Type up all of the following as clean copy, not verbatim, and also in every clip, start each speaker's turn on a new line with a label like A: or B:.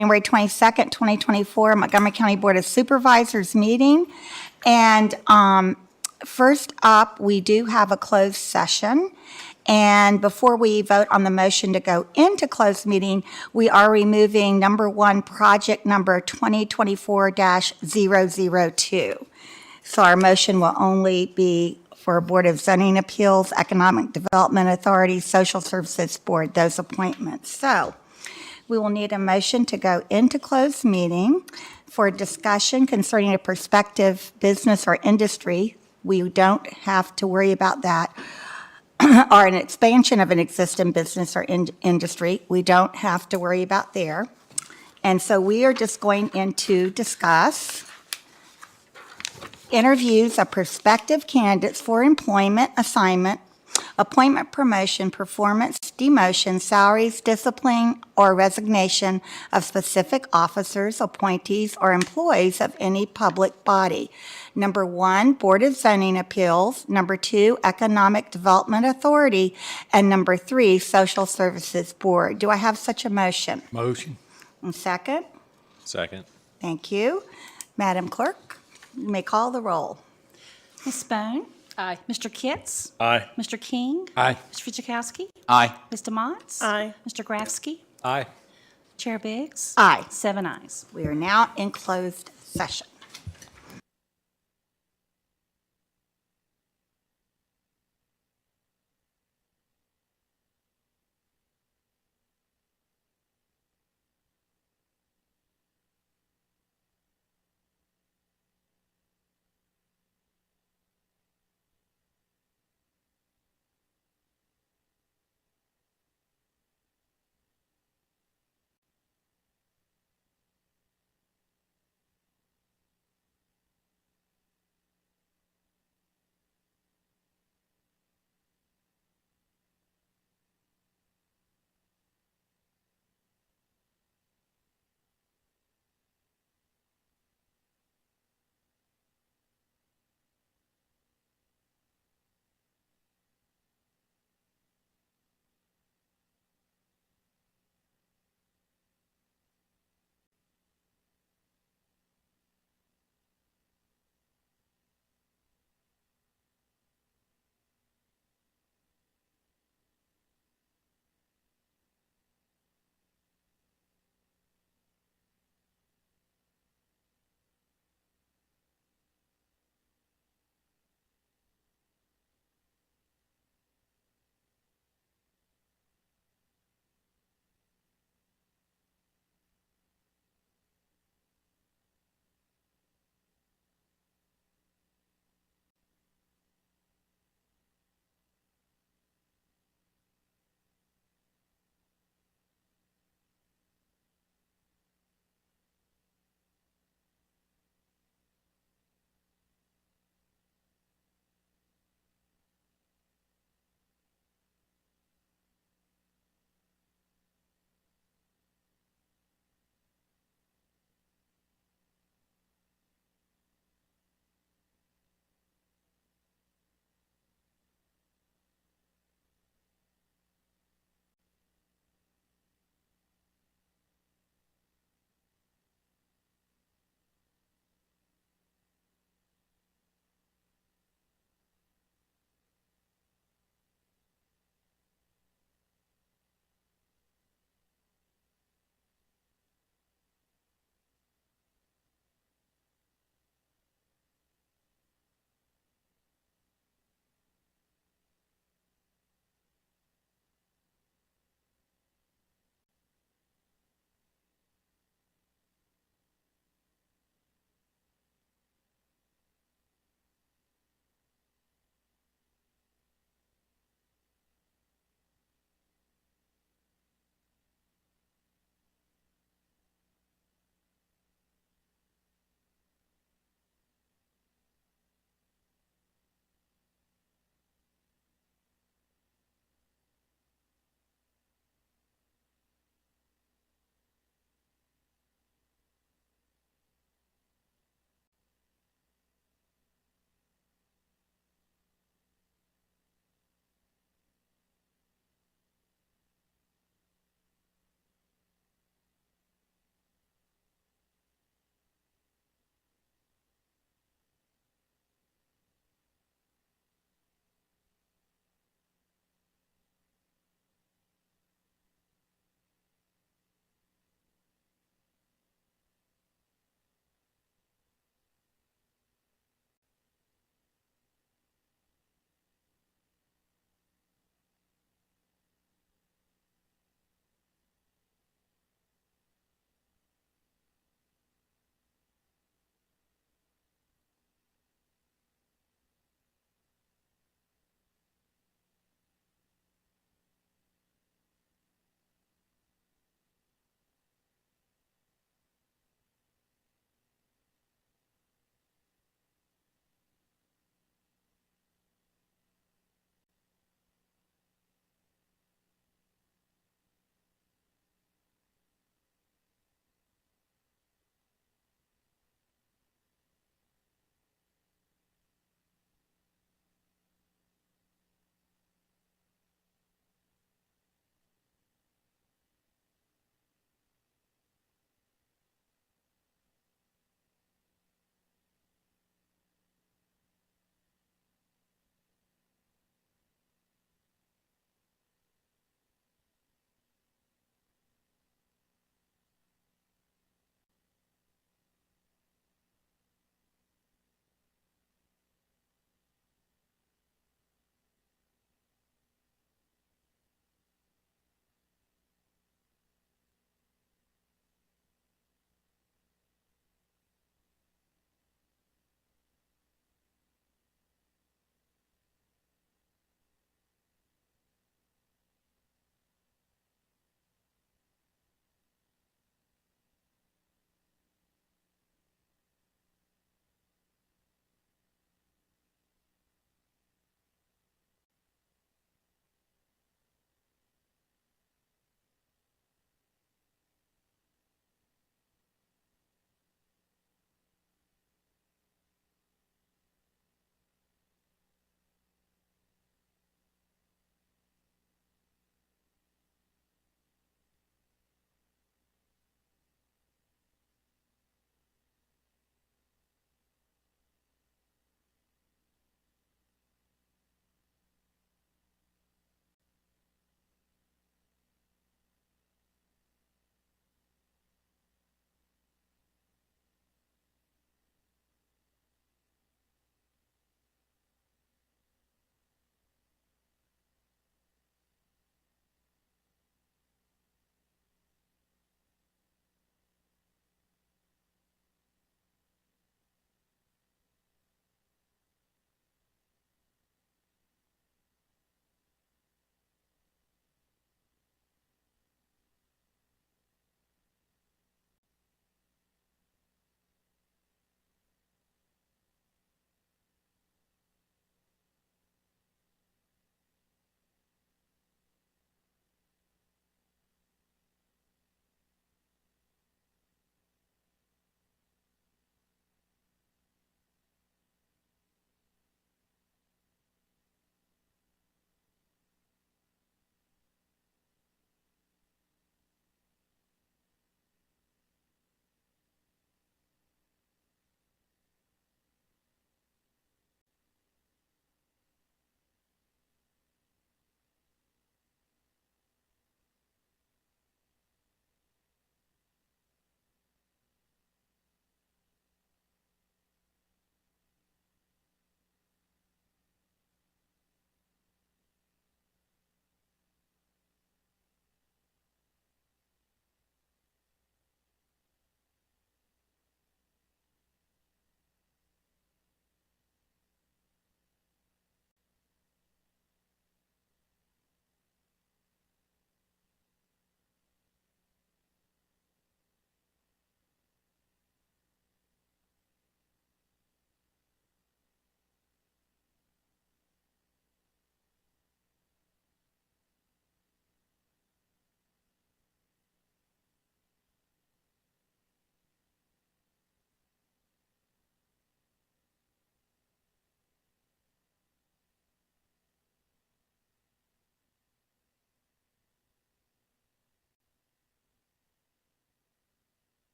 A: January 22nd, 2024, Montgomery County Board of Supervisors meeting. And first up, we do have a closed session. And before we vote on the motion to go into closed meeting, we are removing number 1, project number 2024-002. So our motion will only be for Board of Zoning Appeals, Economic Development Authority, Social Services Board, those appointments. So we will need a motion to go into closed meeting for discussion concerning a prospective business or industry. We don't have to worry about that. Or an expansion of an existing business or industry. We don't have to worry about there. And so we are just going in to discuss interviews of prospective candidates for employment, assignment, appointment, promotion, performance, demotion, salaries, discipline, or resignation of specific officers, appointees, or employees of any public body. Number 1, Board of Zoning Appeals. Number 2, Economic Development Authority. And number 3, Social Services Board. Do I have such a motion?
B: Motion.
A: And second?
C: Second.
A: Thank you. Madam Clerk, you may call the roll.
D: Ms. Bone?
E: Aye.
D: Mr. Kitts?
C: Aye.
D: Mr. King?
B: Aye.
D: Mr. Fidzikowski?
B: Aye.
D: Ms. DeMotts?
E: Aye.
D: Mr. Grafsky?
C: Aye.
D: Chair Biggs?
A: Aye.
D: 7 ayes.
A: We are now in closed session.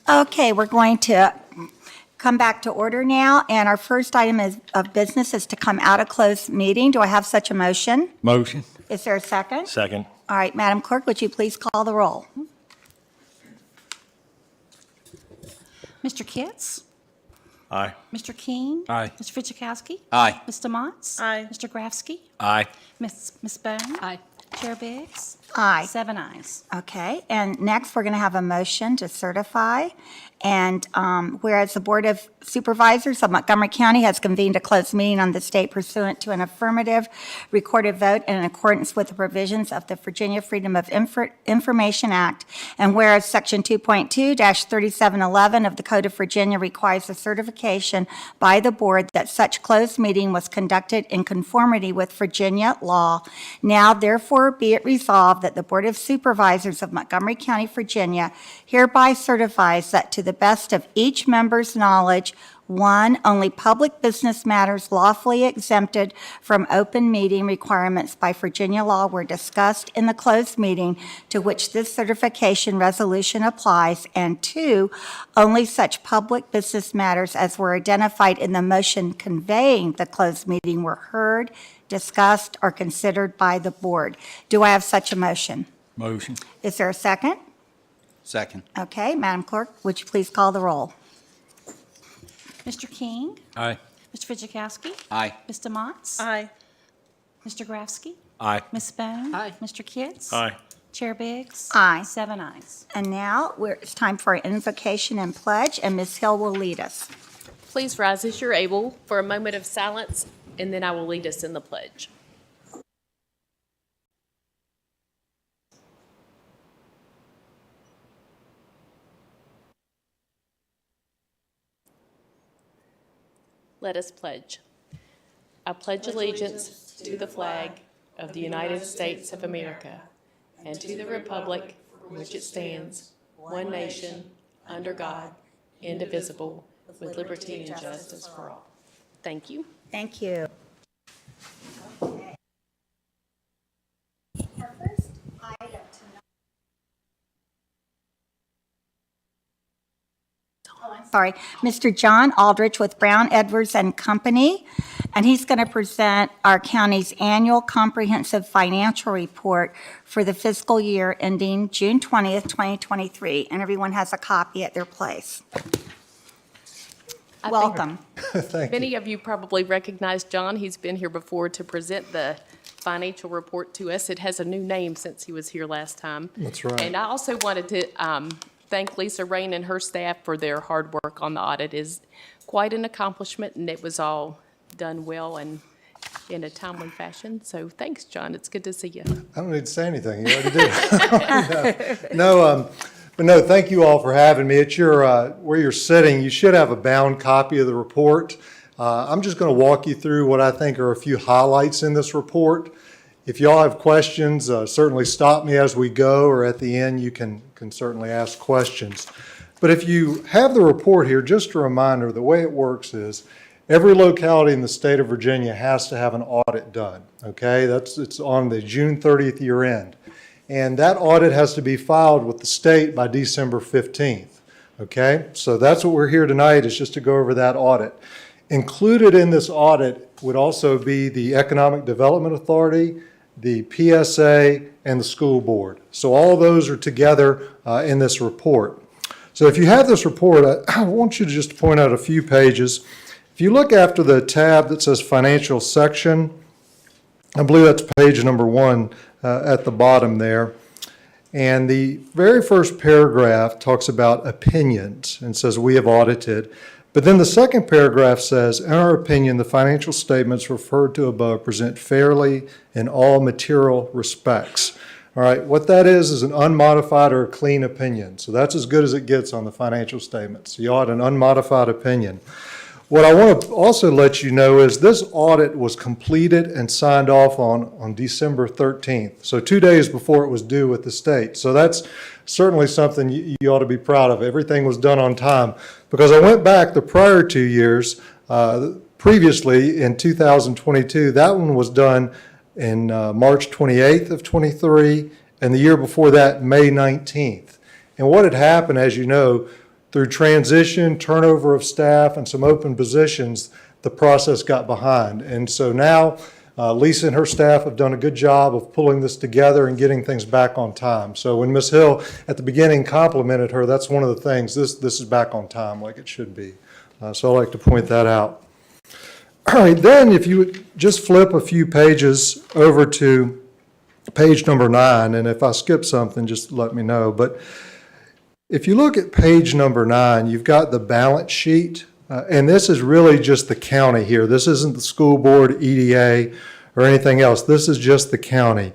A: Okay, we're going to come back to order now, and our first item of business is to come out of closed meeting. Do I have such a motion?
B: Motion.
A: Is there a second?
B: Second.
A: All right, Madam Clerk, would you please call the roll?
D: Mr. Kitts?
B: Aye.
D: Mr. King?
B: Aye.
D: Mr. Fidzikowski?
B: Aye.
D: Ms. DeMonts?
C: Aye.
D: Mr. Grafsky?
B: Aye.
D: Ms. Bone? Aye. Chair Biggs?
A: Aye.
D: 7 ayes.
A: Okay, and next, we're going to have a motion to certify. And whereas the Board of Supervisors of Montgomery County has convened a closed meeting on the state pursuant to an affirmative recorded vote and in accordance with the provisions of the Virginia Freedom of Information Act, and whereas Section 2.2-3711 of the Code of Virginia requires a certification by the board that such closed meeting was conducted in conformity with Virginia law, now therefore be it resolved that the Board of Supervisors of Montgomery County, Virginia hereby certifies that to the best of each member's knowledge, 1, only public business matters lawfully exempted from open meeting requirements by Virginia law were discussed in the closed meeting to which this certification resolution applies, and 2, only such public business matters as were identified in the motion conveying the closed meeting were heard, discussed, or considered by the board. Do I have such a motion?
B: Motion.
A: Is there a second?
B: Second.
A: Okay, Madam Clerk, would you please call the roll?
D: Mr. King?
B: Aye.
D: Mr. Fidzikowski?
B: Aye.
D: Ms. DeMonts?
C: Aye.
D: Mr. Grafsky?
B: Aye.
D: Ms. Bone? Aye. Mr. Kitts?
B: Aye.
D: Chair Biggs?
A: Aye.
D: 7 ayes.
A: And now, it's time for an invocation and pledge, and Ms. Hill will lead us.
C: Please rise as you're able for a moment of silence, and then I will lead us in the pledge. Let us pledge. I pledge allegiance to the flag of the United States of America and to the republic for which it stands, one nation, under God, indivisible, with liberty and justice for all. Thank you.
A: Thank you. Our first item tonight. Sorry, Mr. John Aldrich with Brown, Edwards and Company, and he's going to present our county's annual comprehensive financial report for the fiscal year ending June 20th, 2023, and everyone has a copy at their place.
C: I think
A: Welcome.
C: Many of you probably recognize John. He's been here before to present the financial report to us. It has a new name since he was here last time.
E: That's right.
C: And I also wanted to thank Lisa Rain and her staff for their hard work on the audit. It is quite an accomplishment, and it was all done well and in a timely fashion. So thanks, John. It's good to see you.
E: I don't need to say anything. You already did. But no, thank you all for having me. At your where you're sitting, you should have a bound copy of the report. I'm just going to walk you through what I think are a few highlights in this report. If y'all have questions, certainly stop me as we go, or at the end you can certainly ask questions. But if you have the report here, just a reminder, the way it works is every locality in the state of Virginia has to have an audit done, okay? It's on the June 30th year end. And that audit has to be filed with the state by December 15th, okay? So that's what we're here tonight, is just to go over that audit. Included in this audit would also be the Economic Development Authority, the PSA, and the school board. So all of those are together in this report. So if you have this report, I want you to just point out a few pages. If you look after the tab that says Financial Section, I believe that's page number 1 at the bottom there. And the very first paragraph talks about opinions and says we have audited. But then the second paragraph says, in our opinion, the financial statements referred to above present fairly in all material respects. All right, what that is an unmodified or a clean opinion. So that's as good as it gets on the financial statements. So you ought an unmodified opinion. What I want to also let you know is this audit was completed and signed off on December 13th. So 2 days before it was due with the state. So that's certainly something you ought to be proud of. Everything was done on time. Because I went back the prior 2 years, previously in 2022, that one was done in March 28th of 23, and the year before that, May 19th. And what had happened, as you know, through transition, turnover of staff, and some open positions, the process got behind. And so now, Lisa and her staff have done a good job of pulling this together and getting things back on time. So when Ms. Hill, at the beginning, complimented her, that's one of the things, this is back on time like it should be. So I like to point that out. All right, then if you would just flip a few pages over to page number 9, and if I skip something, just let me know. But if you look at page number 9, you've got the balance sheet, and this is really just the county here. This isn't the school board, EDA, or anything else. This is just the county.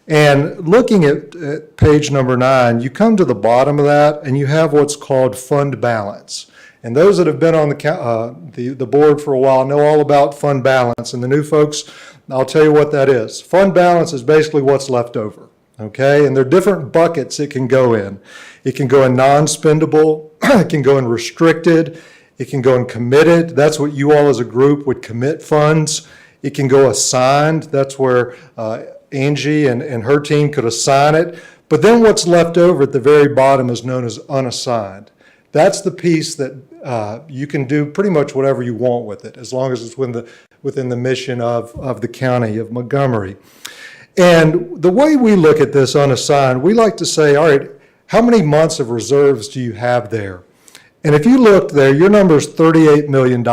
E: And looking at page number 9, you come to the bottom of that, and you have what's called fund balance. And those that have been on the board for a while know all about fund balance. And the new folks, I'll tell you what that is. Fund balance is basically what's left over, okay? And there are different buckets it can go in. It can go in non-spendable, it can go in restricted, it can go in committed. That's what you all as a group would commit funds. It can go assigned. That's where Angie and her team could assign it. But then what's left over at the very bottom is known as unassigned. That's the piece that you can do pretty much whatever you want with it, as long as it's within the mission of the county of Montgomery. And the way we look at this unassigned, we like to say, all right, how many months of reserves do you have there? And if you looked there, your number is $38 million.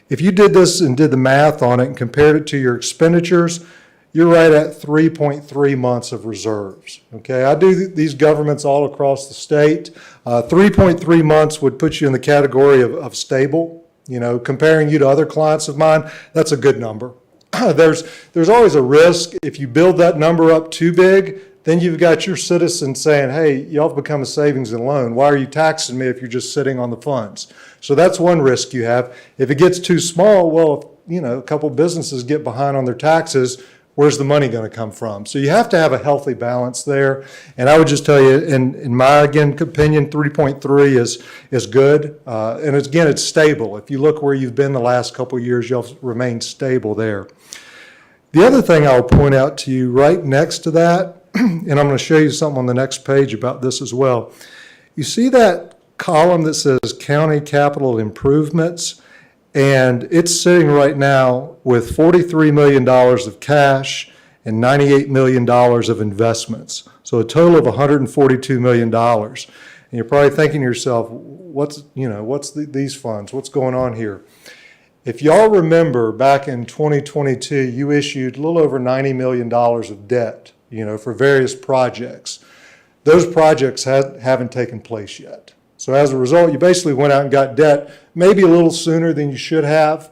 E: If you did this and did the math on it and compared it to your expenditures, you're right at 3.3 months of reserves, okay? I do these governments all across the state. 3.3 months would put you in the category of stable. You know, comparing you to other clients of mine, that's a good number. There's always a risk if you build that number up too big, then you've got your citizens saying, hey, y'all have become a savings and loan. Why are you taxing me if you're just sitting on the funds? So that's one risk you have. If it gets too small, well, if, you know, a couple businesses get behind on their taxes, where's the money going to come from? So you have to have a healthy balance there. And I would just tell you, in my, again, opinion, 3.3 is good. And again, it's stable. If you look where you've been the last couple of years, you'll remain stable there. The other thing I'll point out to you right next to that, and I'm going to show you something on the next page about this as well. You see that column that says county capital improvements? And it's sitting right now with $43 million of cash and $98 million of investments. So a total of $142 million. And you're probably thinking to yourself, what's these funds? What's going on here? If y'all remember back in 2022, you issued a little over $90 million of debt, for various projects. Those projects haven't taken place yet. So as a result, you basically went out and got debt maybe a little sooner than you should have.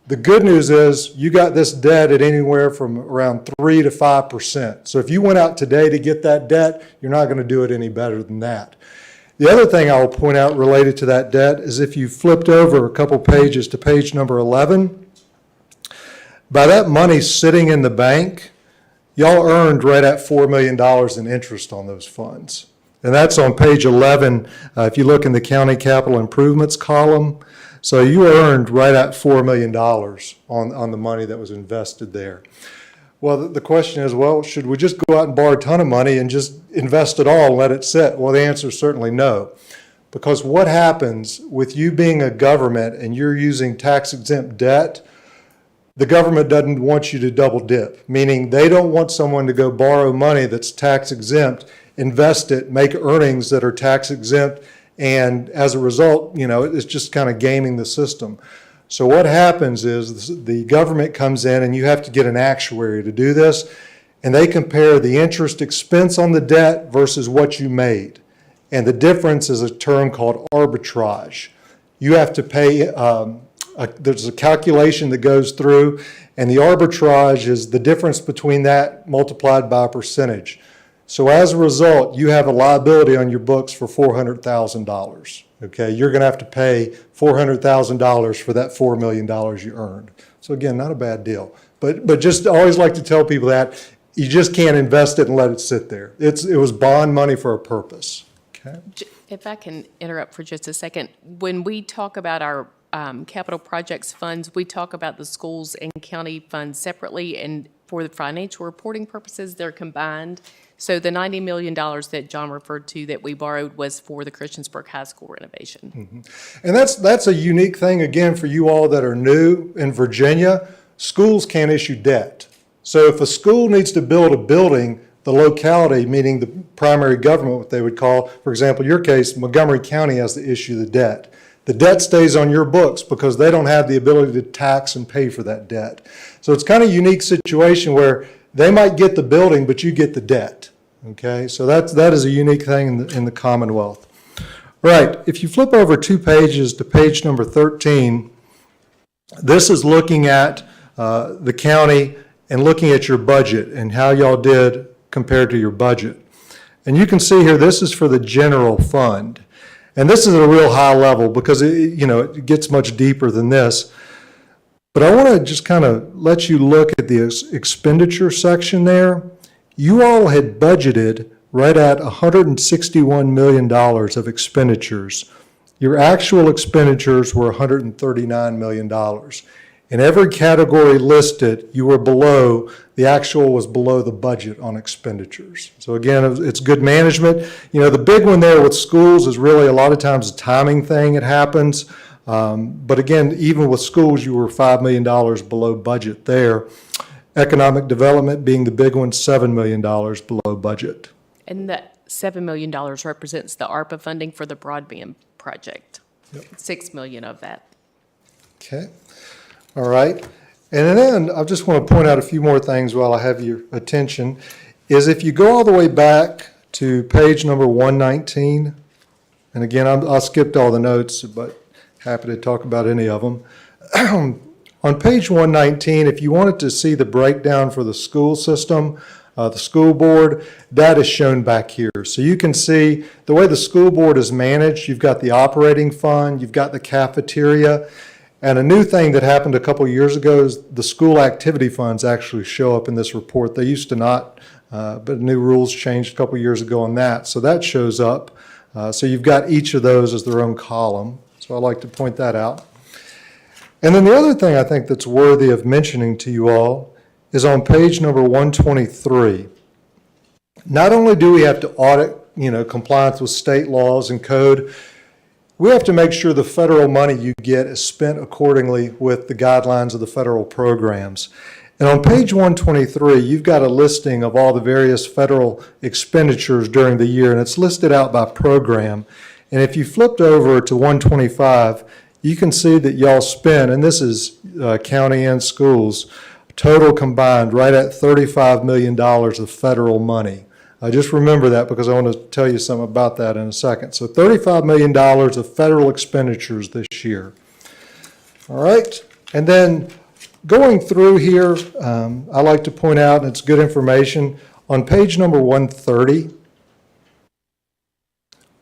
E: The good news is you got this debt at anywhere from around 3 to 5%. So if you went out today to get that debt, you're not going to do it any better than that. The other thing I will point out related to that debt is if you flipped over a couple pages to page number 11, by that money sitting in the bank, y'all earned right at $4 million in interest on those funds. And that's on page 11, if you look in the county capital improvements column. So you earned right at $4 million on the money that was invested there. Well, the question is, well, should we just go out and borrow a ton of money and just invest it all and let it sit? Well, the answer is certainly no. Because what happens with you being a government and you're using tax-exempt debt, the government doesn't want you to double dip, meaning they don't want someone to go borrow money that's tax-exempt, invest it, make earnings that are tax-exempt, and as a result, it's just kind of gaming the system. So what happens is the government comes in and you have to get an actuary to do this, and they compare the interest expense on the debt versus what you made. And the difference is a term called arbitrage. You have to pay there's a calculation that goes through, and the arbitrage is the difference between that multiplied by a percentage. So as a result, you have a liability on your books for $400,000. Okay, you're going to have to pay $400,000 for that $4 million you earned. So again, not a bad deal. But just always like to tell people that you just can't invest it and let it sit there. It was bond money for a purpose. Okay.
C: If I can interrupt for just a second, when we talk about our capital projects funds, we talk about the schools and county funds separately, and for the financial reporting purposes, they're combined. So the $90 million that John referred to that we borrowed was for the Christiansburg High School renovation.
E: And that's a unique thing, again, for you all that are new in Virginia. Schools can't issue debt. So if a school needs to build a building, the locality, meaning the primary government, what they would call, for example, your case, Montgomery County has to issue the debt. The debt stays on your books because they don't have the ability to tax and pay for that debt. So it's kind of a unique situation where they might get the building, but you get the debt. Okay, so that is a unique thing in the Commonwealth. Right, if you flip over 2 pages to page number 13, this is looking at the county and looking at your budget and how y'all did compared to your budget. And you can see here, this is for the general fund. And this is at a real high level because it gets much deeper than this. But I want to just kind of let you look at the expenditure section there. You all had budgeted right at $161 million of expenditures. Your actual expenditures were $139 million. In every category listed, you were below, the actual was below the budget on expenditures. So again, it's good management. The big one there with schools is really a lot of times a timing thing. It happens. But again, even with schools, you were $5 million below budget there. Economic development being the big one, $7 million below budget.
C: And that $7 million represents the ARPA funding for the broadband project. Yep. $6 million of that.
E: Okay. All right. And then I just want to point out a few more things while I have your attention, is if you go all the way back to page number 119, and again, I skipped all the notes, but happy to talk about any of them. On page 119, if you wanted to see the breakdown for the school system, the school board, that is shown back here. So you can see the way the school board is managed. You've got the operating fund, you've got the cafeteria, and a new thing that happened a couple years ago is the school activity funds actually show up in this report. They used to not, but new rules changed a couple years ago on that. So that shows up. So you've got each of those as their own column. So I like to point that out. And then the other thing I think that's worthy of mentioning to you all is on page number 123. Not only do we have to audit, compliance with state laws and code, we have to make sure the federal money you get is spent accordingly with the guidelines of the federal programs. And on page 123, you've got a listing of all the various federal expenditures during the year, and it's listed out by program. And if you flipped over to 125, you can see that y'all spend, and this is county and schools, total combined right at $35 million of federal money. Just remember that because I want to tell you something about that in a second. So $35 million of federal expenditures this year. All right, and then going through here, I like to point out, and it's good information, on page number 130.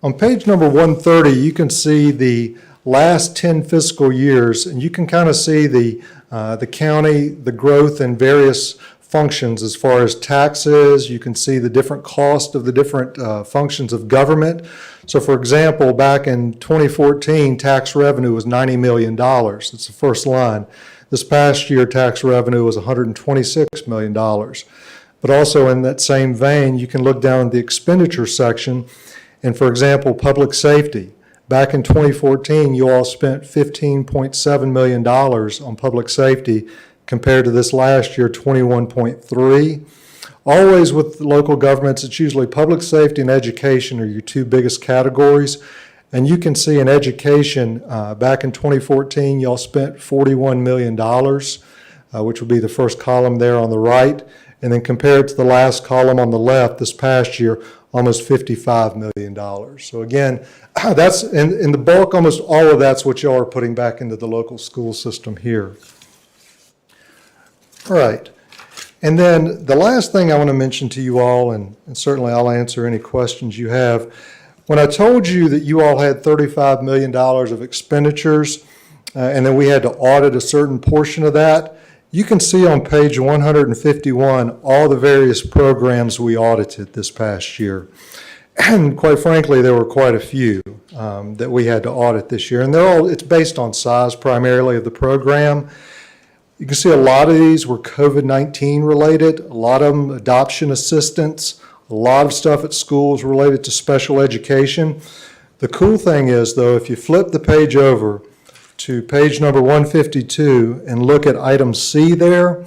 E: On page number 130, you can see the last 10 fiscal years, and you can kind of see the county, the growth in various functions as far as taxes. You can see the different cost of the different functions of government. So for example, back in 2014, tax revenue was $90 million. That's the first line. This past year, tax revenue was $126 million. But also in that same vein, you can look down the expenditure section, and for example, public safety. Back in 2014, you all spent $15.7 million on public safety compared to this last year, 21.3. Always with local governments, it's usually public safety and education are your two biggest categories. And you can see in education, back in 2014, y'all spent $41 million, which would be the first column there on the right. And then compared to the last column on the left, this past year, almost $55 million. So again, that's in the bulk, almost all of that's what y'all are putting back into the local school system here. All right. And then the last thing I want to mention to you all, and certainly I'll answer any questions you have. When I told you that you all had $35 million of expenditures, and then we had to audit a certain portion of that, you can see on page 151 all the various programs we audited this past year. And quite frankly, there were quite a few that we had to audit this year. And it's based on size primarily of the program. You can see a lot of these were COVID-19 related, a lot of them adoption assistance, a lot of stuff at schools related to special education. The cool thing is, though, if you flip the page over to page number 152 and look at item C there,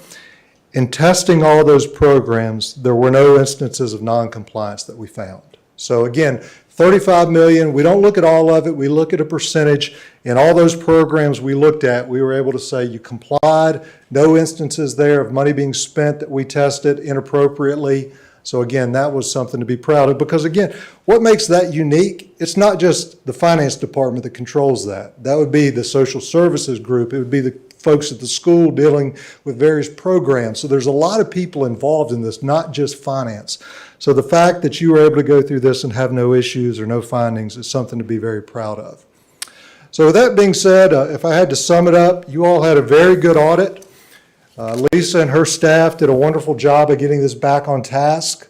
E: in testing all those programs, there were no instances of non-compliance that we found. So again, 35 million, we don't look at all of it, we look at a percentage. In all those programs we looked at, we were able to say you complied, no instances there of money being spent that we tested inappropriately. So again, that was something to be proud of, because again, what makes that unique, it's not just the finance department that controls that. That would be the social services group, it would be the folks at the school dealing with various programs. So there's a lot of people involved in this, not just finance. So the fact that you were able to go through this and have no issues or no findings is something to be very proud of. So with that being said, if I had to sum it up, you all had a very good audit. Lisa and her staff did a wonderful job of getting this back on task.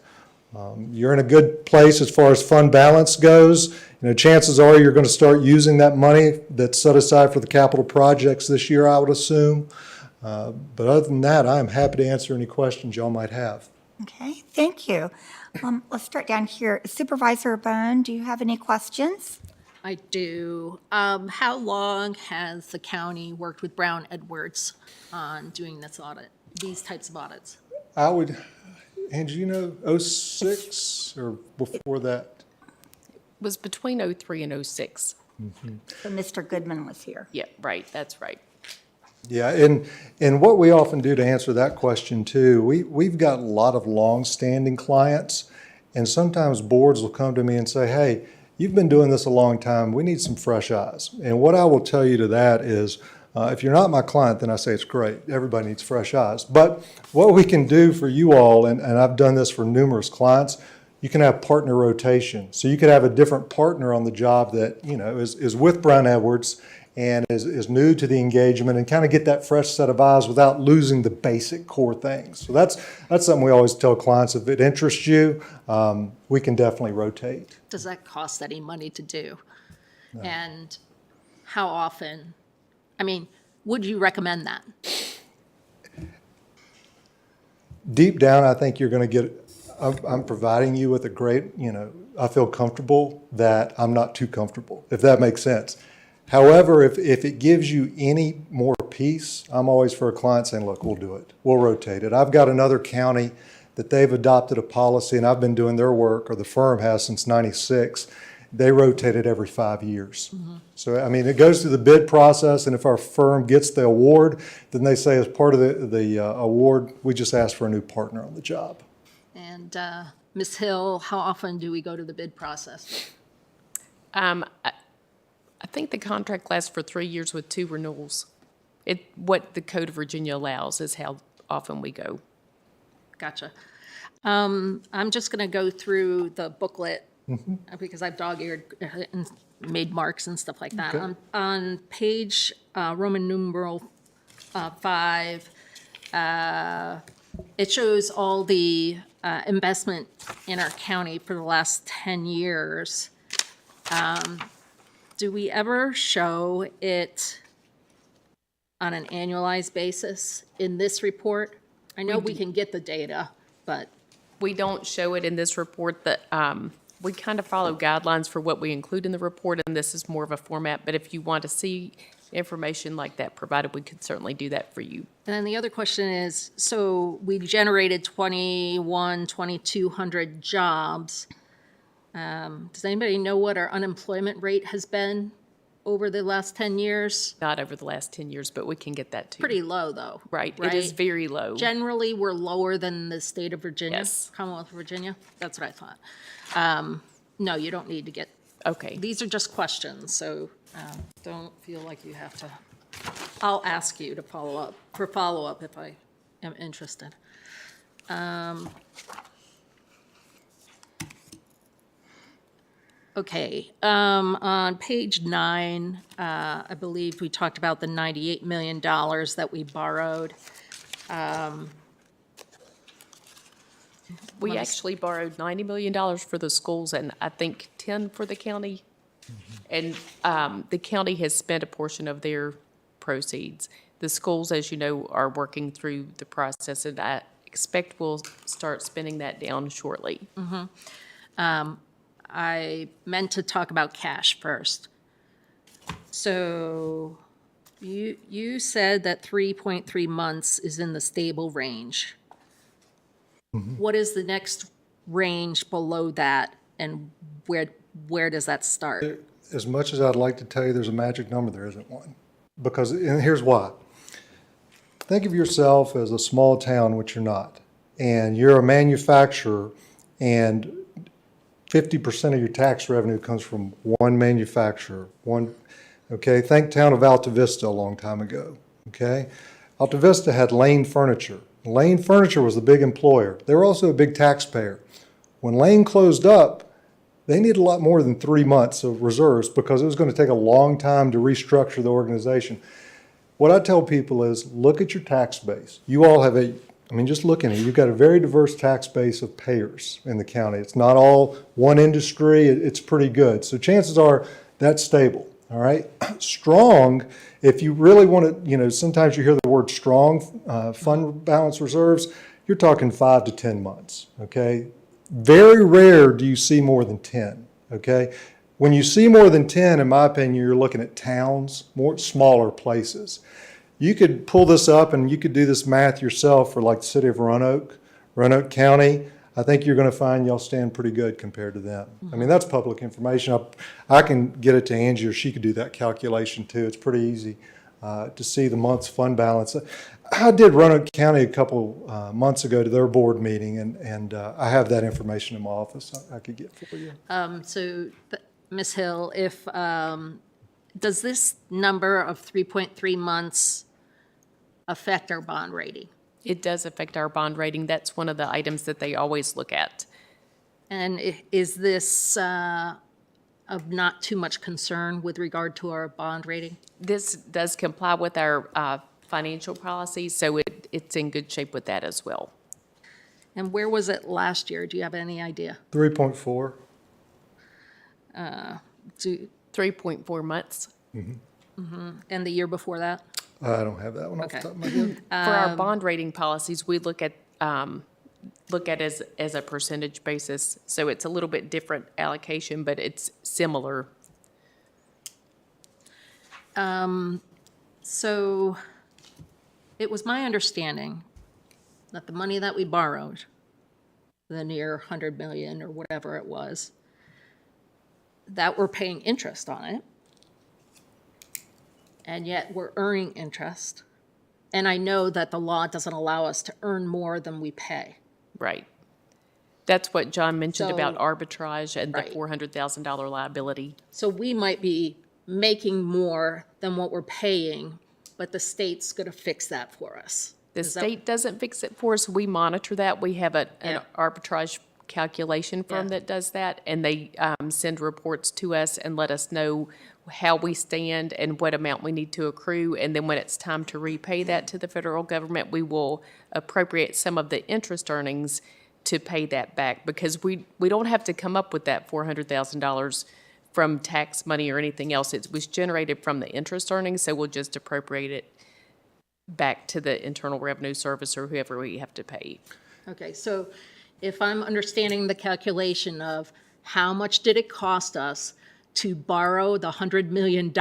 E: You're in a good place as far as fund balance goes. You know, chances are you're going to start using that money that's set aside for the capital projects this year, I would assume. But other than that, I am happy to answer any questions y'all might have.
A: Okay, thank you. Let's start down here. Supervisor Bone, do you have any questions?
F: I do. How long has the county worked with Brown Edwards on doing this audit, these types of audits?
E: I would, Angie, you know, 06 or before that?
C: Was between 03 and 06.
A: So Mr. Goodman was here.
C: Yeah, right, that's right.
E: Yeah, and what we often do to answer that question too, we've got a lot of long-standing clients, and sometimes boards will come to me and say, hey, you've been doing this a long time, we need some fresh eyes. And what I will tell you to that is, if you're not my client, then I say it's great, everybody needs fresh eyes. But what we can do for you all, and I've done this for numerous clients, you can have partner rotation. So you could have a different partner on the job that, you know, is with Brown Edwards and is new to the engagement, and kind of get that fresh set of eyes without losing the basic core things. So that's something we always tell clients. If it interests you, we can definitely rotate.
F: Does that cost any money to do? No. And how often? I mean, would you recommend that?
E: Deep down, I think you're going to get, I'm providing you with a great, you know, I feel comfortable that I'm not too comfortable, if that makes sense. However, if it gives you any more peace, I'm always for a client saying, look, we'll do it. We'll rotate it. I've got another county that they've adopted a policy, and I've been doing their work, or the firm has, since '96. They rotate it every 5 years. Mm-hmm. So, I mean, it goes through the bid process, and if our firm gets the award, then they say as part of the award, we just ask for a new partner on the job.
F: And Ms. Hill, how often do we go to the bid process?
C: I think the contract lasts for 3 years with 2 renewals. What the Code of Virginia allows is how often we go. Gotcha.
F: I'm just going to go through the booklet because I've dog-eared and made marks and stuff like that.
E: Okay.
F: On page Roman numeral 5, it shows all the investment in our county for the last 10 years. Do we ever show it on an annualized basis in this report? I know we can get the data, but.
C: We don't show it in this report. That we kind of follow guidelines for what we include in the report, and this is more of a format. But if you want to see information like that provided, we could certainly do that for you.
F: And then the other question is, so we generated 2,200 jobs. Does anybody know what our unemployment rate has been over the last 10 years?
C: Not over the last 10 years, but we can get that too.
F: Pretty low, though.
C: Right. It is very low.
F: Generally, we're lower than the state of Virginia.
C: Yes.
F: Commonwealth of Virginia. That's what I thought. No, you don't need to get,
C: Okay.
F: these are just questions, so don't feel like you have to. I'll ask you to follow up if I am interested. Okay, on page 9, I believe we talked about the $98 million that we borrowed.
C: We actually borrowed $90 million for the schools and I think 10 for the county. And the county has spent a portion of their proceeds. The schools, as you know, are working through the process and I expect we'll start spending that down shortly.
F: I meant to talk about cash first. So you said that 3.3 months is in the stable range. What is the next range below that, and where does that start?
E: As much as I'd like to tell you there's a magic number, there isn't one. Because, and here's why. Think of yourself as a small town, which you're not, and you're a manufacturer, and 50% of your tax revenue comes from one manufacturer, okay? Think town of Alta Vista a long time ago, okay? Alta Vista had Lane Furniture. Lane Furniture was the big employer. They were also a big taxpayer. When Lane closed up, they needed a lot more than 3 months of reserves because it was going to take a long time to restructure the organization. What I tell people is look at your tax base. You all have just looking at it, you've got a very diverse tax base of payers in the county. It's not all one industry. It's pretty good. So chances are that's stable, all right? Strong, if you really want to, sometimes you hear the word strong, fund balance reserves, you're talking 5 to 10 months, okay? Very rare do you see more than 10, okay? When you see more than 10, in my opinion, you're looking at towns, more smaller places. You could pull this up and you could do this math yourself for like the city of Roanoke County. I think you're going to find y'all stand pretty good compared to them. I mean, that's public information. I can get it to Angie or she could do that calculation too. It's pretty easy to see the month's fund balance. I did Roanoke County a couple months ago to their board meeting and I have that information in my office I could get for you.
F: Ms. Hill, does this number of 3.3 months affect our bond rating?
C: It does affect our bond rating. That's one of the items that they always look at.
F: And is this of not too much concern with regard to our bond rating?
C: This does comply with our financial policy, so it's in good shape with that as well.
F: And where was it last year? Do you have any idea?
E: 3.4.
C: 3.4 months.
F: And the year before that?
E: I don't have that one off the top of my head.
C: For our bond rating policies, we look at as a percentage basis, so it's a little bit different allocation, but it's similar.
F: So it was my understanding that the money that we borrowed, the near 100 million or whatever it was, that we're paying interest on it, and yet we're earning interest. And I know that the law doesn't allow us to earn more than we pay.
C: Right. That's what John mentioned
F: So-
C: about arbitrage and the
F: Right.
C: $400,000 liability.
F: So we might be making more than what we're paying, but the state's going to fix that for us.
C: The
F: Is that-
C: state doesn't fix it for us. We monitor that. We have an
F: Yeah.
C: arbitrage calculation firm
F: Yeah.
C: that does that, and they send reports to us and let us know how we stand and what amount we need to accrue. And then when it's time to repay that to the federal government, we will appropriate some of the interest earnings to pay that back, because we don't have to come up with that $400,000 from tax money or anything else. It was generated from the interest earnings, so we'll just appropriate it back to the Internal Revenue Service or whoever we have to pay.
F: Okay, so if I'm understanding the calculation of how much did it cost us to borrow the $100 million,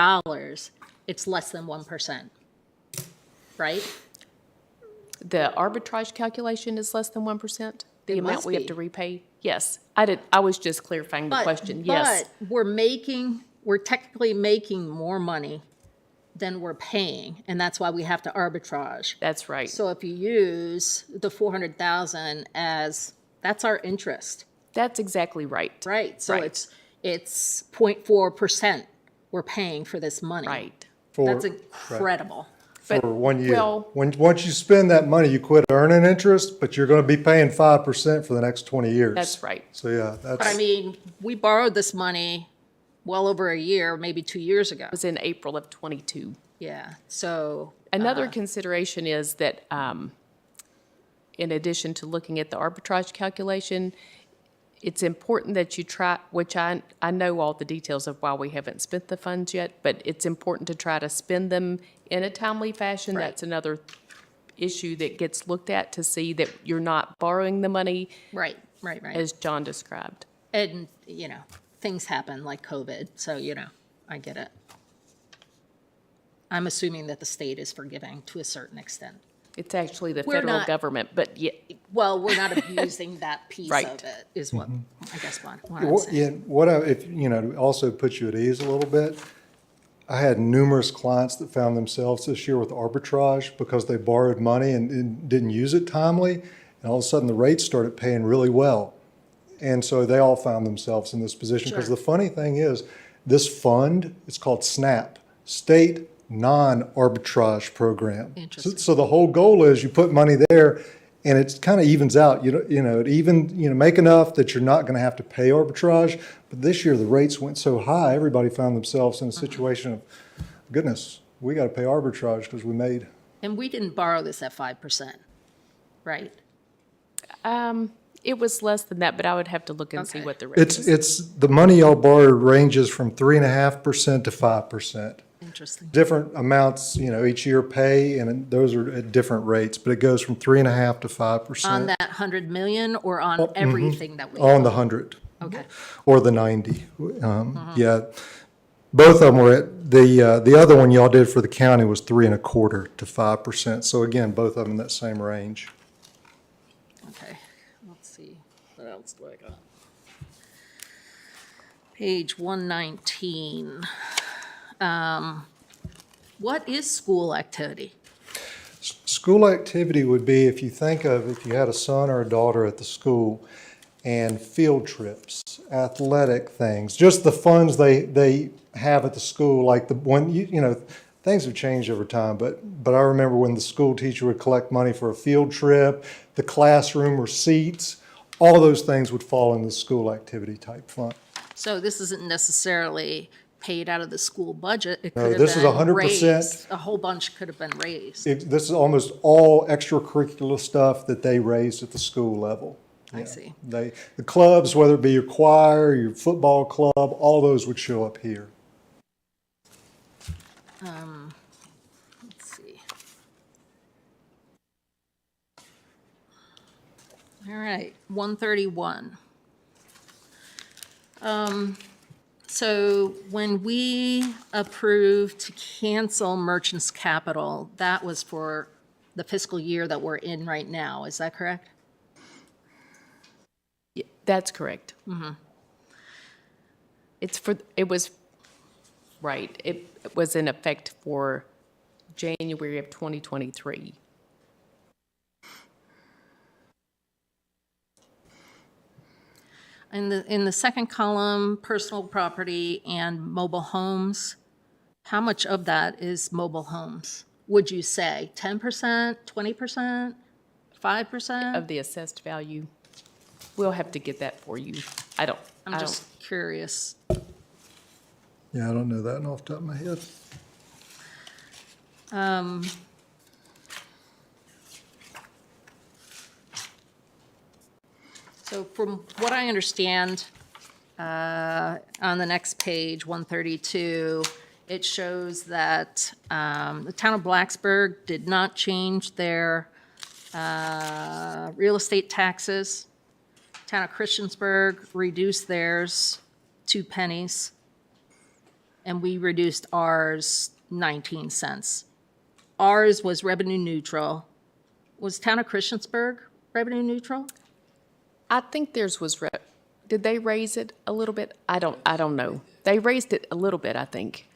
F: it's less than 1%, right?
C: The arbitrage calculation is less than 1%? The
F: It
C: amount
F: must
C: we have
F: be.
C: to repay? Yes. I was just clarifying the question. Yes.
F: But we're making we're technically making more money than we're paying, and that's why we have to arbitrage.
C: That's right.
F: So if you use the 400,000 as, that's our interest,
C: That's exactly right.
F: right? So
C: Right.
F: it's 0.4% we're paying for this money.
C: Right.
F: That's incredible.
E: For
C: But-
E: 1 year.
C: well-
E: Once you spend that money, you quit earning interest, but you're going to be paying 5% for the next 20 years.
C: That's right.
E: So, yeah,
F: But I
E: that's,
F: mean, we borrowed this money well over a year, maybe 2 years ago.
C: It was in April of '22.
F: Yeah, so,
C: Another consideration is that, in addition to looking at the arbitrage calculation, it's important that you try, which I know all the details of why we haven't spent the funds yet, but it's important to try to spend them in a timely fashion.
F: Right.
C: That's another issue that gets looked at to see that you're not borrowing the money,
F: right.
C: as John described.
F: And, you know, things happen like COVID, so, you know, I get it. I'm assuming that the state is forgiving to a certain extent.
C: It's actually the
F: We're
C: federal
F: not-
C: government, but yeah,
F: Well, we're not abusing that piece
C: Right.
F: of it, is what, I guess, what I'm
E: What-
F: saying.
E: yeah, if, to also put you at ease a little bit, I had numerous clients that found themselves this year with arbitrage because they borrowed money and didn't use it timely, and all of a sudden the rates started paying really well. And so they all found themselves in this position. Because
F: Sure.
E: the funny thing is, this fund, it's called SNAP, State Non-Arbitrage Program.
F: Interesting.
E: So the whole goal is you put money there and it kind of evens out, make enough that you're not going to have to pay arbitrage. But this year the rates went so high, everybody found themselves in a situation of, goodness, we got to pay arbitrage because we made.
F: And we didn't borrow this at 5%, right?
C: it was less than that, but I would have to look and see
F: Okay.
C: what the rate is.
E: It's, the money y'all borrowed ranges from 3.5% to 5%.
F: Interesting.
E: Different amounts, each year pay, and those are at different rates, but it goes from 3.5% to 5%.
F: On that 100 million or on everything that we?
E: On the 100.
F: Okay.
E: Or the 90. Yeah. Both of them were at, the other one y'all did for the county was 3.25% to 5%. So again, both of them in that same range.
F: Okay, let's see, what else do I got? Page 119. What is school activity?
E: School activity would be if you had a son or a daughter at the school, and field trips, athletic things, just the funds they have at the school, like the one, things have changed over time, but I remember when the school teacher would collect money for a field trip, the classroom receipts, all of those things would fall in the school activity type fund.
F: So this isn't necessarily paid out of the school budget. It
E: No,
F: could have
E: this is
F: been
E: 100%.
F: raised. A whole bunch could have been raised.
E: This is almost all extracurricular stuff that they raised at the school level.
F: I
E: Yeah.
F: see.
E: The clubs, whether it be your choir, your football club, all those would show up here.
F: Let's see. All right, 131. So when we approved to cancel Merchants Capital, that was for the fiscal year that we're in right now, is that correct?
C: Yeah, that's correct. It was in effect for January of 2023.
F: In the second column, personal property and mobile homes, how much of that is mobile homes? Would you say 10%, 20%, 5%?
C: Of the assessed value. We'll have to get that for you. I don't.
F: I'm just curious.
E: Yeah, I don't know that off the top of my head.
F: So from what I understand, on the next page, 132, it shows that the town of Blacksburg did not change their real estate taxes. Town of Christiansburg reduced theirs 2 pennies, and we reduced ours 19 cents. Ours was revenue neutral. Was town of Christiansburg revenue neutral?
C: I think theirs was Did they raise it a little bit? I don't know. They raised it a little bit, I think.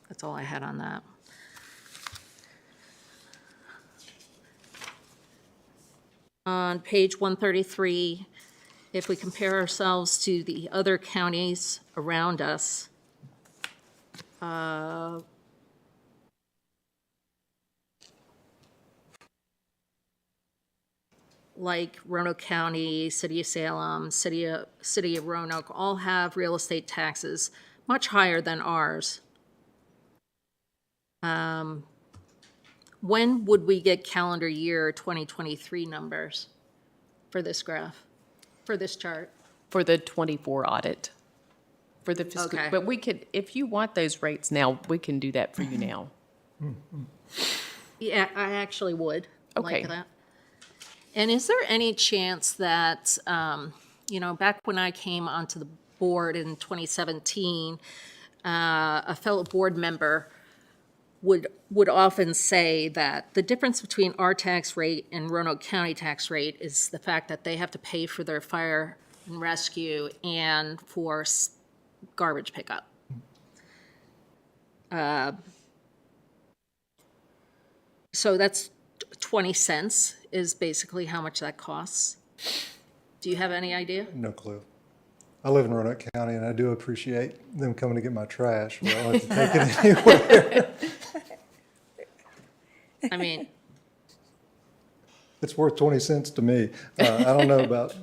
F: That's all I had on that. On page 133, if we compare ourselves to the other counties around us, like Roanoke County, City of Salem, City of Roanoke, all have real estate taxes much higher than ours. When would we get calendar year 2023 numbers for this graph, for this chart?
C: For the 24 audit, for the fiscal.
F: Okay.
C: But we could, if you want those rates now, we can do that for you now.
F: Yeah, I actually would
C: Okay.
F: like that. And is there any chance that, back when I came onto the board in 2017, a fellow board member would often say that the difference between our tax rate and Roanoke County tax rate is the fact that they have to pay for their fire and rescue and for garbage pickup. So that's 20 cents is basically how much that costs. Do you have any idea?
E: No clue. I live in Roanoke County, and I do appreciate them coming to get my trash. But I don't have to take it anywhere.
F: I mean,
E: It's worth 20 cents to me. I don't know about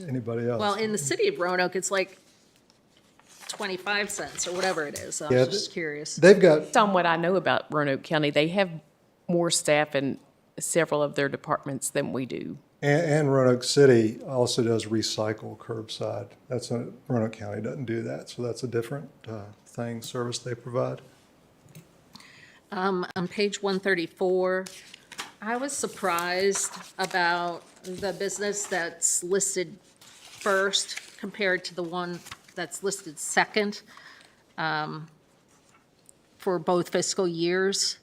E: anybody else.
F: well, in the city of Roanoke, it's like 25 cents or whatever it is. I
E: Yeah,
F: was just curious.
E: They've got,
C: Based on what I know about Roanoke County, they have more staff in several of their departments than we do.
E: and Roanoke City also does recycle curbside. Roanoke County doesn't do that, so that's a different service they provide.
F: On page 134, I was surprised about the business that's listed first compared to the one that's listed second for both fiscal years.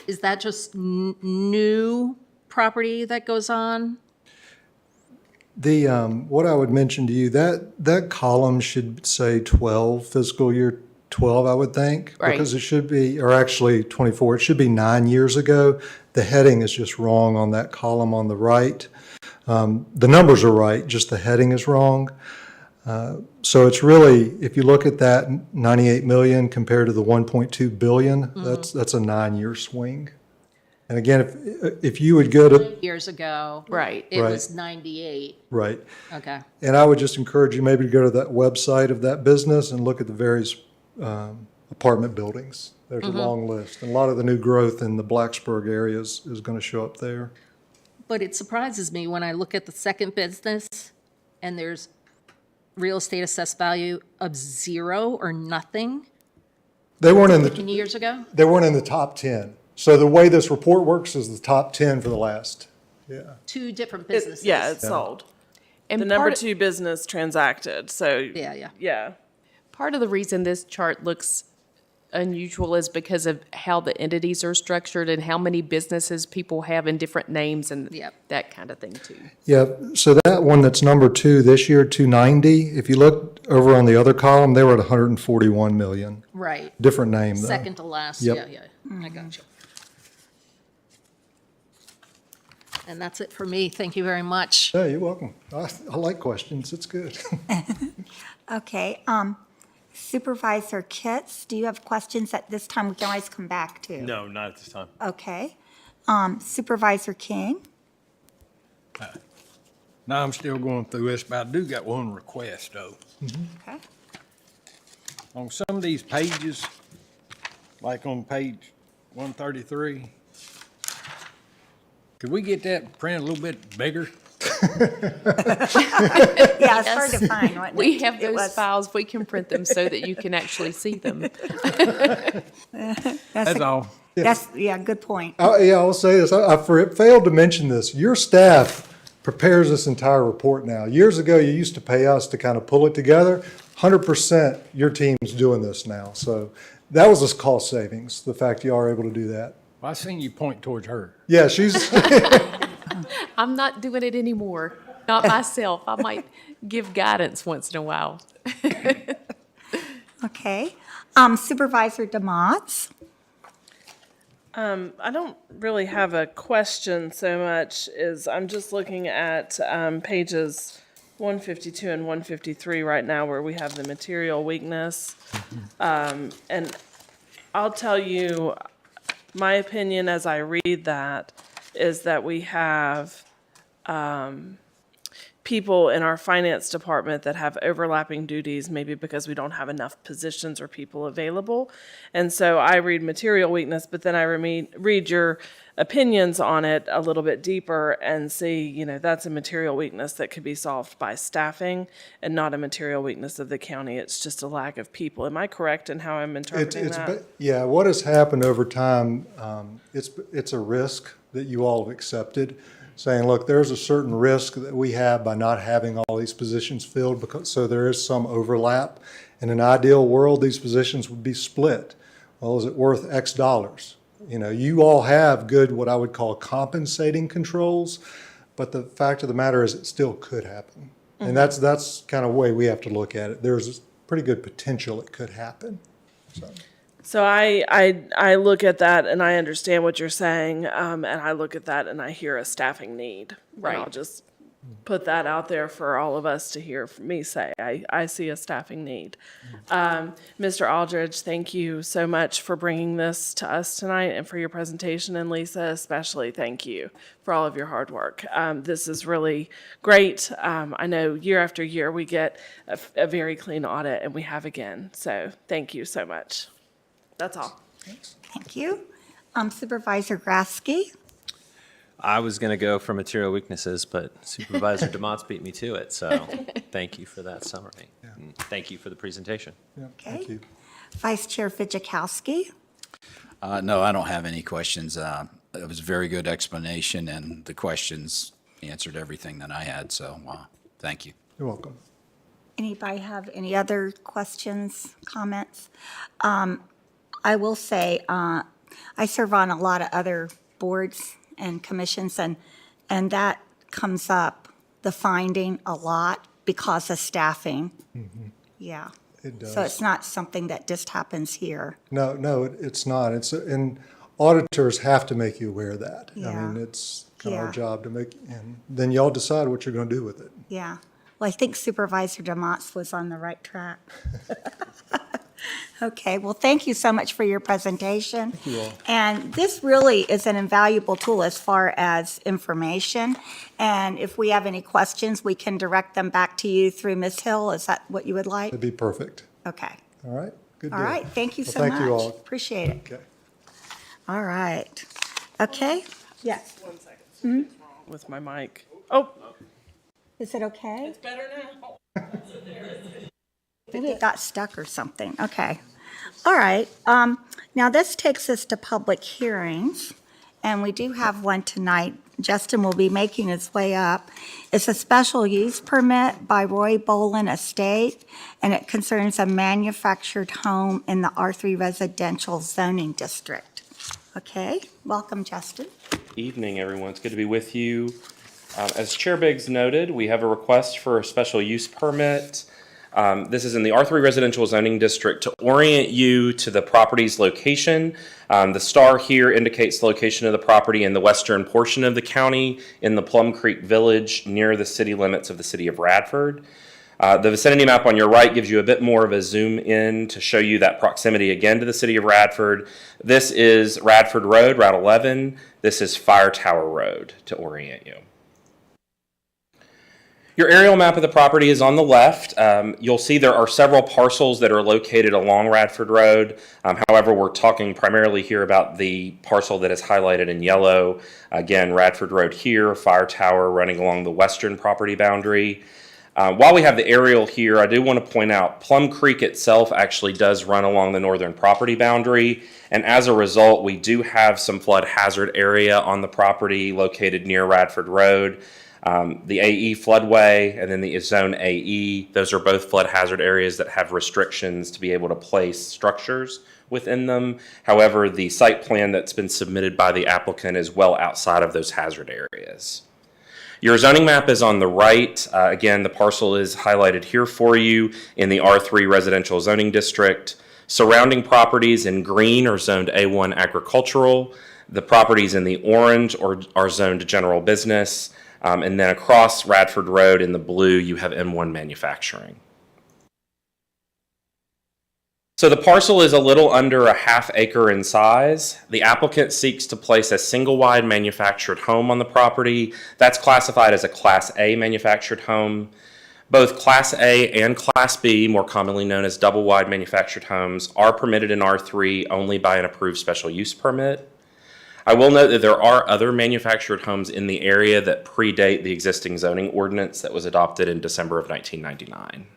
F: Is that just new property that goes on?
E: What I would mention to you, that column should say 12, fiscal year 12, I would think.
C: Right.
E: Because it should be, or actually 24, it should be 9 years ago. The heading is just wrong on that column on the right. The numbers are right, just the heading is wrong. So it's really, if you look at that 98 million compared to the 1.2 billion, that's a 9-year swing. And again, if you would go to,
F: Years ago.
C: Right.
F: It
E: Right.
F: was 98.
E: right.
F: Okay.
E: And I would just encourage you maybe to go to that website of that business and look at the various apartment buildings. There's a long list. And a lot of the new growth in the Blacksburg area is going to show up there.
F: But it surprises me when I look at the second business and there's real estate assessed value of 0 or nothing
E: They weren't in the,
F: years ago.
E: they weren't in the top 10. So the way this report works is the top 10 for the last, yeah.
F: 2 different businesses.
G: Yeah, it's sold.
C: And
G: The number
C: part of-
G: 2 business transacted, so.
F: Yeah.
G: Yeah.
C: Part of the reason this chart looks unusual is because of how the entities are structured and how many businesses people have in different names and
F: Yep.
C: that kind of thing too.
E: Yeah, so that one that's number 2 this year, 290, if you look over on the other column, they were at 141 million.
F: Right.
E: Different name though.
F: Second to last.
E: Yep.
F: Yeah. I got you. And that's it for me. Thank you very much.
E: Yeah, you're welcome. I like questions. It's good.
A: Okay, Supervisor Kitts, do you have questions at this time? We can always come back to.
B: No, not at this time.
A: Okay. Supervisor King?
H: Now, I'm still going through this, but I do got one request, though.
A: Okay.
H: On some of these pages, like on page 133, could we get that printed a little bit bigger?
A: Yeah, it's hard to find, wasn't it?
C: We have
A: It
C: those
A: was.
C: files, we can print them so that you can actually see them.
H: That's all.
A: Yeah, good point.
E: Yeah, I'll say this. I failed to mention this. Your staff prepares this entire report now. Years ago, you used to pay us to kind of pull it together. 100% your team's doing this now. So that was a cost savings, the fact you are able to do that.
H: I seen you point towards her.
E: Yeah, she's,
C: I'm not doing it anymore, not myself. I might give guidance once in a while.
A: Okay. Supervisor DeMotts?
G: I don't really have a question so much as I'm just looking at pages 152 and 153 right now where we have the material weakness. And I'll tell you, my opinion as I read that is that we have people in our finance department that have overlapping duties, maybe because we don't have enough positions or people available. And so I read material weakness, but then I read your opinions on it a little bit deeper and see, you know, that's a material weakness that could be solved by staffing and not a material weakness of the county. It's just a lack of people. Am I correct in how I'm interpreting that?
E: yeah, what has happened over time, it's a risk that you all have accepted, saying, look, there's a certain risk that we have by not having all these positions filled, so there is some overlap. In an ideal world, these positions would be split. Well, is it worth X dollars? You know, you all have good, what I would call compensating controls, but the fact of the matter is it still could happen. And that's kind of the way we have to look at it. There's pretty good potential it could happen.
G: So I look at that and I understand what you're saying, and I look at that and I hear a staffing need.
C: Right.
G: And I'll just put that out there for all of us to hear from me say. I see a staffing need. Mr. Aldridge, thank you so much for bringing this to us tonight and for your presentation, and Lisa especially, thank you for all of your hard work. This is really great. I know year after year we get a very clean audit, and we have again. So thank you so much. That's all.
A: Thank you. Supervisor Grasky?
I: I was going to go for material weaknesses, but Supervisor DeMotts beat me to it, so thank you for that summary. And thank you for the presentation.
E: Yeah,
A: Okay.
E: thank you.
A: Vice Chair Fidzikowski?
B: No, I don't have any questions. It was a very good explanation, and the questions answered everything that I had, so thank you.
E: You're welcome.
A: Anybody have any other questions, comments? I will say, I serve on a lot of other boards and commissions, and that comes up, the finding, a lot because of staffing. Yeah.
E: It does.
A: So it's not something that just happens here.
E: No, it's not. And auditors have to make you aware of that. I
A: Yeah.
E: mean, it's kind of our
A: Yeah.
E: job to make, and then y'all decide what you're going to do with it.
A: Yeah. Well, I think Supervisor DeMotts was on the right track. Okay, well, thank you so much for your presentation.
E: Thank you all.
A: And this really is an invaluable tool as far as information. And if we have any questions, we can direct them back to you through Ms. Hill. Is that what you would like?
E: It'd be perfect.
A: Okay.
E: All right? Good
A: All
E: deal.
A: right, thank you
E: Well,
A: so much.
E: thank you all.
A: Appreciate it.
E: Okay.
A: All right. Okay, yes.
G: 1 second. Something's wrong with my mic. Oh,
A: Is it okay?
G: it's better now.
A: Maybe it got stuck or something. Okay. All right. Now this takes us to public hearings, and we do have one tonight. Justin will be making his way up. It's a special use permit by Roy Bolin Estate, and it concerns a manufactured home in the R3 residential zoning district. Okay, welcome, Justin.
J: Evening, everyone. It's good to be with you. As Chair Biggs noted, we have a request for a special use permit. This is in the R3 residential zoning district to orient you to the property's location. The star here indicates the location of the property in the western portion of the county in the Plum Creek Village near the city limits of the city of Radford. The vicinity map on your right gives you a bit more of a zoom in to show you that proximity again to the city of Radford. This is Radford Road, Route 11. This is Fire Tower Road to orient you. Your aerial map of the property is on the left. You'll see there are several parcels that are located along Radford Road. However, we're talking primarily here about the parcel that is highlighted in yellow. Again, Radford Road here, Fire Tower running along the western property boundary. While we have the aerial here, I do want to point out Plum Creek itself actually does run along the northern property boundary. And as a result, we do have some flood hazard area on the property located near Radford Road. The AE floodway and then the zone AE, those are both flood hazard areas that have restrictions to be able to place structures within them. However, the site plan that's been submitted by the applicant is well outside of those hazard areas. Your zoning map is on the right. Again, the parcel is highlighted here for you in the R3 residential zoning district. Surrounding properties in green are zoned A1 agricultural. The properties in the orange are zoned general business. And then across Radford Road in the blue, you have M1 manufacturing. So the parcel is a little under a ½ acre in size. The applicant seeks to place a single-wide manufactured home on the property. That's classified as a Class A manufactured home. Both Class A and Class B, more commonly known as double-wide manufactured homes, are permitted in R3 only by an approved special use permit. I will note that there are other manufactured homes in the area that predate the existing zoning ordinance that was adopted in December of 1999.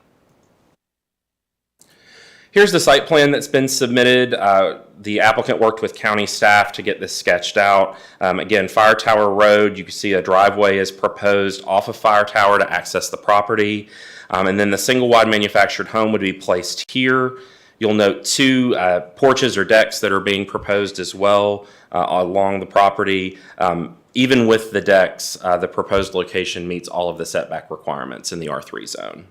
J: Here's the site plan that's been submitted. The applicant worked with county staff to get this sketched out. Again, Fire Tower Road, you can see a driveway is proposed off of Fire Tower to access the property. And then the single-wide manufactured home would be placed here. You'll note two porches or decks that are being proposed as well along the property. Even with the decks, the proposed location meets all of the setback requirements in the R3 zone.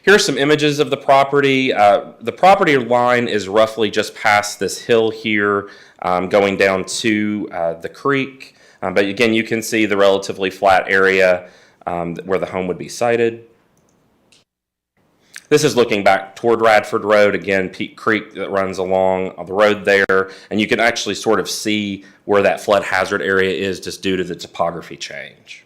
J: Here are some images of the property. The property line is roughly just past this hill here, going down to the creek. But again, you can see the relatively flat area where the home would be sited. This is looking back toward Radford Road, again, Peak Creek that runs along the road there. And you can actually sort of see where that flood hazard area is just due to the topography change.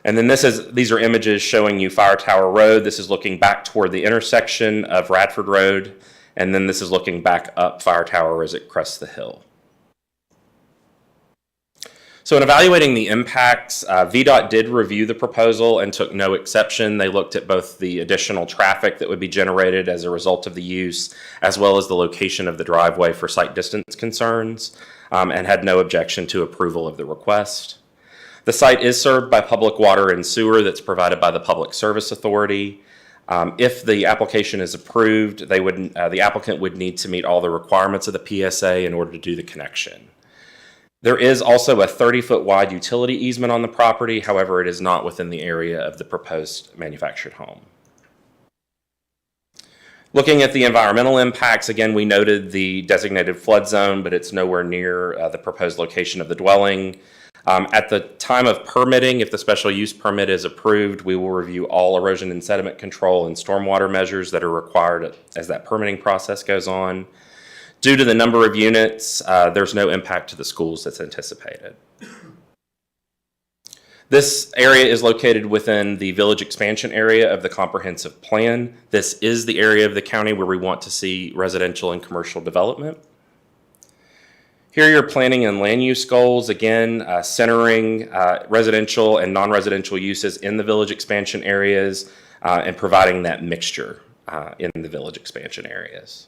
J: And then these are images showing you Fire Tower Road. This is looking back toward the intersection of Radford Road. And then this is looking back up Fire Tower as it crests the hill. So in evaluating the impacts, VDOT did review the proposal and took no exception. They looked at both the additional traffic that would be generated as a result of the use, as well as the location of the driveway for site distance concerns, and had no objection to approval of the request. The site is served by public water and sewer that's provided by the Public Service Authority. If the application is approved, the applicant would need to meet all the requirements of the PSA in order to do the connection. There is also a 30-foot wide utility easement on the property. However, it is not within the area of the proposed manufactured home. Looking at the environmental impacts, again, we noted the designated flood zone, but it's nowhere near the proposed location of the dwelling. At the time of permitting, if the special use permit is approved, we will review all erosion and sediment control and stormwater measures that are required as that permitting process goes on. Due to the number of units, there's no impact to the schools that's anticipated. This area is located within the village expansion area of the comprehensive plan. This is the area of the county where we want to see residential and commercial development. Here are your planning and land use goals, again, centering residential and non-residential uses in the village expansion areas and providing that mixture in the village expansion areas.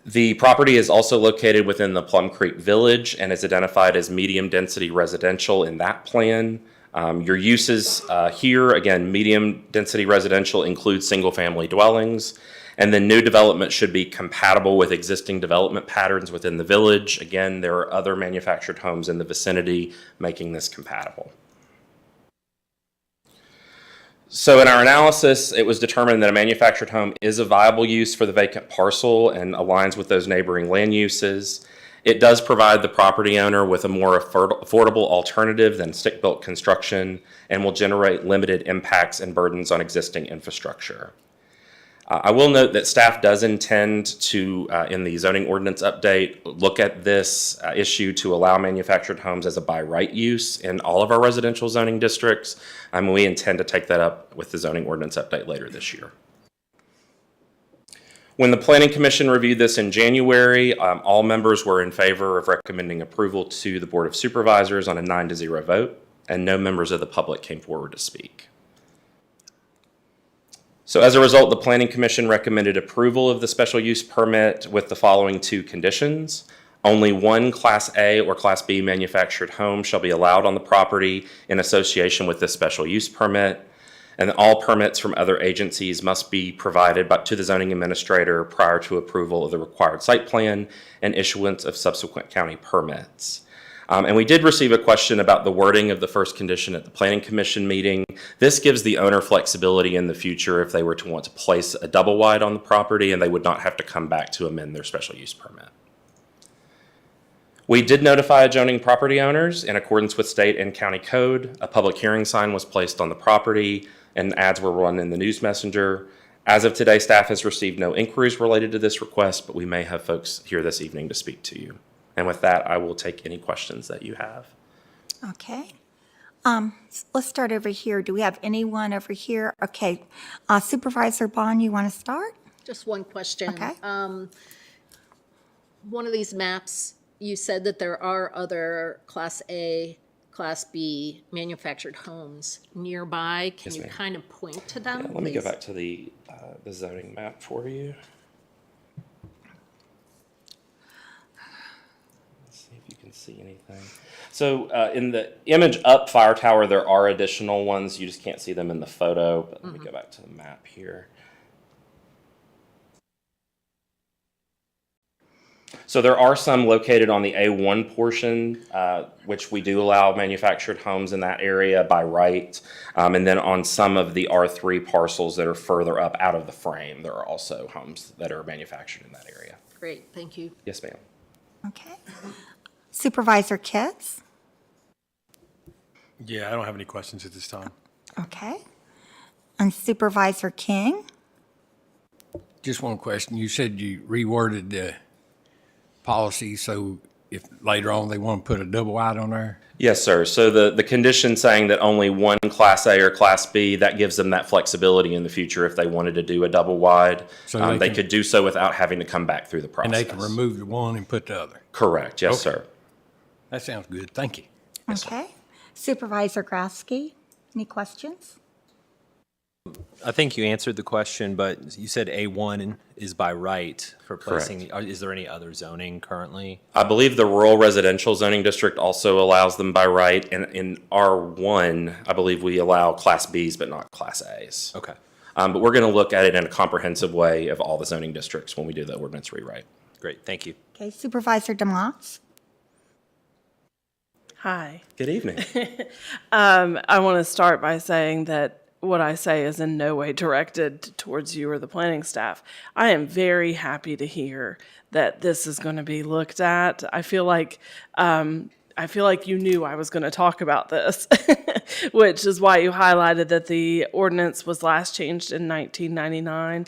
J: The property is also located within the Plum Creek Village and is identified as medium density residential in that plan. Your uses here, again, medium density residential includes single family dwellings. And then new development should be compatible with existing development patterns within the village. Again, there are other manufactured homes in the vicinity making this compatible. So in our analysis, it was determined that a manufactured home is a viable use for the vacant parcel and aligns with those neighboring land uses. It does provide the property owner with a more affordable alternative than stick-built construction and will generate limited impacts and burdens on existing infrastructure. I will note that staff does intend to, in the zoning ordinance update, look at this issue to allow manufactured homes as a by right use in all of our residential zoning districts. And we intend to take that up with the zoning ordinance update later this year. When the Planning Commission reviewed this in January, all members were in favor of recommending approval to the Board of Supervisors on a 9-0 vote, and no members of the public came forward to speak. So as a result, the Planning Commission recommended approval of the special use permit with the following two conditions. Only one Class A or Class B manufactured home shall be allowed on the property in association with this special use permit. And all permits from other agencies must be provided to the zoning administrator prior to approval of the required site plan and issuance of subsequent county permits. And we did receive a question about the wording of the first condition at the Planning Commission meeting. This gives the owner flexibility in the future if they were to want to place a double wide on the property, and they would not have to come back to amend their special use permit. We did notify adjoining property owners in accordance with state and county code. A public hearing sign was placed on the property and ads were run in the news messenger. As of today, staff has received no inquiries related to this request, but we may have folks here this evening to speak to you. And with that, I will take any questions that you have.
A: Okay. Let's start over here. Do we have anyone over here? Okay. Supervisor Bond, you want to start?
F: Just one question.
A: Okay.
F: One of these maps, you said that there are other Class A, Class B manufactured homes nearby. Can
J: Yes,
F: you
J: ma'am.
F: kind of point to them,
J: Let me go
F: please?
J: back to the zoning map for you. Let's see if you can see anything. So in the image up Fire Tower, there are additional ones. You just can't see them in the photo, but let me go back to the map here. So there are some located on the A1 portion, which we do allow manufactured homes in that area by right. And then on some of the R3 parcels that are further up out of the frame, there are also homes that are manufactured in that area.
F: Great, thank you.
J: Yes, ma'am.
A: Okay. Supervisor Kitts?
H: Yeah, I don't have any questions at this time.
A: Okay. And Supervisor King?
H: Just one question. You said you reworded the policy, so if later on they want to put a double wide on there?
J: Yes, sir. So the condition saying that only one Class A or Class B, that gives them that flexibility in the future if they wanted to do a double wide.
H: So
J: they could do so without having to come back through the process.
H: And they can remove the one and put the other?
J: Correct. Yes,
H: Okay.
J: sir.
H: That sounds good. Thank you.
A: Okay. Supervisor Grafsky, any questions?
I: I think you answered the question, but you said A1 is by right for placing. Is there any other zoning currently?
J: I believe the rural residential zoning district also allows them by right. And in R1, I believe we allow Class Bs, but not Class As.
I: Okay.
J: But we're going to look at it in a comprehensive way of all the zoning districts when we do the ordinance rewrite.
I: Great. Thank you.
A: Okay. Supervisor DeMotts?
G: Hi.
J: Good evening.
G: I want to start by saying that what I say is in no way directed towards you or the planning staff. I am very happy to hear that this is going to be looked at. I feel like you knew I was going to talk about this, which is why you highlighted that the ordinance was last changed in 1999.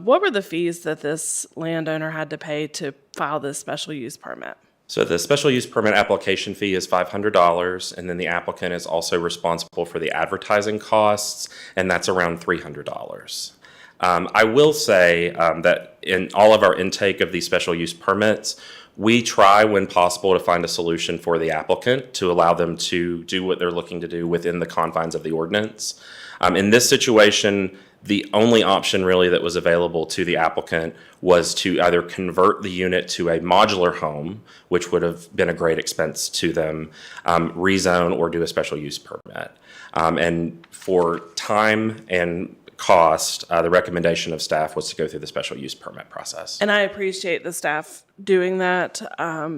G: What were the fees that this landowner had to pay to file this special use permit?
J: So the special use permit application fee is $500, and then the applicant is also responsible for the advertising costs, and that's around $300. I will say that in all of our intake of these special use permits, we try when possible to find a solution for the applicant to allow them to do what they're looking to do within the confines of the ordinance. In this situation, the only option really that was available to the applicant was to either convert the unit to a modular home, which would have been a great expense to them, rezone, or do a special use permit. And for time and cost, the recommendation of staff was to go through the special use permit process.
G: And I appreciate the staff doing that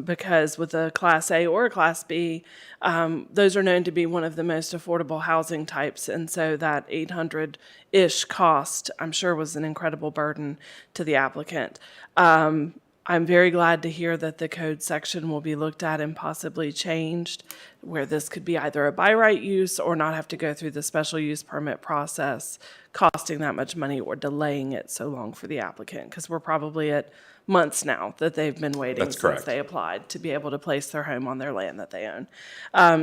G: because with a Class A or a Class B, those are known to be one of the most affordable housing types. And so that $800-ish cost, I'm sure, was an incredible burden to the applicant. I'm very glad to hear that the code section will be looked at and possibly changed, where this could be either a by right use or not have to go through the special use permit process, costing that much money or delaying it so long for the applicant, because we're probably at months now that they've been waiting
J: That's
G: since
J: correct.
G: they applied to be able to place their home on their land that they own.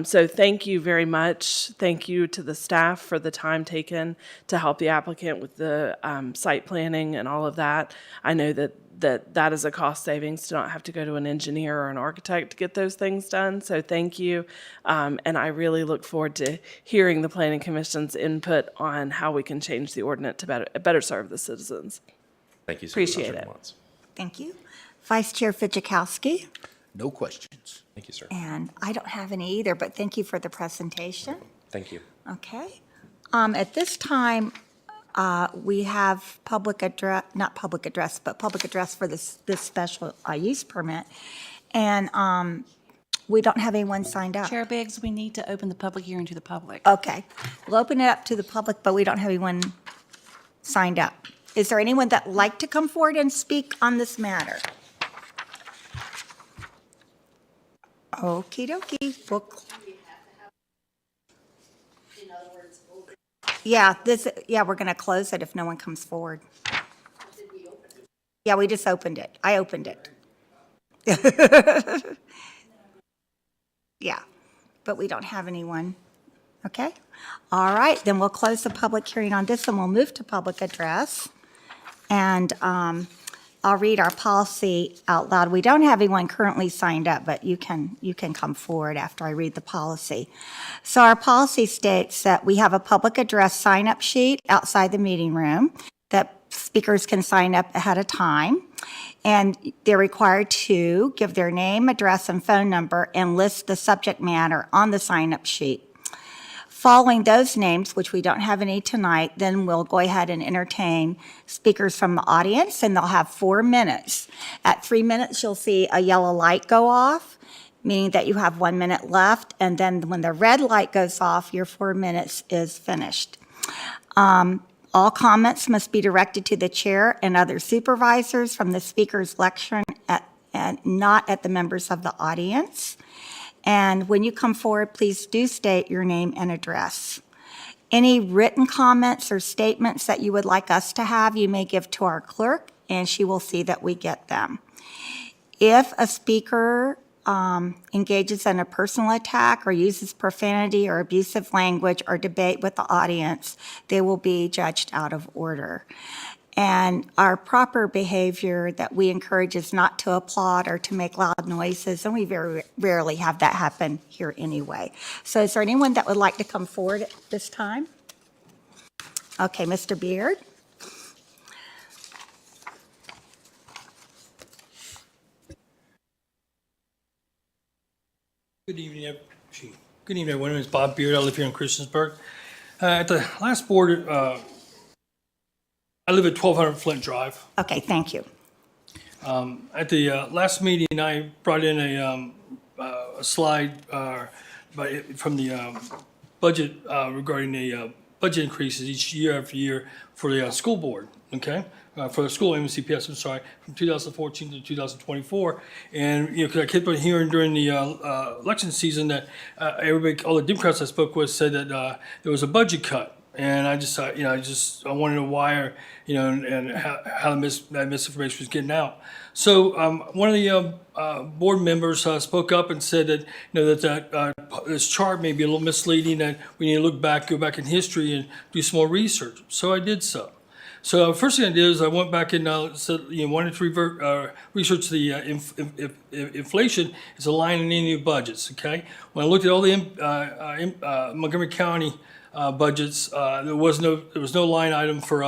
G: So thank you very much. Thank you to the staff for the time taken to help the applicant with the site planning and all of that. I know that is a cost savings to not have to go to an engineer or an architect to get those things done. So thank you. And I really look forward to hearing the Planning Commission's input on how we can change the ordinance to better serve the citizens.
J: Thank you,
G: Appreciate
J: Supervisor
G: it.
J: Watts.
A: Thank you. Vice Chair Fidzikowski.
B: No questions.
J: Thank you, sir.
A: And I don't have any either, but thank you for the presentation.
J: Thank you.
A: Okay. At this time, we have not public address, but public address for this special use permit. And we don't have anyone signed up.
D: Chair Biggs, we need to open the public hearing to the public.
A: Okay. We'll open it up to the public, but we don't have anyone signed up. Is there anyone that'd like to come forward and speak on this matter? Okey dokey. We're going to close it if no one comes forward. Yeah, we just opened it. I opened it. Yeah, but we don't have anyone. Okay? All right, then we'll close the public hearing on this and we'll move to public address. And I'll read our policy out loud. We don't have anyone currently signed up, but you can come forward after I read the policy. So our policy states that we have a public address sign-up sheet outside the meeting room that speakers can sign up ahead of time. And they're required to give their name, address, and phone number and list the subject matter on the sign-up sheet. Following those names, which we don't have any tonight, then we'll go ahead and entertain speakers from the audience, and they'll have 4 minutes. At 3 minutes, you'll see a yellow light go off, meaning that you have 1 minute left, and then when the red light goes off, your 4 minutes is finished. All comments must be directed to the chair and other supervisors from the speaker's lecture and not at the members of the audience. And when you come forward, please do state your name and address. Any written comments or statements that you would like us to have, you may give to our clerk, and she will see that we get them. If a speaker engages in a personal attack or uses profanity or abusive language or debate with the audience, they will be judged out of order. And our proper behavior that we encourage is not to applaud or to make loud noises, and we very rarely have that happen here anyway. So is there anyone that would like to come forward at this time? Okay, Mr. Beard.
K: Good evening, everyone. My name is Bob Beard. I live here in Christiansburg. At the last board, I live at 1200 Flint Drive.
A: Okay, thank you.
K: At the last meeting, I brought in a slide from the budget regarding the budget increases each year after year for the school board, okay? For the school MCPS, I'm sorry, from 2014 to 2024. And, because I kept on hearing during the election season that all the Democrats I spoke with said that there was a budget cut. And I just, I wanted to know why, and how that misinformation was getting out. So one of the board members spoke up and said that, that this chart may be a little misleading, that we need to go back in history and do some more research. So I did so. So first thing I did is I went back and wanted to research the inflation as a line in any of budgets. Okay, when I looked at all the Montgomery County budgets, there was no line item for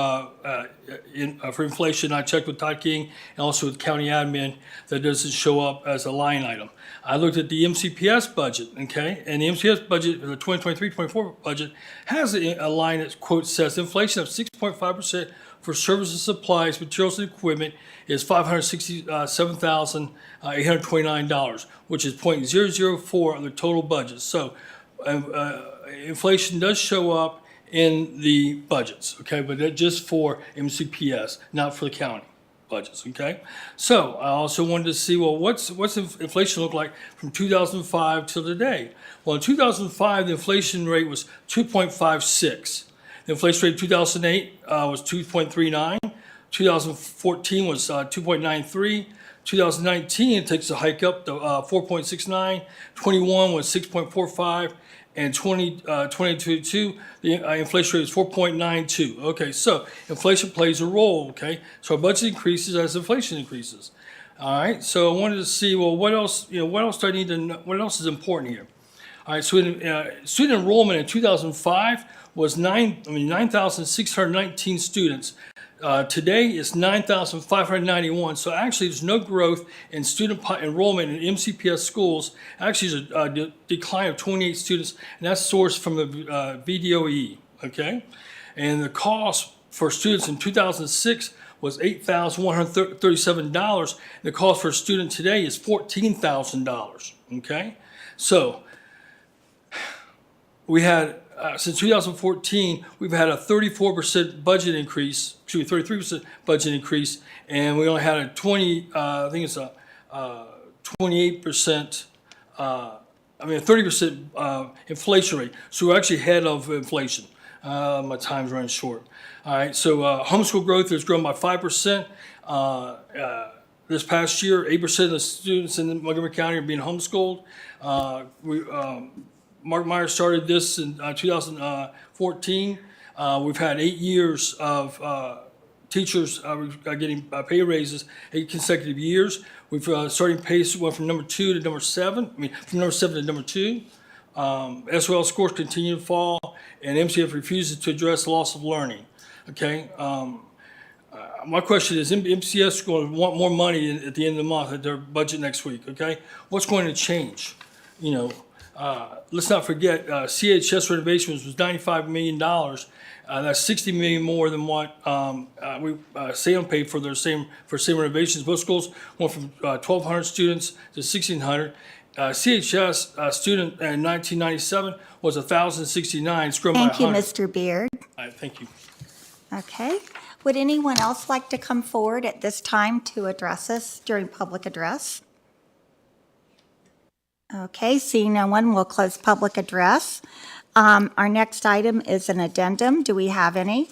K: inflation. I checked with Todd King and also with county admin that doesn't show up as a line item. I looked at the MCPS budget, okay, and the MCPS budget, the 2023-24 budget, has a line that quote says inflation of 6.5% for services, supplies, materials, and equipment is $567,829, which is 0.004 of the total budget. So inflation does show up in the budgets, okay, but that's just for MCPS, not for the county budgets, okay? So I also wanted to see, well, what's inflation look like from 2005 till today? Well, in 2005, the inflation rate was 2.56. The inflation rate in 2008 was 2.39. 2014 was 2.93. 2019, it takes a hike up to 4.69. 21 was 6.45. And 2022, the inflation rate is 4.92. Okay, so inflation plays a role, okay? So our budget increases as inflation increases. All right, so I wanted to see, well, what else do I need to know? What else is important here? All right, so student enrollment in 2005 was 9,619 students. Today, it's 9,591. So actually, there's no growth in student enrollment in MCPS schools. Actually, there's a decline of 28 students, and that's sourced from the VDOE, okay? And the cost for students in 2006 was $8,137. The cost for a student today is $14,000, okay? So we had, since 2014, we've had a 34% budget increase, 33% budget increase, and we only had a 28%, a 30% inflation rate. So we're actually ahead of inflation. My time's running short. All right, so homeschool growth has grown by 5%. This past year, 8% of the students in Montgomery County are being homeschooled. Mark Meyer started this in 2014. We've had 8 years of teachers getting pay raises, 8 consecutive years. We've starting pace went from number 2 to number 7. From number 7 to number 2. SOL scores continue to fall, and MCF refuses to address loss of learning. Okay. My question is, MCS is going to want more money at the end of the month at their budget next week. Okay. What's going to change? Let's not forget, CHS renovations was $95 million. That's $60 million more than what Salem paid for same renovations. Both schools went from 1,200 students to 1,600. CHS student in 1997 was 1,069. It's grown by 100.
A: Thank you, Mr. Beard.
K: All right, thank you.
A: Okay. Would anyone else like to come forward at this time to address us during public address? Okay, seeing no one, we'll close public address. Our next item is an addendum. Do we have any?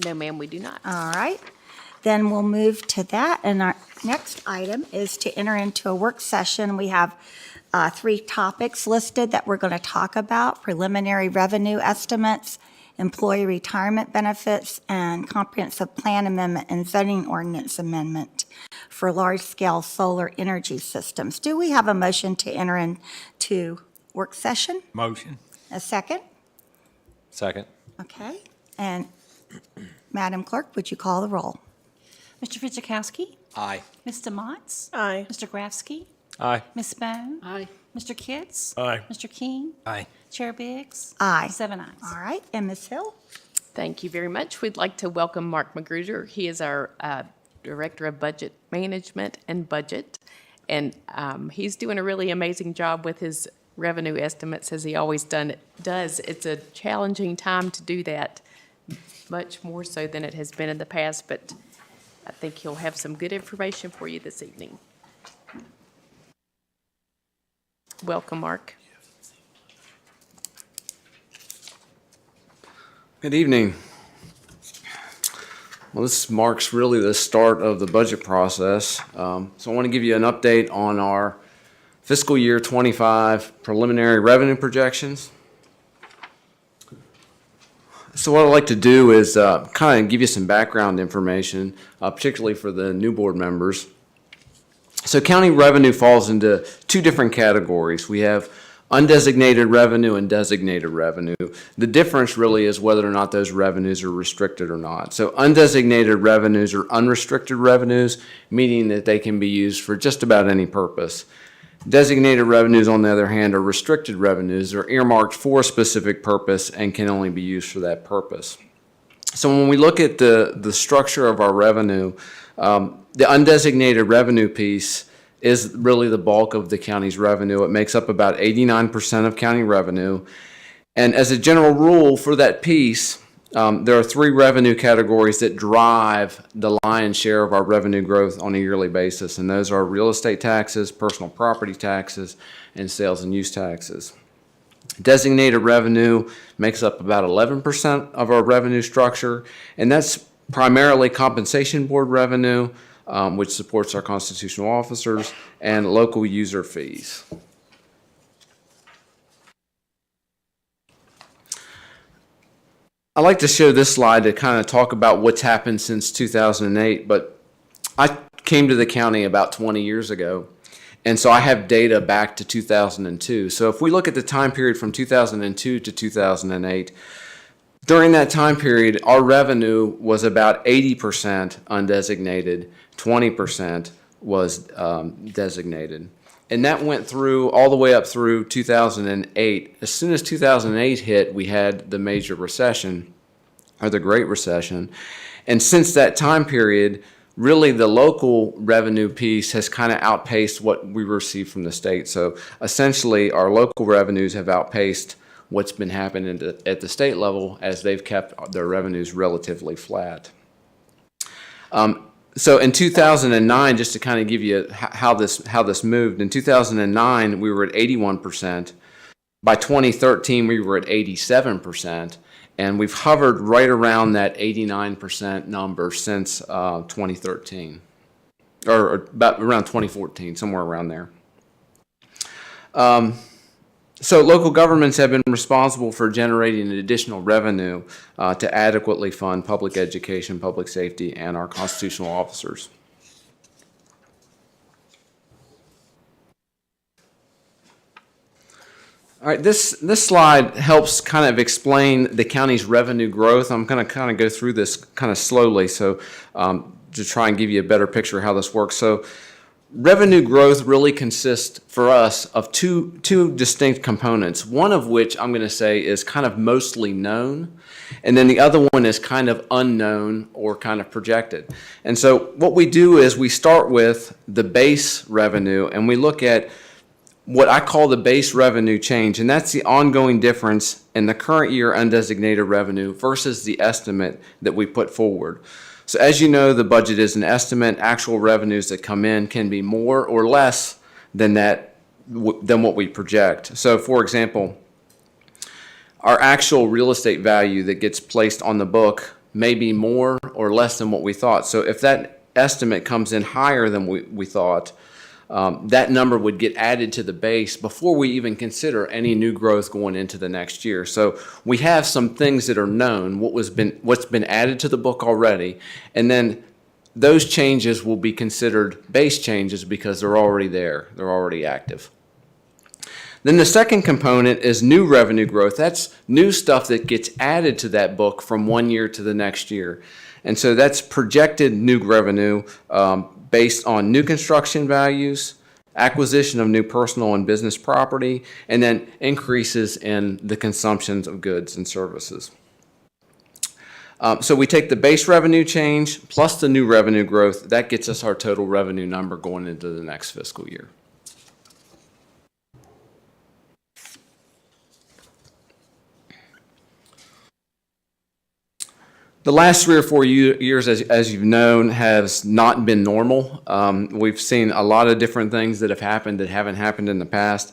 C: No, ma'am, we do not.
A: All right. Then we'll move to that. And our next item is to enter into a work session. We have 3 topics listed that we're going to talk about: preliminary revenue estimates, employee retirement benefits, and comprehensive plan amendment and zoning ordinance amendment for large-scale solar energy systems. Do we have a motion to enter into work session?
H: Motion.
A: A second?
I: Second.
A: Okay. And Madam Clerk, would you call the roll?
D: Mr. Fidzikowski?
B: Aye.
D: Ms. Demotz?
G: Aye.
D: Mr. Grafsky?
I: Aye.
D: Ms. Bone?
F: Aye.
D: Mr. Kitts?
H: Aye.
D: Mr. King?
H: Aye.
D: Chair Biggs?
A: Aye.
D: 7 ayes.
A: All right. And Ms. Hill?
C: Thank you very much. We'd like to welcome Mark Magruder. He is our Director of Budget Management and Budget, and he's doing a really amazing job with his revenue estimates, as he always does. It's a challenging time to do that, much more so than it has been in the past, but I think he'll have some good information for you this evening. Welcome, Mark.
L: Good evening. Well, this marks really the start of the budget process. So I want to give you an update on our fiscal year 25 preliminary revenue projections. So what I'd like to do is kind of give you some background information, particularly for the new board members. So county revenue falls into 2 different categories. We have undesignated revenue and designated revenue. The difference really is whether or not those revenues are restricted or not. So undesignated revenues are unrestricted revenues, meaning that they can be used for just about any purpose. Designated revenues, on the other hand, are restricted revenues. They're earmarked for a specific purpose and can only be used for that purpose. So when we look at the structure of our revenue, the undesignated revenue piece is really the bulk of the county's revenue. It makes up about 89% of county revenue. And as a general rule for that piece, there are 3 revenue categories that drive the lion's share of our revenue growth on a yearly basis, and those are real estate taxes, personal property taxes, and sales and use taxes. Designated revenue makes up about 11% of our revenue structure, and that's primarily compensation board revenue, which supports our constitutional officers, and local user fees. I like to show this slide to kind of talk about what's happened since 2008, but I came to the county about 20 years ago, and so I have data back to 2002. So if we look at the time period from 2002 to 2008, During that time period, our revenue was about 80% undesignated, 20% was designated. And that went through all the way up through 2008. As soon as 2008 hit, we had the major recession, or the Great Recession. And since that time period, really the local revenue piece has kind of outpaced what we receive from the state. So essentially, our local revenues have outpaced what's been happening at the state level as they've kept their revenues relatively flat. So in 2009, just to kind of give you how this moved, in 2009 we were at 81%. By 2013 we were at 87%, and we've hovered right around that 89% number since 2013, or about around 2014, somewhere around there. So local governments have been responsible for generating additional revenue to adequately fund public education, public safety, and our constitutional officers. All right, this slide helps kind of explain the county's revenue growth. I'm going to kind of go through this kind of slowly, so to try and give you a better picture of how this works. So revenue growth really consists for us of two distinct components, one of which I'm going to say is kind of mostly known, and then the other one is kind of unknown or kind of projected. And so what we do is we start with the base revenue, and we look at what I call the base revenue change, and that's the ongoing difference in the current year undesignated revenue versus the estimate that we put forward. So as you know, the budget is an estimate. Actual revenues that come in can be more or less than what we project. So for example, our actual real estate value that gets placed on the book may be more or less than what we thought. So if that estimate comes in higher than we thought, that number would get added to the base before we even consider any new growth going into the next year. So we have some things that are known, what's been added to the book already, and then those changes will be considered base changes because they're already there, they're already active. Then the second component is new revenue growth. That's new stuff that gets added to that book from one year to the next year. And so that's projected new revenue based on new construction values, acquisition of new personal and business property, and then increases in the consumptions of goods and services. So we take the base revenue change plus the new revenue growth. That gets us our total revenue number going into the next fiscal year. The last 3 or 4 years, as you've known, has not been normal. We've seen a lot of different things that have happened that haven't happened in the past.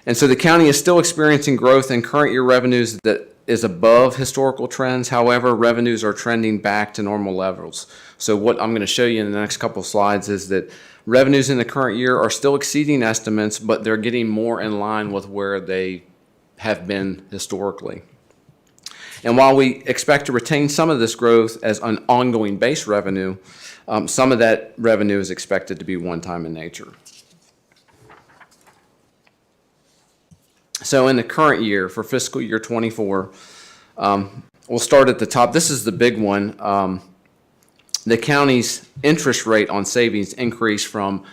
L: And so the county is still experiencing growth in current year revenues that is above historical trends. However, revenues are trending back to normal levels. So what I'm going to show you in the next couple of slides is that revenues in the current year are still exceeding estimates, but they're getting more in line with where they have been historically. And while we expect to retain some of this growth as an ongoing base revenue, some of that revenue is expected to be one-time in nature. So in the current year, for fiscal year 24, we'll start at the top. This is the big one. The county's interest rate on savings increased from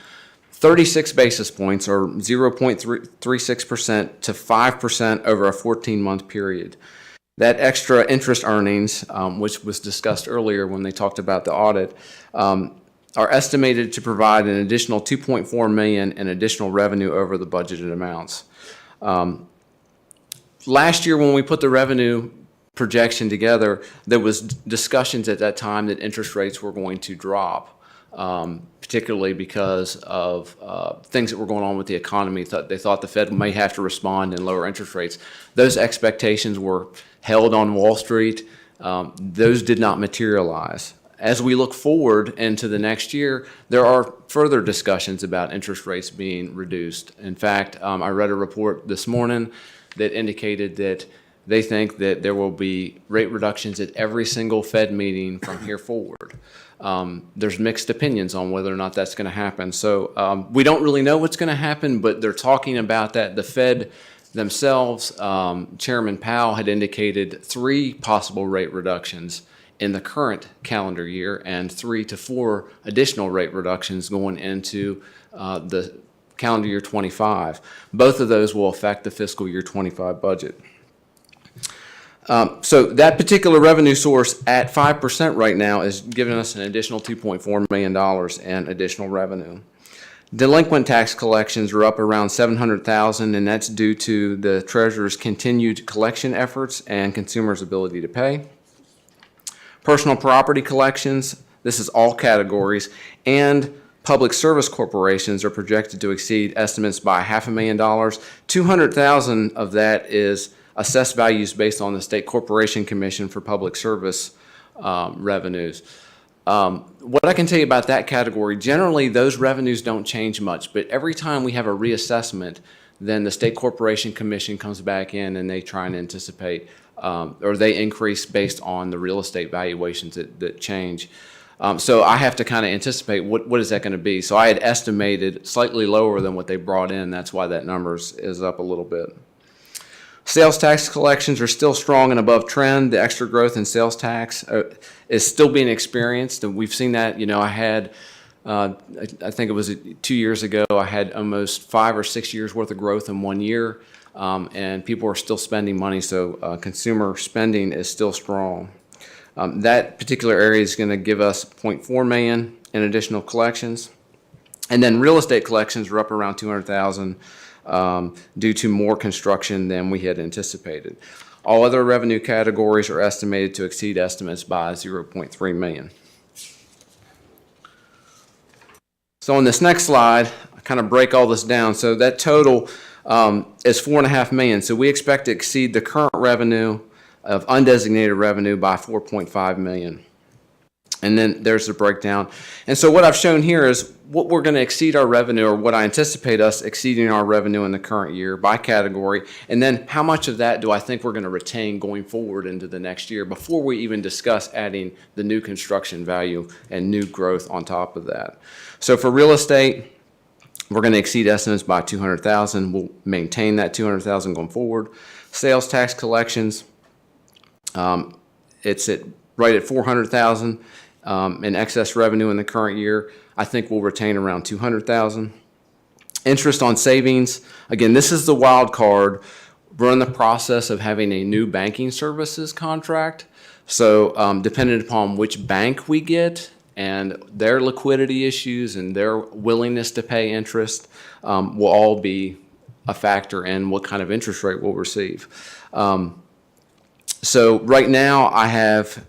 L: 36 basis points, or 0.36%, to 5% over a 14-month period. That extra interest earnings, which was discussed earlier when they talked about the audit, are estimated to provide an additional $2.4 million in additional revenue over the budgeted amounts. Last year, when we put the revenue projection together, there was discussions at that time that interest rates were going to drop, particularly because of things that were going on with the economy. They thought the Fed may have to respond and lower interest rates. Those expectations were held on Wall Street. Those did not materialize. As we look forward into the next year, there are further discussions about interest rates being reduced. In fact, I read a report this morning that indicated that they think that there will be rate reductions at every single Fed meeting from here forward. There's mixed opinions on whether or not that's going to happen. So we don't really know what's going to happen, but they're talking about that. The Fed themselves, Chairman Powell had indicated 3 possible rate reductions in the current calendar year and 3 to 4 additional rate reductions going into the calendar year 25. Both of those will affect the fiscal year 25 budget. So that particular revenue source at 5% right now is giving us an additional $2.4 million in additional revenue. Delinquent tax collections are up around $700,000, and that's due to the Treasurer's continued collection efforts and consumers' ability to pay. Personal property collections, this is all categories, and public service corporations are projected to exceed estimates by $500,000. $200,000 of that is assessed values based on the State Corporation Commission for Public Service revenues. What I can tell you about that category, generally those revenues don't change much, but every time we have a reassessment, then the State Corporation Commission comes back in and they try and anticipate, or they increase based on the real estate valuations that change. So I have to kind of anticipate what is that going to be. So I had estimated slightly lower than what they brought in. That's why that number is up a little bit. Sales tax collections are still strong and above trend. The extra growth in sales tax is still being experienced, and we've seen that. I had, I think it was 2 years ago, I had almost 5 or 6 years worth of growth in 1 year, and people are still spending money, so consumer spending is still strong. That particular area is going to give us $0.4 million in additional collections, and then real estate collections are up around $200,000. Due to more construction than we had anticipated. All other revenue categories are estimated to exceed estimates by $0.3 million. So on this next slide, I kind of break all this down. So that total is $4.5 million. So we expect to exceed the current revenue of undesignated revenue by $4.5 million. And then there's the breakdown. And so what I've shown here is what we're going to exceed our revenue, or what I anticipate us exceeding our revenue in the current year by category. And then how much of that do I think we're going to retain going forward into the next year before we even discuss adding the new construction value and new growth on top of that. So for real estate, we're going to exceed estimates by $200,000. We'll maintain that $200,000 going forward. Sales tax collections, it's right at $400,000. In excess revenue in the current year. I think we'll retain around $200,000. Interest on savings, again, this is the wild card. We're in the process of having a new banking services contract. So depending upon which bank we get and their liquidity issues and their willingness to pay interest will all be a factor in what kind of interest rate we'll receive. So right now I have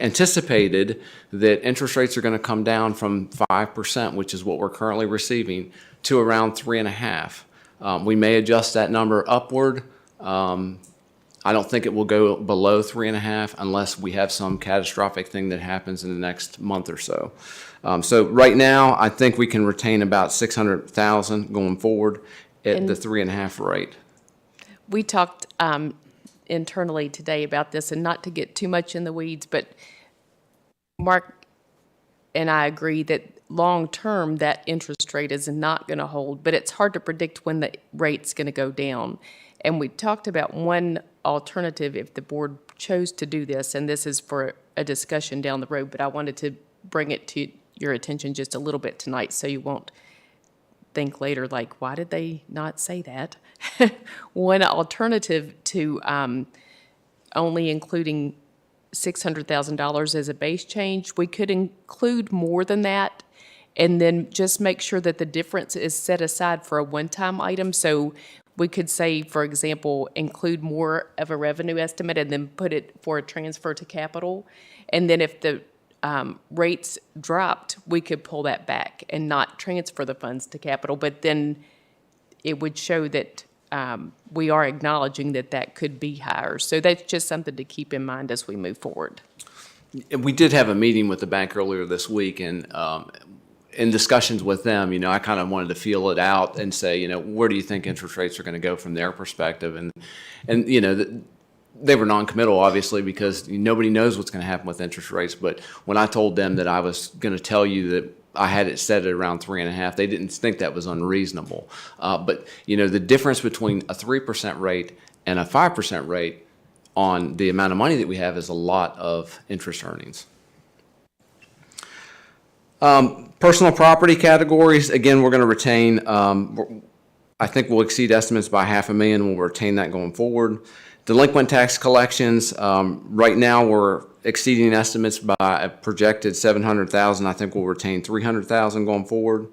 L: anticipated that interest rates are going to come down from 5%, which is what we're currently receiving, to around 3.5%. We may adjust that number upward. I don't think it will go below 3.5% unless we have some catastrophic thing that happens in the next month or so. So right now I think we can retain about $600,000 going forward at the 3.5% rate.
C: We talked internally today about this, and not to get too much in the weeds, but Mark and I agree that long-term that interest rate is not going to hold, but it's hard to predict when the rate's going to go down. And we talked about one alternative if the board chose to do this, and this is for a discussion down the road, but I wanted to bring it to your attention just a little bit tonight so you won't think later, like, why did they not say that? One alternative to only including $600,000 as a base change, we could include more than that and then just make sure that the difference is set aside for a one-time item. So we could say, for example, include more of a revenue estimate and then put it for a transfer to capital. And then if the rates dropped, we could pull that back and not transfer the funds to capital. But then it would show that we are acknowledging that that could be higher. So that's just something to keep in mind as we move forward.
L: We did have a meeting with the bank earlier this week, and in discussions with them, I kind of wanted to feel it out and say, where do you think interest rates are going to go from their perspective? And they were non-committal, obviously, because nobody knows what's going to happen with interest rates. But when I told them that I was going to tell you that I had it set at around 3.5. They didn't think that was unreasonable. But, you know, the difference between a 3% rate and a 5% rate on the amount of money that we have is a lot of interest earnings. Personal property categories, again, we're going to retain, I think we'll exceed estimates by $500,000. We'll retain that going forward. Delinquent tax collections, right now we're exceeding estimates by a projected $700,000. I think we'll retain $300,000 going forward.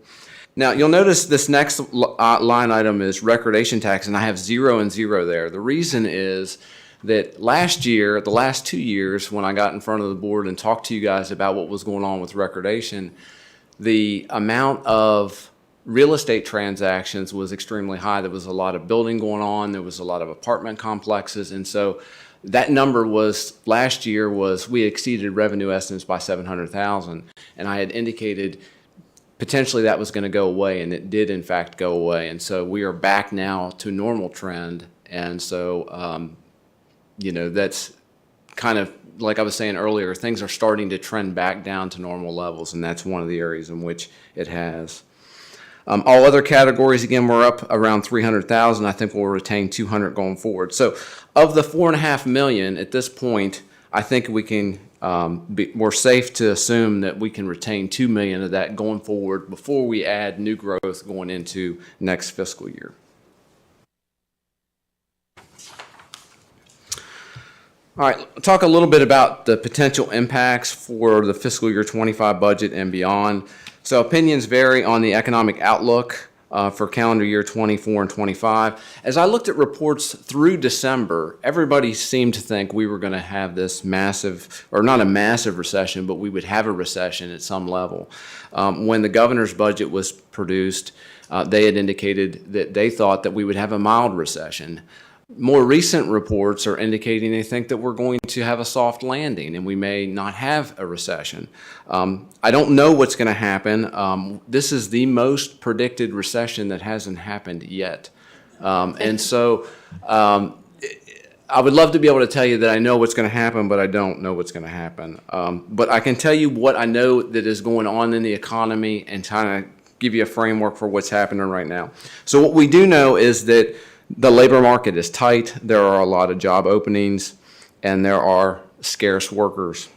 L: Now, you'll notice this next line item is recordation tax, and I have 0 and 0 there. The reason is that last year, the last 2 years, when I got in front of the board and talked to you guys about what was going on with recordation, the amount of real estate transactions was extremely high. There was a lot of building going on. There was a lot of apartment complexes. And so that number was, last year was, we exceeded revenue estimates by $700,000. And I had indicated potentially that was going to go away, and it did in fact go away. And so we are back now to normal trend. And so, you know, that's kind of, like I was saying earlier, things are starting to trend back down to normal levels, and that's one of the areas in which it has. All other categories, again, we're up around $300,000. I think we'll retain $200 going forward. So of the $4.5 million at this point, I think we can, we're safe to assume that we can retain $2 million of that going forward before we add new growth going into next fiscal year. All right, talk a little bit about the potential impacts for the fiscal year 25 budget and beyond. So opinions vary on the economic outlook for calendar year 24 and 25. As I looked at reports through December, everybody seemed to think we were going to have this massive, or not a massive recession, but we would have a recession at some level. When the governor's budget was produced, they had indicated that they thought that we would have a mild recession. More recent reports are indicating they think that we're going to have a soft landing and we may not have a recession. I don't know what's going to happen. This is the most predicted recession that hasn't happened yet. And so I would love to be able to tell you that I know what's going to happen, but I don't know what's going to happen. But I can tell you what I know that is going on in the economy and kind of give you a framework for what's happening right now. So what we do know is that the labor market is tight. There are a lot of job openings, and there are scarce workers.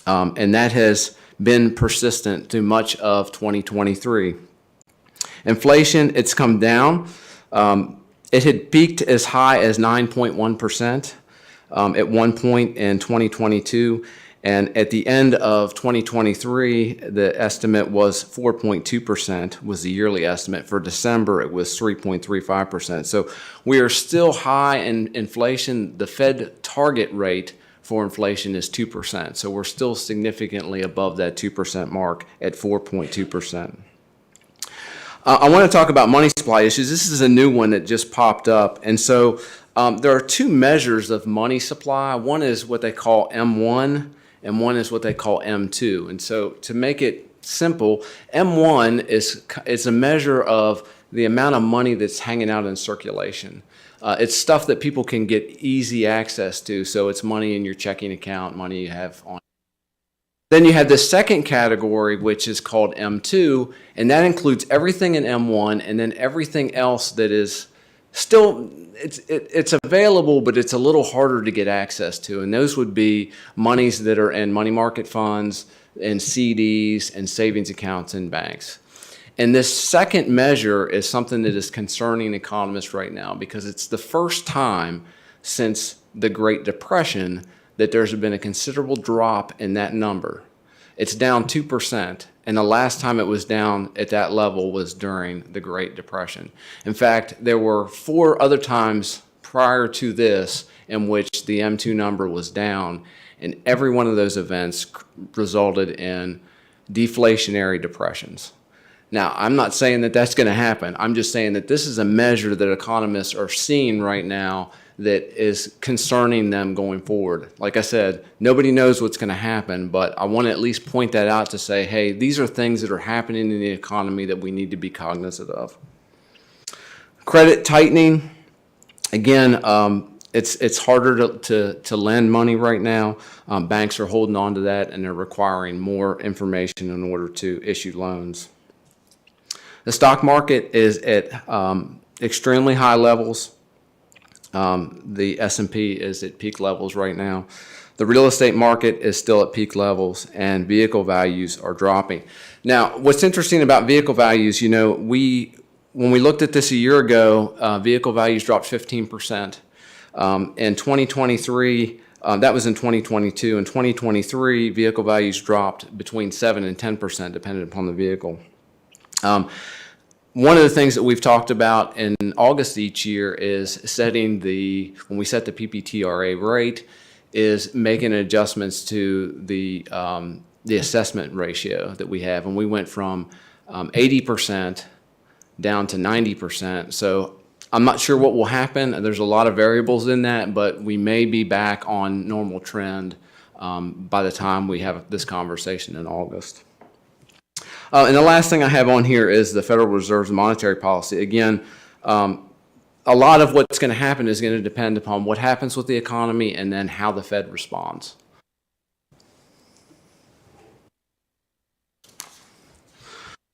L: And that has been persistent through much of 2023. Inflation, it's come down. It had peaked as high as 9.1% at one point in 2022. And at the end of 2023, the estimate was 4.2% was the yearly estimate. For December, it was 3.35%. So we are still high in inflation. The Fed target rate for inflation is 2%. So we're still significantly above that 2% mark at 4.2%. I want to talk about money supply issues. This is a new one that just popped up. And so there are two measures of money supply. One is what they call M1, and one is what they call M2. And so to make it simple, M1 is a measure of the amount of money that's hanging out in circulation. It's stuff that people can get easy access to. So it's money in your checking account, money you have on. Then you have the second category, which is called M2, and that includes everything in M1 and then everything else that is still, it's available, but it's a little harder to get access to. And those would be monies that are in money market funds and CDs and savings accounts in banks. And this second measure is something that is concerning economists right now because it's the first time since the Great Depression that there's been a considerable drop in that number. It's down 2%, and the last time it was down at that level was during the Great Depression. In fact, there were 4 other times prior to this in which the M2 number was down, and every one of those events resulted in deflationary depressions. Now, I'm not saying that that's going to happen. I'm just saying that this is a measure that economists are seeing right now that is concerning them going forward. Like I said, nobody knows what's going to happen, but I want to at least point that out to say, hey, these are things that are happening in the economy that we need to be cognizant of. Credit tightening, again, It's harder to lend money right now. Banks are holding on to that, and they're requiring more information in order to issue loans. The stock market is at extremely high levels. The S&P is at peak levels right now. The real estate market is still at peak levels, and vehicle values are dropping. Now, what's interesting about vehicle values, you know, when we looked at this a year ago, vehicle values dropped 15%. In 2023, that was in 2022. In 2023, vehicle values dropped between 7 and 10%, depending upon the vehicle. One of the things that we've talked about in August each year is when we set the PPTRA rate, is making adjustments to the assessment ratio that we have. And we went from 80% down to 90%. So I'm not sure what will happen. There's a lot of variables in that, but we may be back on normal trend by the time we have this conversation in August. And the last thing I have on here is the Federal Reserve's monetary policy. Again, a lot of what's going to happen is going to depend upon what happens with the economy and then how the Fed responds.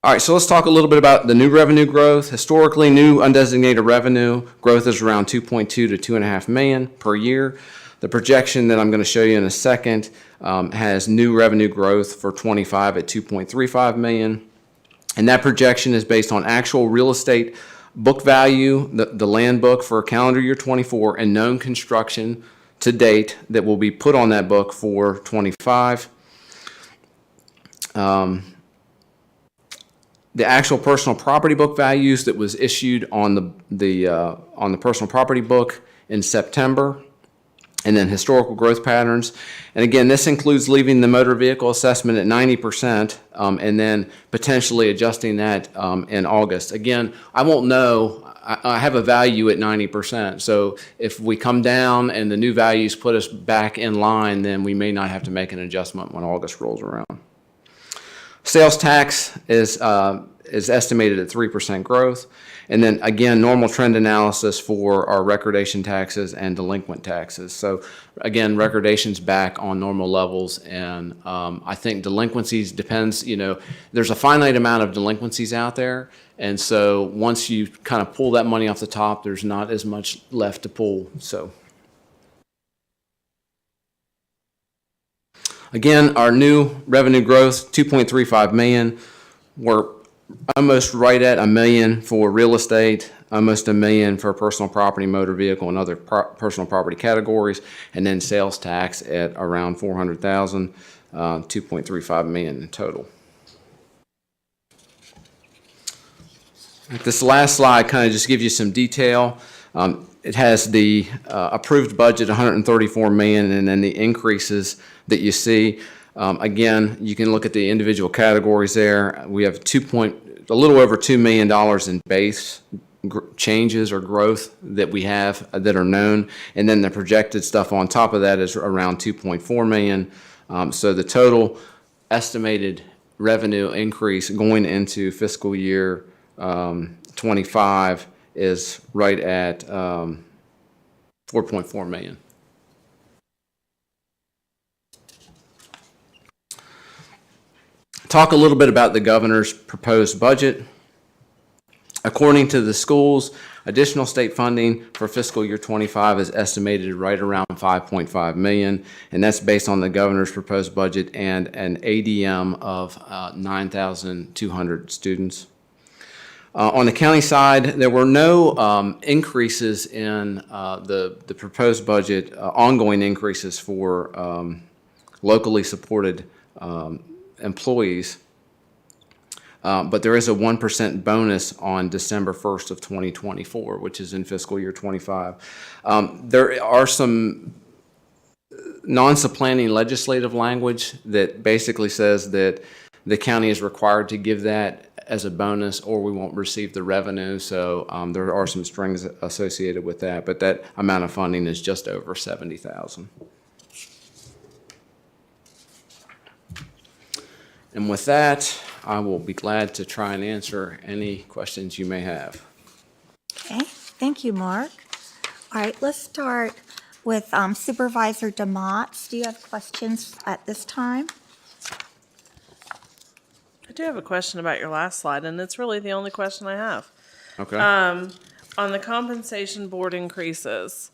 L: All right, so let's talk a little bit about the new revenue growth. Historically, new undesignated revenue growth is around 2.2 to 2.5 million per year. The projection that I'm going to show you in a second has new revenue growth for 25 at 2.35 million. And that projection is based on actual real estate book value, the land book for calendar year 24, and known construction to date that will be put on that book for 25. The actual personal property book values that was issued on the personal property book in September, and then historical growth patterns. And again, this includes leaving the motor vehicle assessment at 90%, and then potentially adjusting that in August. Again, I won't know. I have a value at 90%. So if we come down and the new values put us back in line, then we may not have to make an adjustment when August rolls around. Sales tax is estimated at 3% growth. And then again, normal trend analysis for our recordation taxes and delinquent taxes. So again, recordation's back on normal levels, and I think delinquencies depends, you know, there's a finite amount of delinquencies out there. And so once you kind of pull that money off the top, there's not as much left to pull. So again, our new revenue growth, 2.35 million. We're almost right at $1 million for real estate, almost $1 million for personal property, motor vehicle, and other personal property categories, and then sales tax at around $400,000, 2.35 million in total. This last slide kind of just gives you some detail. It has the approved budget, $134 million, and then the increases that you see. Again, you can look at the individual categories there. We have a little over $2 million in base changes or growth that we have that are known, and then the projected stuff on top of that is around 2.4 million. So the total estimated revenue increase going into fiscal year 25 is right at 4.4 million. Talk a little bit about the governor's proposed budget. According to the schools, additional state funding for fiscal year 25 is estimated right around 5.5 million, and that's based on the governor's proposed budget and an ADM of 9,200 students. On the county side, there were no increases in the proposed budget, ongoing increases for locally supported employees, but there is a 1% bonus on December 1st of 2024, which is in fiscal year 25. There are some non-supplanting legislative language that basically says that the county is required to give that as a bonus or we won't receive the revenue. So there are some strings associated with that, but that amount of funding is just over $70,000. And with that, I will be glad to try and answer any questions you may have.
A: Okay, thank you, Mark. All right, let's start with Supervisor DeMott. Do you have questions at this time?
G: I do have a question about your last slide, and it's really the only question I have.
L: Okay.
G: On the compensation board increases,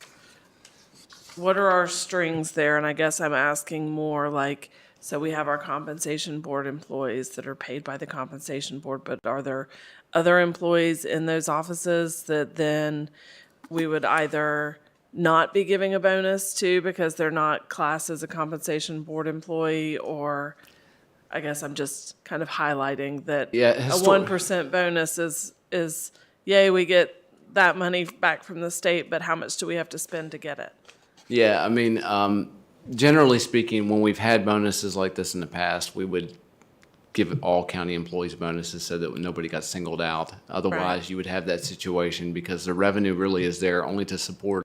G: what are our strings there? And I guess I'm asking more like, so we have our compensation board employees that are paid by the compensation board, but are there other employees in those offices that then we would either not be giving a bonus to because they're not classed as a compensation board employee, or I guess I'm just kind of highlighting that
L: Yeah,
G: a 1% bonus is yay, we get that money back from the state, but how much do we have to spend to get it?
L: Yeah, I mean, generally speaking, when we've had bonuses like this in the past, we would give all county employees bonuses so that nobody got singled out. Otherwise, you would have that situation because the revenue really is there only to support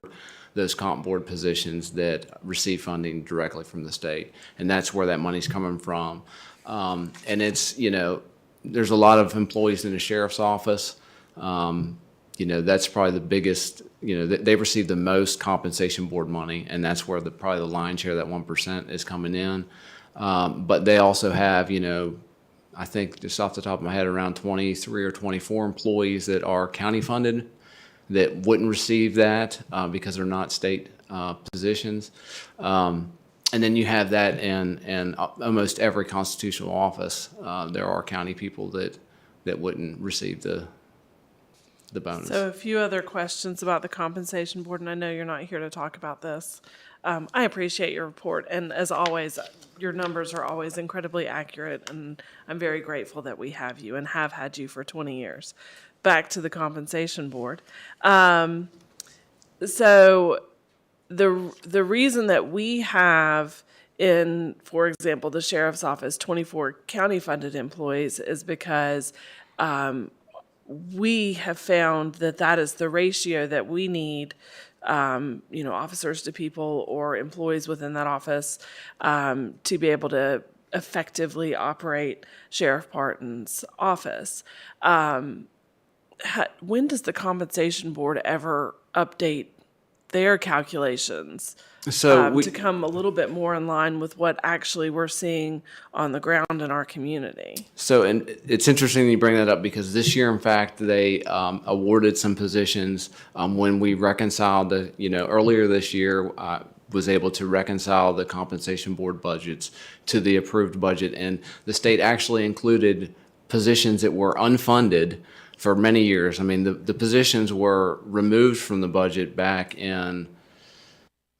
L: those comp board positions that receive funding directly from the state. And that's where that money's coming from. And it's, there's a lot of employees in the sheriff's office. That's probably the biggest, they receive the most compensation board money, and that's where probably the lion's share of that 1% is coming in. But they also have, I think just off the top of my head, around 23 or 24 employees that are county funded that wouldn't receive that because they're not state positions. And then you have that in almost every constitutional office. There are county people that wouldn't receive the bonus.
G: So a few other questions about the compensation board, and I know you're not here to talk about this. I appreciate your report, and as always, your numbers are always incredibly accurate, and I'm very grateful that we have you and have had you for 20 years. Back to the compensation board. So the reason that we have in, for example, the sheriff's office, 24 county-funded employees is because we have found that is the ratio that we need, officers to people or employees within that office to be able to effectively operate Sheriff Parton's office. When does the compensation board ever update their calculations to come a little bit more in line with what actually we're seeing on the ground in our community?
L: So, and it's interesting you bring that up because this year, in fact, they awarded some positions when we reconciled earlier this year, was able to reconcile the compensation board budgets to the approved budget. And the state actually included positions that were unfunded for many years. I mean, the positions were removed from the budget back in,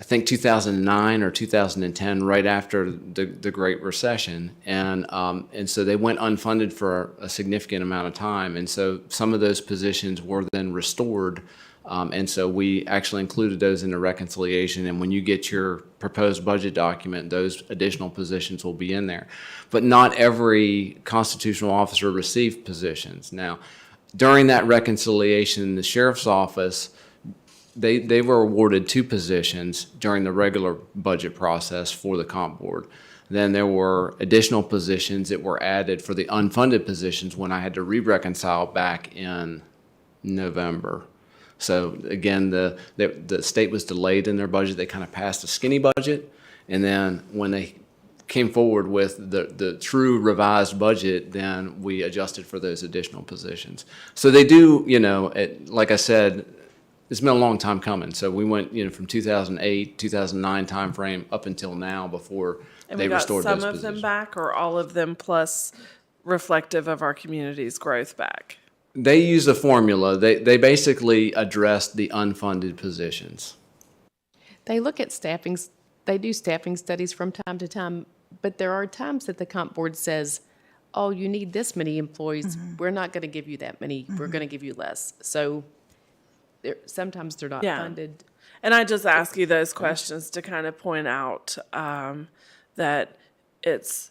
L: I think, 2009 or 2010, right after the Great Recession. And so they went unfunded for a significant amount of time. And so some of those positions were then restored. And so we actually included those in the reconciliation. And when you get your proposed budget document, those additional positions will be in there. But not every constitutional officer received positions. Now, during that reconciliation in the sheriff's office, they were awarded 2 positions during the regular budget process for the comp board. Then there were additional positions that were added for the unfunded positions when I had to re-reconcile back in November. So again, the state was delayed in their budget. They kind of passed a skinny budget. And then when they came forward with the true revised budget, then we adjusted for those additional positions. So they do, like I said, it's been a long time coming. So we went, from 2008, 2009 timeframe up until now before they restored those positions.
G: And we got some of them back, or all of them plus reflective of our community's growth back?
L: They use a formula. They basically addressed the unfunded positions.
C: They look at staffings, they do staffing studies from time to time, but there are times that the comp board says, oh, you need this many employees. We're not going to give you that many. We're going to give you less. So sometimes they're not funded.
G: And I just ask you those questions to kind of point out that it's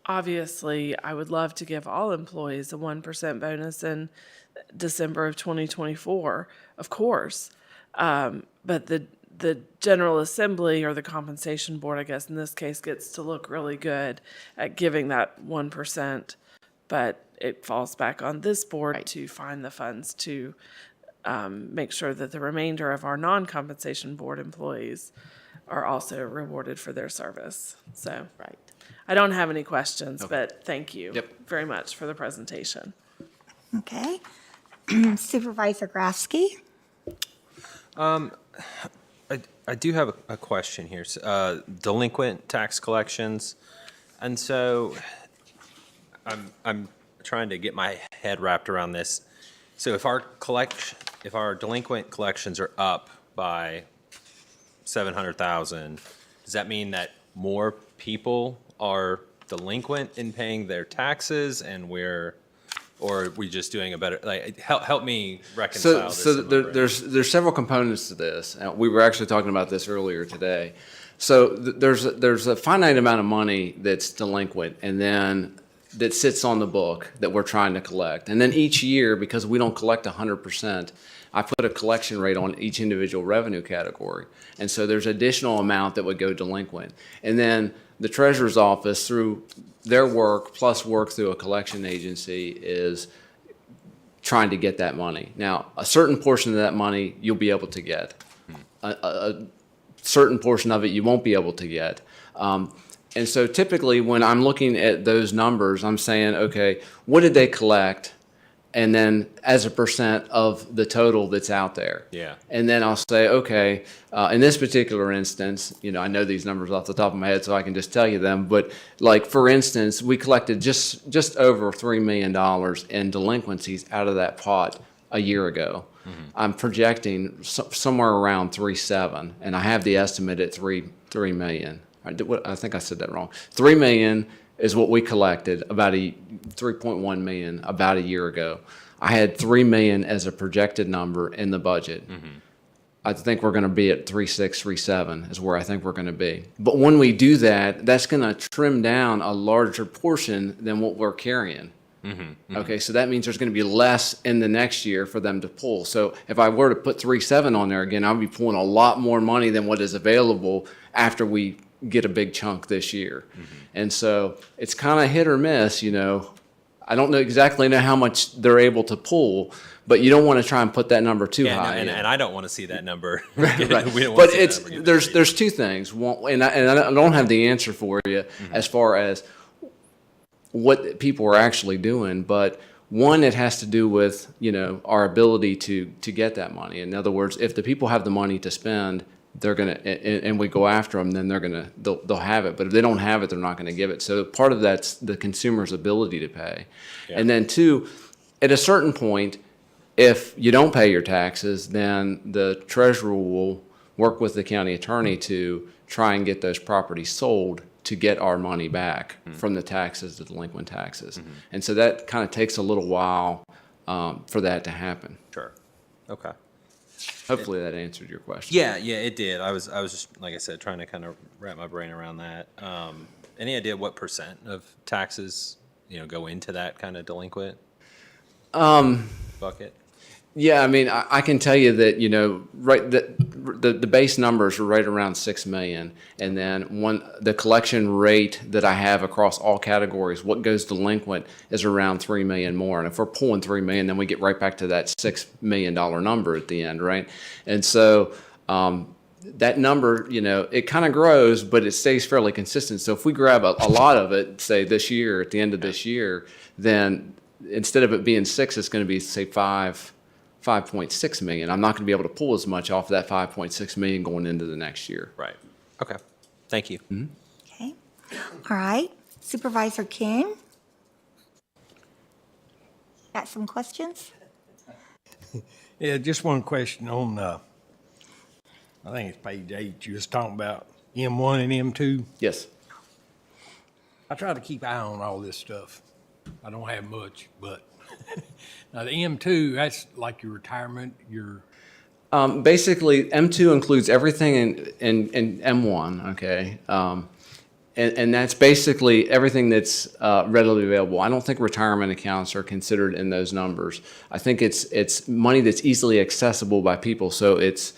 G: obviously, I would love to give all employees a 1% bonus in December of 2024, of course. But the General Assembly, or the Compensation Board, I guess in this case, gets to look really good at giving that 1%. But it falls back on this board to find the funds to make sure that the remainder of our non-compensation board employees are also rewarded for their service. So
C: Right.
G: I don't have any questions, but thank you
L: Yep.
G: very much for the presentation.
A: Okay. Supervisor Grasky?
I: I do have a question here. Delinquent tax collections, and so I'm trying to get my head wrapped around this. So if our delinquent collections are up by 700,000, does that mean that more people are delinquent in paying their taxes, and or are we just doing a better, like, help me reconcile this?
L: So there's several components to this. We were actually talking about this earlier today. So there's a finite amount of money that's delinquent, and then that sits on the book that we're trying to collect. And then each year, because we don't collect 100%, I put a collection rate on each individual revenue category. And so there's additional amount that would go delinquent. And then the treasurer's office, through their work plus work through a collection agency, is trying to get that money. Now, a certain portion of that money you'll be able to get. A certain portion of it you won't be able to get. And so typically when I'm looking at those numbers, I'm saying, okay, what did they collect? And then as a percent of the total that's out there.
I: Yeah.
L: And then I'll say, okay, in this particular instance, I know these numbers off the top of my head, so I can just tell you them. But like, for instance, we collected just over $3 million in delinquencies out of that pot a year ago. Mm-hmm. I'm projecting somewhere around 3.7, and I have the estimate at 3 million. I think I said that wrong. 3 million is what we collected, 3.1 million about a year ago. I had 3 million as a projected number in the budget. Mm-hmm. I think we're going to be at 3.6, 3.7 is where I think we're going to be. But when we do that, that's going to trim down a larger portion than what we're carrying. Mm-hmm. Mm-hmm. Okay, so that means there's going to be less in the next year for them to pull. So if I were to put 3.7 on there again, I'll be pulling a lot more money than what is available after we get a big chunk this year. Mm-hmm. And so it's kind of hit or miss, I don't exactly know how much they're able to pull, but you don't want to try and put that number too high.
I: And I don't want to see that number.
L: Right.
I: We don't want
L: But
I: to see that number
L: there's two things. One, and I don't have the answer for you mm-hmm. as far as what people are actually doing, but one, it has to do with, our ability to get that money. In other words, if the people have the money to spend, they're going to, and we go after them, then they'll have it. But if they don't have it, they're not going to give it. So part of that's the consumer's ability to pay. Yeah. And then two, at a certain point, if you don't pay your taxes, then the treasurer will work with the county attorney to try and get those properties sold to get our money back mm-hmm. from the taxes, the delinquent taxes. Mm-hmm. And so that kind of takes a little while for that to happen.
I: Sure. Okay.
L: Hopefully that answered your question.
I: Yeah, it did. I was just, like I said, trying to kind of wrap my brain around that. Any idea what percent of taxes, go into that kind of delinquent bucket?
L: Yeah, I mean, I can tell you that, the base numbers are right around 6 million. And then the collection rate that I have across all categories, what goes delinquent is around 3 million more. And if we're pulling 3 million, then we get right back to that $6 million number at the end, right? And so that number, it kind of grows, but it stays fairly consistent. So if we grab a lot of it, say this year, at the end of this year, then instead of it being 6, it's going to be, say, 5.6 million. I'm not going to be able to pull as much off of that 5.6 million going into the next year.
I: Right. Okay. Thank you.
L: Mm-hmm.
A: Okay. All right. Supervisor King? Got some questions?
H: Yeah, just one question on, I think it's page 8. You was talking about M1 and M2.
L: Yes.
H: I try to keep eye on all this stuff. I don't have much, but now the M2, that's like your retirement, your...
L: Basically, M2 includes everything in M1, okay? And that's basically everything that's readily available. I don't think retirement accounts are considered in those numbers. I think it's money that's easily accessible by people. So it's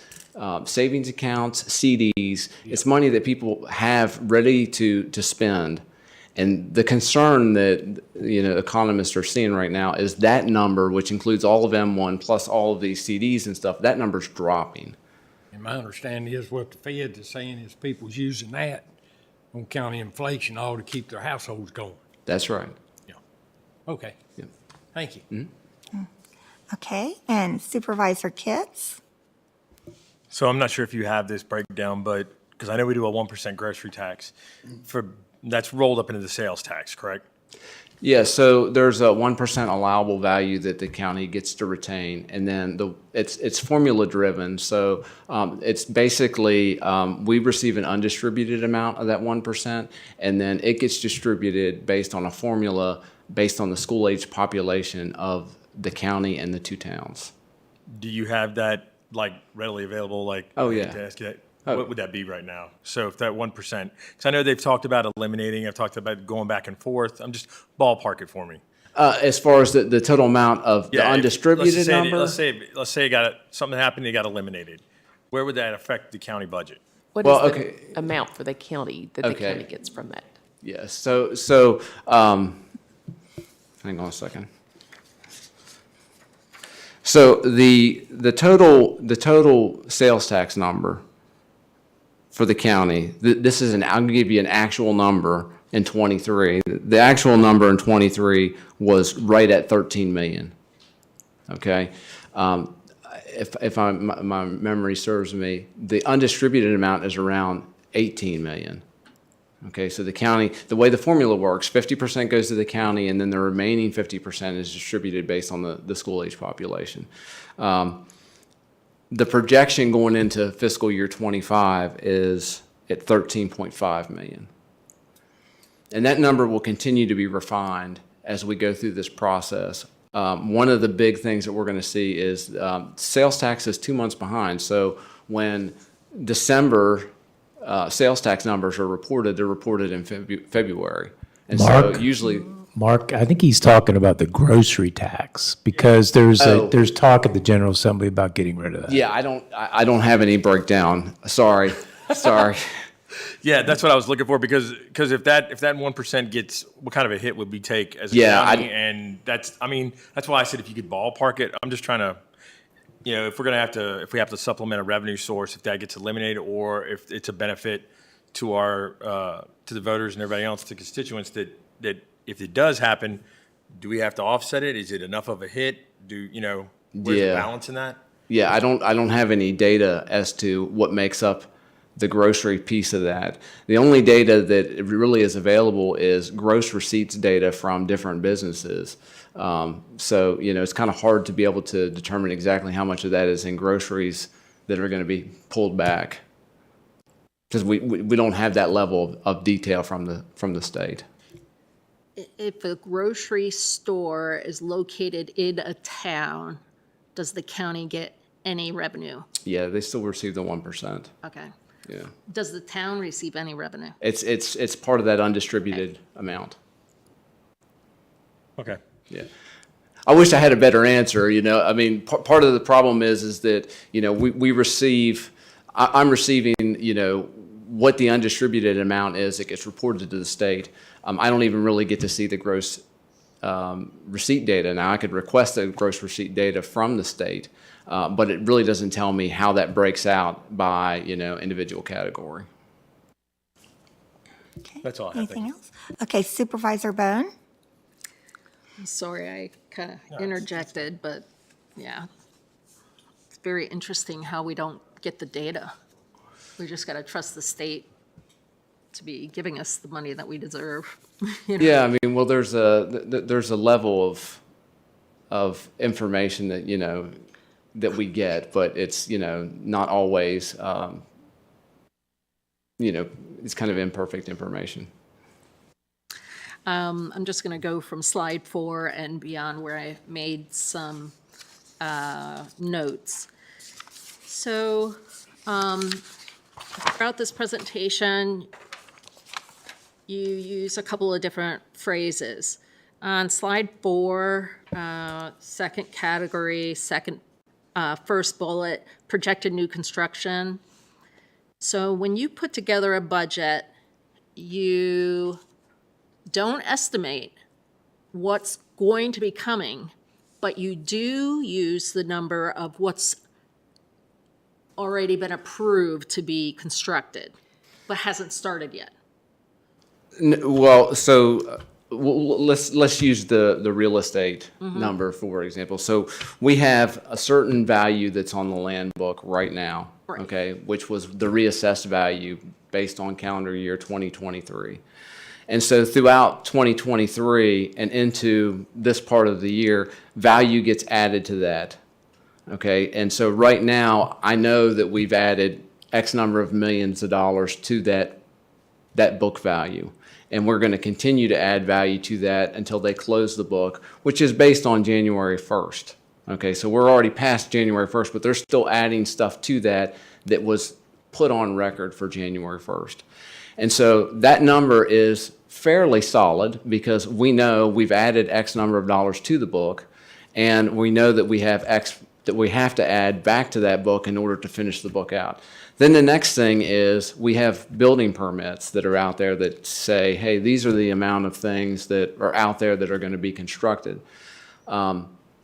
L: savings accounts, CDs. It's money that people have ready to spend. And the concern that economists are seeing right now is that number, which includes all of M1 plus all of these CDs and stuff, that number's dropping.
H: And my understanding is what the Fed is saying is people's using that on county inflation all to keep their households going.
L: That's right.
H: Yeah. Okay.
L: Yeah.
H: Thank you.
A: Okay, and Supervisor Kitts?
M: So I'm not sure if you have this breakdown, but, because I know we do a 1% grocery tax that's rolled up into the sales tax, correct?
L: Yeah, so there's a 1% allowable value that the county gets to retain, and then it's formula driven. So it's basically we receive an undistributed amount of that 1%, and then it gets distributed based on a formula based on the school age population of the county and the two towns.
M: Do you have that like readily available? Like,
L: Oh,
M: I hate
L: yeah.
M: to ask you that.
L: Oh.
M: What would that be right now? So if that 1%, because I know they've talked about eliminating, I've talked about going back and forth. I'm just ballpark it for me.
L: As far as the total amount of the
M: if-
L: undistributed
M: let's say
L: number?
M: Let's say it got something happened, it got eliminated. Where would that affect the county budget?
C: What
L: Well,
C: is the
L: okay.
C: amount for the county that the
L: Okay.
C: county gets from that?
L: Yes, hang on a second. So the total sales tax number for the county, this is I'll give you an actual number in '23. The actual number in '23 was right at 13 million. Okay, if my memory serves me, the undistributed amount is around 18 million. Okay, so the county, the way the formula works, 50% goes to the county, and then the remaining 50% is distributed based on the school age population. The projection going into fiscal year '25 is at 13.5 million. And that number will continue to be refined as we go through this process. One of the big things that we're going to see is sales tax is 2 months behind. So when December sales tax numbers are reported, they're reported in February. And
N: Mark?
L: so usually,
N: Mark, I think he's talking about the grocery tax because there's talk at the General Assembly about getting rid of that.
L: yeah, I don't have any breakdown. Sorry.
M: Yeah, that's what I was looking for because if that 1% gets, what kind of a hit would we take as a
L: Yeah,
M: county? And that's why I said if you could ballpark it. I'm just trying to, if we have to supplement a revenue source, if that gets eliminated, or if it's a benefit to to the voters and everybody else, to constituents, that if it does happen, do we have to offset it? Is it enough of a hit? Where's the balance in that?
L: Yeah, I don't have any data as to what makes up the grocery piece of that. The only data that really is available is gross receipts data from different businesses. So, it's kind of hard to be able to determine exactly how much of that is in groceries that are going to be pulled back. Because we don't have that level of detail from the state.
F: If a grocery store is located in a town, does the county get any revenue?
L: Yeah, they still receive the 1%.
F: Okay.
L: Yeah.
F: Does the town receive any revenue?
L: It's part of that undistributed amount.
M: Okay.
L: Yeah. I wish I had a better answer, I mean, part of the problem is that, we receive, I'm receiving, what the undistributed amount is that gets reported to the state. I don't even really get to see the gross receipt data. Now, I could request the gross receipt data from the state, but it really doesn't tell me how that breaks out by, individual category.
A: Okay.
M: That's all I have.
A: Anything else? Okay, Supervisor Bone?
F: I'm sorry, I kind of interjected, but yeah. It's very interesting how we don't get the data. We just got to trust the state to be giving us the money that we deserve.
L: Yeah, I mean, well, there's a level of information that, that we get, but it's, not always, it's kind of imperfect information.
F: I'm just going to go from slide 4 and beyond where I made some notes. So throughout this presentation, you use a couple of different phrases. On slide 4, second category, first bullet, projected new construction. So when you put together a budget, you don't estimate what's going to be coming, but you do use the number of what's already been approved to be constructed, but hasn't started yet.
L: Well, so let's use the real estate number, for example. So we have a certain value that's on the land book right now,
F: Right.
L: okay, which was the reassessed value based on calendar year 2023. And so throughout 2023 and into this part of the year, value gets added to that. Okay, and so right now, I know that we've added X number of millions of dollars to that book value. And we're going to continue to add value to that until they close the book, which is based on January 1st. Okay, so we're already past January 1st, but they're still adding stuff to that was put on record for January 1st. And so that number is fairly solid because we know we've added X number of dollars to the book, and we know that we have X that we have to add back to that book in order to finish the book out. Then the next thing is we have building permits that are out there that say, hey, these are the amount of things that are out there that are going to be constructed.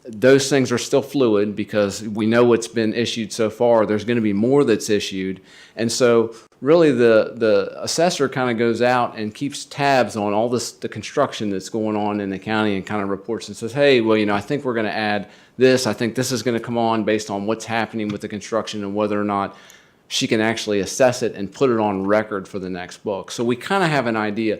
L: Those things are still fluid because we know what's been issued so far. There's going to be more that's issued. And so really the assessor kind of goes out and keeps tabs on all the construction that's going on in the county and kind of reports and says, hey, well, I think we're going to add this. I think this is going to come on based on what's happening with the construction and whether or not she can actually assess it and put it on record for the next book. So we kind of have an idea.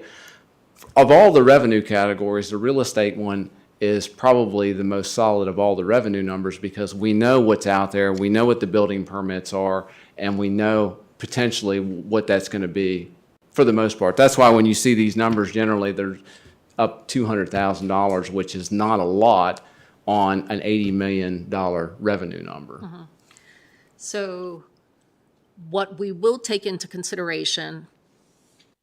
L: Of all the revenue categories, the real estate one is probably the most solid of all the revenue numbers because we know what's out there, we know what the building permits are, and we know potentially what that's going to be for the most part. That's why when you see these numbers, generally they're up $200,000, which is not a lot on an $80 million revenue number.
F: So what we will take into consideration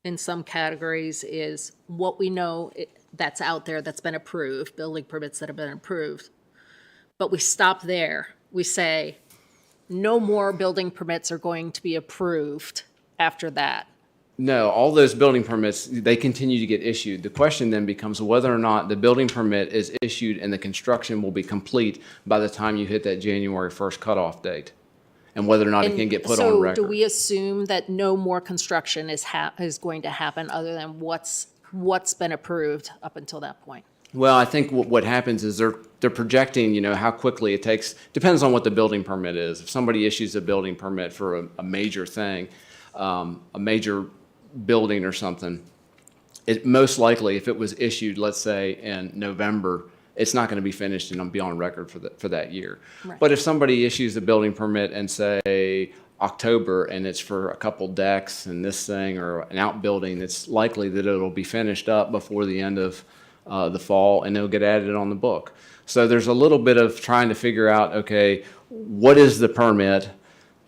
F: in some categories is what we know that's out there that's been approved, building permits that have been approved. But we stop there. We say, no more building permits are going to be approved after that.
L: No, all those building permits, they continue to get issued. The question then becomes whether or not the building permit is issued and the construction will be complete by the time you hit that January 1st cutoff date, and whether or not it can get put on record.
F: So do we assume that no more construction is going to happen other than what's been approved up until that point?
L: Well, I think what happens is they're projecting, how quickly it takes, depends on what the building permit is. If somebody issues a building permit for a major thing, a major building or something, it most likely, if it was issued, let's say in November, it's not going to be finished and be on record for that year.
F: Right.
L: But if somebody issues a building permit and say October and it's for a couple decks and this thing or an outbuilding, it's likely that it'll be finished up before the end of the fall and it'll get added on the book. So there's a little bit of trying to figure out, okay, what is the permit?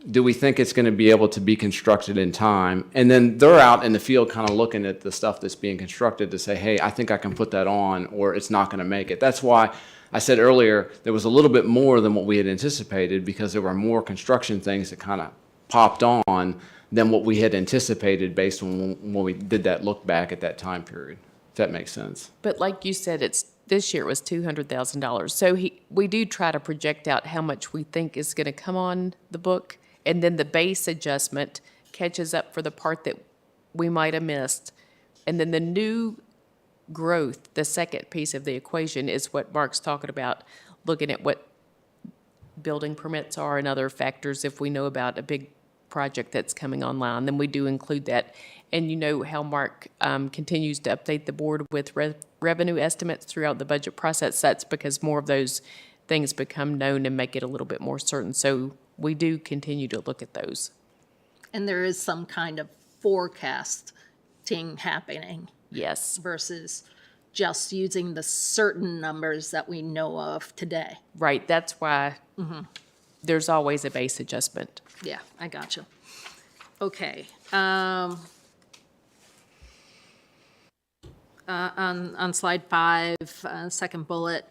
L: Do we think it's going to be able to be constructed in time? And then they're out in the field kind of looking at the stuff that's being constructed to say, hey, I think I can put that on, or it's not going to make it. That's why I said earlier there was a little bit more than what we had anticipated because there were more construction things that kind of popped on than what we had anticipated based on when we did that look back at that time period, if that makes sense.
C: But like you said, this year it was $200,000. So we do try to project out how much we think is going to come on the book, and then the base adjustment catches up for the part that we might have missed. And then the new growth, the second piece of the equation, is what Mark's talking about, looking at what building permits are and other factors. If we know about a big project that's coming online, then we do include that. And you know how Mark continues to update the board with revenue estimates throughout the budget process. That's because more of those things become known and make it a little bit more certain. So we do continue to look at those.
F: And there is some kind of forecasting happening.
C: Yes.
F: Versus just using the certain numbers that we know of today.
C: Right. That's why there's always a base adjustment.
F: Yeah, I gotcha. Okay. On slide 5, second bullet,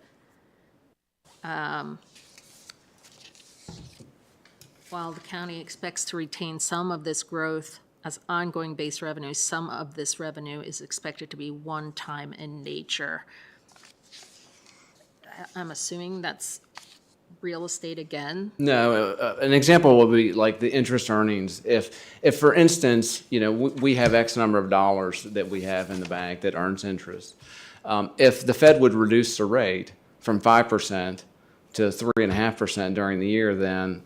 F: while the county expects to retain some of this growth as ongoing base revenue, some of this revenue is expected to be one-time in nature. I'm assuming that's real estate again.
L: No, an example would be like the interest earnings. If for instance, we have X number of dollars that we have in the bank that earns interest. If the Fed would reduce the rate from 5% to 3.5% during the year, then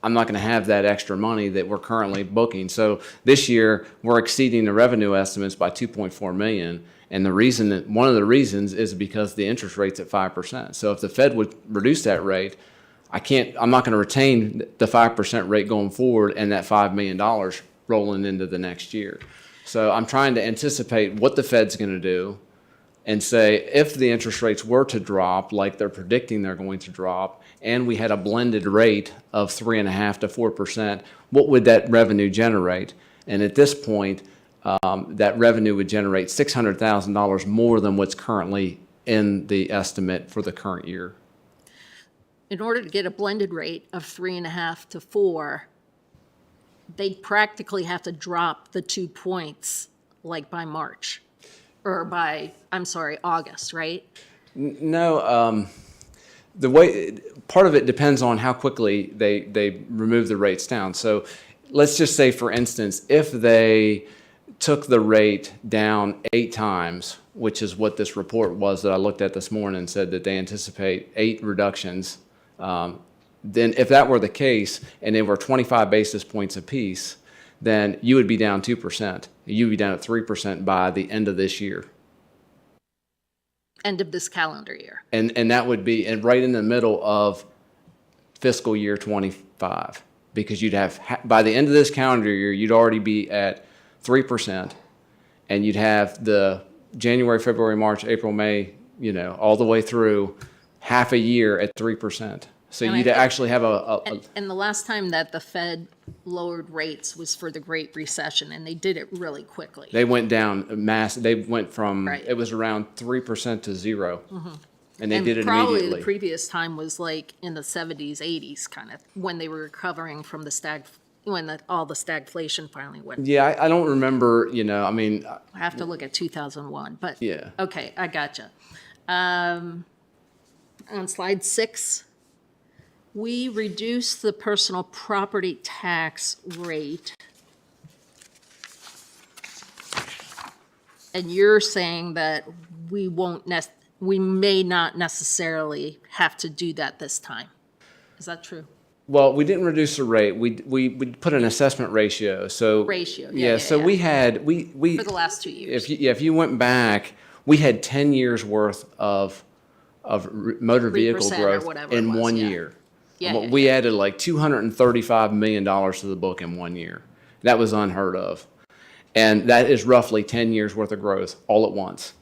L: I'm not going to have that extra money that we're currently booking. So this year, we're exceeding the revenue estimates by 2.4 million. And one of the reasons is because the interest rate's at 5%. So if the Fed would reduce that rate, I'm not going to retain the 5% rate going forward and that $5 million rolling into the next year. So I'm trying to anticipate what the Fed's going to do and say, if the interest rates were to drop like they're predicting they're going to drop, and we had a blended rate of 3.5% to 4%, what would that revenue generate? And at this point, that revenue would generate $600,000 more than what's currently in the estimate for the current year.
F: In order to get a blended rate of 3.5 to 4, they'd practically have to drop the 2 points like by March, or by, August, right?
L: No, the way, part of it depends on how quickly they remove the rates down. So let's just say, for instance, if they took the rate down 8 times, which is what this report was that I looked at this morning, and said that they anticipate 8 reductions, then if that were the case and they were 25 basis points apiece, then you would be down 2%. You'd be down at 3% by the end of this year.
F: End of this calendar year.
L: And that would be right in the middle of fiscal year 25, because you'd have, by the end of this calendar year, you'd already be at 3%, and you'd have the January, February, March, April, May, all the way through half a year at 3%. So you'd actually have
F: And the last time that the Fed lowered rates was for the Great Recession, and they did it really quickly.
L: they went down they went from,
F: Right.
L: it was around 3% to 0. And they did it
F: Probably
L: immediately.
F: the previous time was like in the 70s, 80s, kind of, when they were recovering from all the stagflation finally went.
L: Yeah, I don't remember,
F: I have to look at 2001, but.
L: Yeah.
F: Okay, I gotcha. On slide 6, we reduced the personal property tax rate. And you're saying that we may not necessarily have to do that this time. Is that true?
L: Well, we didn't reduce the rate. We put an assessment ratio. So
F: Ratio,
L: So we had
F: For the last 2 years.
L: if you went back, we had 10 years worth of motor vehicle
F: 3% or
L: growth
F: whatever it
L: in
F: was,
L: 1
F: yeah.
L: year.
F: Yeah,
L: We added like $235 million to the book in 1 year. That was unheard of. And that is roughly 10 years worth of growth all at once.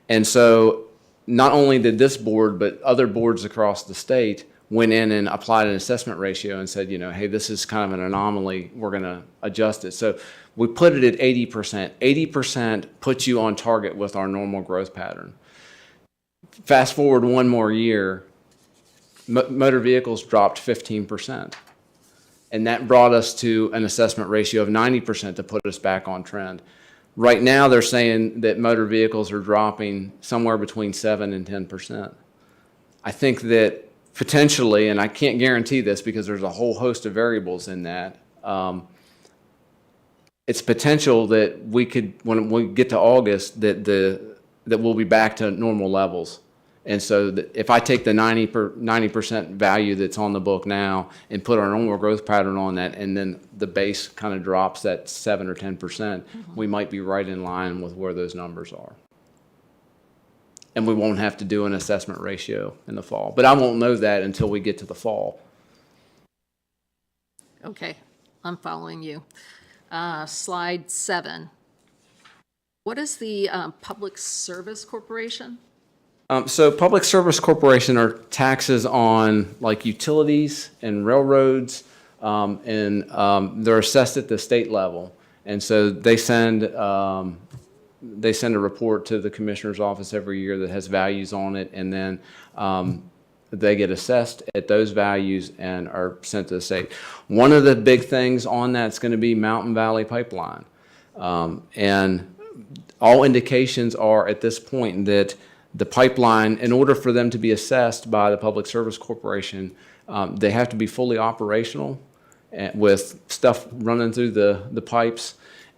L: And so not only did this board, but other boards across the state went in and applied an assessment ratio and said, hey, this is kind of an anomaly. We're going to adjust it. So we put it at 80%. 80% puts you on target with our normal growth pattern. Fast forward 1 more year, motor vehicles dropped 15%. And that brought us to an assessment ratio of 90% to put us back on trend. Right now, they're saying that motor vehicles are dropping somewhere between 7 and 10%. I think that potentially, and I can't guarantee this because there's a whole host of variables in that, it's potential that we could, when we get to August, that we'll be back to normal levels. And so if I take the 90% value that's on the book now and put our normal growth pattern on that, and then the base kind of drops at 7 or 10%, we might be right in line with where those numbers are. And we won't have to do an assessment ratio in the fall. But I won't know that until we get to the fall.
F: Okay, I'm following you. Slide 7. What is the Public Service Corporation?
L: So Public Service Corporation are taxes on like utilities and railroads, and they're assessed at the state level. And so they send a report to the commissioner's office every year that has values on it, and then they get assessed at those values and are sent to the state. One of the big things on that's going to be Mountain Valley Pipeline, and all indications are at this point that the pipeline, in order for them to be assessed by the Public Service Corporation, they have to be fully operational with stuff running through the pipes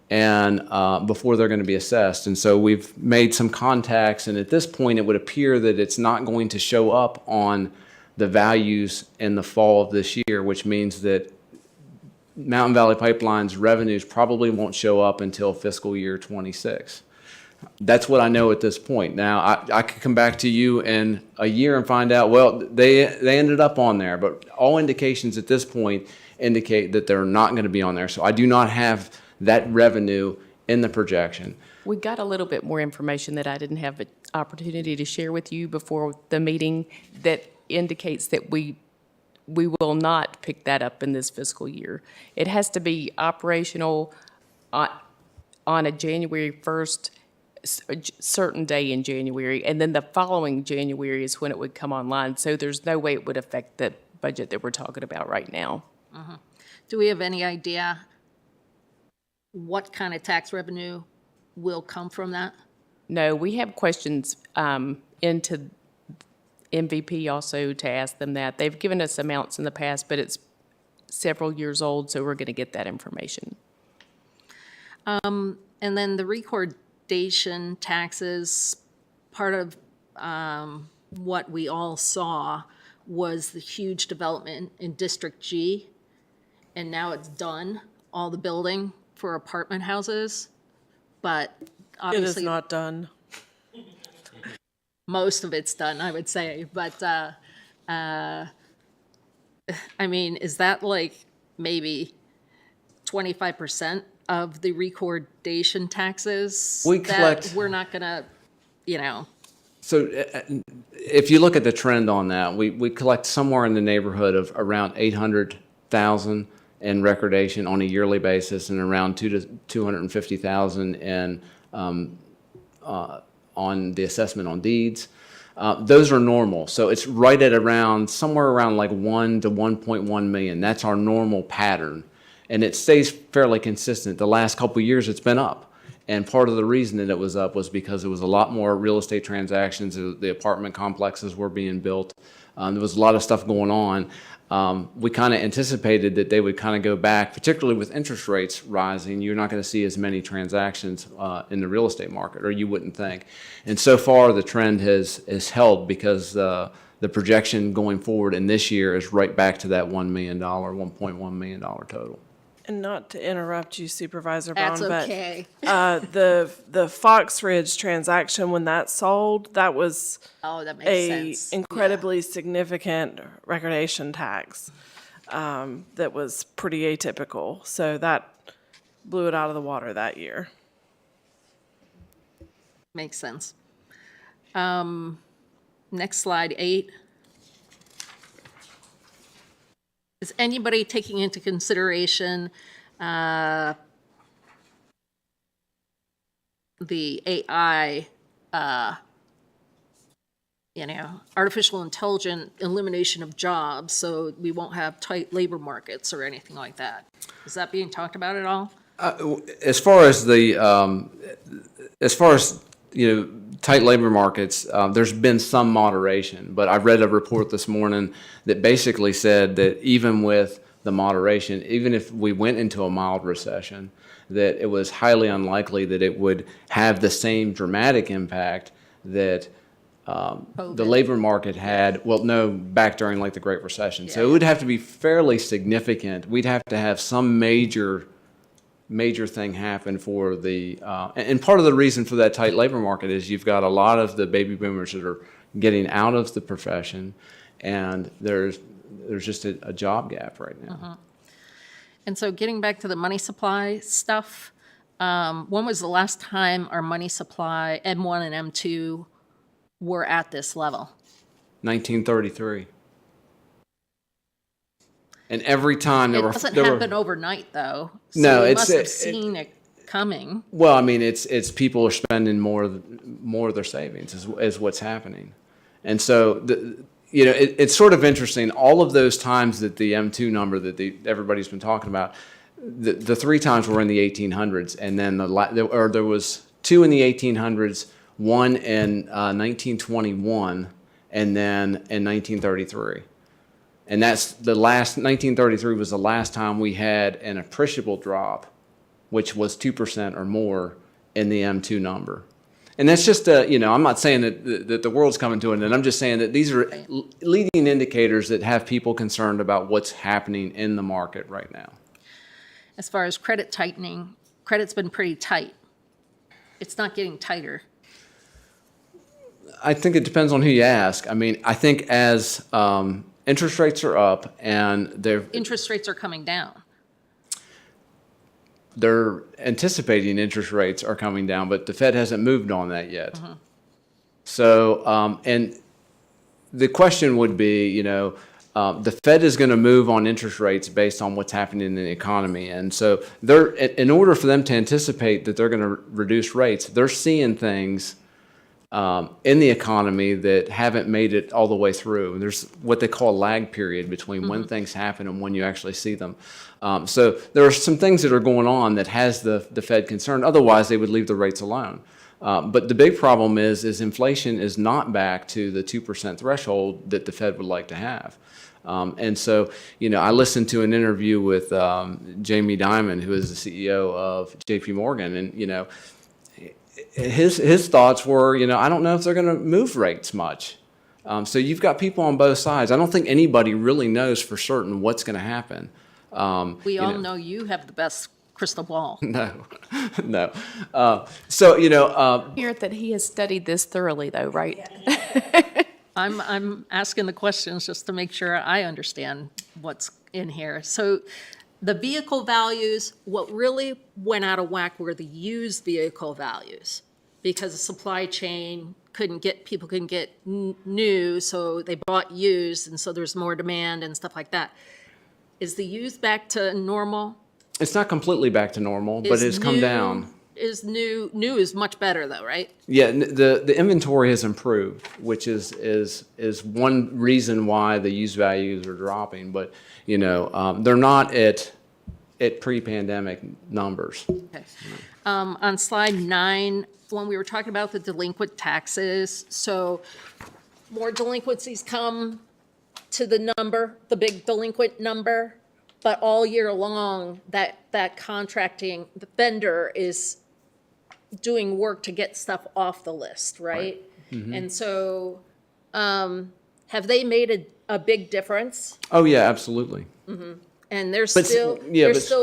L: and before they're going to be assessed. And so we've made some contacts, and at this point it would appear that it's not going to show up on the values in the fall of this year, which means that Mountain Valley Pipeline's revenues probably won't show up until fiscal year 26. That's what I know at this point. Now, I could come back to you in a year and find out, well, they ended up on there, but all indications at this point indicate that they're not going to be on there. So I do not have that revenue in the projection.
C: We got a little bit more information that I didn't have an opportunity to share with you before the meeting that indicates that we will not pick that up in this fiscal year. It has to be operational on a January 1st, a certain day in January, and then the following January is when it would come online. So there's no way it would affect the budget that we're talking about right now.
F: Do we have any idea what kind of tax revenue will come from that?
C: No, we have questions into MVP also to ask them that. They've given us amounts in the past, but it's several years old, so we're going to get that information.
F: And then the recordation taxes, part of what we all saw was the huge development in District G, and now it's done, all the building for apartment houses, but
G: It
F: obviously
G: is not done.
F: most of it's done, I would say, but I mean, is that like maybe 25% of the recordation taxes?
L: We
F: that
L: collect-
F: we're not gonna, you know,
L: So if you look at the trend on that, we collect somewhere in the neighborhood of around 800,000 in recordation on a yearly basis and around 250,000 in on the assessment on deeds. Those are normal. So it's right at around somewhere around like 1 to 1.1 million. That's our normal pattern. And it stays fairly consistent. The last couple of years it's been up. And part of the reason that it was up was because there was a lot more real estate transactions. The apartment complexes were being built. There was a lot of stuff going on. We kind of anticipated that they would kind of go back, particularly with interest rates rising. You're not going to see as many transactions in the real estate market, or you wouldn't think. And so far, the trend has held because the projection going forward in this year is right back to that $1 million, $1.1 million total.
G: And not to interrupt you, Supervisor
F: that's
G: Brown,
F: okay.
G: but the Fox Ridge transaction, when that sold, that was
F: Oh, that makes
G: a
F: sense.
G: incredibly significant recordation tax that was pretty atypical. So that blew it out of the water that year.
F: Makes sense. Next slide, 8. Is anybody taking into consideration the AI, artificial intelligence elimination of jobs, so we won't have tight labor markets or anything like that? Is that being talked about at all?
L: As far as tight labor markets, there's been some moderation, but I read a report this morning that basically said that even with the moderation, even if we went into a mild recession, that it was highly unlikely that it would have the same dramatic impact that the labor market had, back during like the Great Recession. So it would have to be fairly significant. We'd have to have some major thing happen for the, and part of the reason for that tight labor market is you've got a lot of the baby boomers that are getting out of the profession, and there's just a job gap right now.
F: And so getting back to the money supply stuff, when was the last time our money supply, M1 and M2, were at this level?
L: 1933. And every time
F: It doesn't happen overnight, though. So
L: No,
F: we
L: it's-
F: must have seen it coming.
L: Well, I mean, it's people are spending more of their savings is what's happening, and so it's sort of interesting. All of those times that the M2 number that everybody's been talking about, the 3 times were in the 1800s, and then there was 2 in the 1800s, one in 1921, and then in 1933. And that's the last, 1933 was the last time we had an appreciable drop, which was 2% or more in the M2 number. And that's just, I'm not saying that the world's coming to an end. I'm just saying that these are leading indicators that have people concerned about what's happening in the market right now.
F: As far as credit tightening, credit's been pretty tight. It's not getting tighter.
L: I think it depends on who you ask. I mean, I think as interest rates are up and
F: Interest rates are coming down.
L: they're anticipating interest rates are coming down, but the Fed hasn't moved on that yet. So, and the question would be, the Fed is going to move on interest rates based on what's happening in the economy. And so in order for them to anticipate that they're going to reduce rates, they're seeing things in the economy that haven't made it all the way through. There's what they call a lag period between when things happen and when you actually see them. So there are some things that are going on that has the Fed concerned. Otherwise, they would leave the rates alone. But the big problem is inflation is not back to the 2% threshold that the Fed would like to have. And so, I listened to an interview with Jamie Dimon, who is the CEO of JP Morgan, and, his thoughts were, I don't know if they're going to move rates much. So you've got people on both sides. I don't think anybody really knows for certain what's going to happen.
F: We all know you have the best crystal ball.
L: No.
C: Hear that he has studied this thoroughly, though, right?
F: I'm asking the questions just to make sure I understand what's in here. So the vehicle values, what really went out of whack were the used vehicle values because the supply chain people couldn't get new, so they bought used, and so there's more demand and stuff like that. Is the used back to normal?
L: It's not completely back to normal, but it's come down.
F: Is new is much better though, right?
L: Yeah, the inventory has improved, which is one reason why the used values are dropping. But they're not at pre-pandemic numbers.
F: Okay. On slide 9, when we were talking about the delinquent taxes, so more delinquencies come to the big delinquent number, but all year long, that contracting, the vendor is doing work to get stuff off the list, right? Mm-hmm. And so, have they made a big difference?
L: Oh yeah, absolutely.
F: Mm-hmm. And there's still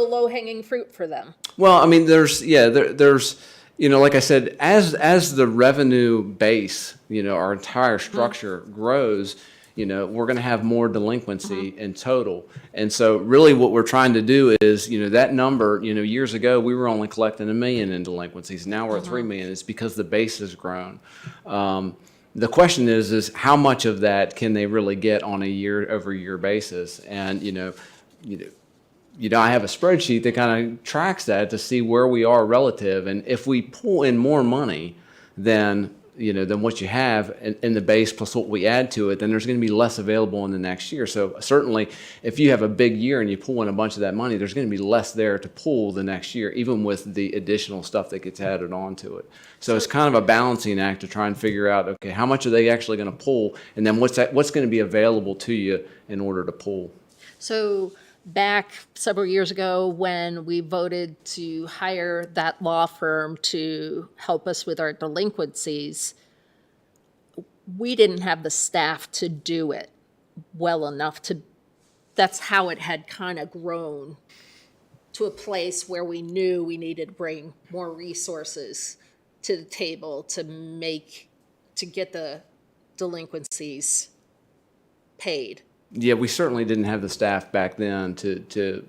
F: low-hanging fruit for them.
L: Well, I mean, there's like I said, as the revenue base, our entire structure grows, we're going to have more delinquency in total. And so really what we're trying to do is, that number, years ago, we were only collecting $1 million in delinquencies. Now we're at $3 million. It's because the base has grown. The question is how much of that can they really get on a year-over-year basis? And, I have a spreadsheet that kind of tracks that to see where we are relative. And if we pull in more money than what you have in the base plus what we add to it, then there's going to be less available in the next year. So certainly if you have a big year and you pull in a bunch of that money, there's going to be less there to pull the next year, even with the additional stuff that gets added onto it. So it's kind of a balancing act to try and figure out, okay, how much are they actually going to pull? And then what's going to be available to you in order to pull?
F: So back several years ago when we voted to hire that law firm to help us with our delinquencies, we didn't have the staff to do it well enough that's how it had kind of grown to a place where we knew we needed to bring more resources to the table to get the delinquencies paid.
L: Yeah, we certainly didn't have the staff back then to.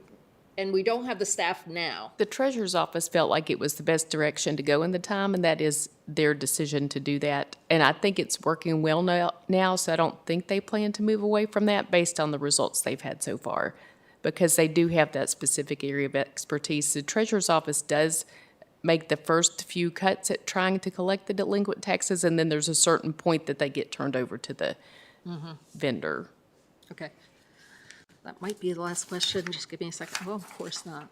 F: And we don't have the staff now.
C: The treasurer's office felt like it was the best direction to go in the time, and that is their decision to do that. And I think it's working well now, so I don't think they plan to move away from that based on the results they've had so far, because they do have that specific area of expertise. The treasurer's office does make the first few cuts at trying to collect the delinquent taxes, and then there's a certain point that they get turned over to the vendor.
F: Okay. That might be the last question. Just give me a second. Well, of course not.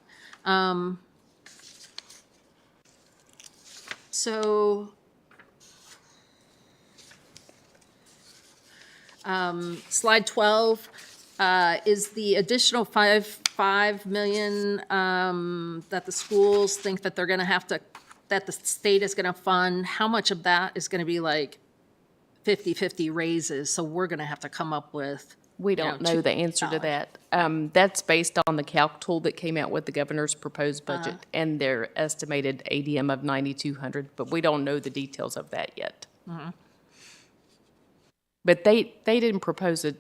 F: So Slide 12 is the additional 5 million that the schools think that they're going to have to, that the state is going to fund. How much of that is going to be like 50/50 raises? So we're going to have to come up with.
C: We don't know the answer to that. That's based on the calc tool that came out with the governor's proposed budget and their estimated ADM of 9,200, but we don't know the details of that yet. But they didn't propose a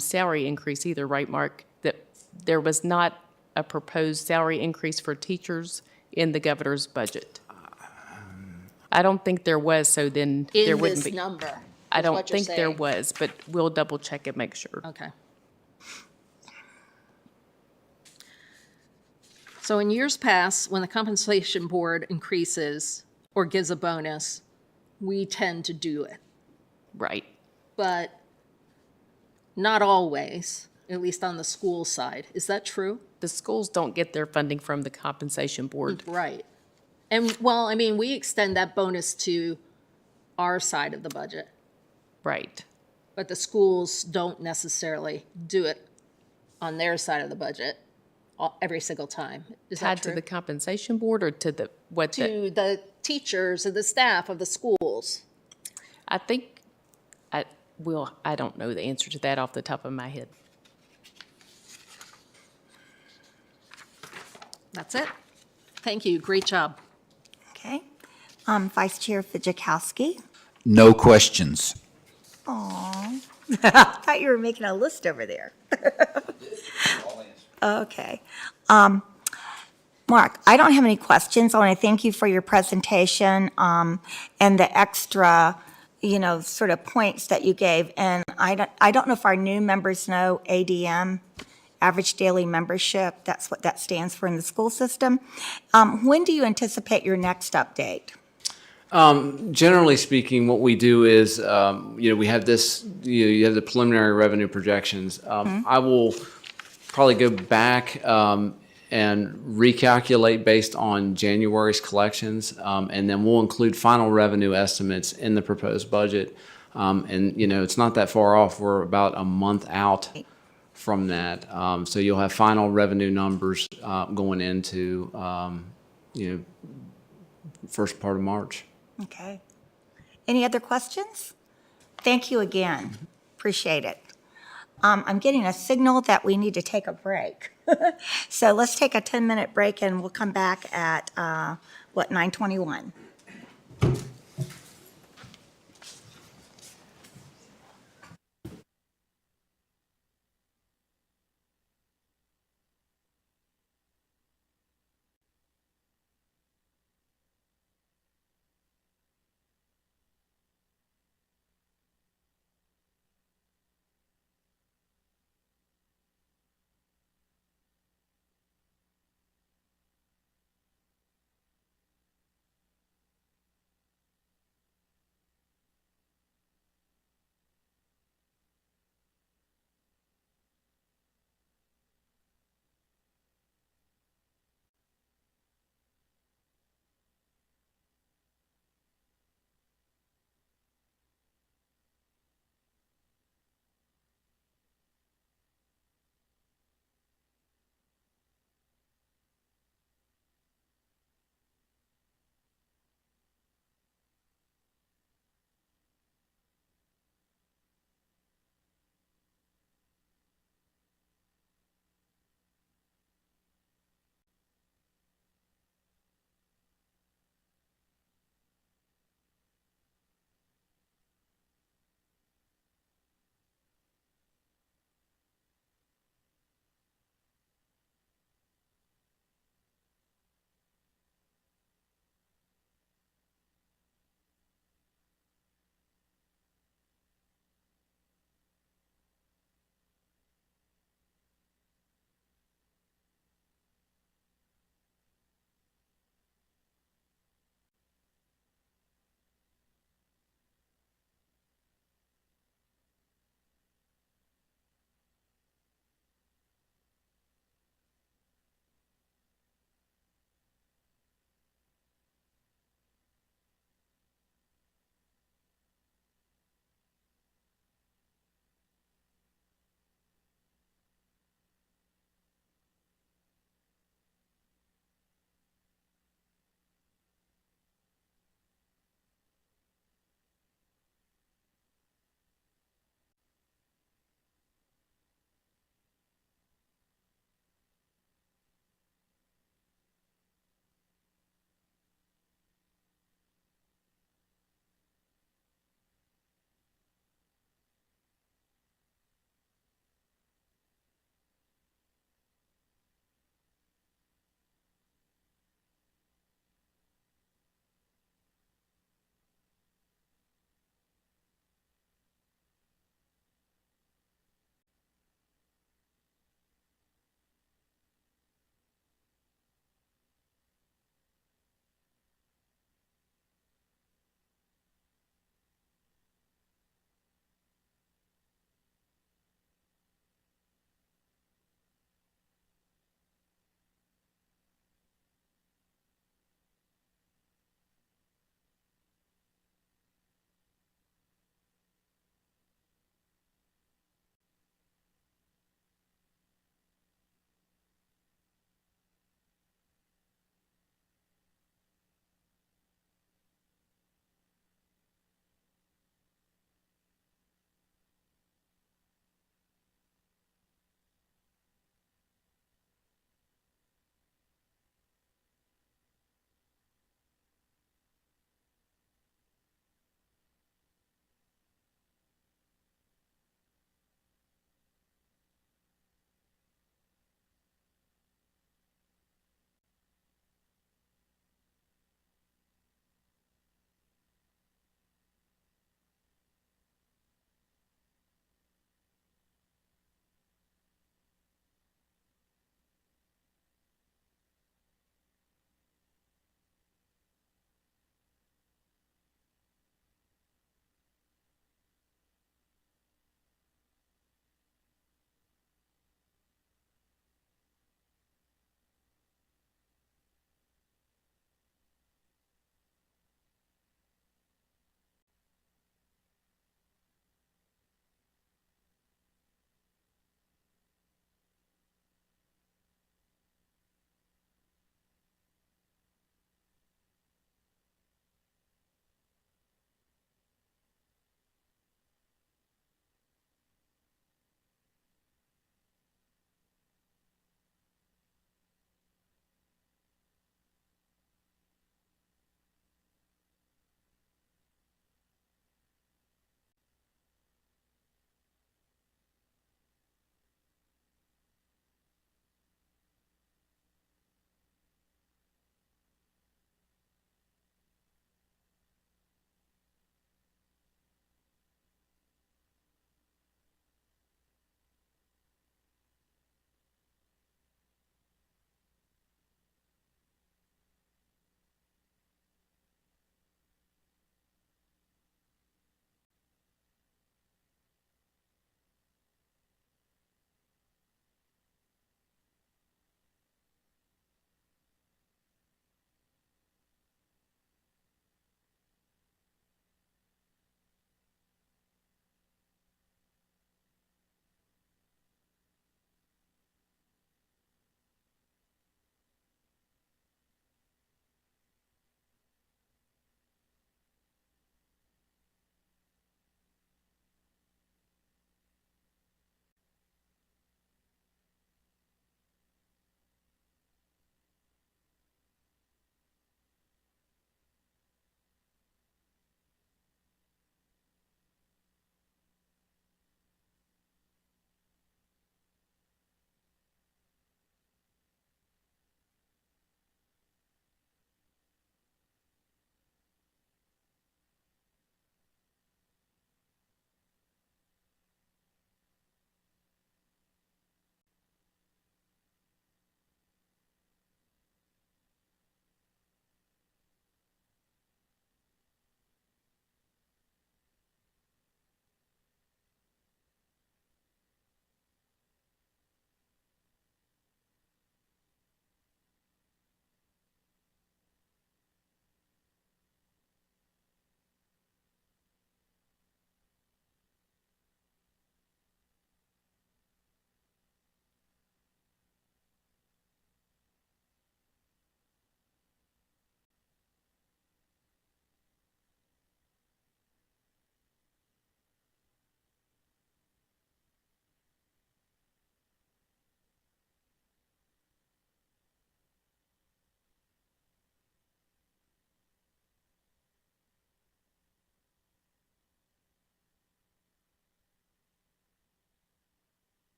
C: salary increase either, right, Mark? That there was not a proposed salary increase for teachers in the governor's budget. I don't think there was, so then there
F: In
C: wouldn't
F: this
C: be.
F: number.
C: I
F: is
C: don't
F: what you're
C: think there
F: saying.
C: was, but we'll double check and make sure.
F: Okay. So in years past, when the compensation board increases or gives a bonus, we tend to do it.
C: Right.
F: But not always, at least on the school side. Is that true?
C: The schools don't get their funding from the compensation board.
F: Right. And, well, I mean, we extend that bonus to our side of the budget,
C: Right.
F: but the schools don't necessarily do it on their side of the budget every single time. Is that
C: Tied to
F: true?
C: the compensation board or to the, what the,
F: To the teachers and the staff of the schools.
C: I think, I don't know the answer to that off the top of my head.
F: That's it. Thank you. Great job.
A: Okay. Vice Chair Fidzikowski.
B: No questions.
A: Aw. I thought you were making a list over there. Okay. Mark, I don't have any questions. I want to thank you for your presentation and the extra, sort of points that you gave. And I don't know if our new members know ADM, Average Daily Membership. That's what that stands for in the school system. When do you anticipate your next update?
L: Generally speaking, what we do is, we have this, you have the preliminary revenue projections. I will probably go back and recalculate based on January's collections, and then we'll include final revenue estimates in the proposed budget. And, it's not that far off. We're about a month out from that. So you'll have final revenue numbers going into, first part of March.
A: Okay. Any other questions? Thank you again. Appreciate it. I'm getting a signal that we need to take a break. So let's take a 10-minute break and we'll come back at, 9:21.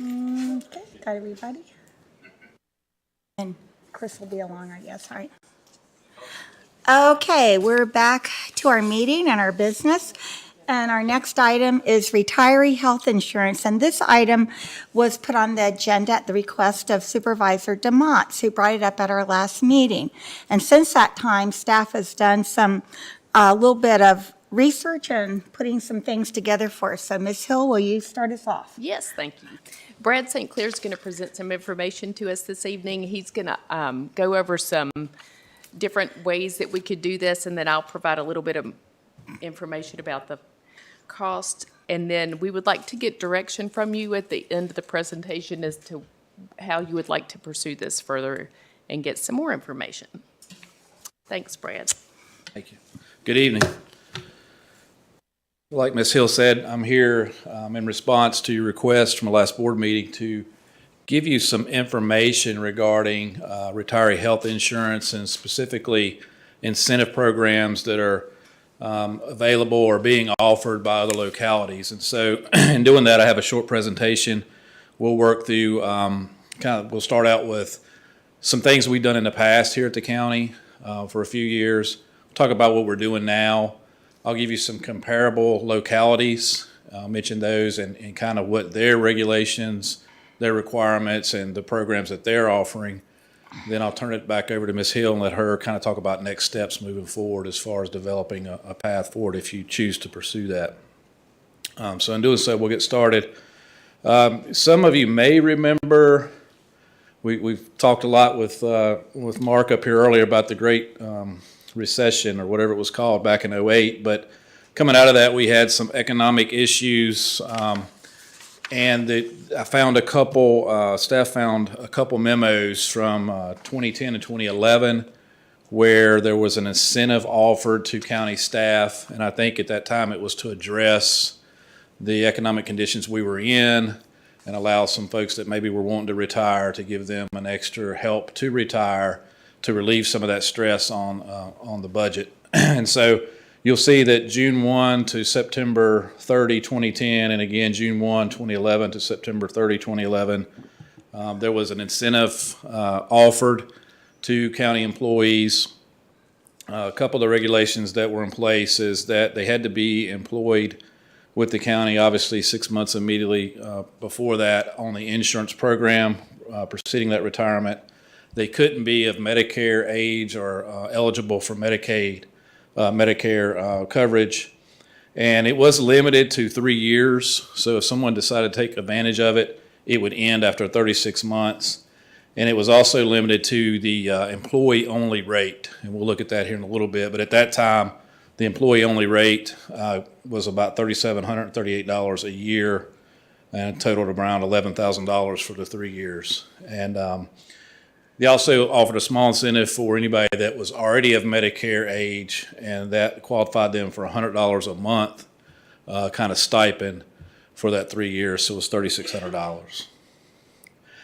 A: Okay, got everybody? And Chris will be along, I guess, right? Okay, we're back to our meeting and our business. And our next item is retiree health insurance. And this item was put on the agenda at the request of Supervisor DeMott, who brought it up at our last meeting. And since that time, staff has done a little bit of research and putting some things together for us. So Ms. Hill, will you start us off?
C: Yes, thank you. Brad St. Clair's going to present some information to us this evening. He's going to go over some different ways that we could do this, and then I'll provide a little bit of information about the cost. And then we would like to get direction from you at the end of the presentation as to how you would like to pursue this further and get some more information. Thanks, Brad.
B: Thank you. Good evening. Like Ms. Hill said, I'm here in response to your request from the last board meeting to give you some information regarding retiree health insurance and specifically incentive programs that are available or being offered by other localities. And so in doing that, I have a short presentation. We'll work through, we'll start out with some things we've done in the past here at the county for a few years. We'll talk about what we're doing now. I'll give you some comparable localities, mention those and kind of what their regulations, their requirements, and the programs that they're offering. Then I'll turn it back over to Ms. Hill and let her kind of talk about next steps moving forward as far as developing a path forward if you choose to pursue that. So in doing so, we'll get started. Some of you may remember, we've talked a lot with Mark up here earlier about the Great Recession or whatever it was called back in '08, but coming out of that, we had some economic issues. And I found staff found a couple memos from 2010 and 2011 where there was an incentive offered to county staff. And I think at that time it was to address the economic conditions we were in and allow some folks that maybe were wanting to retire to give them an extra help to retire to relieve some of that stress on the budget. And so you'll see that June 1 to September 30, 2010, and again June 1, 2011 to September 30, 2011, there was an incentive offered to county employees. A couple of the regulations that were in place is that they had to be employed with the county, obviously 6 months immediately before that on the insurance program preceding that retirement. They couldn't be of Medicare age or eligible for Medicare coverage, and it was limited to 3 years. So if someone decided to take advantage of it, it would end after 36 months. And it was also limited to the employee-only rate, and we'll look at that here in a little bit. But at that time, the employee-only rate was about $3,738 a year, and totaled around $11,000 for the 3 years. And they also offered a small incentive for anybody that was already of Medicare age, and that qualified them for $100 a month kind of stipend for that 3 years, so it was $3,600.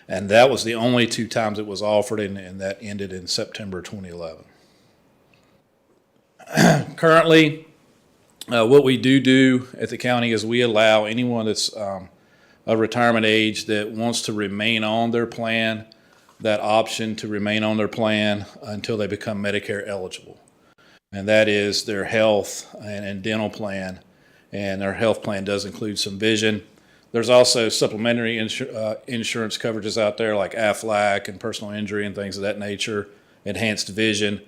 B: And that was the only 2 times it was offered, and that ended in September 2011. Currently, what we do at the county is we allow anyone that's of retirement age that wants to remain on their plan that option to remain on their plan until they become Medicare eligible. And that is their health and dental plan. And their health plan does include some vision. There's also supplementary insurance coverages out there like AFLAC and personal injury and things of that nature, enhanced vision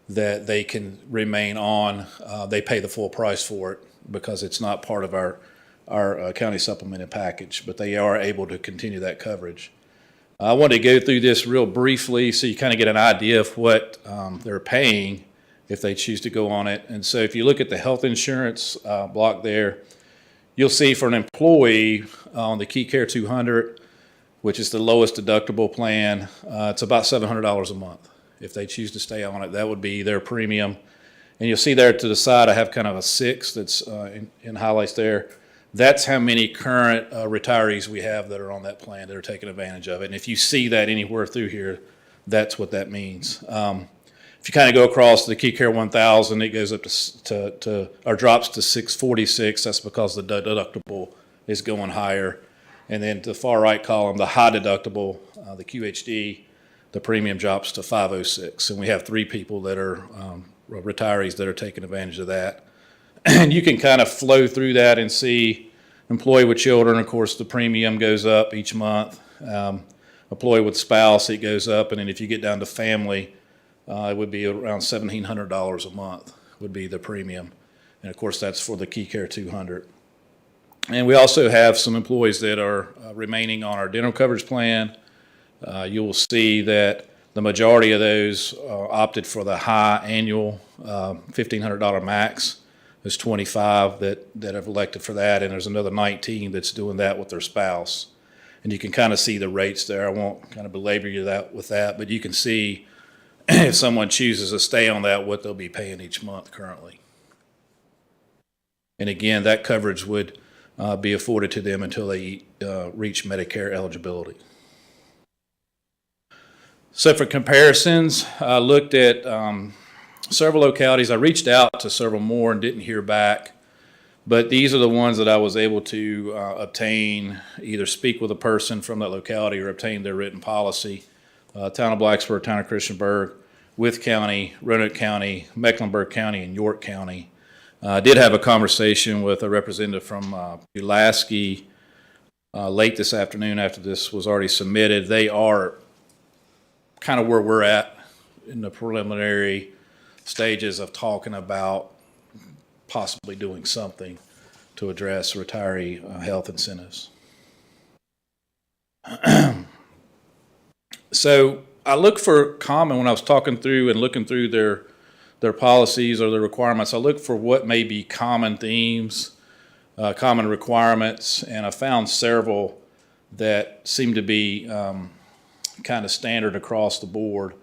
B: that they can remain on. They pay the full price for it because it's not part of our county supplemented package, but they are able to continue that coverage. I want to go through this real briefly so you kind of get an idea of what they're paying if they choose to go on it. And so if you look at the health insurance block there, you'll see for an employee on the Key Care 200, which is the lowest deductible plan, it's about $700 a month. If they choose to stay on it, that would be their premium. And you'll see there to the side, I have kind of a 6 that's in highlights there. That's how many current retirees we have that are on that plan that are taking advantage of it. And if you see that anywhere through here, that's what that means. If you kind of go across the Key Care 1000, it goes up to or drops to $646. That's because the deductible is going higher. And then the far right column, the high deductible, the QHD, the premium drops to $506. And we have 3 people that are retirees that are taking advantage of that. And you can kind of flow through that and see employee with children, of course, the premium goes up each month. Employee with spouse, it goes up. And then if you get down to family, it would be around $1,700 a month would be the premium. And of course, that's for the Key Care 200. And we also have some employees that are remaining on our dental coverage plan. You will see that the majority of those opted for the high annual $1,500 max. There's 25 that have elected for that, and there's another 19 that's doing that with their spouse. And you can kind of see the rates there. I won't kind of belabor you with that, but you can see if someone chooses to stay on that, what they'll be paying each month currently. And again, that coverage would be afforded to them until they reach Medicare eligibility. So for comparisons, I looked at several localities. I reached out to several more and didn't hear back, but these are the ones that I was able to obtain, either speak with a person from that locality or obtain their written policy. Town of Blacksburg, Town of Christiansburg, Wythe County, Roanoke County, Mecklenburg County, and York County. I did have a conversation with a representative from Pulaski late this afternoon after this was already submitted. They are kind of where we're at in the preliminary stages of talking about possibly doing something to address retiree health incentives. So I look for common, when I was talking through and looking through their policies or their requirements, I look for what may be common themes, common requirements, and I found several that seem to be kind of standard across the board.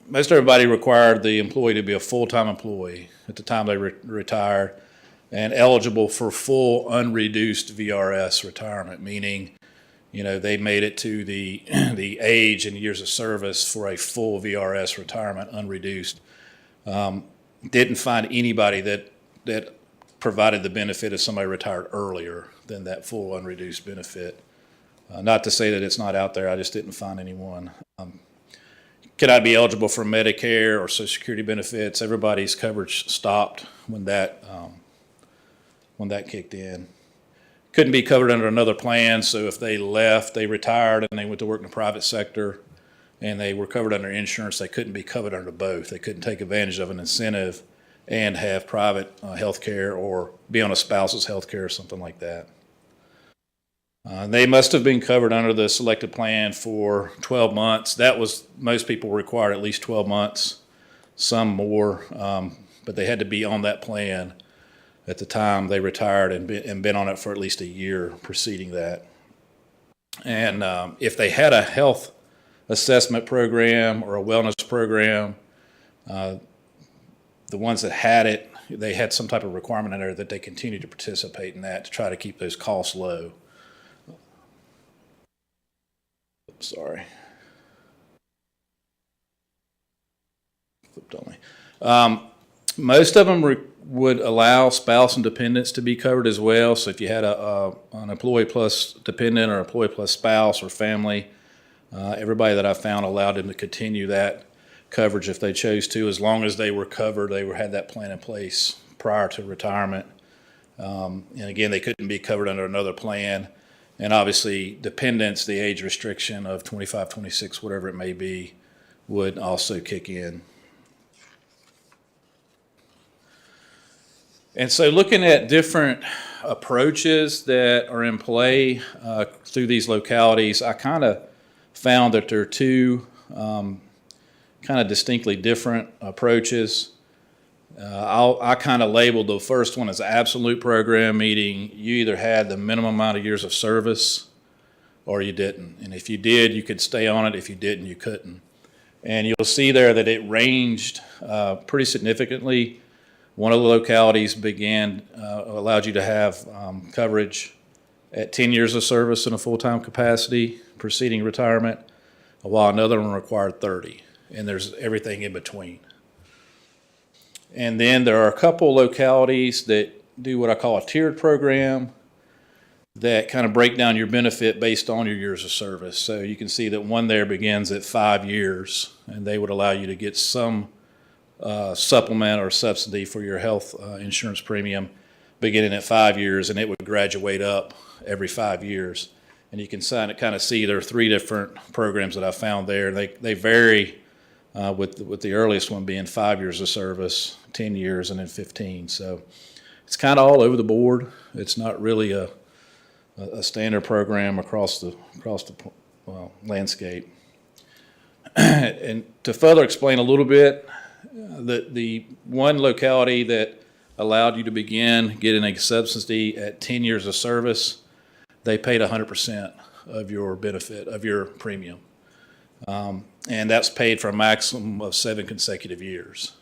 B: Most everybody required the employee to be a full-time employee at the time they retired and eligible for full unreduced VRS retirement, meaning, you know, they made it to the age and years of service for a full VRS retirement unreduced. Didn't find anybody that provided the benefit if somebody retired earlier than that full unreduced benefit. Not to say that it's not out there, I just didn't find anyone. Could I be eligible for Medicare or Social Security benefits? Everybody's coverage stopped when that kicked in. Couldn't be covered under another plan, so if they left, they retired and they went to work in the private sector and they were covered under insurance, they couldn't be covered under both. They couldn't take advantage of an incentive and have private health care or be on a spouse's health care or something like that. They must have been covered under the selected plan for 12 months. That was, most people required at least 12 months, some more, but they had to be on that plan at the time they retired and been on it for at least a year preceding that. And if they had a health assessment program or a wellness program, the ones that had it, they had some type of requirement in there that they continue to participate in that to try to keep those costs low. Sorry. Flipped on me. Most of them would allow spouse and dependents to be covered as well. So if you had an employee plus dependent or employee plus spouse or family, everybody that I found allowed them to continue that coverage if they chose to, as long as they were covered, had that plan in place prior to retirement. And again, they couldn't be covered under another plan. And obviously, dependents, the age restriction of 25, 26, whatever it may be, would also kick in. And so looking at different approaches that are in play through these localities, I kind of found that there are two kind of distinctly different approaches. I kind of labeled the first one as absolute program, meaning you either had the minimum amount of years of service or you didn't. And if you did, you could stay on it. If you didn't, you couldn't. And you'll see there that it ranged pretty significantly. One of the localities allowed you to have coverage at 10 years of service in a full-time capacity preceding retirement, while another one required 30. And there's everything in between. And then there are a couple localities that do what I call a tiered program that kind of break down your benefit based on your years of service. So you can see that one there begins at 5 years, and they would allow you to get some supplement or subsidy for your health insurance premium beginning at 5 years, and it would graduate up every 5 years. And you can kind of see there are 3 different programs that I found there. They vary with the earliest one being 5 years of service, 10 years, and then 15. So it's kind of all over the board. It's not really a standard program across the landscape. And to further explain a little bit, the one locality that allowed you to begin getting a subsidy at 10 years of service, they paid 100% of your benefit, of your premium. And that's paid for a maximum of 7 consecutive years.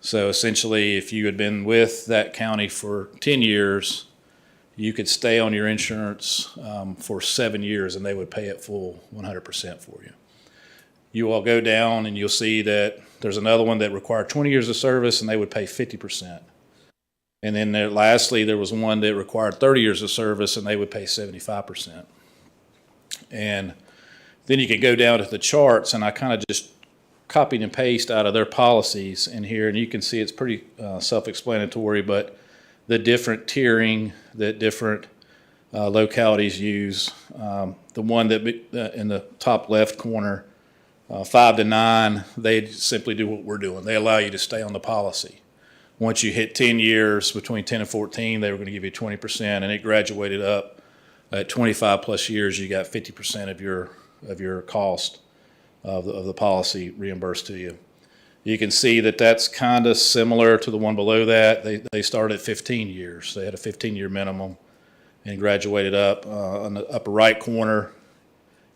B: So essentially, if you had been with that county for 10 years, you could stay on your insurance for 7 years and they would pay it full 100% for you. You all go down and you'll see that there's another one that required 20 years of service and they would pay 50%. And then lastly, there was one that required 30 years of service and they would pay 75%. And then you can go down to the charts, and I kind of just copied and pasted out of their policies in here, and you can see it's pretty self-explanatory, but the different tiering that different localities use. The one that in the top left corner, 5 to 9, they simply do what we're doing. They allow you to stay on the policy. Once you hit 10 years, between 10 and 14, they were going to give you 20%, and it graduated up at 25 plus years. You got 50% of your cost of the policy reimbursed to you. You can see that that's kind of similar to the one below that. They started at 15 years. They had a 15-year minimum and graduated up. On the upper right corner,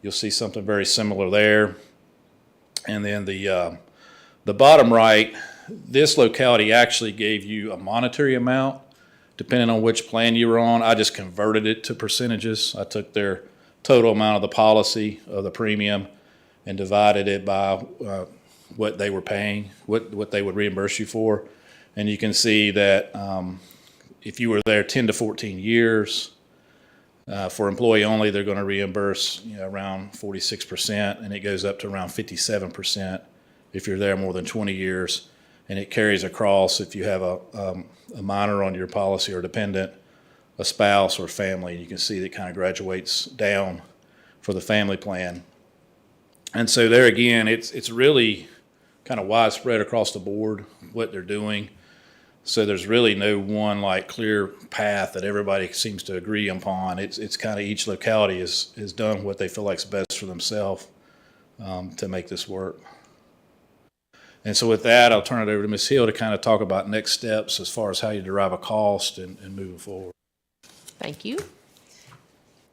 B: you'll see something very similar there. And then the bottom right, this locality actually gave you a monetary amount depending on which plan you were on. I just converted it to percentages. I took their total amount of the policy of the premium and divided it by what they were paying, what they would reimburse you for. And you can see that if you were there 10 to 14 years, for employee only, they're going to reimburse around 46%, and it goes up to around 57% if you're there more than 20 years. And it carries across if you have a minor on your policy or dependent, a spouse or family. You can see that it kind of graduates down for the family plan. And so there again, it's really kind of widespread across the board what they're doing. So there's really no one clear path that everybody seems to agree upon. It's kind of each locality has done what they feel like is best for themselves to make this work. And so with that, I'll turn it over to Ms. Hill to kind of talk about next steps as far as how you derive a cost and moving forward.
C: Thank you.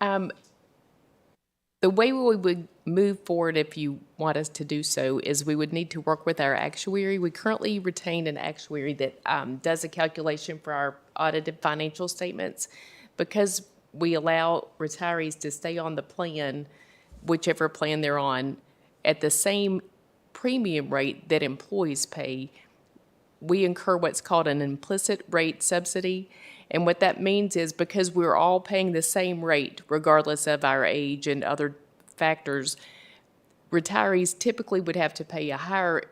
C: The way we would move forward, if you want us to do so, is we would need to work with our actuary. We currently retain an actuary that does a calculation for our audited financial statements. Because we allow retirees to stay on the plan, whichever plan they're on, at the same premium rate that employees pay, we incur what's called an implicit rate subsidy. And what that means is because we're all paying the same rate, regardless of our age and other factors, retirees typically would have to pay a higher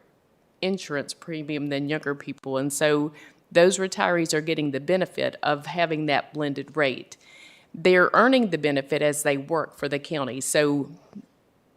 C: insurance premium than younger people. And so those retirees are getting the benefit of having that blended rate. They're earning the benefit as they work for the county. So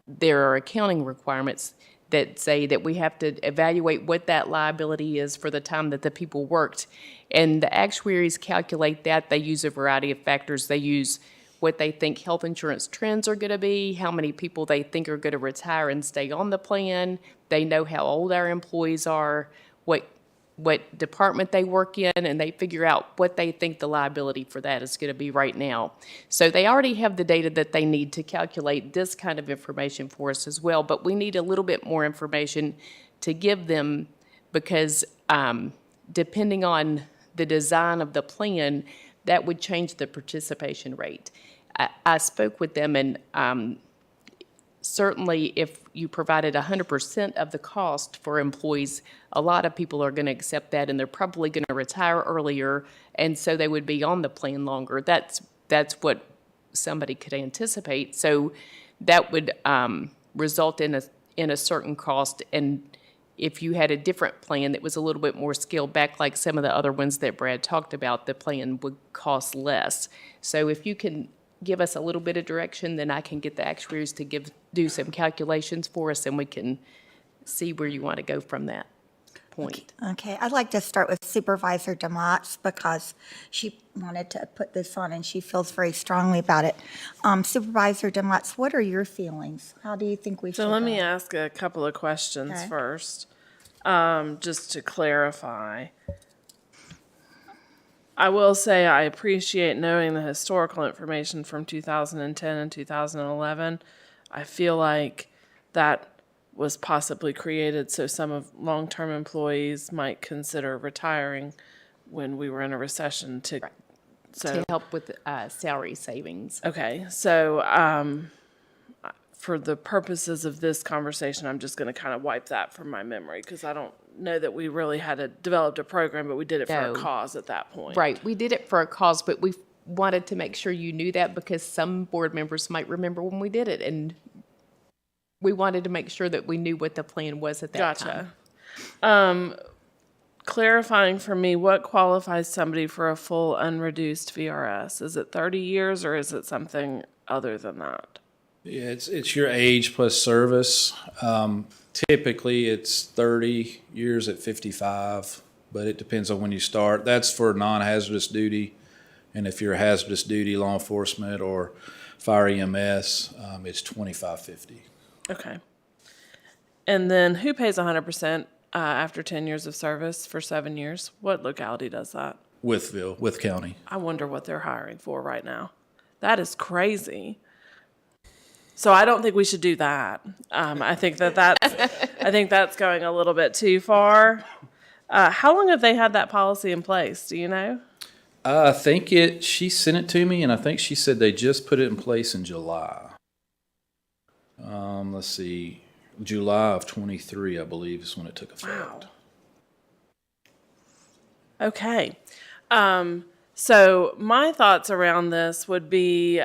C: there are accounting requirements that say that we have to evaluate what that liability is for the time that the people worked. And the actuaries calculate that. They use a variety of factors. They use what they think health insurance trends are going to be, how many people they think are going to retire and stay on the plan. They know how old our employees are, what department they work in, and they figure out what they think the liability for that is going to be right now. So they already have the data that they need to calculate this kind of information for us as well, but we need a little bit more information to give them because depending on the design of the plan, that would change the participation rate. I spoke with them, and certainly if you provided 100% of the cost for employees, a lot of people are going to accept that, and they're probably going to retire earlier, and so they would be on the plan longer. That's that's what somebody could anticipate. So that would result in a certain cost. And if you had a different plan that was a little bit more scaled back, like some of the other ones that Brad talked about, the plan would cost less. So if you can give us a little bit of direction, then I can get the actuaries to do some calculations for us, and we can see where you want to go from that point.
A: Okay, I'd like to start with Supervisor Demots because she wanted to put this on and she feels very strongly about it. Supervisor Demots, what are your feelings? How do you think we should
G: So let me
A: go?
G: ask a couple of questions
A: Okay.
G: first, just to clarify. I will say I appreciate knowing the historical information from 2010 and 2011. I feel like that was possibly created so some of long-term employees might consider retiring when we were in a recession to
C: help with salary savings.
G: Okay, so for the purposes of this conversation, I'm just going to kind of wipe that from my memory because I don't know that we really had developed a program, but we did it for a
C: No.
G: cause at that point.
C: Right, we did it for a cause, but we wanted to make sure you knew that because some board members might remember when we did it, and we wanted to make sure that we knew what the plan was at that time.
G: Gotcha. Clarifying for me, what qualifies somebody for a full unreduced VRS? Is it 30 years or is it something other than that?
B: Yeah, it's your age plus service. Typically, it's 30 years at 55, but it depends on when you start. That's for non-hazardous duty, and if you're hazardous duty, law enforcement or fire EMS, it's 2550.
G: Okay. And then who pays 100% after 10 years of service for 7 years? What locality does that?
B: With county.
G: I wonder what they're hiring for right now. That is crazy. So I don't think we should do that. I think that's going a little bit too far. How long have they had that policy in place? Do you know?
B: I think she sent it to me, and I think she said they just put it in place in July. Let's see, July of 23, I believe, is when it took effect.
G: Wow. Okay. So my thoughts around this would be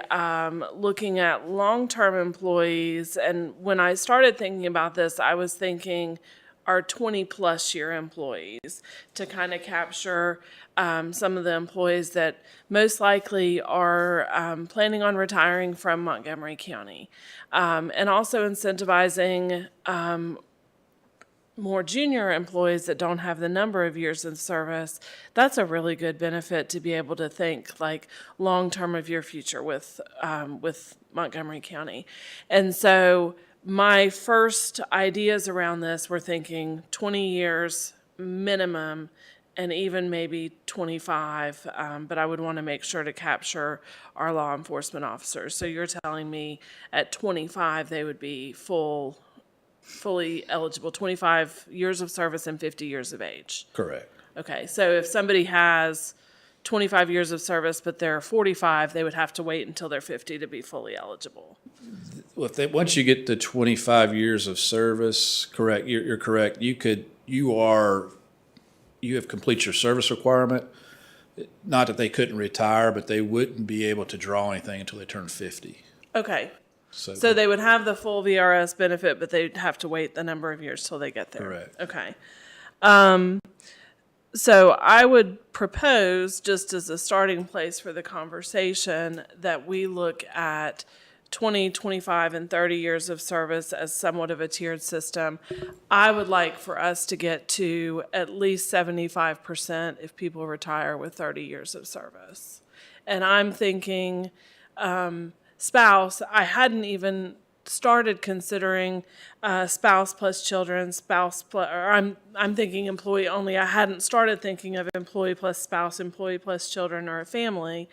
G: looking at long-term employees. And when I started thinking about this, I was thinking our 20-plus year employees to kind of capture some of the employees that most likely are planning on retiring from Montgomery County. And also incentivizing more junior employees that don't have the number of years in service. That's a really good benefit to be able to think like long-term of your future with Montgomery County. And so my first ideas around this were thinking 20 years minimum and even maybe 25, but I would want to make sure to capture our law enforcement officers. So you're telling me at 25 they would be fully eligible, 25 years of service and 50 years of age.
B: Correct.
G: Okay, so if somebody has 25 years of service, but they're 45, they would have to wait until they're 50 to be fully eligible.
B: Well, once you get to 25 years of service, correct, you're correct. You have complete your service requirement. Not that they couldn't retire, but they wouldn't be able to draw anything until they turn 50.
G: Okay.
B: So
G: they would have the full VRS benefit, but they'd have to wait the number of years till they get there.
B: Correct.
G: Okay. So I would propose, just as a starting place for the conversation, that we look at 20, 25, and 30 years of service as somewhat of a tiered system. I would like for us to get to at least 75% if people retire with 30 years of service. And I'm thinking spouse. I hadn't even started considering spouse plus children, I'm thinking employee only. I hadn't started thinking of employee plus spouse, employee plus children, or a family.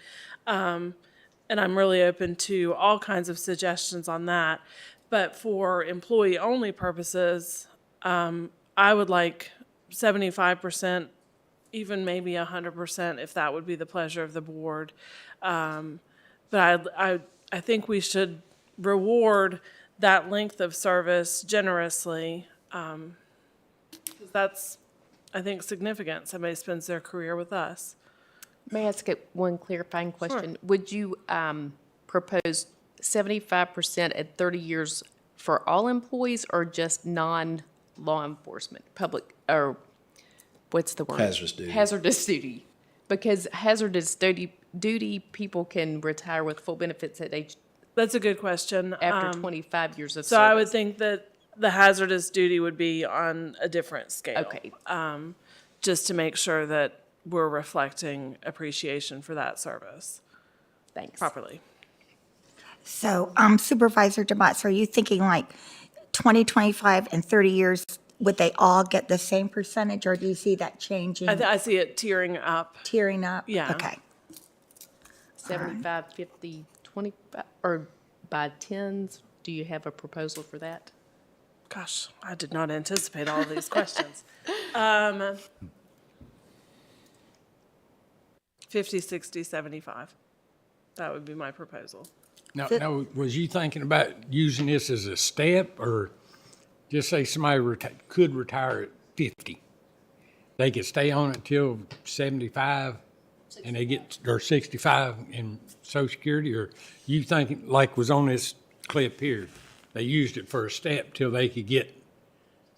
G: And I'm really open to all kinds of suggestions on that. But for employee only purposes, I would like 75%, even maybe 100%, if that would be the pleasure of the board. But I think we should reward that length of service generously. That's, I think, significant. Somebody spends their career with us.
C: May I ask one clarifying question? Would you propose 75% at 30 years for all employees or just non-law enforcement, public, or what's the word?
B: Hazardous duty.
C: Hazardous duty. Because hazardous duty people can retire with full benefits at age
G: That's a good question.
C: after 25 years of
G: So
C: service.
G: I would think that the hazardous duty would be on a different scale.
C: Okay.
G: Just to make sure that we're reflecting appreciation for that service
C: Thanks.
G: properly.
A: So Supervisor DeMotts, are you thinking like 20, 25, and 30 years, would they all get the same percentage, or do you see that changing,
G: I see it tiering up.
A: tiering up?
G: Yeah.
A: Okay.
C: 75, 50, 25, or by tens? Do you have a proposal for that?
G: Gosh, I did not anticipate all of these questions. 50, 60, 75. That would be my proposal.
H: Now, was you thinking about using this as a step, or just say somebody could retire at 50? They could stay on it till 75 and they get, or 65 in Social Security, or you thinking like was on this clip here, they used it for a step till they could get.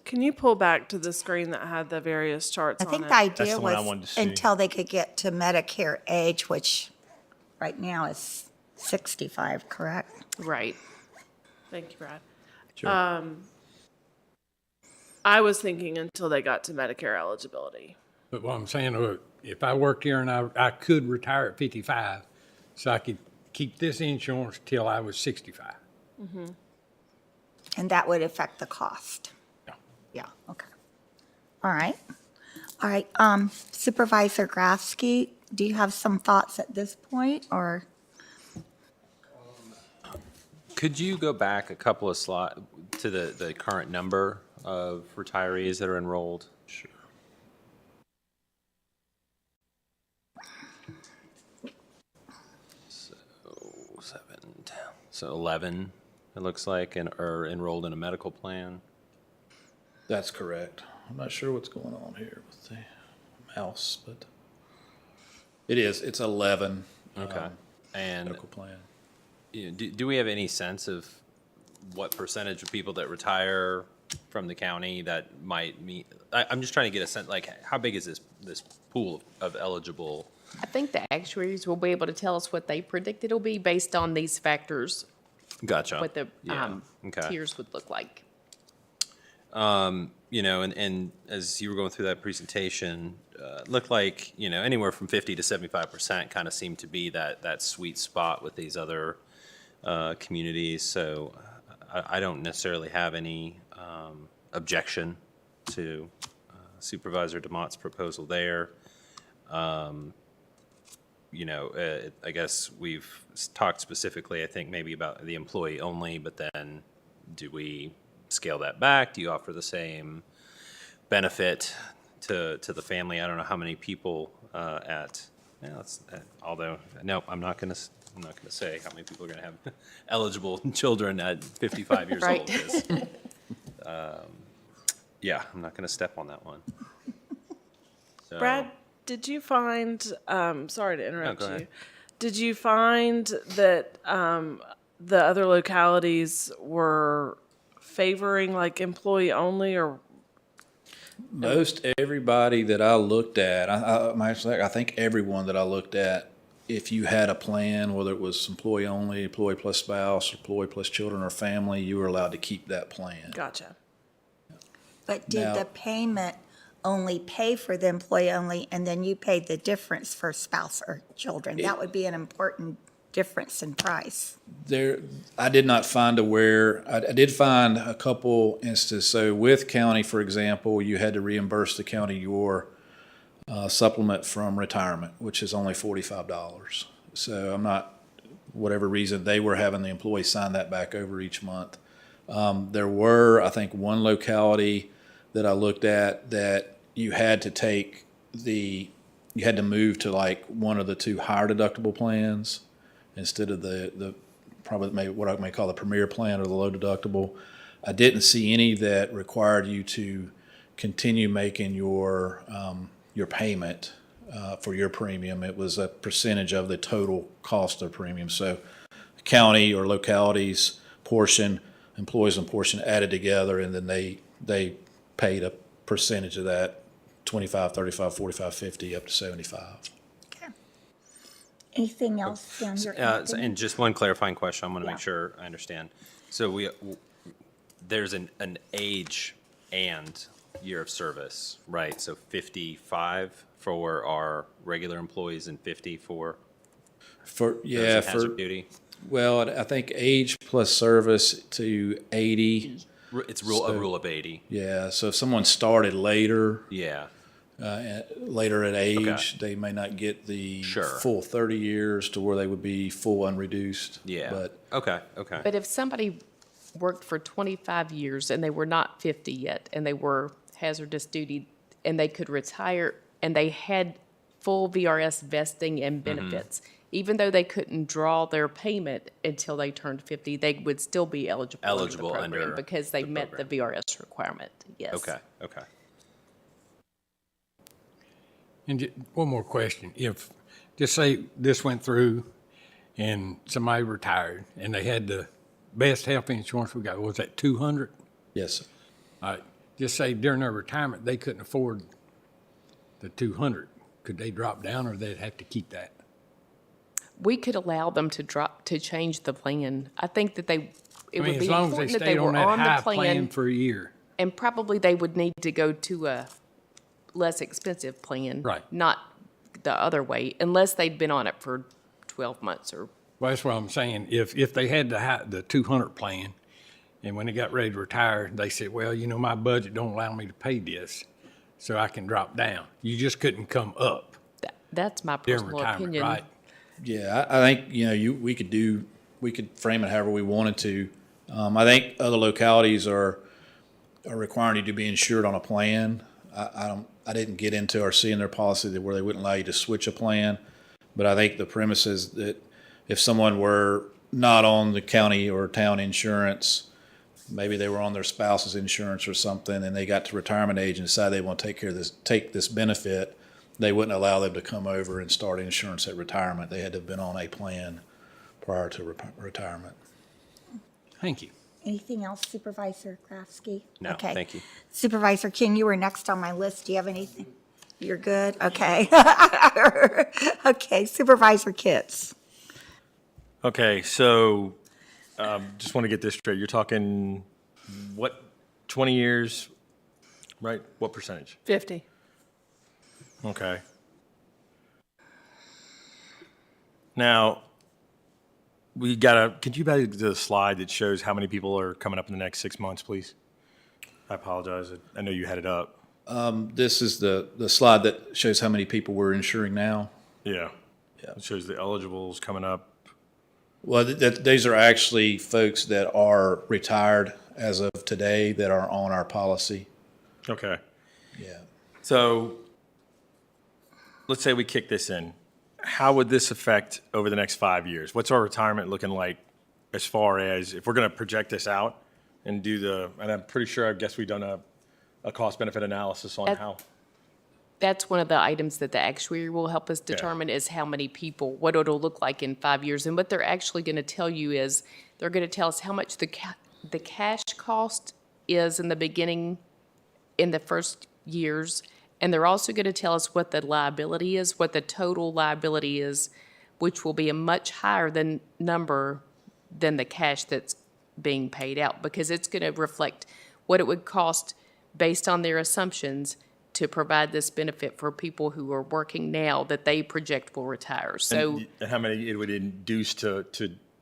G: Can you pull back to the screen that had the various charts
A: I
G: on
A: think
G: it?
A: the idea
M: the one I wanted to
A: was
M: see.
A: until they could get to Medicare age, which right now is 65, correct?
C: Right.
G: Thank you, Brad.
B: Sure.
G: I was thinking until they got to Medicare eligibility.
H: But what I'm saying, look, if I worked here and I could retire at 55, so I could keep this insurance till I was 65.
A: And that would affect the cost?
H: Yeah.
A: Yeah, okay. All right. All right, Supervisor Grafsky, do you have some thoughts at this point, or?
I: Could you go back a couple of slides to the current number of retirees that are enrolled?
B: Sure.
I: So 7, 10, so 11, it looks like, and are enrolled in a medical plan.
B: That's correct. I'm not sure what's going on here with the mouse, but it's 11.
I: Okay. And
B: Medical plan.
I: do we have any sense of what percentage of people that retire from the county that might meet? I'm just trying to get a sense, like, how big is this pool of eligible?
C: I think the actuaries will be able to tell us what they predict it'll be based on these factors,
I: Gotcha.
C: what the
I: Yeah. Okay.
C: tiers would look like.
I: You know, and as you were going through that presentation, it looked like, you know, anywhere from 50 to 75% kind of seemed to be that sweet spot with these other communities. So I don't necessarily have any objection to Supervisor DeMott's proposal there. You know, I guess we've talked specifically, I think, maybe about the employee only, but then do we scale that back? Do you offer the same benefit to the family? I don't know how many people although, no, I'm not going to say how many people are going to have eligible children at 55 years
C: Right.
I: old. 'Cause, yeah, I'm not going to step on that one. So,
G: Brad, did you find, sorry to interrupt
I: go
G: you.
I: ahead.
G: Did you find that the other localities were favoring like employee only, or
B: Most everybody that I looked at, I think everyone that I looked at, if you had a plan, whether it was employee only, employee plus spouse, employee plus children or family, you were allowed to keep that plan.
G: gotcha.
A: But did
B: Now-
A: the payment only pay for the employee only, and then you paid the difference for spouse or children? That would be an important difference in price.
B: I did not find I did find a couple instances. So with county, for example, you had to reimburse the county your supplement from retirement, which is only $45. So whatever reason, they were having the employee sign that back over each month. There were, I think, one locality that I looked at that you had to move to like one of the two higher deductible plans instead of the probably what I may call the premier plan or the low deductible. I didn't see any that required you to continue making your payment for your premium. It was a percentage of the total cost of premium. So county or localities portion, employees and portion added together, and then they paid a percentage of that, 25, 35, 45, 50, up to 75.
A: Okay. Anything else down here?
I: And just one clarifying question, I want to make sure I understand. So there's an age and year of service, right? So 55 for our regular employees and 50 for those in hazard duty?
B: Well, I think age plus service to 80.
I: It's a rule of 80.
B: Yeah, so if someone started later,
I: Yeah.
B: later in age,
I: Okay.
B: they may not get the
I: Sure.
B: full 30 years to where they would be full unreduced.
I: Yeah.
B: But
I: Okay.
C: But if somebody worked for 25 years and they were not 50 yet, and they were hazardous duty, and they could retire, and they had full VRS vesting and benefits, even though they couldn't draw their payment until they turned 50, they would still be eligible under the program because they met the VRS requirement, yes.
I: Okay.
H: And one more question. If, just say this went through and somebody retired and they had the best health insurance we got, was that 200?
B: yes, sir.
H: All right. Just say during their retirement, they couldn't afford the 200. Could they drop down, or they'd have to keep that?
C: We could allow them to change the plan. I think that it
H: I
C: would
H: mean,
C: be
H: as long as
C: important
H: they
C: that they
H: stayed
C: were
H: on that
C: on
H: high
C: the
H: plan
C: plan,
H: for a year.
C: and probably they would need to go to a less expensive plan.
H: Right.
C: Not the other way, unless they'd been on it for 12 months or,
H: Well, that's what I'm saying. If they had the 200 plan, and when they got ready to retire, they said, well, my budget don't allow me to pay this, so I can drop down. You just couldn't come up
C: that's my
H: during
C: personal
H: retirement,
C: opinion.
H: right?
B: Yeah, I think, we could frame it however we wanted to. I think other localities are requiring you to be insured on a plan. I didn't get into or see in their policy where they wouldn't allow you to switch a plan. But I think the premise is that if someone were not on the county or town insurance, maybe they were on their spouse's insurance or something, and they got to retirement age and decided they want to take this benefit, they wouldn't allow them to come over and start insurance at retirement. They had to have been on a plan prior to retirement.
H: Thank you.
A: Anything else, Supervisor Krafsky?
I: No,
A: Okay.
I: thank you.
A: Supervisor King, you were next on my list. Do you have anything? You're good? Okay. Okay, Supervisor Kitts.
M: Okay, so just want to get this straight. You're talking, 20 years, right? What percentage?
G: 50.
M: Okay. Now, could you back to the slide that shows how many people are coming up in the next 6 months, please? I apologize. I know you had it up.
B: This is the slide that shows how many people we're insuring now.
M: Yeah. It shows the eligibles coming up.
B: Well, these are actually folks that are retired as of today that are on our policy.
M: Okay.
B: Yeah.
M: So let's say we kick this in. How would this affect over the next 5 years? What's our retirement looking like as far as if we're going to project this out and and I'm pretty sure, I guess we've done a cost benefit analysis on how.
C: That's one of the items that the actuary will help us determine is how many people, what it'll look like in 5 years. And what they're actually going to tell you is, they're going to tell us how much the cash cost is in the beginning, in the first years. And they're also going to tell us what the liability is, what the total liability is, which will be a much higher number than the cash that's being paid out, because it's going to reflect what it would cost based on their assumptions to provide this benefit for people who are working now that they project will retire. So,
M: And how many it would induce to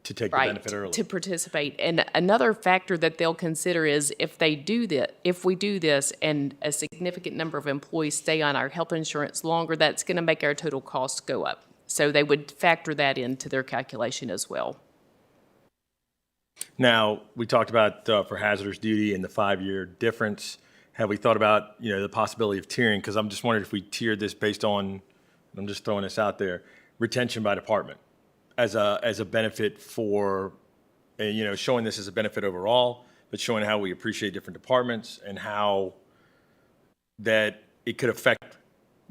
M: take the
C: right,
M: benefit early?
C: to participate. And another factor that they'll consider is if we do this and a significant number of employees stay on our health insurance longer, that's going to make our total costs go up. So they would factor that into their calculation as well.
M: Now, we talked about for hazardous duty and the 5-year difference. Have we thought about, the possibility of tiering? Because I'm just wondering if we tiered this based on, I'm just throwing this out there, retention by department as a benefit for, showing this as a benefit overall, but showing how we appreciate different departments and how that it could affect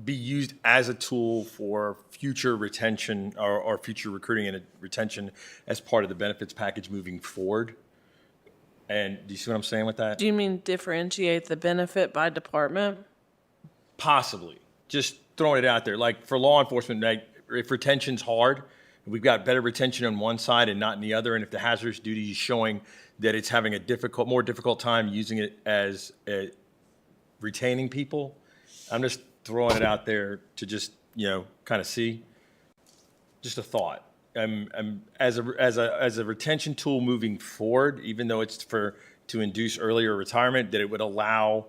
M: be used as a tool for future retention or future recruiting and retention as part of the benefits package moving forward. And do you see what I'm saying with that?
G: Do you mean differentiate the benefit by department?
M: Possibly. Just throwing it out there. Like for law enforcement, like, if retention's hard, we've got better retention on one side and not in the other, and if the hazardous duty is showing that it's having a more difficult time using it as retaining people, I'm just throwing it out there to just, kind of see. Just a thought. As a retention tool moving forward, even though it's to induce earlier retirement, that it would allow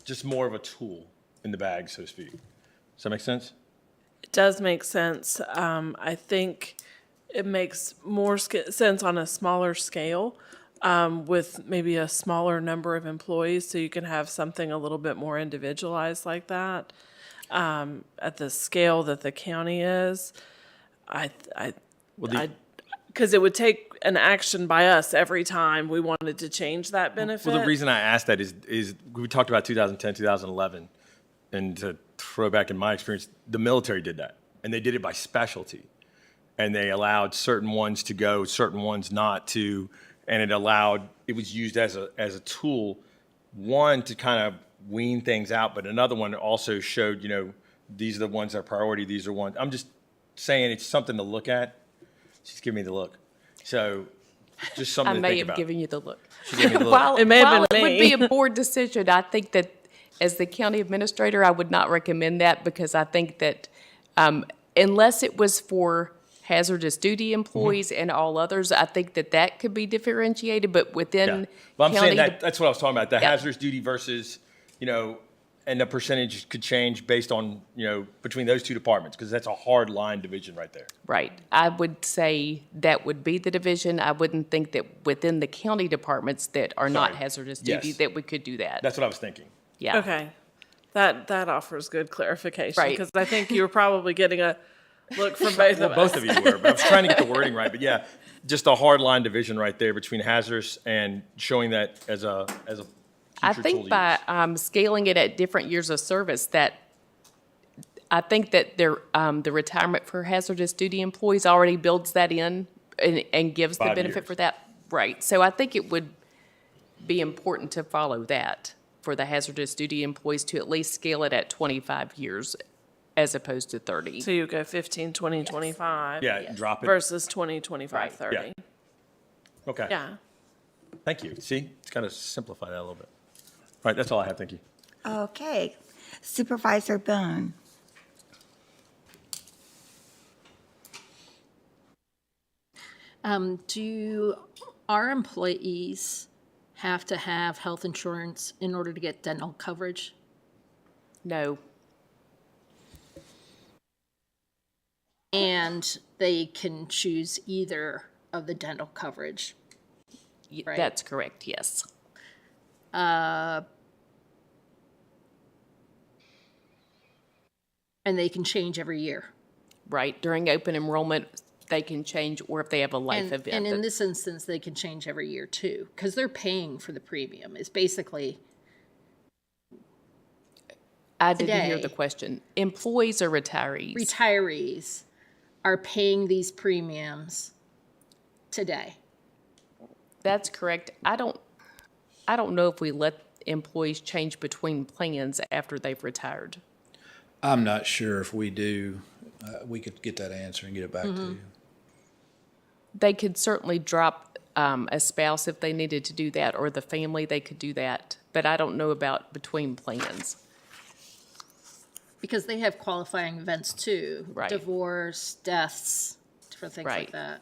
M: just more of a tool in the bag, so to speak. Does that make sense?
G: It does make sense. I think it makes more sense on a smaller scale, with maybe a smaller number of employees, so you can have something a little bit more individualized like that. At the scale that the county is, because it would take an action by us every time we wanted to change that benefit.
M: Well, the reason I asked that is we talked about 2010, 2011, and to throw back in my experience, the military did that, and they did it by specialty, and they allowed certain ones to go, certain ones not to, and it was used as a tool, one, to kind of wean things out, but another one also showed, these are the ones that are priority, these are ones. I'm just saying it's something to look at. She's giving me the look. So just something to think about.
C: I may have given you the look.
M: She gave me the look.
C: While
G: It may have
C: while
G: been
C: it would
G: me.
C: be a board decision, I think that as the county administrator, I would not recommend that, because I think that unless it was for hazardous duty employees and all others, I think that could be differentiated, but within
M: But I'm saying
C: county.
M: that's what I was talking about, the
C: Yeah.
M: hazardous duty versus, and the percentage could change based on, between those two departments, because that's a hard line division right there.
C: Right. I would say that would be the division. I wouldn't think that within the county departments that are not
M: Sorry.
C: hazardous duty,
M: Yes.
C: that we could do that.
M: That's what I was thinking.
C: Yeah.
G: Okay, that offers good clarification,
C: Right.
G: because I think you were probably getting a look from both
M: Well,
G: of us.
M: both of you were, but I was trying to get the wording right. But yeah, just a hard line division right there between hazardous and showing that as a
C: I
M: future tool
C: think
M: to
C: by
M: use.
C: scaling it at different years of service, that I think that the retirement for hazardous duty employees already builds that in and gives the
M: 5
C: benefit
M: years.
C: for that. Right. So I think it would be important to follow that for the hazardous duty employees, to at least scale it at 25 years as opposed to 30.
G: So you go 15, 20, 25.
M: Yeah, drop it.
G: Versus 20, 25,
C: Right.
G: 30.
M: Yeah. Okay.
G: Yeah.
M: Thank you. See, it's got to simplify that a little bit. All right, that's all I have. Thank you.
A: Okay. Supervisor Boone.
F: Do our employees have to have health insurance in order to get dental coverage?
C: No.
F: And they can choose either of the dental coverage? Right.
C: That's correct, yes.
F: And they can change every year?
C: Right. During open enrollment, they can change, or if they have a life event.
F: And in this instance, they can change every year too, because they're paying for the premium. It's basically,
C: I didn't hear
F: today.
C: the question. Employees or retirees?
F: retirees are paying these premiums today.
C: That's correct. I don't know if we let employees change between plans after they've retired.
B: I'm not sure if we do. We could get that answer and get it back to you.
C: They could certainly drop a spouse if they needed to do that, or the family, they could do that. But I don't know about between plans.
F: Because they have qualifying events too.
C: Right.
F: Divorce, deaths, different things like
C: Right.
F: that.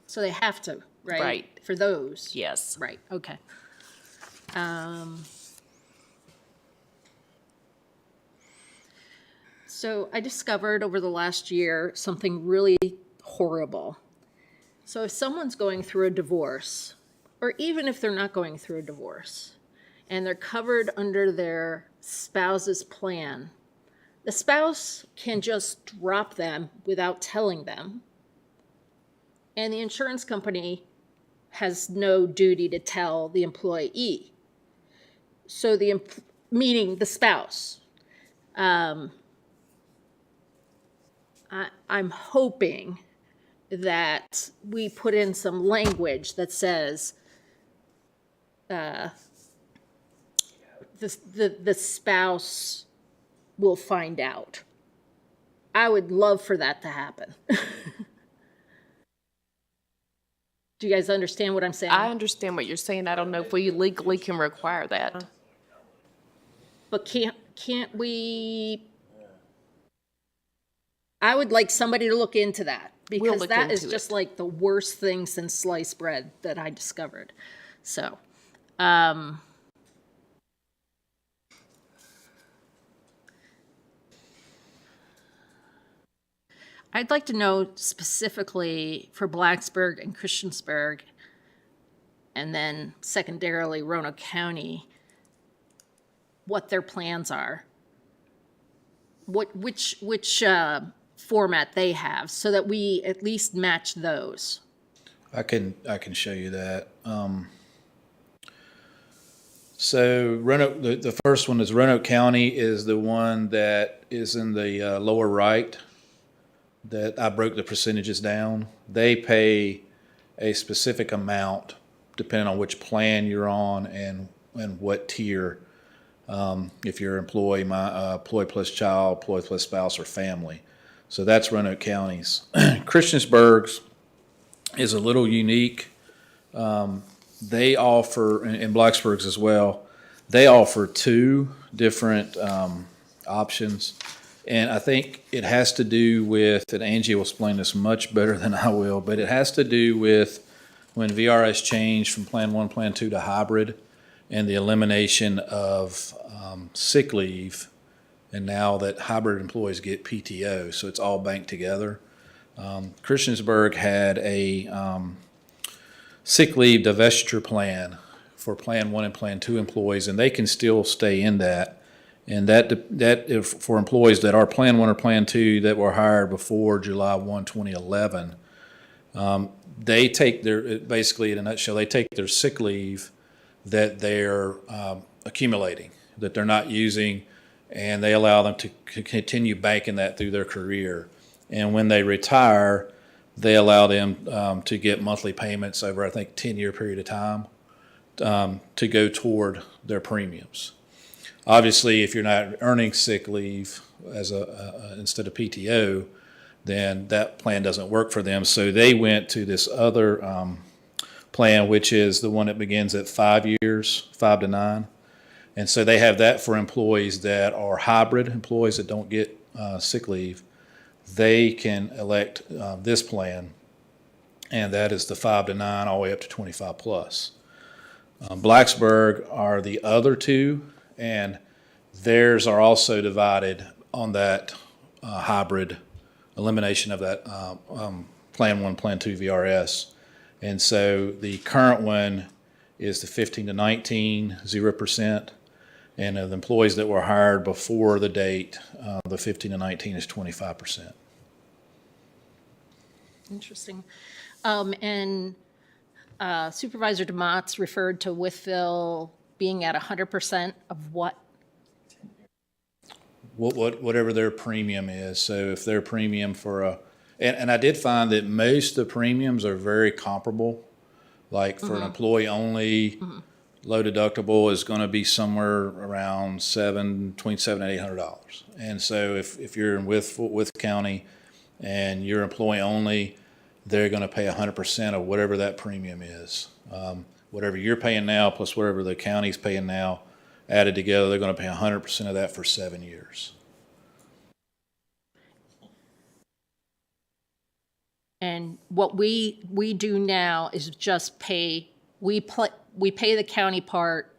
F: So they have to, right?
C: Right.
F: For those.
C: Yes.
F: Right, okay. So I discovered over the last year something really horrible. So if someone's going through a divorce, or even if they're not going through a divorce, and they're covered under their spouse's plan, the spouse can just drop them without telling them, and the insurance company has no duty to tell the employee. So meaning the spouse. I'm hoping that we put in some language that says the spouse will find out. I would love for that to happen. Do you guys understand what I'm saying?
C: I understand what you're saying. I don't know if we legally can require that.
F: But can't we? I would like somebody to look into that, because
C: look
F: that is
C: into
F: just
C: it.
F: like the worst thing since sliced bread that I discovered. So, I'd like to know specifically for Blacksburg and Christiansburg, and then secondarily Roanoke County, what their plans are. Which format they have, so that we at least match those.
B: I can show you that. So Roanoke, the first one is Roanoke County is the one that is in the lower right. That I broke the percentages down. They pay a specific amount depending on which plan you're on and what tier. If you're employee plus child, employee plus spouse, or family. So that's Roanoke County's. Christiansburg's is a little unique. They offer, and Blacksburg's as well, they offer two different options. And I think it has to do with, and Angie will explain this much better than I will, but it has to do with when VRS changed from Plan 1, Plan 2 to hybrid, and the elimination of sick leave, and now that hybrid employees get PTO, so it's all banked together. Christiansburg had a sick leave divestiture plan for Plan 1 and Plan 2 employees, and they can still stay in that. And that if for employees that are Plan 1 or Plan 2 that were hired before July 1, 2011, they take their, basically in a nutshell, they take their sick leave that they're accumulating, that they're not using, and they allow them to continue banking that through their career. And when they retire, they allow them to get monthly payments over, I think, 10-year period of time to go toward their premiums. Obviously, if you're not earning sick leave as instead of PTO, then that plan doesn't work for them. So they went to this other plan, which is the one that begins at 5 years, 5 to 9. And so they have that for employees that are hybrid employees that don't get sick leave. They can elect this plan, and that is the 5 to 9 all the way up to 25 plus. Blacksburg are the other two, and theirs are also divided on that hybrid elimination of that Plan 1, Plan 2 VRS. And so the current one is the 15 to 19, 0%. And of the employees that were hired before the date, the 15 to 19 is 25%.
F: Interesting. And Supervisor DeMott's referred to Wytheville being at 100% of what?
B: Whatever their premium is. So if their premium for and I did find that most of the premiums are very comparable. Like for an employee only, low deductible is going to be somewhere around between $700 and $800. And so if you're in Wythe County and you're employee only, they're going to pay 100% of whatever that premium is. Whatever you're paying now plus whatever the county's paying now, added together, they're going to pay 100% of that for 7 years.
F: And what we do now is just pay, we pay the county part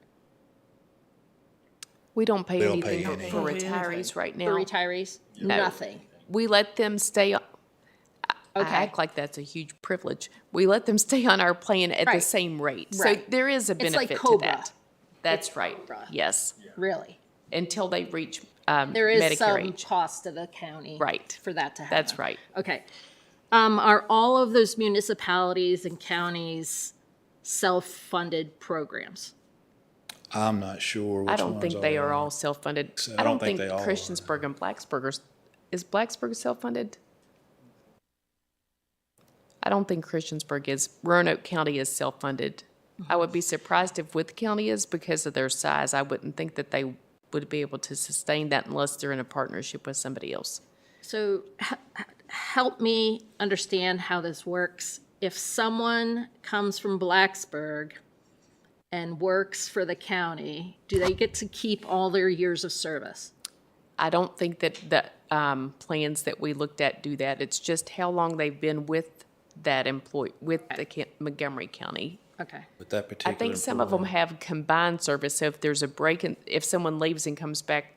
C: We don't pay
B: We don't pay
C: anything
B: any.
C: for retirees right
F: for
C: now.
F: retirees?
C: No.
F: Nothing.
C: We let them stay, I
F: Okay.
C: act like that's a huge privilege. We let them stay on our plan at the
F: Right.
C: same rate. So
F: Right.
C: there is a
F: It's like
C: benefit to
F: COBRA.
C: that. That's
F: It's
C: right,
F: COBRA.
C: yes,
F: Really?
C: until they reach
F: There is
C: Medicare
F: some
C: age.
F: cost to the county.
C: Right.
F: For that to happen.
C: That's right.
F: Okay. Are all of those municipalities and counties self-funded programs?
B: I'm not sure which
C: I
B: ones
C: don't think they are
B: are.
C: all self-funded.
B: So
C: I don't think
B: they all are.
C: Christiansburg and Blacksburg is Blacksburg self-funded? I don't think Christiansburg is. Roanoke County is self-funded. I would be surprised if Wood County is because of their size. I wouldn't think that they would be able to sustain that unless they're in a partnership with somebody else.
F: So help me understand how this works. If someone comes from Blacksburg and works for the county, do they get to keep all their years of service?
C: I don't think that the plans that we looked at do that. It's just how long they've been with that employee, with the Montgomery County.
F: Okay.
B: With that
C: I
B: particular
C: think some of them
B: employee.
C: have combined service, so if there's a break, if someone leaves and comes back,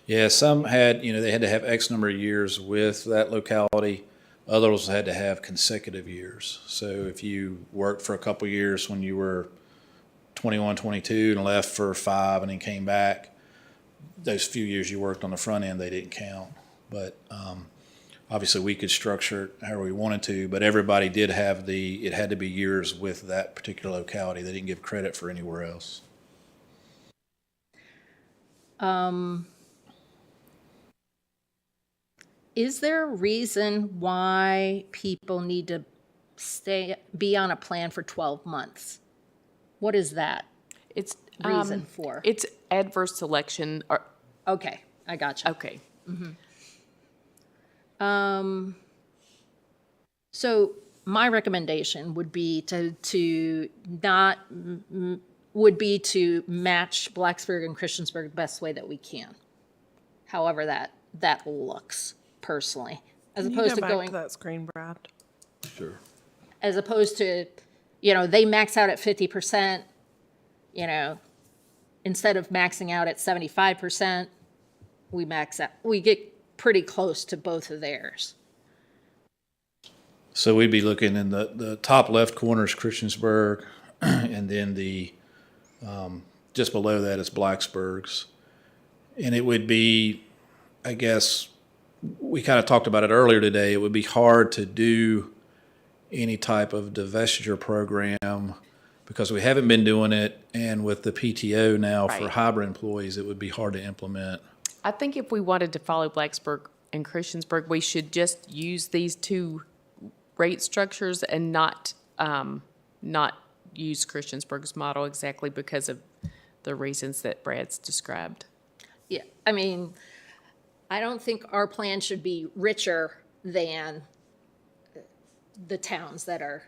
B: Yeah, some had, they had to have X number of years with that locality. Others had to have consecutive years. So if you worked for a couple years when you were 21, 22 and left for 5 and then came back, those few years you worked on the front end, they didn't count. But obviously we could structure it however we wanted to, but everybody did have it had to be years with that particular locality. They didn't give credit for anywhere else.
F: Is there a reason why people need to be on a plan for 12 months? What is that
C: it's
F: reason for?
C: it's adverse selection. Or,
F: Okay, I gotcha.
C: okay,
F: So my recommendation would be to not would be to match Blacksburg and Christiansburg the best way that we can. However that looks personally, as
G: Can you
F: opposed
G: go
F: to
G: back
F: going
G: to that screen, Brad?
B: Sure.
F: as opposed to, they max out at 50%, instead of maxing out at 75%, we get pretty close to both of theirs.
B: So we'd be looking in the top left corner is Christiansburg, and then the just below that is Blacksburg's. And it would be, I guess, we kind of talked about it earlier today, it would be hard to do any type of divestiture program because we haven't been doing it, and with the PTO now for
C: Right.
B: hybrid employees, it would be hard to implement.
C: I think if we wanted to follow Blacksburg and Christiansburg, we should just use these two rate structures and not use Christiansburg's model exactly because of the reasons that Brad's described.
F: Yeah, I mean, I don't think our plan should be richer than the towns that are,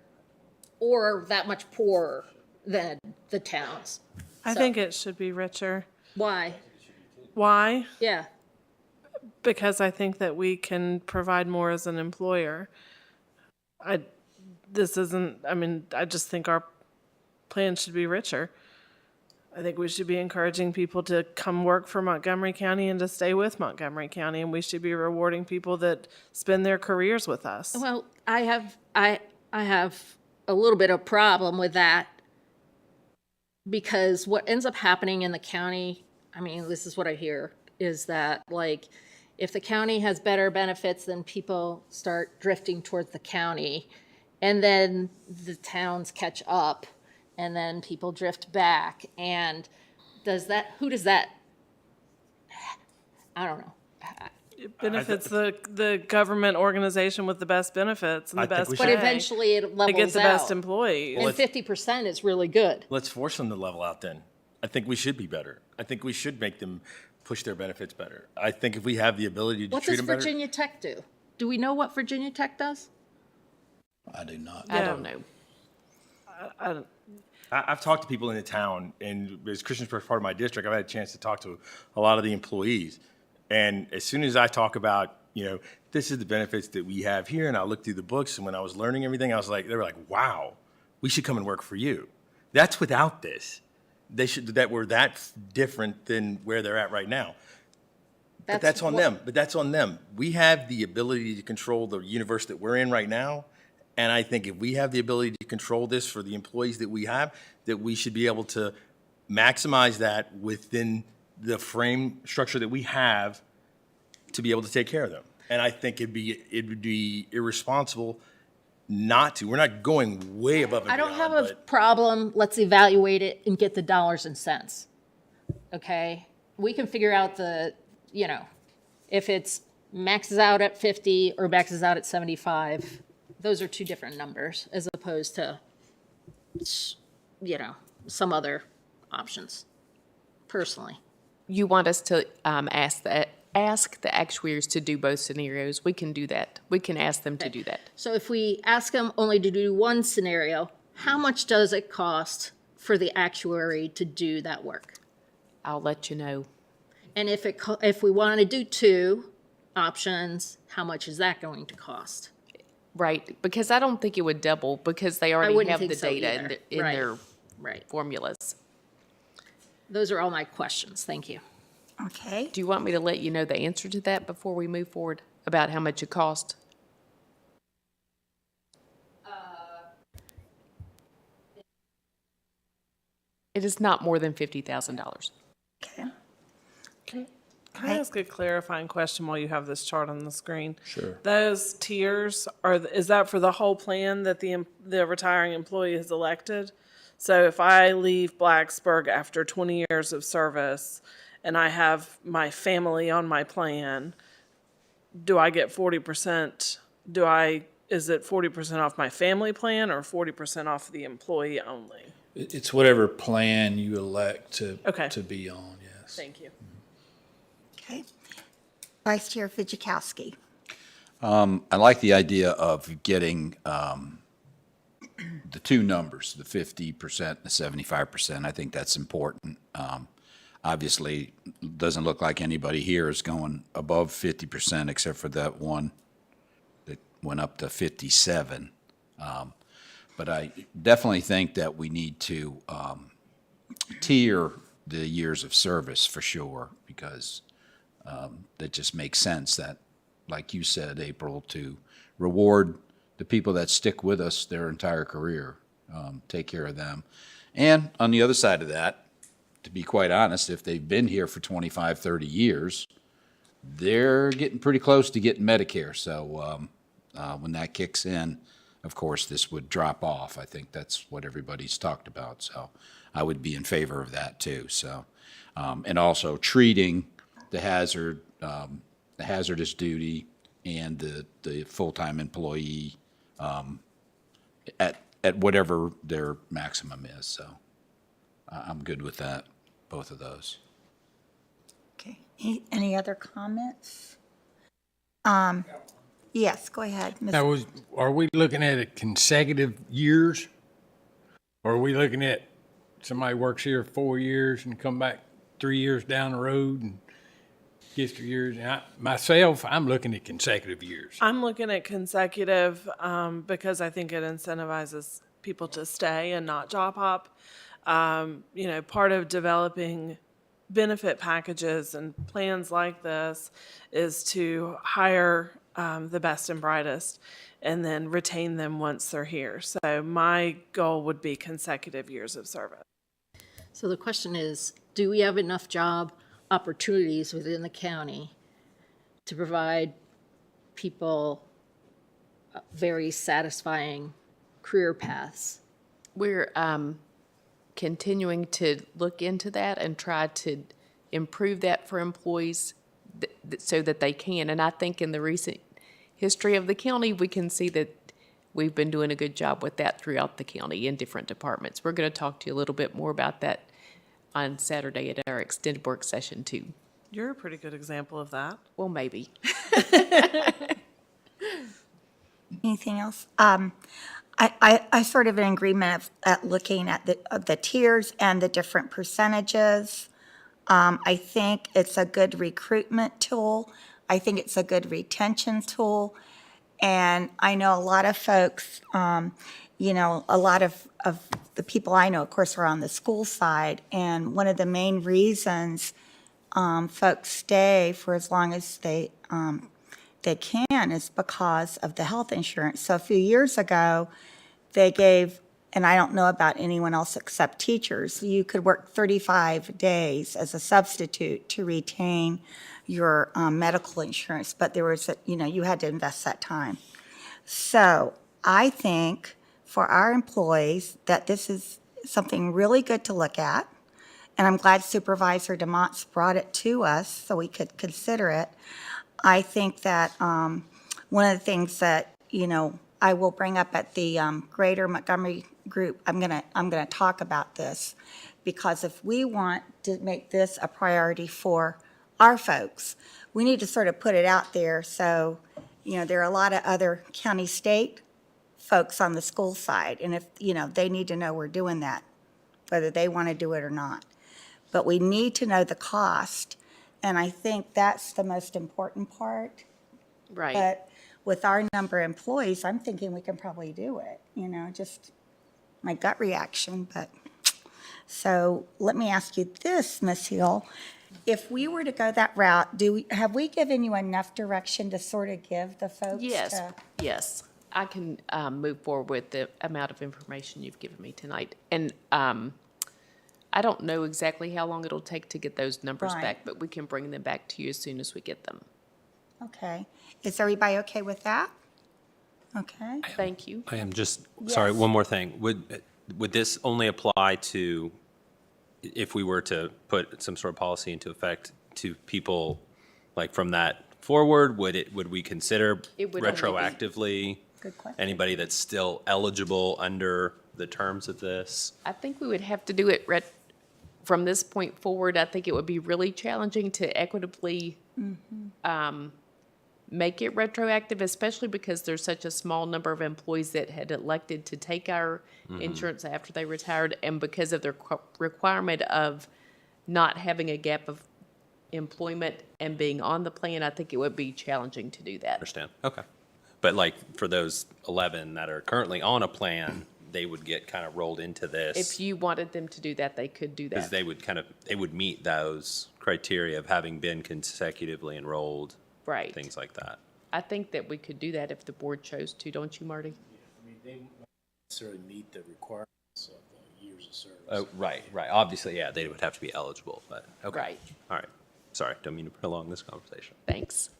F: or that much poorer than the towns.
G: I think it should be richer.
F: Why?
G: Why?
F: Yeah,
G: Because I think that we can provide more as an employer. I just think our plan should be richer. I think we should be encouraging people to come work for Montgomery County and to stay with Montgomery County, and we should be rewarding people that spend their careers with us.
F: well, I have a little bit of problem with that because what ends up happening in the county, I mean, this is what I hear, is that like, if the county has better benefits, then people start drifting towards the county, and then the towns catch up, and then people drift back. And who does that? I don't know.
G: It benefits the government organization with the best benefits and the
M: I think
G: best
M: we
G: pay.
F: But eventually it
G: They
F: levels
G: get the best
F: out.
G: employees.
F: And 50% is really good.
M: Let's force them to level out then. I think we should be better. I think we should make them push their benefits better. I think if we have the ability to
F: What
M: treat
F: does
M: them better.
F: Virginia Tech do? Do we know what Virginia Tech does?
B: I do not.
C: I don't know.
M: I've talked to people in the town, and as Christiansburg part of my district, I've had a chance to talk to a lot of the employees. And as soon as I talk about, this is the benefits that we have here, and I look through the books, and when I was learning everything, they were like, wow, we should come and work for you. That's without this. That we're that different than where they're at right now. But that's on them. But that's on them. We have the ability to control the universe that we're in right now. And I think if we have the ability to control this for the employees that we have, that we should be able to maximize that within the frame structure that we have to be able to take care of them. And I think it would be irresponsible not to. We're not going way above and
F: I
M: beyond.
F: don't have a
M: but-
F: problem, let's evaluate it and get the dollars and cents. Okay? We can figure out if it's maxes out at 50 or maxes out at 75. Those are two different numbers as opposed to, some other options, personally.
C: You want us to ask the actuaries to do both scenarios? We can do that. We can ask them to do that.
F: So if we ask them only to do one scenario, how much does it cost for the actuary to do that work?
C: I'll let you know.
F: And if we want to do two options, how much is that going to cost?
C: Right, because I don't think it would double because they already
F: wouldn't
C: have
F: think
C: the
F: so
C: data
F: either.
C: in
F: Right.
C: their
F: Right.
C: formulas.
F: Those are all my questions. Thank you.
A: Okay.
C: Do you want me to let you know the answer to that before we move forward about how much it cost? It is not more than $50,000.
A: Okay.
G: Can I ask a clarifying question while you have this chart on the screen?
B: Sure.
G: Those tiers is that for the whole plan that the retiring employee has elected? So if I leave Blacksburg after 20 years of service and I have my family on my plan, do I get 40%? Is it 40% off my family plan or 40% off the employee only?
B: It's whatever plan you elect to be on, yes.
G: Thank you.
A: Okay. Vice Chair Fitchikowski.
O: I like the idea of getting the two numbers, the 50% and the 75%. I think that's important. Obviously, doesn't look like anybody here is going above 50% except for that one that went up to 57. But I definitely think that we need to tier the years of service for sure, because that just makes sense that, like you said, April, to reward the people that stick with us their entire career, take care of them. And on the other side of that, to be quite honest, if they've been here for 25, 30 years, they're getting pretty close to getting Medicare. So when that kicks in, of course, this would drop off. I think that's what everybody's talked about. So I would be in favor of that too. So, and also treating the hazardous duty and the full-time employee at whatever their maximum is. So I'm good with that, both of those.
A: Okay. Any other comments? Yes, go ahead. Ms.
H: Now, are we looking at it consecutive years? Or are we looking at somebody works here 4 years and come back 3 years down the road and gets 3 years? And myself, I'm looking at consecutive years.
G: I'm looking at consecutive because I think it incentivizes people to stay and not job hop. Part of developing benefit packages and plans like this is to hire the best and brightest and then retain them once they're here. So my goal would be consecutive years of service.
F: So the question is, do we have enough job opportunities within the county to provide people very satisfying career paths?
C: We're continuing to look into that and try to improve that for employees so that they can. And I think in the recent history of the county, we can see that we've been doing a good job with that throughout the county in different departments. We're going to talk to you a little bit more about that on Saturday at our extended work session too.
G: You're a pretty good example of that.
C: Well, maybe.
A: Anything else? I sort of in agreement at looking at the tiers and the different percentages. I think it's a good recruitment tool. I think it's a good retention tool. And I know a lot of folks, a lot of the people I know, of course, are on the school side. And one of the main reasons folks stay for as long as they can is because of the health insurance. So a few years ago, they gave, and I don't know about anyone else except teachers, you could work 35 days as a substitute to retain your medical insurance, but there was, you had to invest that time. So I think for our employees that this is something really good to look at. And I'm glad Supervisor DeMont's brought it to us so we could consider it. I think that one of the things that, I will bring up at the Greater Montgomery group, I'm gonna talk about this, because if we want to make this a priority for our folks, we need to sort of put it out there. So, there are a lot of other county state folks on the school side, and if, they need to know we're doing that, whether they want to do it or not. But we need to know the cost, and I think that's the most important part.
C: Right.
A: But with our number of employees, I'm thinking we can probably do it, just my gut reaction. But, so let me ask you this, Ms. Hill. If we were to go that route, have we given you enough direction to sort of give the folks?
C: Yes. I can move forward with the amount of information you've given me tonight. And I don't know exactly how long it'll take to get those numbers
A: Right.
C: back, but we can bring them back to you as soon as we get them.
A: Okay. Is everybody okay with that? Okay.
C: Thank you.
I: I am just, sorry,
A: Yes.
I: one more thing. Would this only apply to, if we were to put some sort of policy into effect, to people like from that forward? Would we consider
C: It would only be-
I: retroactively
A: Good question.
I: anybody that's still eligible under the terms of this?
C: I think we would have to do it from this point forward. I think it would be really challenging to equitably make it retroactive, especially because there's such a small number of employees that had elected to take our insurance after they retired, and because of their requirement of not having a gap of employment and being on the plan, I think it would be challenging to do that.
I: Understand? Okay. But like for those 11 that are currently on a plan, they would get kind of rolled into this.
C: If you wanted them to do that, they could do
I: Because
C: that.
I: they would meet those criteria of having been consecutively enrolled.
C: Right.
I: Things like that.
C: I think that we could do that if the board chose to, don't you, Marty?
B: I mean, they don't necessarily meet the requirements of years of service.
I: Oh, right. Obviously, yeah, they would have to be eligible, but, okay.
C: Right.
I: All right. Sorry, don't mean to prolong this conversation.
C: Thanks.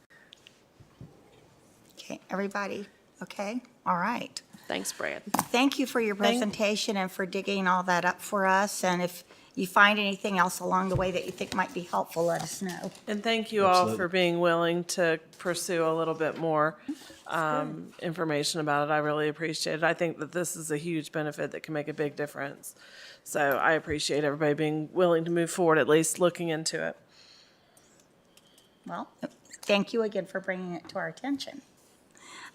A: Okay, everybody, okay? All right.
C: Thanks, Brad.
A: Thank you for your presentation and for digging all that up for us. And if you find anything else along the way that you think might be helpful, let us know.
G: And thank you all for being willing to pursue a little bit more information about it. I really appreciate it. I think that this is a huge benefit that can make a big difference. So I appreciate everybody being willing to move forward, at least looking into it.
A: Well, thank you again for bringing it to our attention.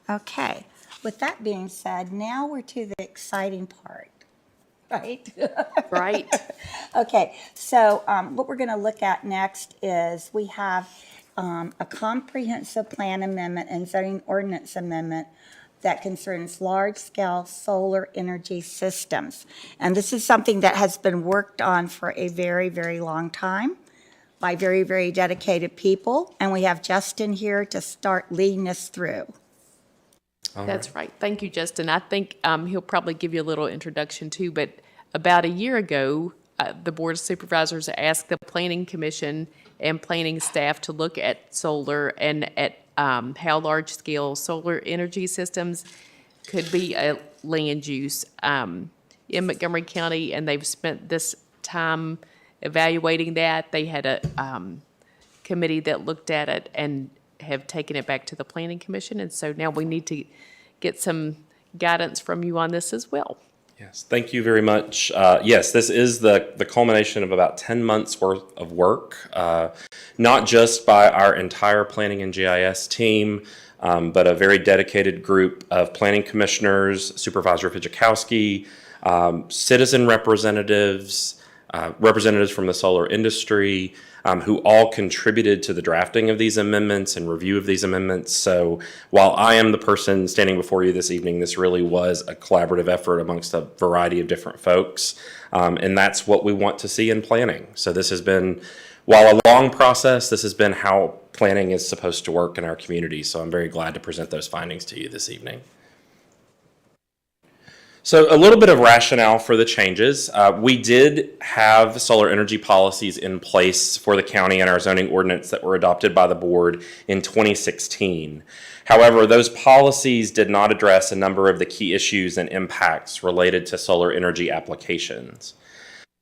A: Okay, with that being said, now we're to the exciting part, right?
C: Right.
A: Okay, so what we're going to look at next is we have a comprehensive plan amendment and zoning ordinance amendment that concerns large-scale solar energy systems. And this is something that has been worked on for a very, very long time by very, very dedicated people. And we have Justin here to start leading us through.
C: That's right. Thank you, Justin. I think he'll probably give you a little introduction too, but about a year ago, the Board of Supervisors asked the Planning Commission and planning staff to look at solar and at how large-scale solar energy systems could be a land use in Montgomery County, and they've spent this time evaluating that. They had a committee that looked at it and have taken it back to the Planning Commission, and so now we need to get some guidance from you on this as well.
J: Yes, thank you very much. Yes, this is the culmination of about 10 months worth of work, not just by our entire planning and GIS team, but a very dedicated group of planning commissioners, Supervisor Fidzikowski, citizen representatives, representatives from the solar industry, who all contributed to the drafting of these amendments and review of these amendments. So while I am the person standing before you this evening, this really was a collaborative effort amongst a variety of different folks. And that's what we want to see in planning. So this has been, while a long process, this has been how planning is supposed to work in our community. So I'm very glad to present those findings to you this evening. So a little bit of rationale for the changes. We did have solar energy policies in place for the county and our zoning ordinance that were adopted by the board in 2016. However, those policies did not address a number of the key issues and impacts related to solar energy applications.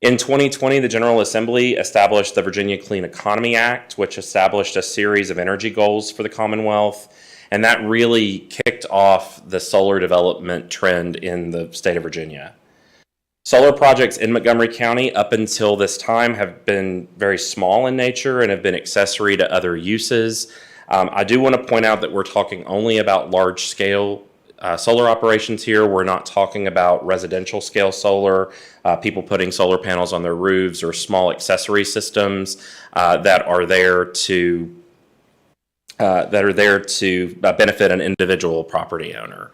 J: In 2020, the General Assembly established the Virginia Clean Economy Act, which established a series of energy goals for the Commonwealth. And that really kicked off the solar development trend in the state of Virginia. Solar projects in Montgomery County up until this time have been very small in nature and have been accessory to other uses. I do want to point out that we're talking only about large-scale solar operations here. We're not talking about residential scale solar, people putting solar panels on their roofs, or small accessory systems that are there to benefit an individual property owner.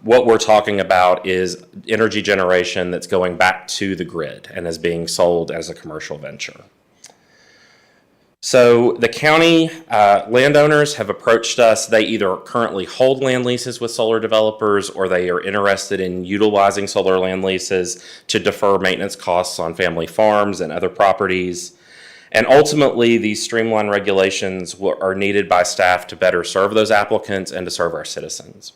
J: What we're talking about is energy generation that's going back to the grid and is being sold as a commercial venture. So the county landowners have approached us. They either currently hold land leases with solar developers, or they are interested in utilizing solar land leases to defer maintenance costs on family farms and other properties. And ultimately, these streamlined regulations are needed by staff to better serve those applicants and to serve our citizens.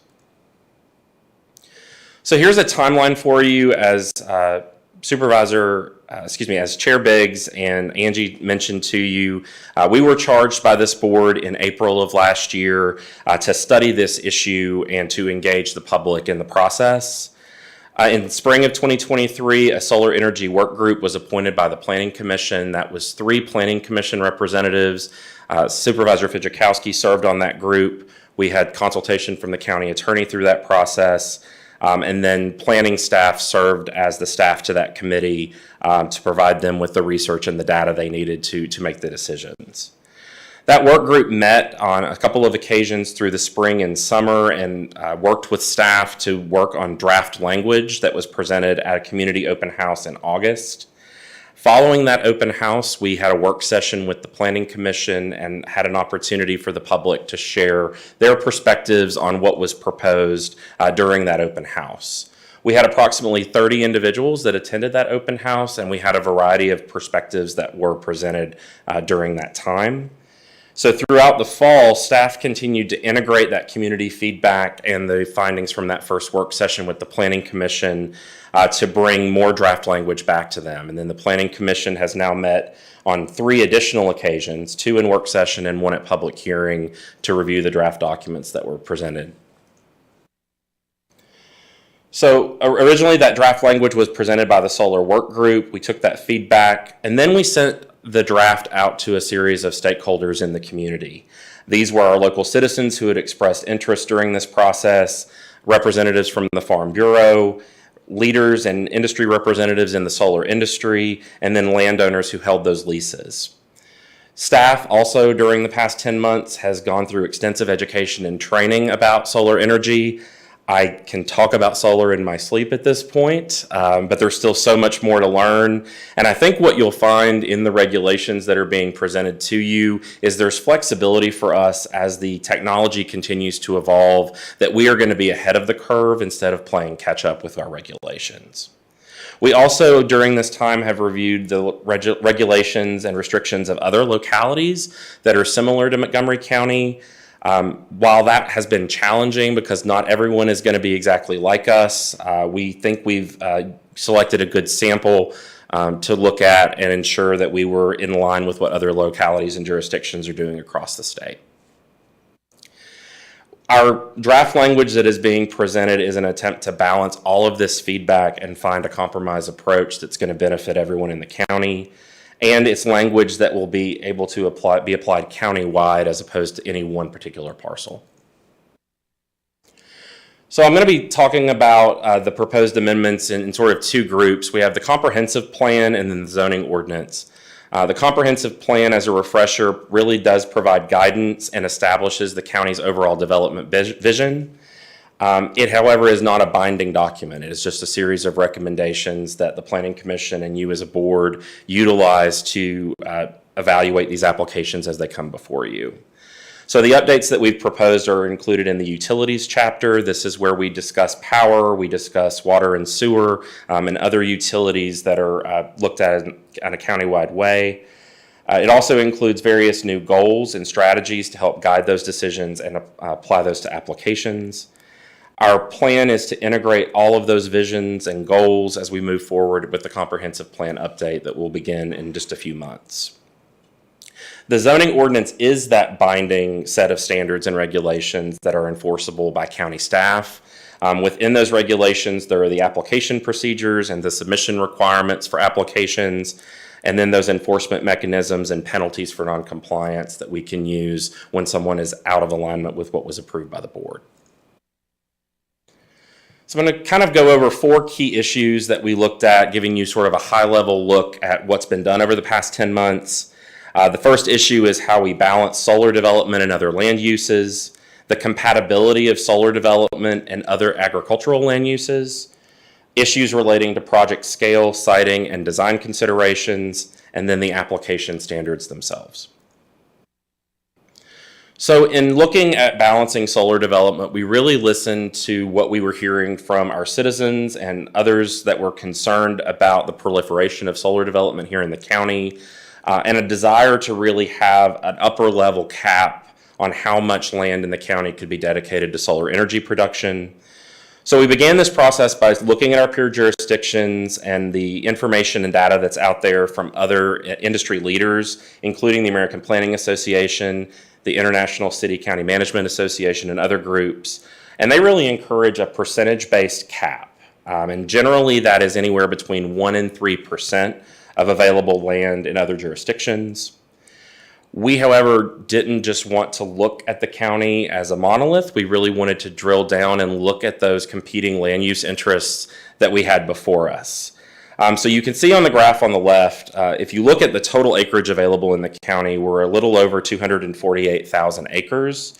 J: So here's a timeline for you as as Chair Biggs and Angie mentioned to you. We were charged by this board in April of last year to study this issue and to engage the public in the process. In spring of 2023, a solar energy work group was appointed by the Planning Commission. That was 3 Planning Commission representatives. Supervisor Fidzikowski served on that group. We had consultation from the county attorney through that process. And then planning staff served as the staff to that committee to provide them with the research and the data they needed to make the decisions. That work group met on a couple of occasions through the spring and summer and worked with staff to work on draft language that was presented at a community open house in August. Following that open house, we had a work session with the Planning Commission and had an opportunity for the public to share their perspectives on what was proposed during that open house. We had approximately 30 individuals that attended that open house, and we had a variety of perspectives that were presented during that time. So throughout the fall, staff continued to integrate that community feedback and the findings from that first work session with the Planning Commission to bring more draft language back to them. And then the Planning Commission has now met on 3 additional occasions, 2 in work session and 1 at public hearing, to review the draft documents that were presented. So originally that draft language was presented by the solar work group. We took that feedback and then we sent the draft out to a series of stakeholders in the community. These were our local citizens who had expressed interest during this process, representatives from the Farm Bureau, leaders and industry representatives in the solar industry, and then landowners who held those leases. Staff also during the past 10 months has gone through extensive education and training about solar energy. I can talk about solar in my sleep at this point, but there's still so much more to learn. And I think what you'll find in the regulations that are being presented to you is there's flexibility for us as the technology continues to evolve, that we are going to be ahead of the curve instead of playing catch up with our regulations. We also, during this time, have reviewed the regulations and restrictions of other localities that are similar to Montgomery County. While that has been challenging because not everyone is going to be exactly like us, we think we've selected a good sample to look at and ensure that we were in line with what other localities and jurisdictions are doing across the state. Our draft language that is being presented is an attempt to balance all of this feedback and find a compromise approach that's going to benefit everyone in the county. And it's language that will be able to be applied county-wide as opposed to any one particular parcel. So I'm going to be talking about the proposed amendments in sort of 2 groups. We have the comprehensive plan and then the zoning ordinance. The comprehensive plan, as a refresher, really does provide guidance and establishes the county's overall development vision. It, however, is not a binding document. It is just a series of recommendations that the Planning Commission and you as a board utilize to evaluate these applications as they come before you. So the updates that we've proposed are included in the utilities chapter. This is where we discuss power, we discuss water and sewer, and other utilities that are looked at in a countywide way. It also includes various new goals and strategies to help guide those decisions and apply those to applications. Our plan is to integrate all of those visions and goals as we move forward with the comprehensive plan update that will begin in just a few months. The zoning ordinance is that binding set of standards and regulations that are enforceable by county staff. Within those regulations, there are the application procedures and the submission requirements for applications, and then those enforcement mechanisms and penalties for noncompliance that we can use when someone is out of alignment with what was approved by the board. So I'm going to kind of go over 4 key issues that we looked at, giving you sort of a high-level look at what's been done over the past 10 months. The first issue is how we balance solar development and other land uses, the compatibility of solar development and other agricultural land uses, issues relating to project scale, siting, and design considerations, and then the application standards themselves. So in looking at balancing solar development, we really listened to what we were hearing from our citizens and others that were concerned about the proliferation of solar development here in the county, and a desire to really have an upper level cap on how much land in the county could be dedicated to solar energy production. So we began this process by looking at our peer jurisdictions and the information and data that's out there from other industry leaders, including the American Planning Association, the International City County Management Association, and other groups. And they really encourage a percentage-based cap. And generally that is anywhere between 1% and 3% of available land in other jurisdictions. We, however, didn't just want to look at the county as a monolith. We really wanted to drill down and look at those competing land use interests that we had before us. So you can see on the graph on the left, if you look at the total acreage available in the county, we're a little over 248,000 acres.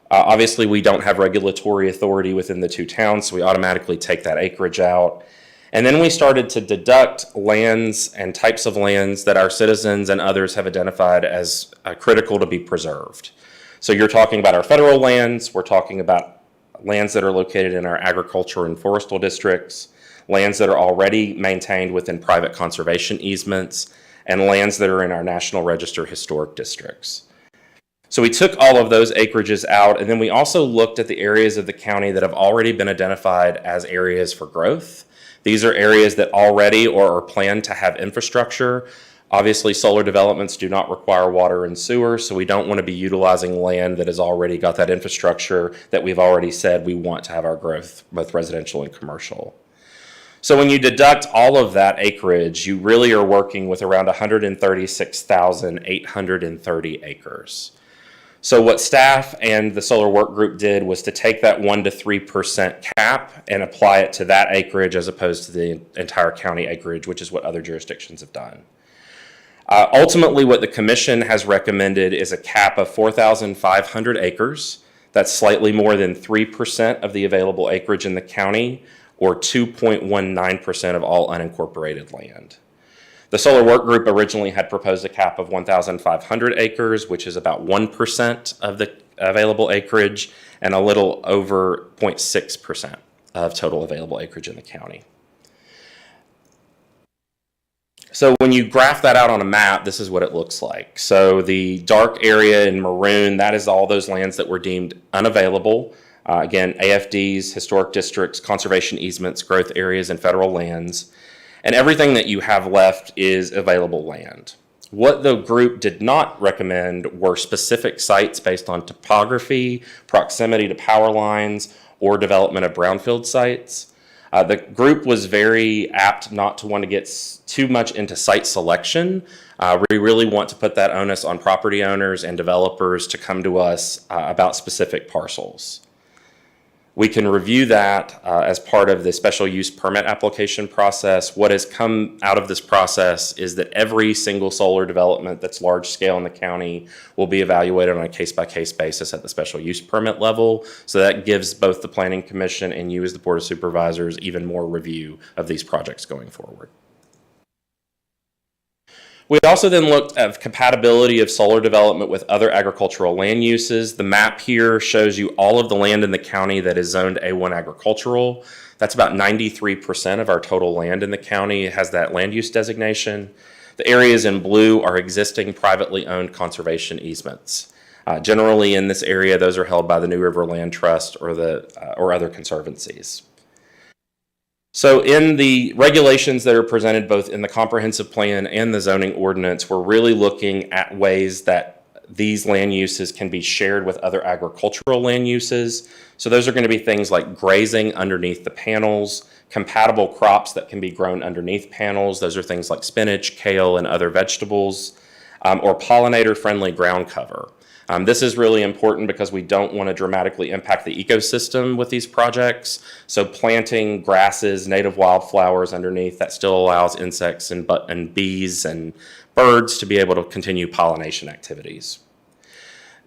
J: Obviously, we don't have regulatory authority within the 2 towns, so we automatically take that acreage out. And then we started to deduct lands and types of lands that our citizens and others have identified as critical to be preserved. So you're talking about our federal lands, we're talking about lands that are located in our agriculture and forestal districts, lands that are already maintained within private conservation easements, and lands that are in our National Register historic districts. So we took all of those acreages out, and then we also looked at the areas of the county that have already been identified as areas for growth. These are areas that already or are planned to have infrastructure. Obviously, solar developments do not require water and sewer, so we don't want to be utilizing land that has already got that infrastructure that we've already said we want to have our growth, both residential and commercial. So when you deduct all of that acreage, you really are working with around 136,830 acres. So what staff and the solar work group did was to take that 1% to 3% cap and apply it to that acreage as opposed to the entire county acreage, which is what other jurisdictions have done. Ultimately, what the commission has recommended is a cap of 4,500 acres. That's slightly more than 3% of the available acreage in the county, or 2.19% of all unincorporated land. The solar work group originally had proposed a cap of 1,500 acres, which is about 1% of the available acreage and a little over 0.6% of total available acreage in the county. So when you graph that out on a map, this is what it looks like. So the dark area in maroon, that is all those lands that were deemed unavailable. Again, AFDs, historic districts, conservation easements, growth areas, and federal lands. And everything that you have left is available land. What the group did not recommend were specific sites based on topography, proximity to power lines, or development of brownfield sites. The group was very apt not to want to get too much into site selection. We really want to put that onus on property owners and developers to come to us about specific parcels. We can review that as part of the special use permit application process. What has come out of this process is that every single solar development that's large scale in the county will be evaluated on a case-by-case basis at the special use permit level. So that gives both the Planning Commission and you as the Board of Supervisors even more review of these projects going forward. We also then looked at compatibility of solar development with other agricultural land uses. The map here shows you all of the land in the county that is zoned A1 agricultural. That's about 93% of our total land in the county. It has that land use designation. The areas in blue are existing privately owned conservation easements. Generally in this area, those are held by the New River Land Trust or other conservancies. So in the regulations that are presented both in the comprehensive plan and the zoning ordinance, we're really looking at ways that these land uses can be shared with other agricultural land uses. So those are going to be things like grazing underneath the panels, compatible crops that can be grown underneath panels. Those are things like spinach, kale, and other vegetables, or pollinator-friendly ground cover. This is really important because we don't want to dramatically impact the ecosystem with these projects. So planting grasses, native wildflowers underneath, that still allows insects and bees and birds to be able to continue pollination activities.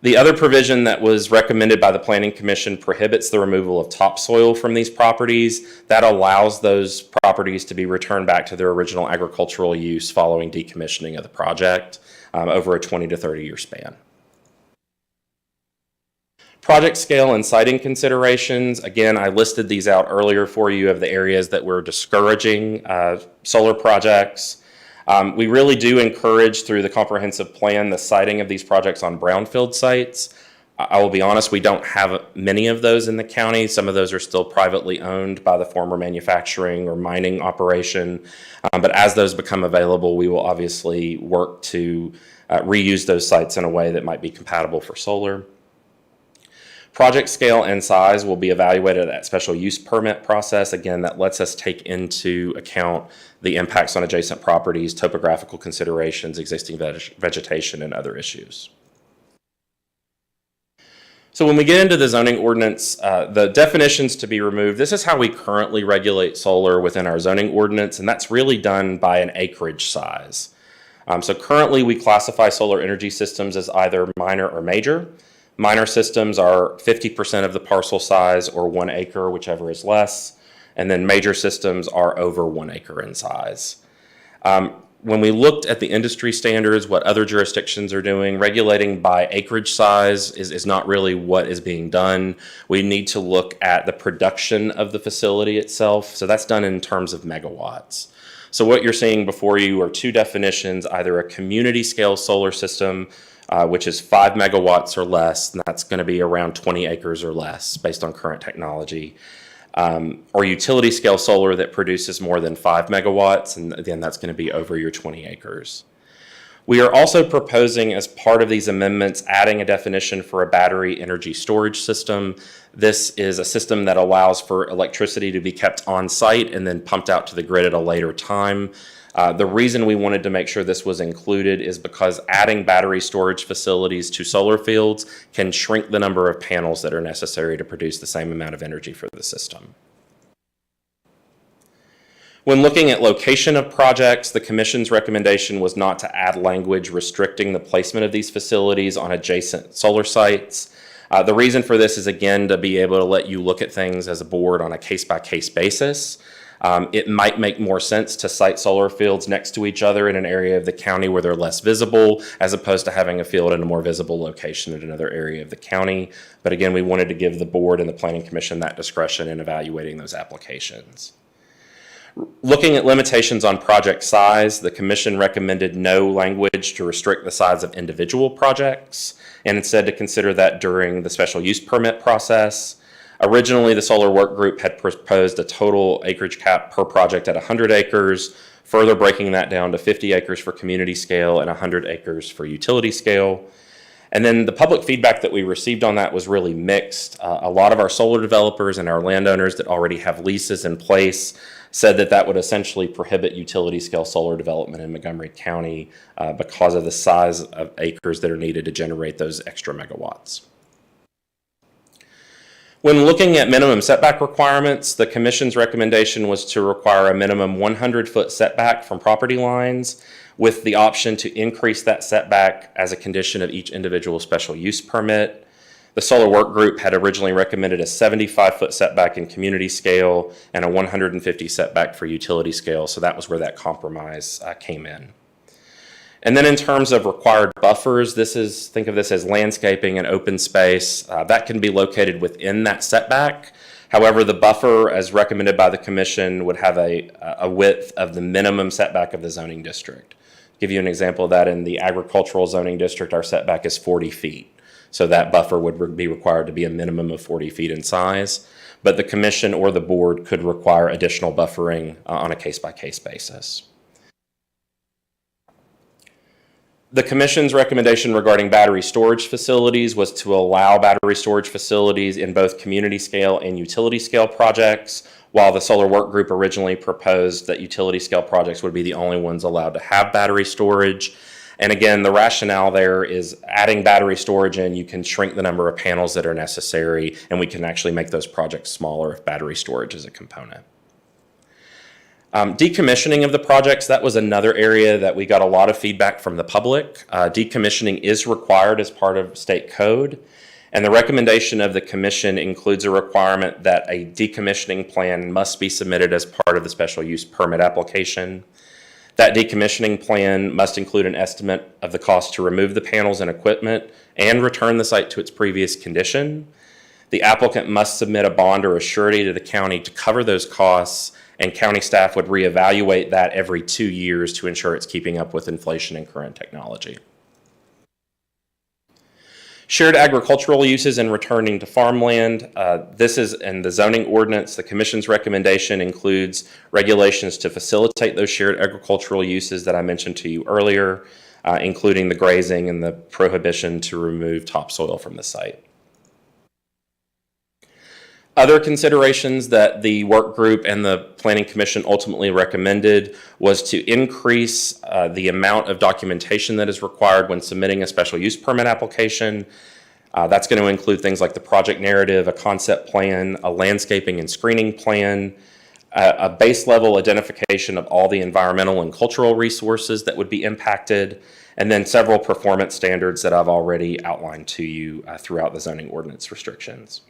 J: The other provision that was recommended by the Planning Commission prohibits the removal of topsoil from these properties. That allows those properties to be returned back to their original agricultural use following decommissioning of the project over a 20 to 30 year span. Project scale and siting considerations. Again, I listed these out earlier for you of the areas that we're discouraging solar projects. We really do encourage through the comprehensive plan the siting of these projects on brownfield sites. I will be honest, we don't have many of those in the county. Some of those are still privately owned by the former manufacturing or mining operation. But as those become available, we will obviously work to reuse those sites in a way that might be compatible for solar. Project scale and size will be evaluated at that special use permit process. Again, that lets us take into account the impacts on adjacent properties, topographical considerations, existing vegetation, and other issues. So when we get into the zoning ordinance, the definitions to be removed, this is how we currently regulate solar within our zoning ordinance, and that's really done by an acreage size. So currently we classify solar energy systems as either minor or major. Minor systems are 50% of the parcel size or 1 acre, whichever is less. And then major systems are over 1 acre in size. When we looked at the industry standards, what other jurisdictions are doing, regulating by acreage size is not really what is being done. We need to look at the production of the facility itself. So that's done in terms of megawatts. So what you're seeing before you are two definitions, either a community scale solar system, which is 5 megawatts or less, and that's going to be around 20 acres or less based on current technology, or utility scale solar that produces more than 5 megawatts, and again, that's going to be over your 20 acres. We are also proposing, as part of these amendments, adding a definition for a battery energy storage system. This is a system that allows for electricity to be kept on site and then pumped out to the grid at a later time. The reason we wanted to make sure this was included is because adding battery storage facilities to solar fields can shrink the number of panels that are necessary to produce the same amount of energy for the system. When looking at location of projects, the Commission's recommendation was not to add language restricting the placement of these facilities on adjacent solar sites. The reason for this is, again, to be able to let you look at things as a board on a case-by-case basis. It might make more sense to site solar fields next to each other in an area of the county where they're less visible, as opposed to having a field in a more visible location in another area of the county. But again, we wanted to give the board and the Planning Commission that discretion in evaluating those applications. Looking at limitations on project size, the Commission recommended no language to restrict the size of individual projects, and instead to consider that during the special use permit process. Originally, the solar work group had proposed a total acreage cap per project at 100 acres, further breaking that down to 50 acres for community scale and 100 acres for utility scale. And then the public feedback that we received on that was really mixed. A lot of our solar developers and our landowners that already have leases in place said that that would essentially prohibit utility scale solar development in Montgomery County because of the size of acres that are needed to generate those extra megawatts. When looking at minimum setback requirements, the Commission's recommendation was to require a minimum 100-foot setback from property lines, with the option to increase that setback as a condition of each individual special use permit. The solar work group had originally recommended a 75-foot setback in community scale and a 150 setback for utility scale, so that was where that compromise came in. And then in terms of required buffers, think of this as landscaping and open space. That can be located within that setback. However, the buffer, as recommended by the commission, would have a width of the minimum setback of the zoning district. Give you an example of that, in the agricultural zoning district, our setback is 40 feet. So that buffer would be required to be a minimum of 40 feet in size. But the commission or the board could require additional buffering on a case-by-case basis. The commission's recommendation regarding battery storage facilities was to allow battery storage facilities in both community scale and utility scale projects, while the solar work group originally proposed that utility scale projects would be the only ones allowed to have battery storage. And again, the rationale there is adding battery storage in, you can shrink the number of panels that are necessary, and we can actually make those projects smaller if battery storage is a component. Decommissioning of the projects, that was another area that we got a lot of feedback from the public. Decommissioning is required as part of state code, and the recommendation of the commission includes a requirement that a decommissioning plan must be submitted as part of the special use permit application. That decommissioning plan must include an estimate of the cost to remove the panels and equipment and return the site to its previous condition. The applicant must submit a bond or a surety to the county to cover those costs, and county staff would reevaluate that every 2 years to ensure it's keeping up with inflation and current technology. Shared agricultural uses and returning to farmland. This is in the zoning ordinance. The commission's recommendation includes regulations to facilitate those shared agricultural uses that I mentioned to you earlier, including the grazing and the prohibition to remove topsoil from the site. Other considerations that the work group and the Planning Commission ultimately recommended was to increase the amount of documentation that is required when submitting a special use permit application. That's going to include things like the project narrative, a concept plan, a landscaping and screening plan, a base level identification of all the environmental and cultural resources that would be impacted, and then several performance standards that I've already outlined to you throughout the zoning ordinance restrictions.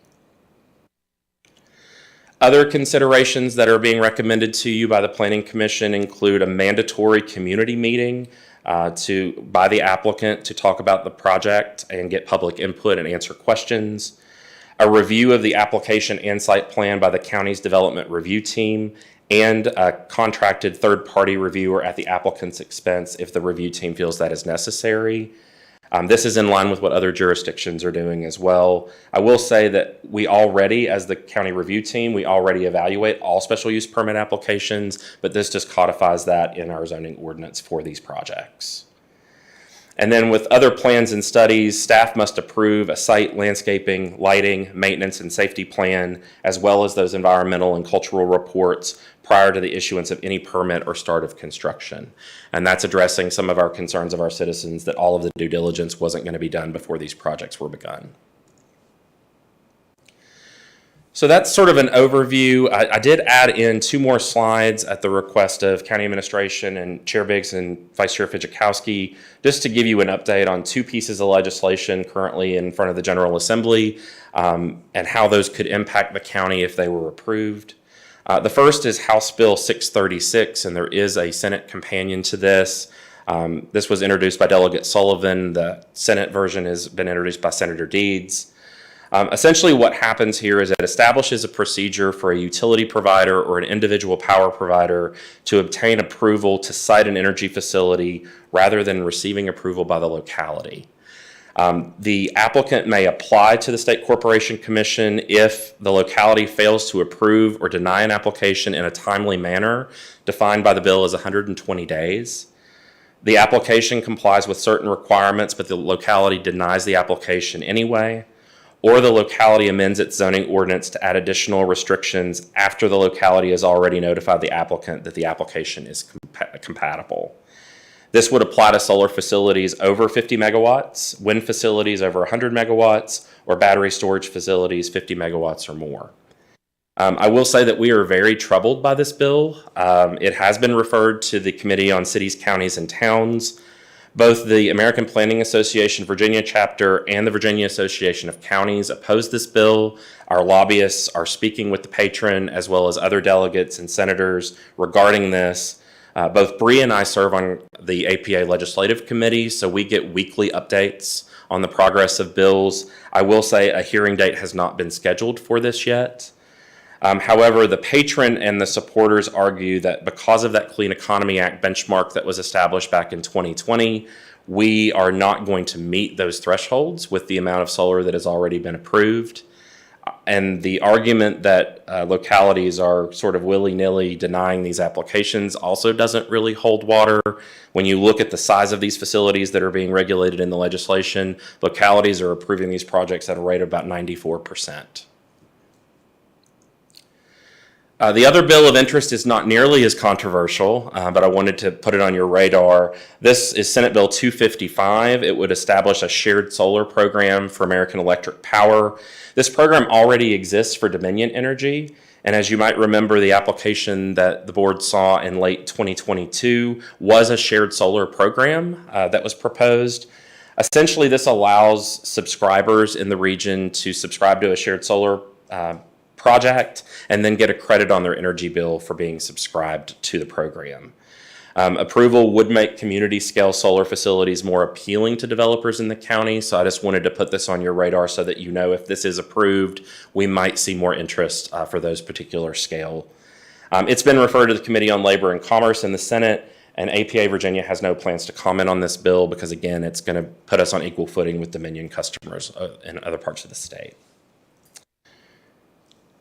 J: Other considerations that are being recommended to you by the Planning Commission include a mandatory community meeting by the applicant to talk about the project and get public input and answer questions, a review of the application and site plan by the county's development review team, and a contracted third-party reviewer at the applicant's expense if the review team feels that is necessary. This is in line with what other jurisdictions are doing as well. I will say that we already, as the county review team, we already evaluate all special use permit applications, but this just codifies that in our zoning ordinance for these projects. And then with other plans and studies, staff must approve a site landscaping, lighting, maintenance, and safety plan, as well as those environmental and cultural reports prior to the issuance of any permit or start of construction. And that's addressing some of our concerns of our citizens that all of the due diligence wasn't going to be done before these projects were begun. So that's sort of an overview. I did add in 2 more slides at the request of County Administration and Chair Biggs and Vice Chair Fidzikowski, just to give you an update on 2 pieces of legislation currently in front of the General Assembly and how those could impact the county if they were approved. The first is House Bill 636, and there is a Senate companion to this. This was introduced by Delegate Sullivan. The Senate version has been introduced by Senator Deeds. Essentially what happens here is it establishes a procedure for a utility provider or an individual power provider to obtain approval to site an energy facility rather than receiving approval by the locality. The applicant may apply to the State Corporation Commission if the locality fails to approve or deny an application in a timely manner, defined by the bill as 120 days. The application complies with certain requirements, but the locality denies the application anyway, or the locality amends its zoning ordinance to add additional restrictions after the locality has already notified the applicant that the application is compatible. This would apply to solar facilities over 50 megawatts, wind facilities over 100 megawatts, or battery storage facilities 50 megawatts or more. I will say that we are very troubled by this bill. It has been referred to the Committee on Cities, Counties, and Towns. Both the American Planning Association Virginia chapter and the Virginia Association of Counties oppose this bill. Our lobbyists are speaking with the patron as well as other delegates and senators regarding this. Both Bree and I serve on the APA Legislative Committee, so we get weekly updates on the progress of bills. I will say a hearing date has not been scheduled for this yet. However, the patron and the supporters argue that because of that Clean Economy Act benchmark that was established back in 2020, we are not going to meet those thresholds with the amount of solar that has already been approved. And the argument that localities are sort of willy-nilly denying these applications also doesn't really hold water. When you look at the size of these facilities that are being regulated in the legislation, localities are approving these projects at a rate of about 94%. The other bill of interest is not nearly as controversial, but I wanted to put it on your radar. This is Senate Bill 255. It would establish a shared solar program for American Electric Power. This program already exists for Dominion Energy, and as you might remember, the application that the board saw in late 2022 was a shared solar program that was proposed. Essentially, this allows subscribers in the region to subscribe to a shared solar project and then get a credit on their energy bill for being subscribed to the program. Approval would make community scale solar facilities more appealing to developers in the county, so I just wanted to put this on your radar so that you know if this is approved, we might see more interest for those particular scale. It's been referred to the Committee on Labor and Commerce in the Senate, and APA Virginia has no plans to comment on this bill because, again, it's going to put us on equal footing with Dominion customers in other parts of the state.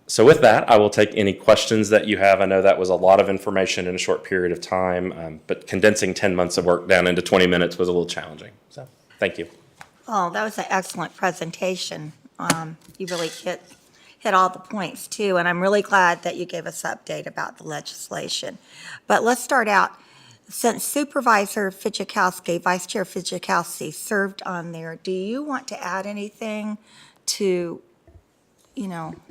J: So with that, I will take any questions that you have. I know that was a lot of information in a short period of time, but condensing 10 months of work down into 20 minutes was a little challenging. So thank you.
A: Oh, that was an excellent presentation. You really hit all the points too, and I'm really glad that you gave us an update about the legislation. But let's start out. Since Supervisor Fidzikowski, Vice Chair Fidzikowski served on there, do you want to add anything to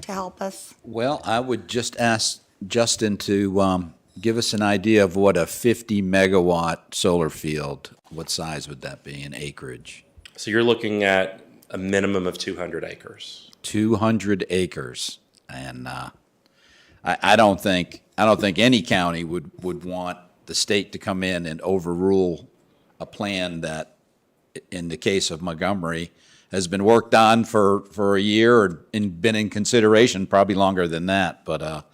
A: help us?
O: Well, I would just ask Justin to give us an idea of what a 50 megawatt solar field, what size would that be in acreage?
J: So you're looking at a minimum of 200 acres.
O: 200 acres. And I don't think any county would want the state to come in and overrule a plan that, in the case of Montgomery, has been worked on for a year and been in consideration probably longer than that. But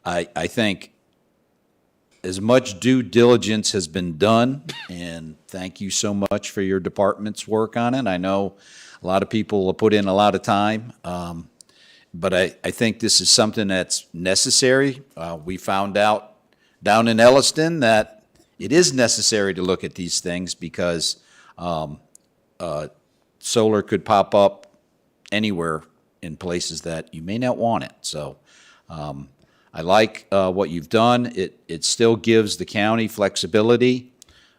O: I think as much due diligence has been done, and thank you so much for your department's work on it. I know a lot of people have put in a lot of time, but I think this is something that's necessary. We found out down in Elliston that it is necessary to look at these things because solar could pop up anywhere in places that you may not want it. So I like what you've done. It still gives the county flexibility.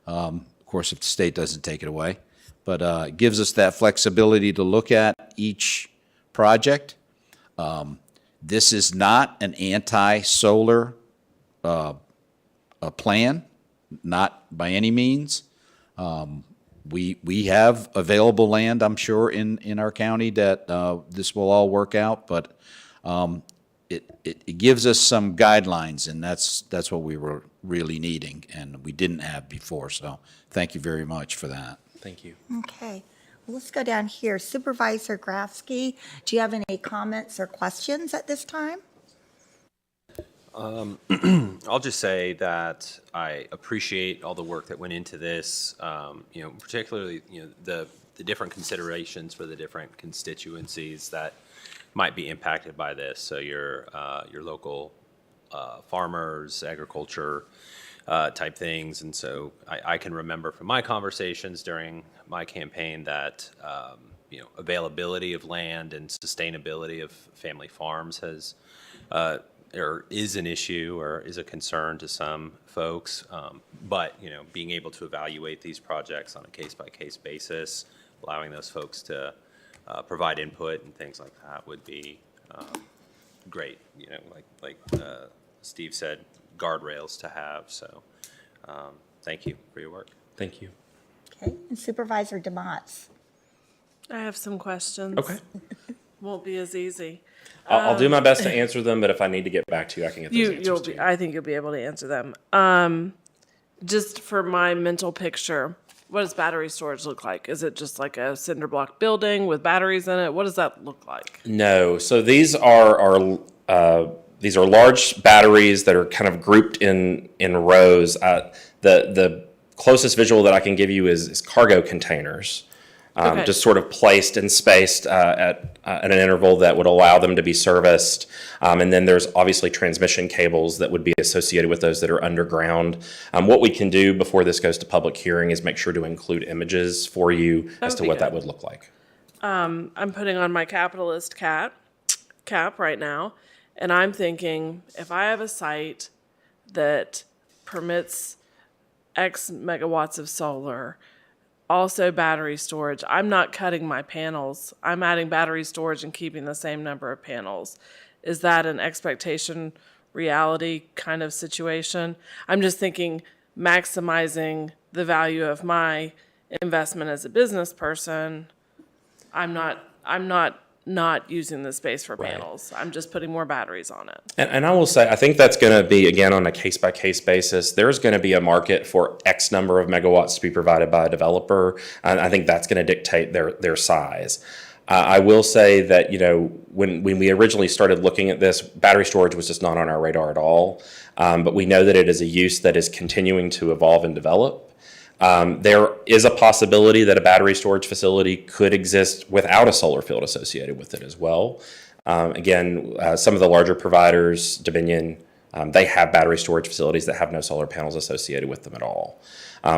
O: Of course, if the state doesn't take it away. But it gives us that flexibility to look at each project. This is not an anti-solar plan, not by any means. We have available land, I'm sure, in our county that this will all work out, but it gives us some guidelines, and that's what we were really needing, and we didn't have before. So thank you very much for that.
J: Thank you.
A: Okay, well, let's go down here. Supervisor Grafsky, do you have any comments or questions at this time?
I: I'll just say that I appreciate all the work that went into this, particularly, the different considerations for the different constituencies that might be impacted by this. So your local farmers, agriculture type things. And so I can remember from my conversations during my campaign that, availability of land and sustainability of family farms has or is an issue or is a concern to some folks. But, being able to evaluate these projects on a case-by-case basis, allowing those folks to provide input and things like that would be great. Like Steve said, guardrails to have. So thank you for your work.
J: Thank you.
A: Okay, and Supervisor DeMotts.
G: I have some questions.
J: Okay.
G: won't be as easy.
J: I'll do my best to answer them, but if I need to get back to you, I can get those answers to you.
G: I think you'll be able to answer them. Just for my mental picture, what does battery storage look like? Is it just like a cinder block building with batteries in it? What does that look like?
J: No. So these are large batteries that are kind of grouped in rows. The closest visual that I can give you is cargo containers.
G: Okay.
J: Just sort of placed and spaced at an interval that would allow them to be serviced. And then there's obviously transmission cables that would be associated with those that are underground. What we can do before this goes to public hearing is make sure to include images for you as to what that would look like.
G: I'm putting on my capitalist cap right now, and I'm thinking if I have a site that permits X megawatts of solar, also battery storage, I'm not cutting my panels. I'm adding battery storage and keeping the same number of panels. Is that an expectation reality kind of situation? I'm just thinking maximizing the value of my investment as a business person. I'm not using the space for panels. I'm just putting more batteries on it.
J: And I will say, I think that's going to be, again, on a case-by-case basis. There's going to be a market for X number of megawatts to be provided by a developer, and I think that's going to dictate their size. I will say that, when we originally started looking at this, battery storage was just not on our radar at all. But we know that it is a use that is continuing to evolve and develop. There is a possibility that a battery storage facility could exist without a solar field associated with it as well. Again, some of the larger providers, Dominion, they have battery storage facilities that have no solar panels associated with them at all.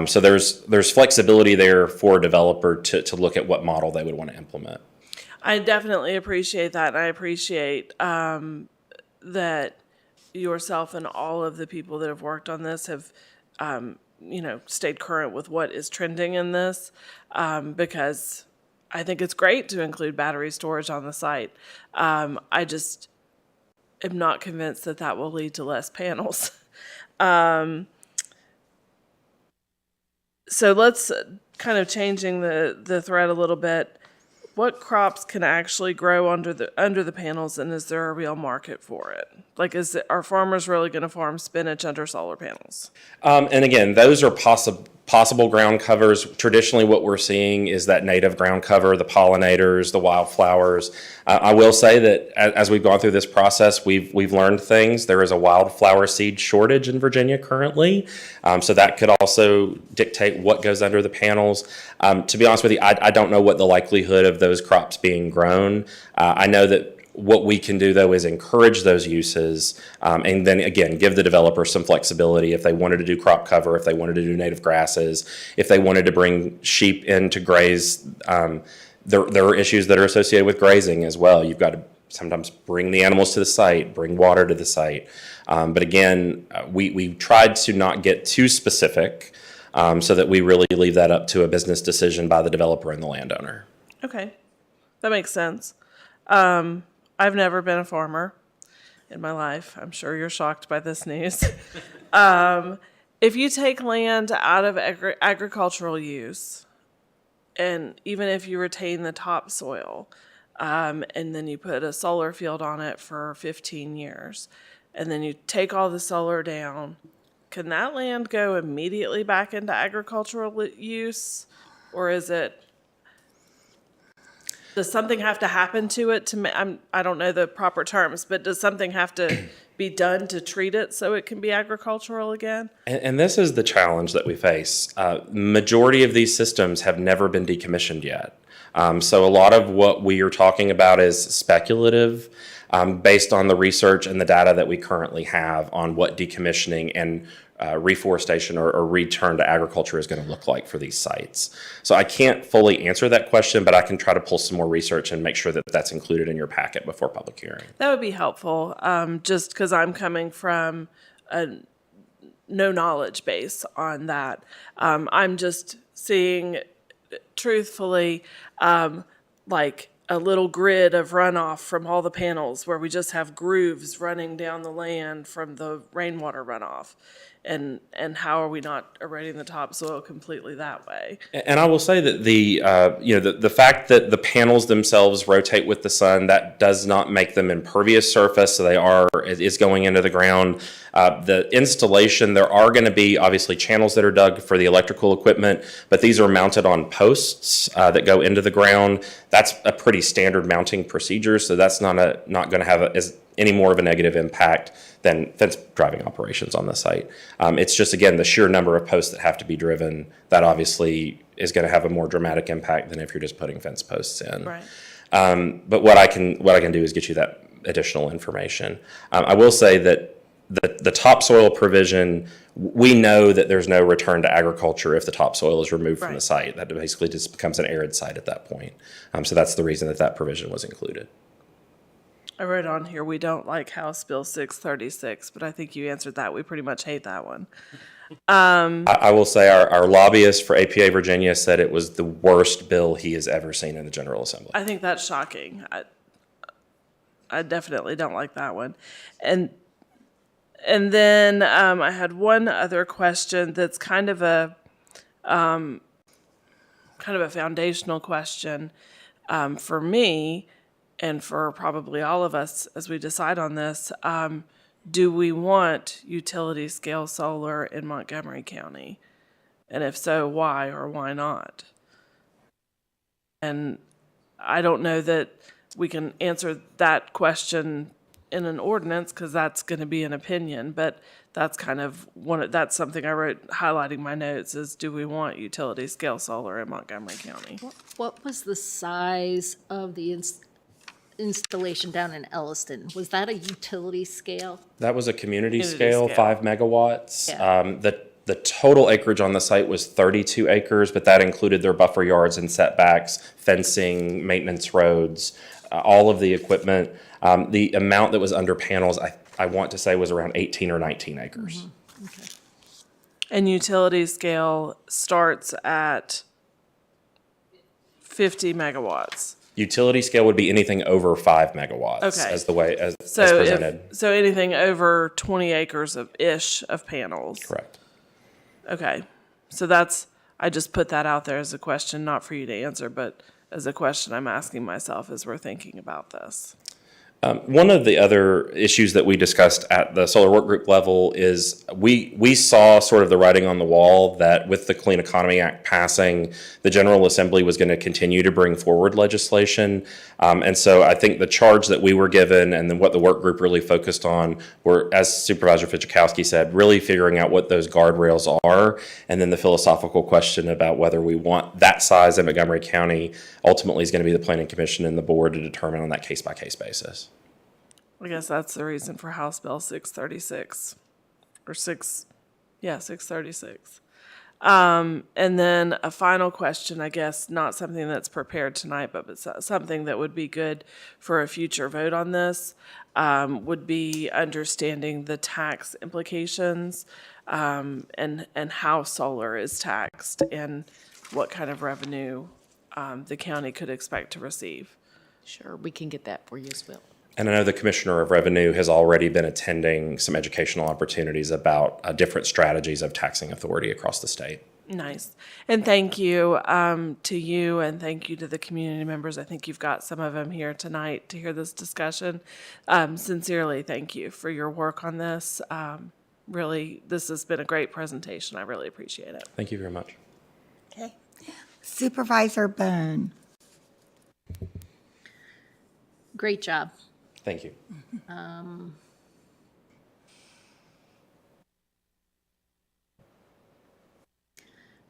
J: So there's flexibility there for a developer to look at what model they would want to implement.
G: I definitely appreciate that. And I appreciate that yourself and all of the people that have worked on this have stayed current with what is trending in this, because I think it's great to include battery storage on the site. I just am not convinced that will lead to less panels. So let's kind of changing the thread a little bit. What crops can actually grow under the panels, and is there a real market for it? Like, are farmers really going to farm spinach under solar panels?
J: And again, those are possible ground covers. Traditionally, what we're seeing is that native ground cover, the pollinators, the wildflowers. I will say that as we've gone through this process, we've learned things. There is a wildflower seed shortage in Virginia currently, so that could also dictate what goes under the panels. To be honest with you, I don't know what the likelihood of those crops being grown. I know that what we can do, though, is encourage those uses, and then, again, give the developer some flexibility if they wanted to do crop cover, if they wanted to do native grasses, if they wanted to bring sheep in to graze. There are issues that are associated with grazing as well. You've got to sometimes bring the animals to the site, bring water to the site. But again, we tried to not get too specific so that we really leave that up to a business decision by the developer and the landowner.
G: Okay, that makes sense. I've never been a farmer in my life. I'm sure you're shocked by this news. If you take land out of agricultural use, and even if you retain the topsoil, and then you put a solar field on it for 15 years, and then you take all the solar down, can that land go immediately back into agricultural use? Or does something have to happen to it I don't know the proper terms, but does something have to be done to treat it so it can be agricultural again?
J: And this is the challenge that we face. Majority of these systems have never been decommissioned yet. So a lot of what we are talking about is speculative, based on the research and the data that we currently have on what decommissioning and reforestation or return to agriculture is going to look like for these sites. So I can't fully answer that question, but I can try to pull some more research and make sure that that's included in your packet before public hearing.
G: That would be helpful, just because I'm coming from a no knowledge base on that. I'm just seeing, truthfully, like a little grid of runoff from all the panels where we just have grooves running down the land from the rainwater runoff. and how are we not eroding the topsoil completely that way?
J: And I will say that the fact that the panels themselves rotate with the sun, that does not make them impervious surface. So it is going into the ground. The installation, there are going to be obviously channels that are dug for the electrical equipment, but these are mounted on posts that go into the ground. That's a pretty standard mounting procedure. So that's not going to have any more of a negative impact than fence driving operations on the site. It's just, again, the sheer number of posts that have to be driven, that obviously is going to have a more dramatic impact than if you're just putting fence posts in.
G: Right.
J: But what I can do is get you that additional information. I will say that the topsoil provision, we know that there's no return to agriculture if the topsoil is removed from the site. That basically just becomes an arid site at that point. So that's the reason that provision was included.
G: I wrote on here, we don't like House Bill 636, but I think you answered that. We pretty much hate that one.
J: I will say our lobbyist for APA Virginia said it was the worst bill he has ever seen in the General Assembly.
G: I think that's shocking. I definitely don't like that one. And then I had one other question that's kind of a foundational question for me, and for probably all of us as we decide on this. Do we want utility scale solar in Montgomery County? And if so, why or why not? And I don't know that we can answer that question in an ordinance, because that's going to be an opinion, but that's kind of that's something I wrote highlighting my notes is, do we want utility scale solar in Montgomery County?
F: What was the size of the installation down in Elliston? Was that a utility scale?
J: That was a community scale, 5 megawatts.
F: Yeah.
J: The total acreage on the site was 32 acres, but that included their buffer yards and setbacks, fencing, maintenance roads, all of the equipment. The amount that was under panels, I want to say, was around 18 or 19 acres.
F: Mm-hmm. Okay.
G: And utility scale starts at 50 megawatts.
J: Utility scale would be anything over 5 megawatts,
G: Okay.
J: as presented.
G: So anything over 20 acres of panels.
J: Correct.
G: Okay. So I just put that out there as a question, not for you to answer, but as a question I'm asking myself as we're thinking about this.
J: One of the other issues that we discussed at the solar work group level is we saw sort of the writing on the wall that with the Clean Economy Act passing, the General Assembly was going to continue to bring forward legislation. And so I think the charge that we were given and then what the work group really focused on were, as Supervisor Fidzikowski said, really figuring out what those guardrails are, and then the philosophical question about whether we want that size in Montgomery County ultimately is going to be the Planning Commission and the board to determine on that case-by-case basis.
G: I guess that's the reason for House Bill 636, or 636. And then a final question, I guess, not something that's prepared tonight, but something that would be good for a future vote on this, would be understanding the tax implications, and how solar is taxed and what kind of revenue the county could expect to receive.
C: Sure, we can get that for you as well.
J: And I know the Commissioner of Revenue has already been attending some educational opportunities about different strategies of taxing authority across the state.
G: Nice. And thank you to you, and thank you to the community members. I think you've got some of them here tonight to hear this discussion. Sincerely, thank you for your work on this. Really, this has been a great presentation. I really appreciate it.
J: Thank you very much.
A: Okay. Supervisor Bone.
F: Great job.
J: Thank you.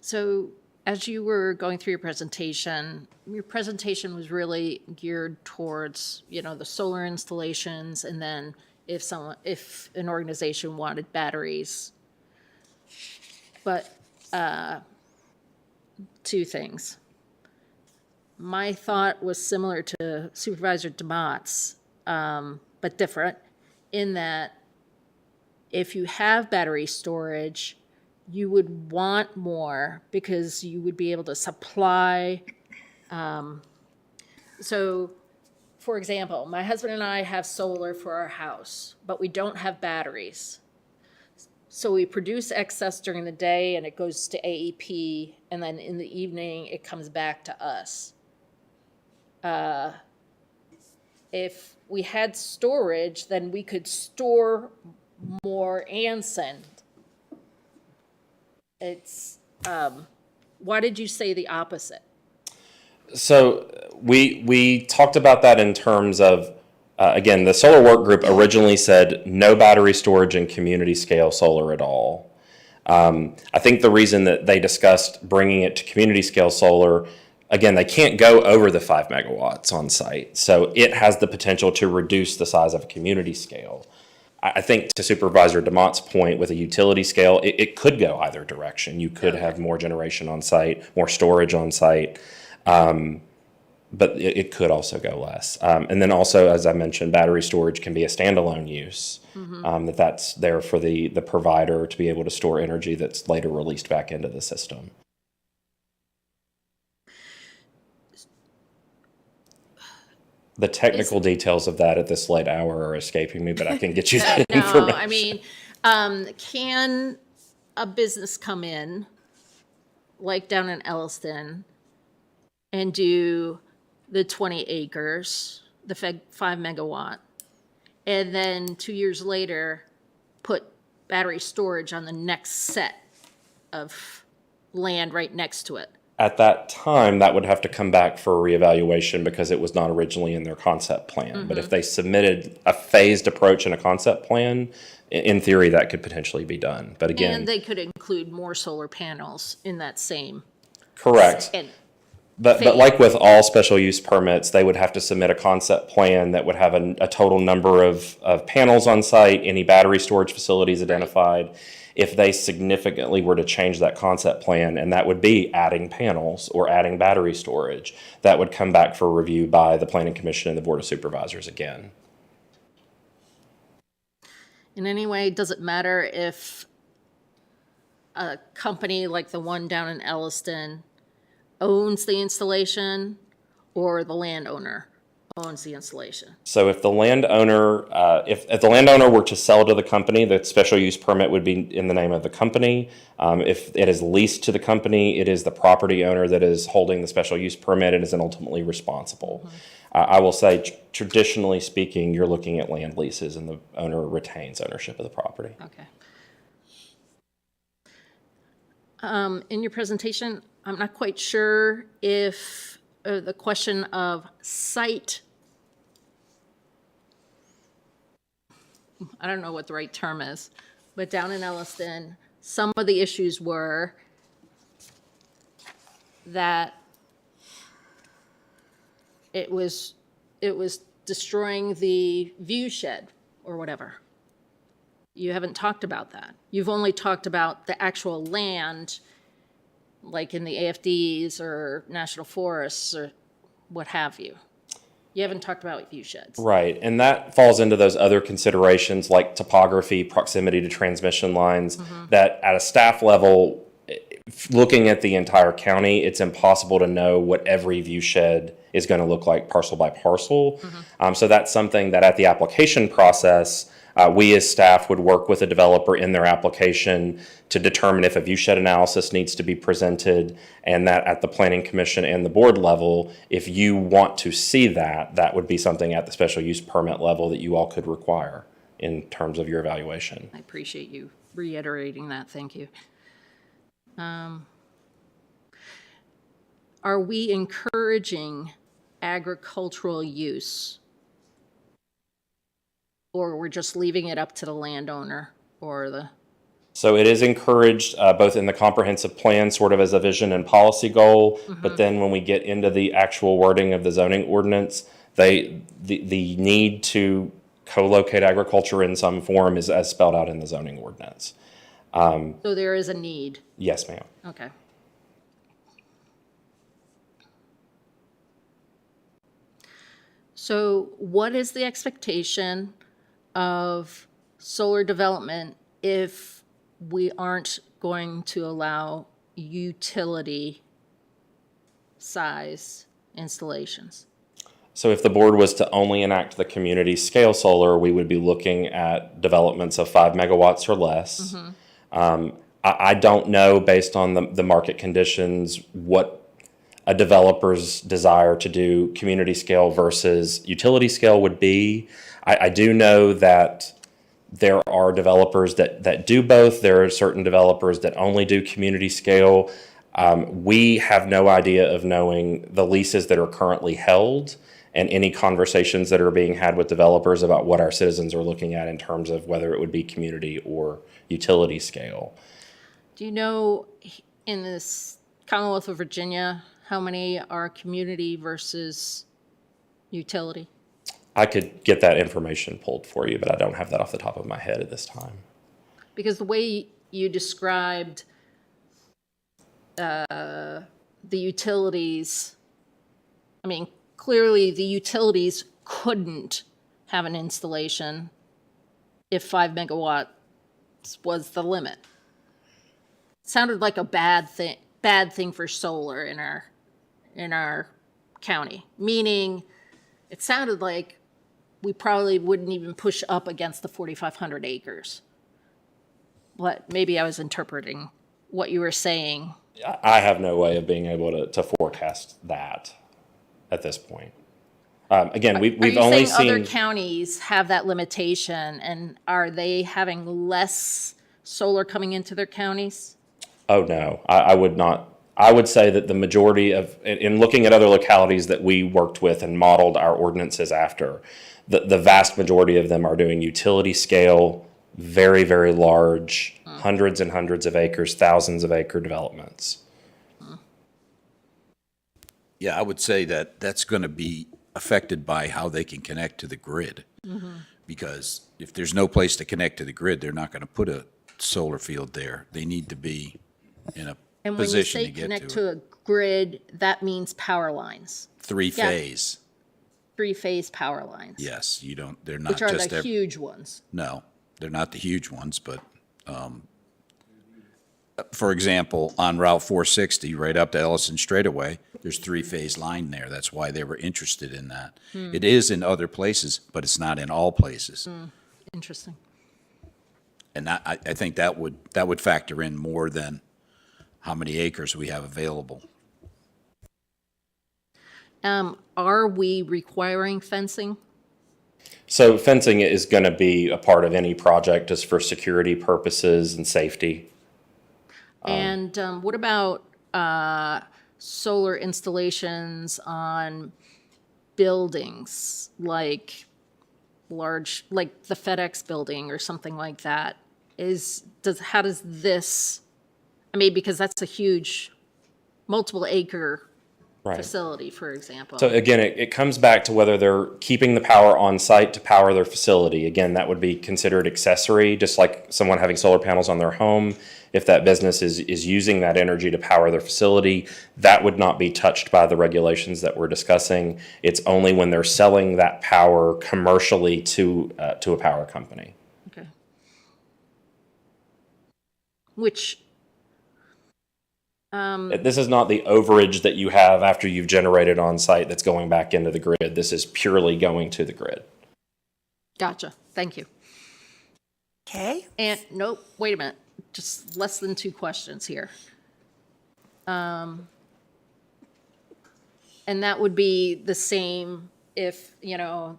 F: So as you were going through your presentation was really geared towards, the solar installations, and then if an organization wanted batteries. But two things. My thought was similar to Supervisor DeMott's, but different, in that if you have battery storage, you would want more because you would be able to supply. So, for example, my husband and I have solar for our house, but we don't have batteries. So we produce excess during the day and it goes to AEP, and then in the evening it comes back to us. If we had storage, then we could store more and send. It's, why did you say the opposite?
J: So we talked about that in terms of, again, the solar work group originally said no battery storage and community scale solar at all. I think the reason that they discussed bringing it to community scale solar, again, they can't go over the 5 megawatts on site. So it has the potential to reduce the size of a community scale. I think to Supervisor DeMont's point, with a utility scale, it could go either direction. You could have more generation on site, more storage on site, but it could also go less. And then also, as I mentioned, battery storage can be a standalone use, that's there for the provider to be able to store energy that's later released back into the system. The technical details of that at this late hour are escaping me, but I can get you that information.
F: No, I mean, can a business come in, like down in Elliston, and do the 20 acres, the 5 megawatt, and then 2 years later put battery storage on the next set of land right next to it?
J: At that time, that would have to come back for a reevaluation because it was not originally in their concept plan. But if they submitted a phased approach in a concept plan, in theory, that could potentially be done. But again,
F: And they could include more solar panels in that same.
J: correct.
F: And
J: But like with all special use permits, they would have to submit a concept plan that would have a total number of panels on site, any battery storage facilities identified. If they significantly were to change that concept plan, and that would be adding panels or adding battery storage, that would come back for review by the Planning Commission and the Board of Supervisors again.
F: in any way, does it matter if a company like the one down in Elliston owns the installation or the landowner owns the installation?
J: So if the landowner, if the landowner were to sell to the company, the special use permit would be in the name of the company. If it is leased to the company, it is the property owner that is holding the special use permit and is ultimately responsible. I will say, traditionally speaking, you're looking at land leases and the owner retains ownership of the property.
F: Okay. In your presentation, I'm not quite sure if the question of site, I don't know what the right term is, but down in Elliston, some of the issues were that it was destroying the view shed or whatever. You haven't talked about that. You've only talked about the actual land, like in the AFDs or national forests or what have you. You haven't talked about view sheds.
J: Right, and that falls into those other considerations like topography, proximity to transmission lines, that at a staff level, looking at the entire county, it's impossible to know what every view shed is going to look like parcel by parcel. So that's something that at the application process, we as staff would work with a developer in their application to determine if a view shed analysis needs to be presented, and that at the Planning Commission and the board level, if you want to see that, that would be something at the special use permit level that you all could require in terms of your evaluation.
F: I appreciate you reiterating that. Thank you. Are we encouraging agricultural use? Or we're just leaving it up to the landowner or the...
J: So it is encouraged both in the comprehensive plan, sort of as a vision and policy goal, but then when we get into the actual wording of the zoning ordinance, the need to co-locate agriculture in some form is as spelled out in the zoning ordinance.
F: So there is a need.
J: Yes, ma'am.
F: Okay. So what is the expectation of solar development if we aren't going to allow utility size installations?
J: So if the board was to only enact the community scale solar, we would be looking at developments of 5 megawatts or less. I don't know, based on the market conditions, what a developer's desire to do community scale versus utility scale would be. I do know that there are developers that do both. There are certain developers that only do community scale. We have no idea of knowing the leases that are currently held and any conversations that are being had with developers about what our citizens are looking at in terms of whether it would be community or utility scale.
F: Do you know in this Commonwealth of Virginia, how many are community versus utility?
J: I could get that information pulled for you, but I don't have that off the top of my head at this time.
F: Because the way you described the utilities, I mean, clearly the utilities couldn't have an installation if 5 megawatts was the limit. Sounded like a bad thing for solar in our county, meaning it sounded like we probably wouldn't even push up against the 4,500 acres. But maybe I was interpreting what you were saying.
J: I have no way of being able to forecast that at this point. Again, we've only seen
F: other counties have that limitation, and are they having less solar coming into their counties?
J: Oh, no, I would not. I would say that the majority of, in looking at other localities that we worked with and modeled our ordinances after, the vast majority of them are doing utility scale, very, very large, hundreds and hundreds of acres, thousands of acre developments.
O: Yeah, I would say that that's going to be affected by how they can connect to the grid. Because if there's no place to connect to the grid, they're not going to put a solar field there. They need to be in a
F: And when you
O: position
F: say
O: to get
F: connect
O: to
F: to
O: it.
F: a grid, that means power lines.
O: Three-phase,
F: Three-phase power lines.
O: yes, they're not
F: Which are
O: just.
F: the huge ones.
O: No, they're not the huge ones, but, for example, on Route 460, right up to Ellison Straightaway, there's three-phase line there. That's why they were interested in that. It is in other places, but it's not in all places.
F: Interesting.
O: And I think that would factor in more than how many acres we have available.
F: Are we requiring fencing?
J: So fencing is going to be a part of any project just for security purposes and safety.
F: And what about solar installations on buildings, like the FedEx building or something like that? How does this, I mean, because that's a huge multiple acre
J: Right.
F: facility, for example.
J: So again, it comes back to whether they're keeping the power on site to power their facility. Again, that would be considered accessory, just like someone having solar panels on their home. If that business is using that energy to power their facility, that would not be touched by the regulations that we're discussing. It's only when they're selling that power commercially to a power company.
F: Okay. Which
J: This is not the overage that you have after you've generated on site that's going back into the grid. This is purely going to the grid.
F: Gotcha. Thank you.
A: Okay.
F: And nope, wait a minute. Just less than 2 questions here. And that would be the same if, in a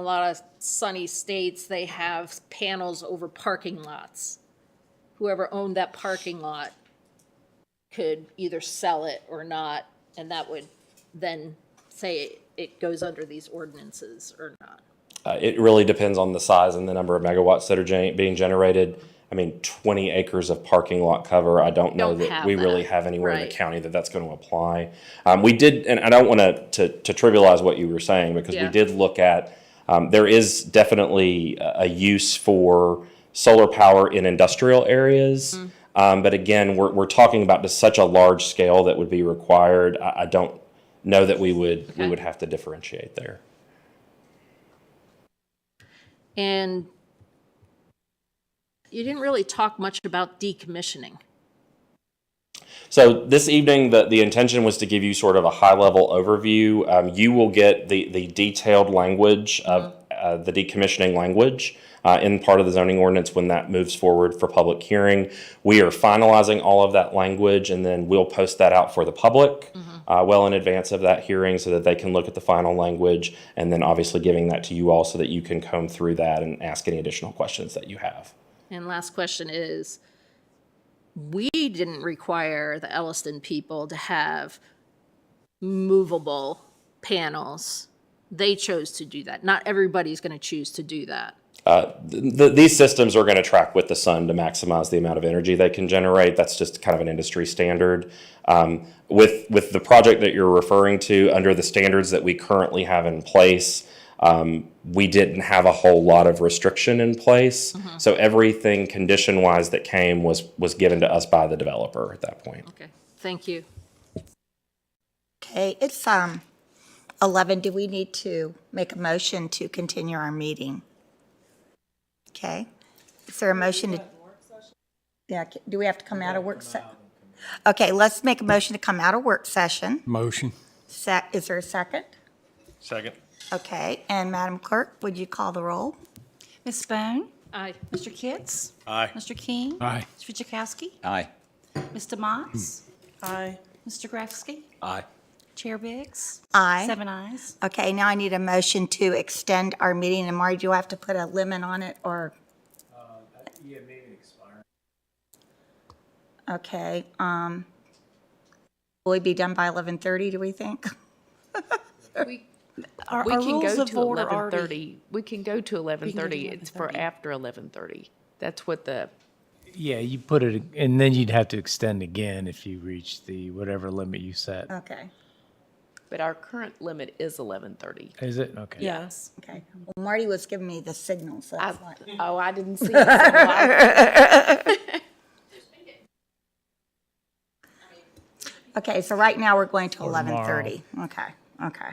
F: lot of sunny states, they have panels over parking lots. Whoever owned that parking lot could either sell it or not, and that would then say it goes under these ordinances or not.
J: It really depends on the size and the number of megawatts that are being generated. I mean, 20 acres of parking lot cover, I don't know that we really have anywhere in the county that's going to apply. We did, and I don't want to trivialize what you were saying, because we did look at, there is definitely a use for solar power in industrial areas. But again, we're talking about just such a large scale that would be required. I don't know that we would have to differentiate there.
F: And you didn't really talk much about decommissioning.
J: So this evening, the intention was to give you sort of a high-level overview. You will get the detailed language of the decommissioning language in part of the zoning ordinance when that moves forward for public hearing. We are finalizing all of that language, and then we'll post that out for the public well in advance of that hearing so that they can look at the final language, and then obviously giving that to you all so that you can comb through that and ask any additional questions that you have.
F: And last question is, we didn't require the Elliston people to have movable panels. They chose to do that. Not everybody's going to choose to do that.
J: These systems are going to track with the sun to maximize the amount of energy they can generate. That's just kind of an industry standard. With the project that you're referring to, under the standards that we currently have in place, we didn't have a whole lot of restriction in place. So everything condition-wise that came was given to us by the developer at that point.
F: Okay, thank you.
A: Okay, it's 11. Do we need to make a motion to continue our meeting? Okay. Is there a motion to? Yeah, do we have to come out of work session? Okay, let's make a motion to come out of work session.
H: Motion.
A: Is there a second?
M: Second.
A: Okay, and Madam Clerk, would you call the roll?
D: Ms. Bone?
F: Aye.
D: Mr. Kitts?
M: Aye.
D: Mr. King?
H: Aye.
D: Mr. Jakowski?
O: Aye.
D: Mr. Motts?
G: Aye.
D: Mr. Grafsky?
I: Aye.
D: Chair Biggs?
A: Aye.
D: 7 ayes.
A: Okay, now I need a motion to extend our meeting. And Marty, do I have to put a limit on it or?
B: Yeah, maybe expire.
A: Okay, will we be done by 11:30, do we think?
C: We
D: Our
C: can
D: rules
C: go
D: of
C: to
D: order already.
C: 11:30. We can go to 11:30. It's for
D: 11:30.
C: after 11:30. That's what the,
N: Yeah, you put it, and then you'd have to extend again if you reach the whatever limit you set.
A: Okay,
C: but our current limit is 11:30.
N: Is it? Okay.
G: Yes.
A: okay. Well, Marty was giving me the signal, so that's why.
C: Oh, I didn't see it.
A: Okay, so right now we're going to
N: Or tomorrow.
A: 11:30. Okay.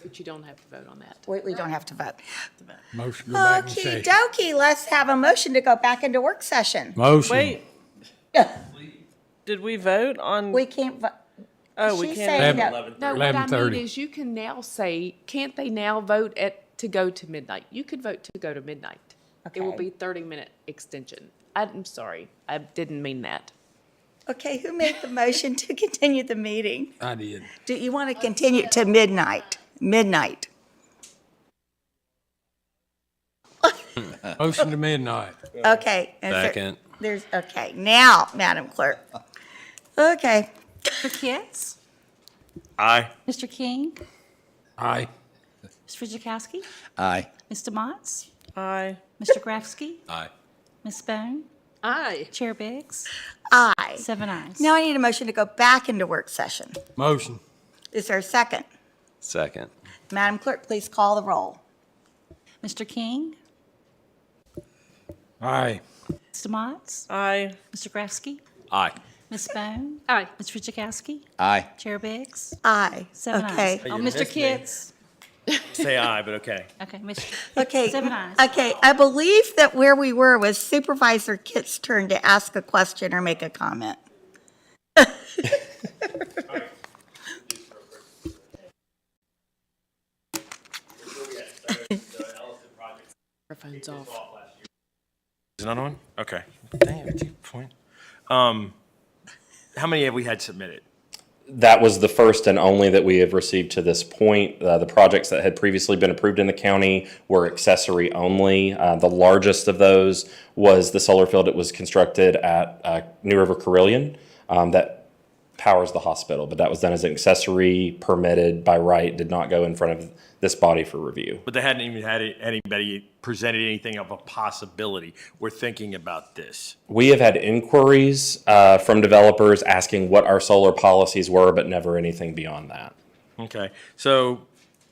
C: But you don't have to vote on that.
A: We don't have to vote.
H: Motion go back in
A: Okey
H: session.
A: dokey, let's have a motion to go back into work session.
H: Motion.
G: Wait, did we vote on?
A: We can't vote.
G: Oh, we
A: She's
G: can't.
A: saying that,
C: No, what I mean
H: 11:30.
C: is you can now say, can't they now vote to go to midnight? You could vote to go to midnight. It will
A: Okay.
C: be 30-minute extension. I'm sorry, I didn't mean that.
A: okay, who made the motion to continue the meeting?
H: I did.
A: Do you want to continue to midnight? Midnight.
H: Motion to midnight.
A: Okay. Okay, now, Madam Clerk. Okay,
D: Mr. Kitts?
M: Aye.
D: Mr. King?
H: Aye.
D: Mr. Jakowski?
O: Aye.
D: Mr. Motts?
G: Aye.
D: Mr. Grafsky?
I: Aye.
D: Ms. Bone?
F: Aye.
D: Chair Biggs?
A: aye.
D: 7 ayes.
A: Now I need a motion to go back into work session.
H: Motion.
A: Is there a second?
I: Second.
A: Madam Clerk, please call the roll.
D: Mr. King?
H: Aye.
D: Mr. Motts?
G: Aye.
D: Mr. Grafsky?
I: Aye.
D: Ms. Bone?
F: Aye.
D: Mr. Jakowski?
O: Aye.
D: Chair Biggs?
A: Aye.
D: 7
A: Okay.
D: ayes.
M: You
D: Oh,
M: missed
D: Mr.
M: me.
D: Kitts?
M: Say aye, but okay.
D: Okay, Mr.
A: Okay.
D: 7 ayes.
A: Okay, I believe that where we were was Supervisor Kitt's turn to ask a question or make a comment.
C: Microphone's off.
M: Is another one? Okay. Dang it, 2 point. How many have we had submitted?
J: That was the first and only that we have received to this point. The projects that had previously been approved in the county were accessory only. The largest of those was the solar field that was constructed at New River Carilion that powers the hospital, but that was done as an accessory, permitted by right, did not go in front of this body for review.
M: But they hadn't even had anybody presented anything of a possibility. We're thinking about this.
J: We have had inquiries from developers asking what our solar policies were, but never anything beyond that.
M: Okay. So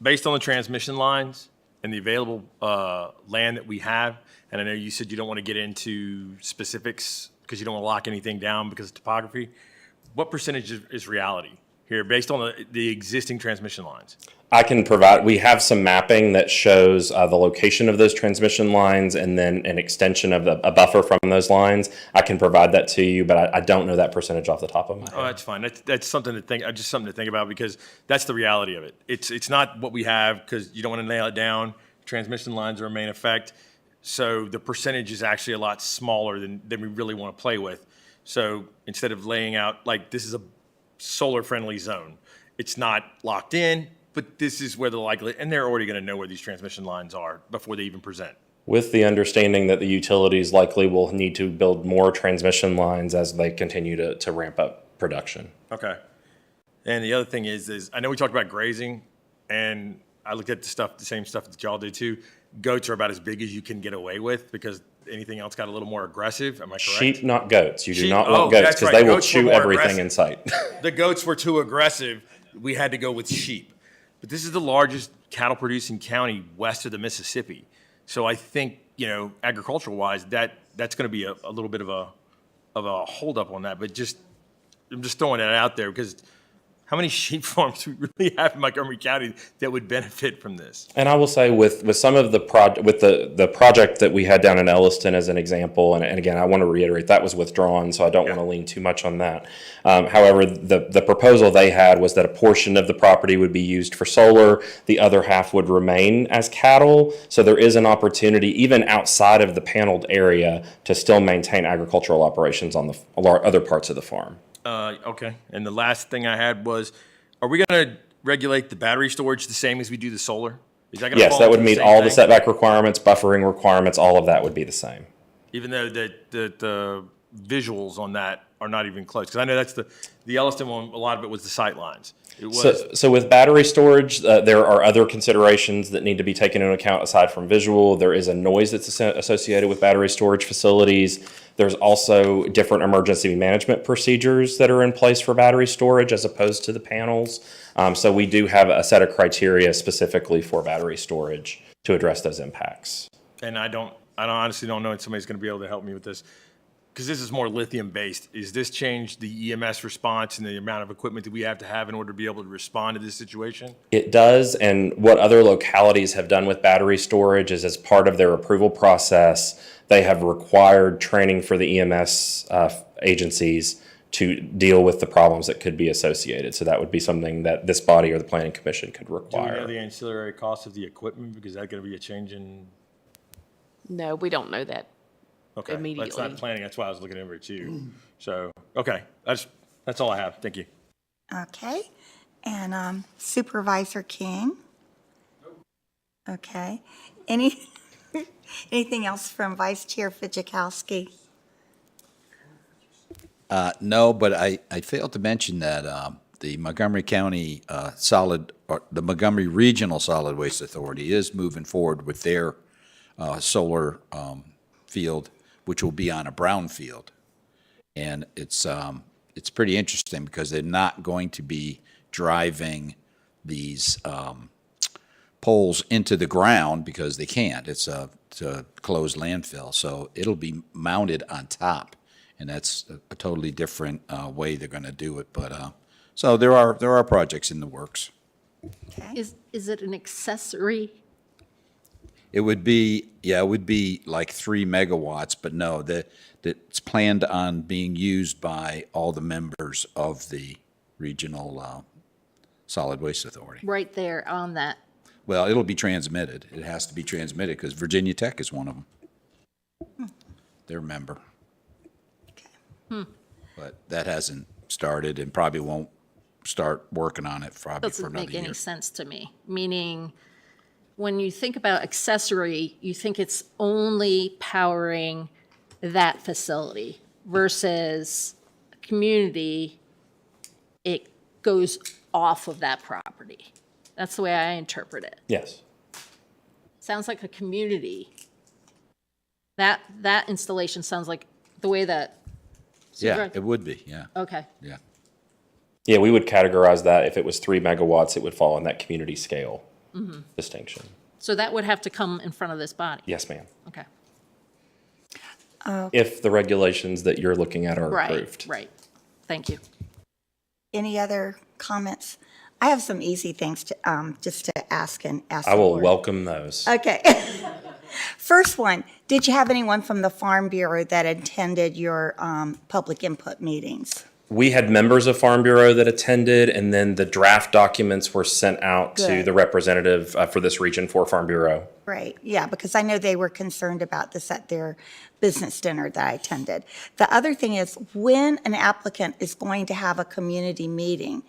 M: based on the transmission lines and the available land that we have, and I know you said you don't want to get into specifics because you don't want to lock anything down because of topography, what percentage is reality here based on the existing transmission lines?
J: I can provide, we have some mapping that shows the location of those transmission lines and then an extension of a buffer from those lines. I can provide that to you, but I don't know that percentage off the top of my head.
M: Oh, that's fine. That's something to think, just something to think about because that's the reality of it. It's not what we have because you don't want to nail it down. Transmission lines are in main effect. So the percentage is actually a lot smaller than we really want to play with. So instead of laying out, like, this is a solar-friendly zone, it's not locked in, but this is where the likely, and they're already going to know where these transmission lines are before they even present.
J: With the understanding that the utilities likely will need to build more transmission lines as they continue to ramp up production.
M: Okay. And the other thing is I know we talked about grazing, and I looked at the same stuff that y'all did too. Goats are about as big as you can get away with because anything else got a little more aggressive. Am I correct?
J: Sheep, not goats. You do
M: Sheep-
J: not
M: oh,
J: want goats
M: that's
J: because
M: right.
J: they will
M: Goats were
J: chew
M: more
J: everything
M: aggressive.
J: in sight.
M: The goats were too aggressive. We had to go with sheep. But this is the largest cattle producing county west of the Mississippi. So I think, agricultural wise, that's going to be a little bit of a holdup on that. But I'm just throwing that out there because how many sheep farms do we really have in Montgomery County that would benefit from this?
J: And I will say with some of the project that we had down in Elliston as an example, and again, I want to reiterate that was withdrawn, so I don't want to lean too much on that. However, the proposal they had was that a portion of the property would be used for solar, the other half would remain as cattle. So there is an opportunity, even outside of the paneled area, to still maintain agricultural operations on the other parts of the farm.
M: Okay. And the last thing I had was, are we going to regulate the battery storage the same as we do the solar? Is that going to
J: Yes,
M: fall
J: that would
M: into
J: meet
M: same
J: all the
M: thing?
J: setback requirements, buffering requirements, all of that would be the same.
M: Even though the visuals on that are not even close? Because I know that's the Elliston one, a lot of it was the sight lines. It was,
J: So with battery storage, there are other considerations that need to be taken into account aside from visual. There is a noise that's associated with battery storage facilities. There's also different emergency management procedures that are in place for battery storage as opposed to the panels. So we do have a set of criteria specifically for battery storage to address those impacts.
M: and I honestly don't know if somebody's going to be able to help me with this. Because this is more lithium-based, is this change the EMS response and the amount of equipment that we have to have in order to be able to respond to this situation?
J: It does, and what other localities have done with battery storage is as part of their approval process, they have required training for the EMS agencies to deal with the problems that could be associated. So that would be something that this body or the Planning Commission could
M: Do we
J: require.
M: know the ancillary cost of the equipment? Because that's going to be a change in,
C: No, we don't know that
M: okay,
C: immediately.
M: that's not planning. That's why I was looking over at you. So, okay, that's all I have. Thank you.
A: Okay. And Supervisor King? Okay. Anything else from Vice Chair Fidzikowski?
O: No, but I failed to mention that the Montgomery County the Montgomery Regional Solid Waste Authority is moving forward with their solar field, which will be on a brownfield. And it's pretty interesting because they're not going to be driving these poles into the ground because they can't. It's a closed landfill, so it'll be mounted on top. And that's a totally different way they're going to do it. But so there are projects in the works.
A: Okay.
F: Is it an accessory?
O: It would be like 3 megawatts, but no, it's planned on being used by all the members of the Regional Solid Waste Authority.
F: Right there on that.
O: Well, it'll be transmitted. It has to be transmitted because Virginia Tech is one of them. They're a member. But that hasn't started and probably won't start working on it probably for
F: Doesn't
O: another
F: make
O: year.
F: any sense to me. Meaning, when you think about accessory, you think it's only powering that facility versus community, it goes off of that property. That's the way I interpret it.
J: Yes.
F: Sounds like a community. That installation sounds like the way that.
O: Yeah, it would be, yeah,
F: Okay.
O: yeah.
J: Yeah, we would categorize that if it was 3 megawatts, it would fall in that community scale distinction.
F: So that would have to come in front of this body?
J: Yes, ma'am.
F: Okay.
J: If the regulations that you're looking at are
F: Right,
J: approved.
F: right. Thank you.
A: Any other comments? I have some easy things to, just to ask the
J: I will
A: board.
J: welcome those.
A: Okay. First one, did you have anyone from the Farm Bureau that attended your public input meetings?
J: We had members of Farm Bureau that attended, and then the draft documents were sent out to
A: Good.
J: the representative for this region for Farm Bureau.
A: Great, yeah, because I know they were concerned about this at their business dinner that I attended. The other thing is, when an applicant is going to have a community meeting,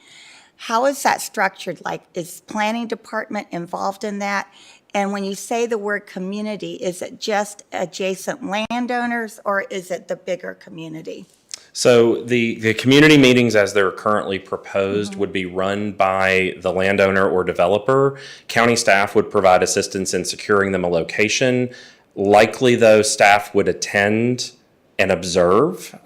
A: how is that structured? Like, is planning department involved in that? And when you say the word community, is it just adjacent landowners, or is it the bigger community?
J: So the community meetings as they're currently proposed would be run by the landowner or developer. County staff would provide assistance in securing them a location. Likely, though, staff would attend and observe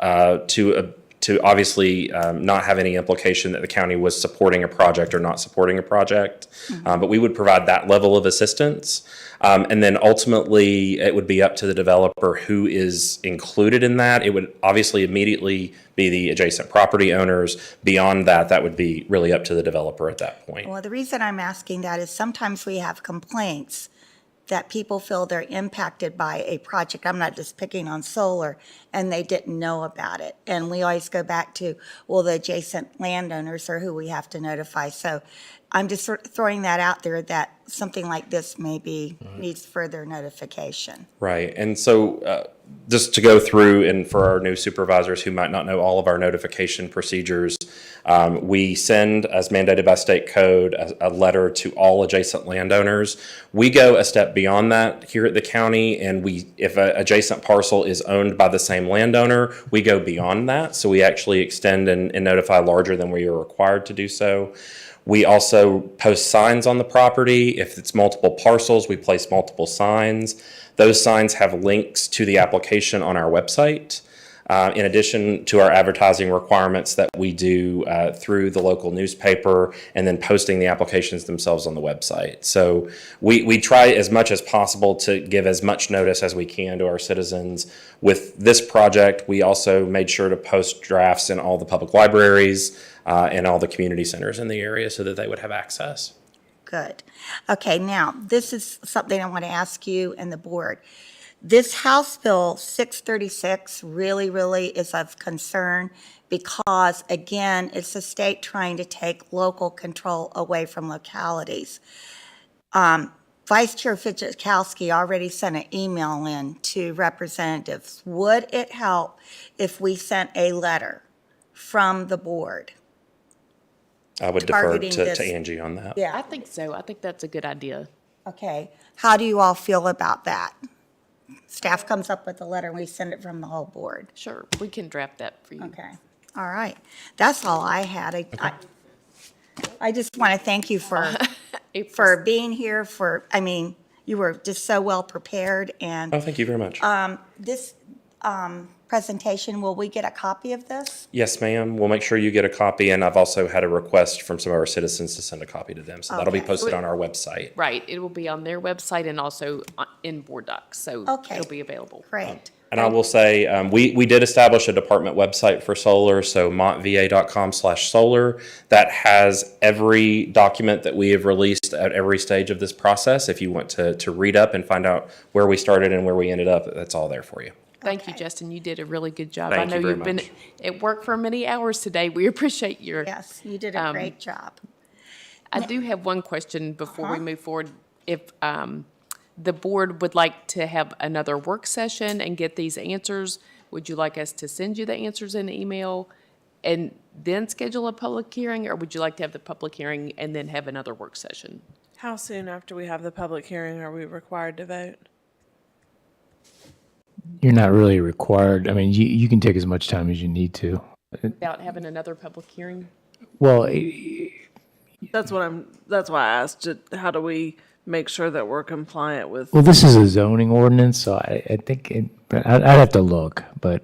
J: to obviously not have any implication that the county was supporting a project or not supporting a project. But we would provide that level of assistance. And then ultimately, it would be up to the developer who is included in that. It would obviously immediately be the adjacent property owners. Beyond that, that would be really up to the developer at that point.
A: Well, the reason I'm asking that is sometimes we have complaints that people feel they're impacted by a project. I'm not just picking on solar, and they didn't know about it. And we always go back to, well, the adjacent landowners are who we have to notify. So I'm just sort of throwing that out there that something like this maybe needs further notification.
J: Right. And so just to go through, and for our new supervisors who might not know all of our notification procedures, we send, as mandated by state code, a letter to all adjacent landowners. We go a step beyond that here at the county, and if an adjacent parcel is owned by the same landowner, we go beyond that. So we actually extend and notify larger than we are required to do so. We also post signs on the property. If it's multiple parcels, we place multiple signs. Those signs have links to the application on our website, in addition to our advertising requirements that we do through the local newspaper, and then posting the applications themselves on the website. So we try as much as possible to give as much notice as we can to our citizens. With this project, we also made sure to post drafts in all the public libraries and all the community centers in the area so that they would have access.
A: Good. Okay, now, this is something I want to ask you and the board. This House Bill 636 really, really is of concern because, again, it's the state trying to take local control away from localities. Vice Chair Fidzikowski already sent an email in to representatives. Would it help if we sent a letter from the board?
J: I would defer
A: Targeting
J: to
A: this.
J: Angie on that.
A: Yeah.
C: I think so. I think that's a good idea.
A: Okay. How do you all feel about that? Staff comes up with a letter and we send it from the whole board.
C: Sure, we can draft that for you.
A: Okay. All right. That's all I had. I just want to thank you for being here, you were just so well prepared, and
J: Oh, thank you very much.
A: this presentation, will we get a copy of this?
J: Yes, ma'am. We'll make sure you get a copy, and I've also had a request from some of our citizens to send a copy to them. So that'll be
A: Okay.
J: posted on our website.
C: Right, it will be on their website and also in board docs, so
A: Okay.
C: it'll be available.
A: Great.
J: And I will say, we did establish a department website for solar, so montva.com/solar. That has every document that we have released at every stage of this process. If you want to read up and find out where we started and where we ended up, that's all there for you.
C: Thank you,
A: Okay.
C: Justin, you did a really good job.
J: Thank
C: I know
J: you very
C: you've been
J: much.
C: at work for many hours today. We appreciate your.
A: Yes, you did a great job.
C: I do have one question before we
A: Uh-huh.
C: move forward. If the board would like to have another work session and get these answers, would you like us to send you the answers in email and then schedule a public hearing, or would you like to have the public hearing and then have another work session?
G: How soon after we have the public hearing are we required to vote?
N: You're not really required. I mean, you can take as much time as you need to.
C: Without having another public hearing?
N: Well,
G: That's why I asked, how do we make sure that we're compliant with?
N: well, this is a zoning ordinance, so I think I'd have to look, but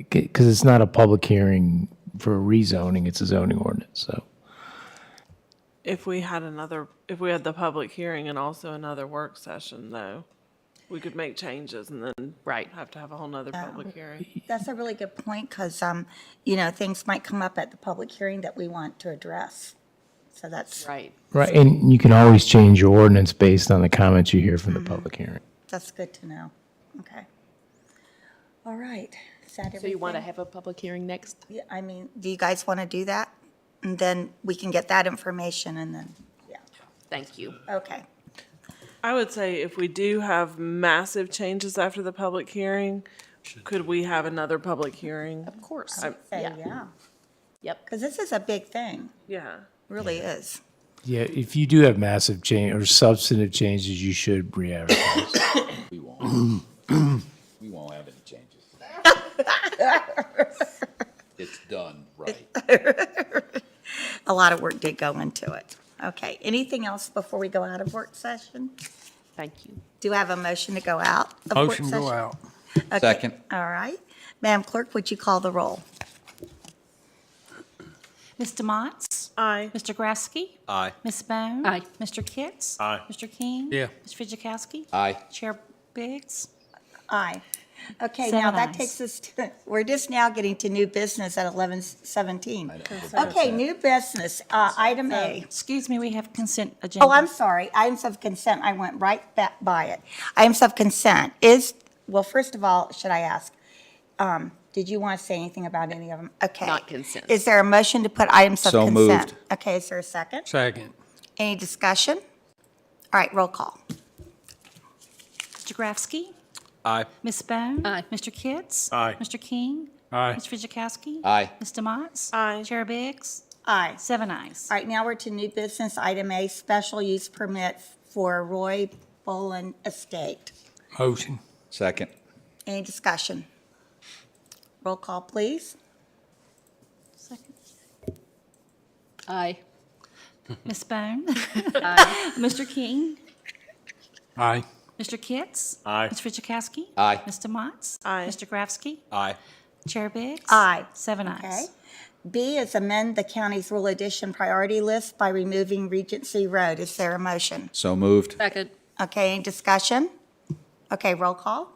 N: because it's not a public hearing for a rezoning, it's a zoning ordinance. So
G: If we had the public hearing and also another work session, though, we could make changes and then
C: Right.
G: have to have a whole nother public hearing.
A: That's a really good point, because, things might come up at the public hearing that we want to address. So that's
C: Right.
N: right, and you can always change your ordinance based on the comments you hear from the public hearing.
A: good to know. Okay. All right. Is that everything?
C: So you want to have a public hearing next?
A: Yeah, I mean, do you guys want to do that? And then we can get that information and then, yeah,
C: Thank you.
A: okay.
G: I would say if we do have massive changes after the public hearing, could we have another public hearing?
C: Of course.
A: Say, yeah,
C: Yep.
A: because this is a big thing,
G: Yeah.
A: really is.
N: Yeah, if you do have massive change or substantive changes, you should re-advertise.
O: We won't. We won't have any changes. It's done right.
A: A lot of work did go into it. Okay, anything else before we go out of work session?
C: Thank you.
A: Do I have a motion to go out of work
H: Motion
A: session?
H: go out.
A: Okay,
O: Second.
A: all right. Madam Clerk, would you call the roll?
D: Mr. Motts?
G: Aye.
D: Mr. Grasky?
I: Aye.
D: Ms. Bone?
F: Aye.
D: Mr. Kitts?
M: Aye.
D: Mr. King?
H: Yeah.
D: Mr. Fitchukowski?
O: Aye.
D: Chair Biggs?
A: Aye. Okay,
D: Seven
A: now that
D: ayes.
A: takes us to, we're just now getting to new business at 11:17. Okay, new business, item A.
D: Excuse me, we have consent agenda.
A: Oh, I'm sorry, items of consent, I went right back by it. Items of consent is, well, first of all, should I ask, did you want to say anything about any of them? Okay.
C: Not consent.
A: Is there a motion to put items of
O: So
A: consent?
O: moved.
A: Okay, is there a second?
H: Second.
A: Any discussion? All right, roll call.
D: Mr. Grafsky?
I: Aye.
D: Ms. Bone?
F: Aye.
D: Mr. Kitts?
M: Aye.
D: Mr. King?
H: Aye.
D: Mr. Fitchukowski?
O: Aye.
D: Mr. Motts?
G: Aye.
D: Chair Biggs?
A: Aye.
D: 7 ayes.
A: All right, now we're to new business, item A, special use permit for Roy Bolin Estate.
H: Motion.
O: Second.
A: Any discussion? Roll call, please.
D: Second.
F: Aye.
D: Ms. Bone? Aye. Mr. King?
H: Aye.
D: Mr. Kitts?
M: Aye.
D: Mr. Fitchukowski?
O: Aye.
D: Mr. Motts?
G: Aye.
D: Mr. Grafsky?
I: Aye.
D: Chair Biggs?
A: Aye.
D: 7
A: Okay.
D: ayes.
A: B is amend the county's rural addition priority list by removing Regency Road. Is there a motion?
O: So moved.
F: Second.
A: Okay, any discussion? Okay, roll call.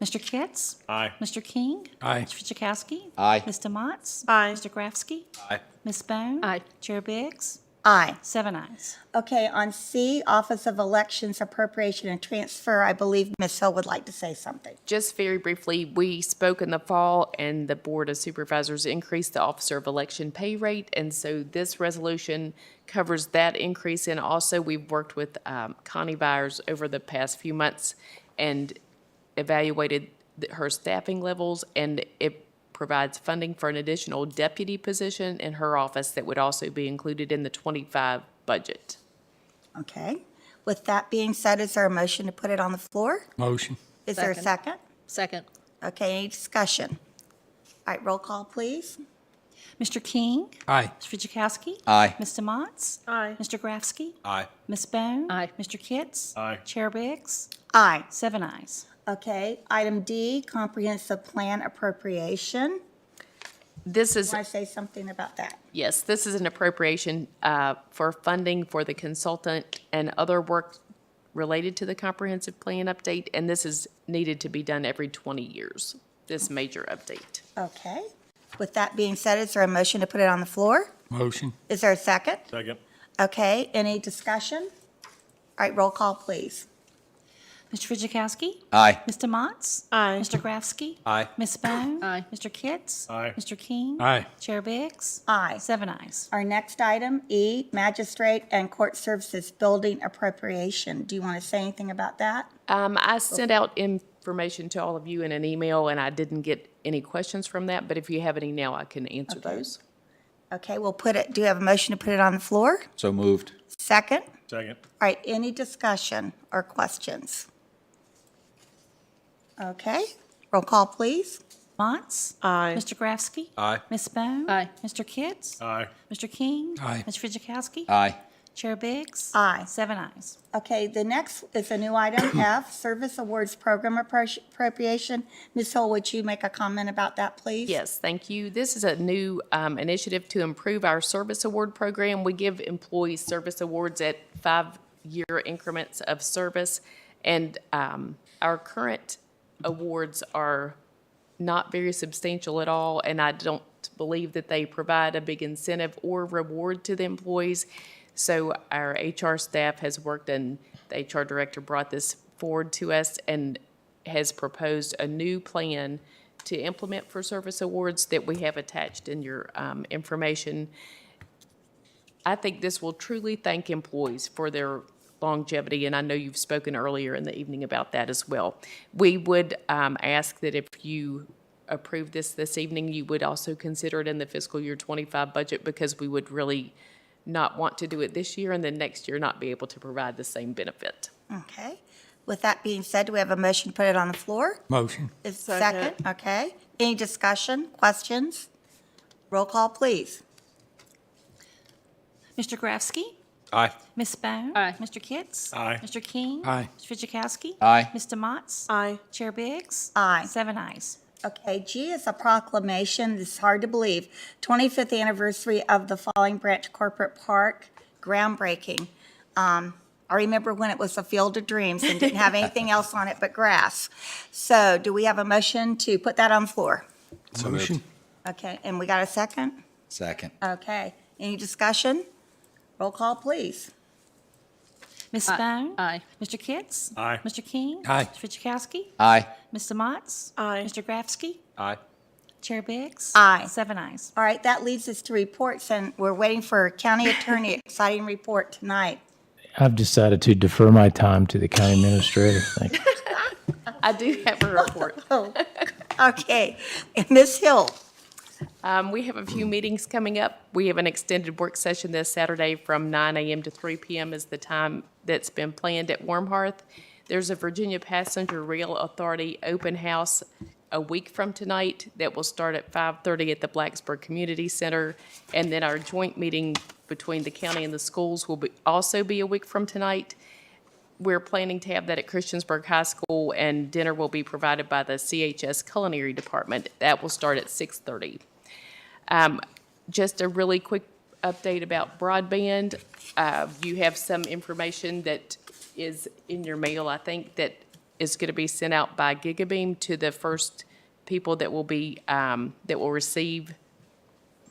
D: Mr. Kitts?
M: Aye.
D: Mr. King?
H: Aye.
D: Mr. Fitchukowski?
O: Aye.
D: Mr. Motts?
G: Aye.
D: Mr. Grafsky?
I: Aye.
D: Ms. Bone?
F: Aye.
D: Chair Biggs?
A: Aye.
D: 7 ayes.
A: Okay, on C, Office of Elections Appropriation and Transfer, I believe Ms. Hill would like to say something.
C: Just very briefly, we spoke in the fall, and the Board of Supervisors increased the Officer of Election pay rate, and so this resolution covers that increase. And also, we've worked with Connie Byers over the past few months and evaluated her staffing levels, and it provides funding for an additional deputy position in her office that would also be included in the 25 budget.
A: Okay. With that being said, is there a motion to put it on the floor?
H: Motion.
A: Is there a
F: Second.
A: second?
F: Second.
A: Okay, any discussion? All right, roll call, please.
D: Mr. King?
H: Aye.
D: Mr. Fitchukowski?
O: Aye.
D: Mr. Motts?
G: Aye.
D: Mr. Grafsky?
I: Aye.
D: Ms. Bone?
F: Aye.
D: Mr. Kitts?
M: Aye.
D: Chair Biggs?
A: Aye.
D: 7 ayes.
A: Okay, item D, Comprehensive Plan Appropriation.
C: This is
A: Want to say something about that?
C: Yes, this is an appropriation for funding for the consultant and other work related to the comprehensive plan update, and this is needed to be done every 20 years, this major update.
A: Okay. With that being said, is there a motion to put it on the floor?
H: Motion.
A: Is there a second?
M: Second.
A: Okay, any discussion? All right, roll call, please.
D: Mr. Fitchukowski?
O: Aye.
D: Mr. Motts?
G: Aye.
D: Mr. Grafsky?
I: Aye.
D: Ms. Bone?
F: Aye.
D: Mr. Kitts?
M: Aye.
D: Mr. King?
H: Aye.
D: Chair Biggs?
A: Aye.
D: 7 ayes.
A: Our next item, E, Magistrate and Court Services Building Appropriation. Do you want to say anything about that?
C: I sent out information to all of you in an email, and I didn't get any questions from that, but if you have any now, I can answer those.
A: Okay, we'll put it, do you have a motion to put it on the floor?
O: So moved.
A: Second?
M: Second.
A: All right, any discussion or questions? Okay, roll call, please.
D: Motts?
G: Aye.
D: Mr. Grafsky?
I: Aye.
D: Ms. Bone?
F: Aye.
D: Mr. Kitts?
M: Aye.
D: Mr. King?
H: Aye.
D: Mr. Fitchukowski?
O: Aye.
D: Chair Biggs?
A: Aye.
D: 7 ayes.
A: Okay, the next is a new item, F, Service Awards Program Appropriation. Ms. Hill, would you make a comment about that, please?
C: Yes, thank you. This is a new initiative to improve our service award program. We give employees service awards at 5-year increments of service, and our current awards are not very substantial at all, and I don't believe that they provide a big incentive or reward to the employees. So our HR staff has worked, and the HR director brought this forward to us and has proposed a new plan to implement for service awards that we have attached in your information. I think this will truly thank employees for their longevity, and I know you've spoken earlier in the evening about that as well. We would ask that if you approve this evening, you would also consider it in the fiscal year 25 budget, because we would really not want to do it this year and then next year not be able to provide the same benefit.
A: Okay. With that being said, do we have a motion to put it on the floor?
H: Motion.
A: Is second? Okay. Any discussion, questions? Roll call, please.
D: Mr. Grafsky?
M: Aye.
D: Ms. Bone?
F: Aye.
D: Mr. Kitts?
M: Aye.
D: Mr. King?
H: Aye.
D: Mr. Fidzikowski?
O: Aye.
D: Mr. Motts?
G: Aye.
D: Chair Biggs?
A: Aye.
D: 7 ayes.
A: Okay, G is a proclamation, this is hard to believe, 25th anniversary of the Falling Branch Corporate Park, groundbreaking. I remember when it was a field of dreams and didn't have anything else on it but grass. So do we have a motion to put that on the floor?
H: Motion.
A: Okay, and we got a second?
O: Second.
A: Okay, any discussion? Roll call, please.
D: Ms. Bone?
F: Aye.
D: Mr. Kitts?
M: Aye.
D: Mr. King?
H: Aye.
D: Mr. Fidzikowski?
O: Aye.
D: Mr. Motts?
G: Aye.
D: Mr. Grafsky?
I: Aye.
D: Chair Biggs?
A: Aye.
D: 7 ayes.
A: All right, that leads us to reports, and we're waiting for County Attorney, exciting report tonight.
N: I've decided to defer my time to the county administrator. Thank you.
C: I do have a report.
A: Oh, okay. And Ms. Hill?
C: We have a few meetings coming up. We have an extended work session this Saturday from 9 a.m. to 3 p.m. is the time that's been planned at Warm Hearth. There's a Virginia Passenger Rail Authority open house a week from tonight that will start at 5:30 at the Blacksburg Community Center. And then our joint meeting between the county and the schools will also be a week from tonight. We're planning to have that at Christiansburg High School, and dinner will be provided by the CHS Culinary Department. That will start at 6:30. Just a really quick update about broadband. You have some information that is in your mail, I think, that is going to be sent out by Gigabeam to the first people that will be, that will receive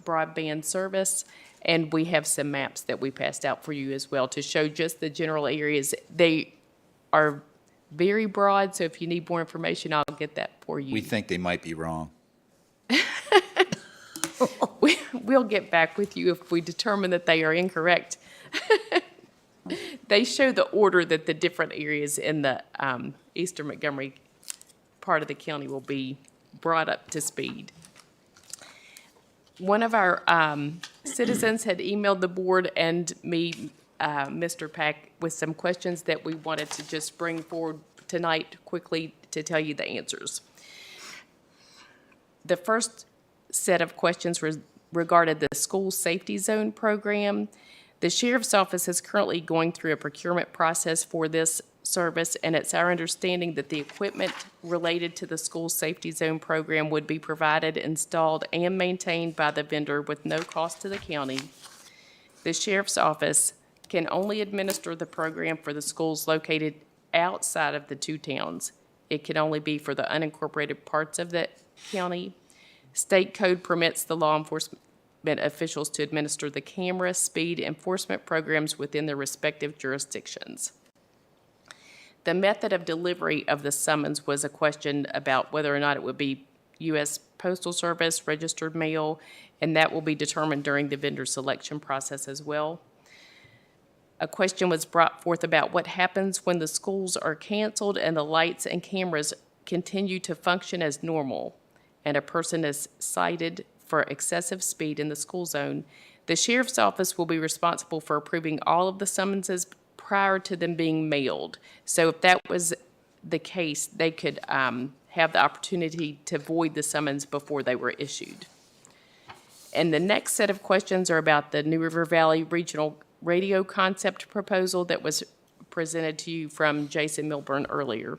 C: broadband service. And we have some maps that we passed out for you as well to show just the general areas. They are very broad, so if you need more information, I'll get that for you.
O: We think they might be wrong.
C: We'll get back with you if we determine that they are incorrect. They show the order that the different areas in the eastern Montgomery part of the county will be brought up to speed. One of our citizens had emailed the board and me, Mr. Pack, with some questions that we wanted to just bring forward tonight quickly to tell you the answers. The first set of questions regarded the school safety zone program. The sheriff's office is currently going through a procurement process for this service, and it's our understanding that the equipment related to the school safety zone program would be provided, installed, and maintained by the vendor with no cost to the county. The sheriff's office can only administer the program for the schools located outside of the two towns. It can only be for the unincorporated parts of the county. State code permits the law enforcement officials to administer the camera speed enforcement programs within their respective jurisdictions. The method of delivery of the summons was a question about whether or not it would be U.S. Postal Service, registered mail, and that will be determined during the vendor selection process as well. A question was brought forth about what happens when the schools are canceled and the lights and cameras continue to function as normal, and a person is cited for excessive speed in the school zone. The sheriff's office will be responsible for approving all of the summonses prior to them being mailed. So if that was the case, they could have the opportunity to void the summons before they were issued. And the next set of questions are about the New River Valley Regional Radio Concept proposal that was presented to you from Jason Milburn earlier.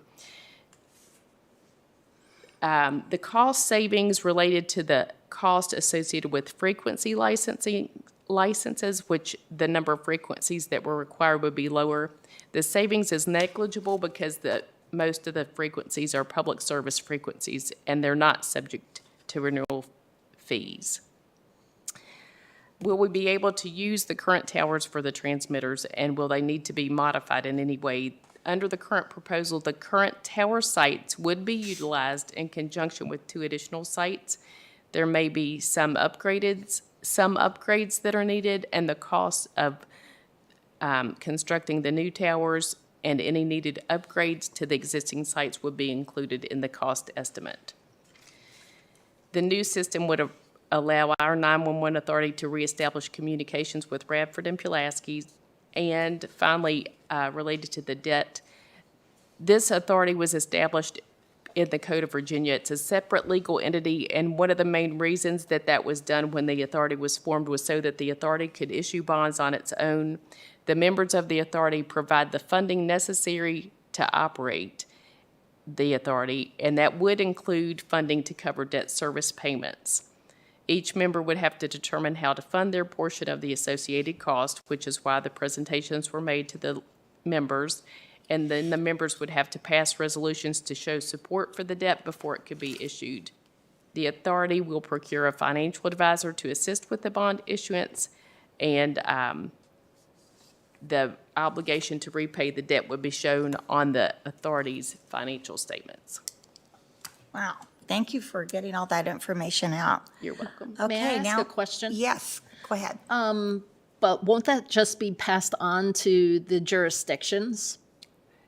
C: The cost savings related to the cost associated with frequency licenses, which the number of frequencies that were required would be lower. The savings is negligible because most of the frequencies are public service frequencies and they're not subject to renewal fees. Will we be able to use the current towers for the transmitters, and will they need to be modified in any way under the current proposal, the current tower sites would be utilized in conjunction with 2 additional sites. There may be some upgrades that are needed, and the cost of constructing the new towers and any needed upgrades to the existing sites would be included in the cost estimate. The new system would allow our 911 authority to reestablish communications with Radford and Pulaski. And finally, related to the debt, this authority was established in the Code of Virginia. It's a separate legal entity, and one of the main reasons that that was done when the authority was formed was so that the authority could issue bonds on its own. The members of the authority provide the funding necessary to operate the authority, and that would include funding to cover debt service payments. Each member would have to determine how to fund their portion of the associated cost, which is why the presentations were made to the members. And then the members would have to pass resolutions to show support for the debt before it could be issued. The authority will procure a financial advisor to assist with the bond issuance, and the obligation to repay the debt would be shown on the authority's financial statements.
A: Wow, thank you for getting all that information out.
C: You're welcome.
A: Okay,
F: May I ask
A: now,
F: a question?
A: yes, go ahead.
F: But won't that just be passed on to the jurisdictions?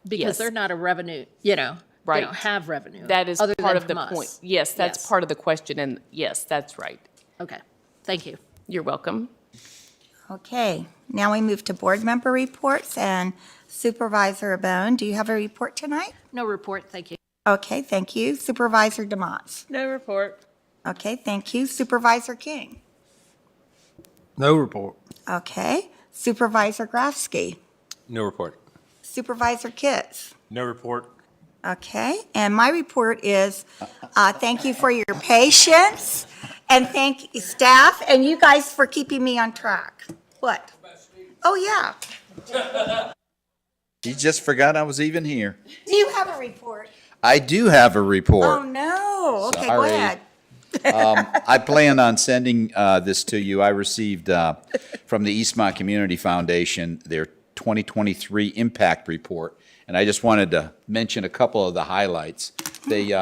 F: Because
C: Yes.
F: they're not a revenue, they
C: Right.
F: don't have revenue.
C: That is
F: other
C: part
F: than
C: of the
F: from us.
C: point. Yes, that's
F: Yes.
C: part of the question, and yes, that's right.
F: Okay, thank you.
C: You're welcome.
A: Okay, now we move to board member reports, and Supervisor Abone, do you have a report tonight?
F: No report, thank you.
A: Okay, thank you. Supervisor DeMott.
G: No report.
A: Okay, thank you. Supervisor King.
H: No report.
A: Okay, Supervisor Grafsky.
I: No report.
A: Supervisor Kitts.
M: No report.
A: Okay, and my report is, thank you for your patience, and thank you, staff, and you guys for keeping me on track. What? Oh, yeah.
O: He just forgot I was even here.
A: Do you have a report?
O: I do have a report.
A: Oh, no. Okay, go
O: Sorry.
A: ahead.
O: I plan on sending this to you. I received from the Eastmont Community Foundation their 2023 Impact Report, and I just wanted to mention a couple of the highlights. They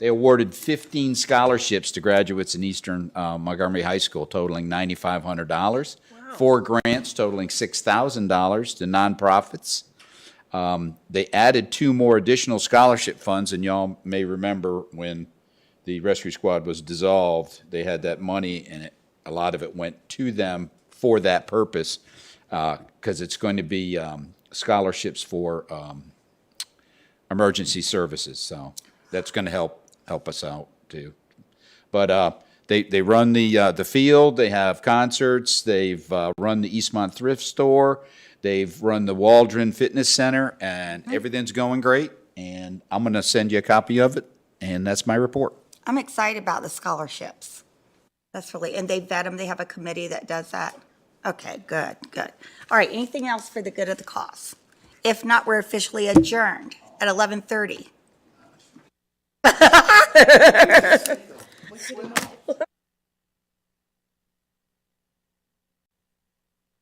O: awarded 15 scholarships to graduates in Eastern Montgomery High School totaling $9,500, 4 grants totaling $6,000 to nonprofits. They added 2 more additional scholarship funds, and y'all may remember when the rescue squad was dissolved, they had that money, and a lot of it went to them for that purpose, because it's going to be scholarships for emergency services. So that's going to help us out too. But they run the field. They have concerts. They've run the Eastmont Thrift Store. They've run the Waldron Fitness Center, and everything's going great. And I'm going to send you a copy of it, and that's my report.
A: I'm excited about the scholarships. That's really, and they vet them, they have a committee that does that. Okay, good, good. All right, anything else for the good of the cause? If not, we're officially adjourned at 11:30.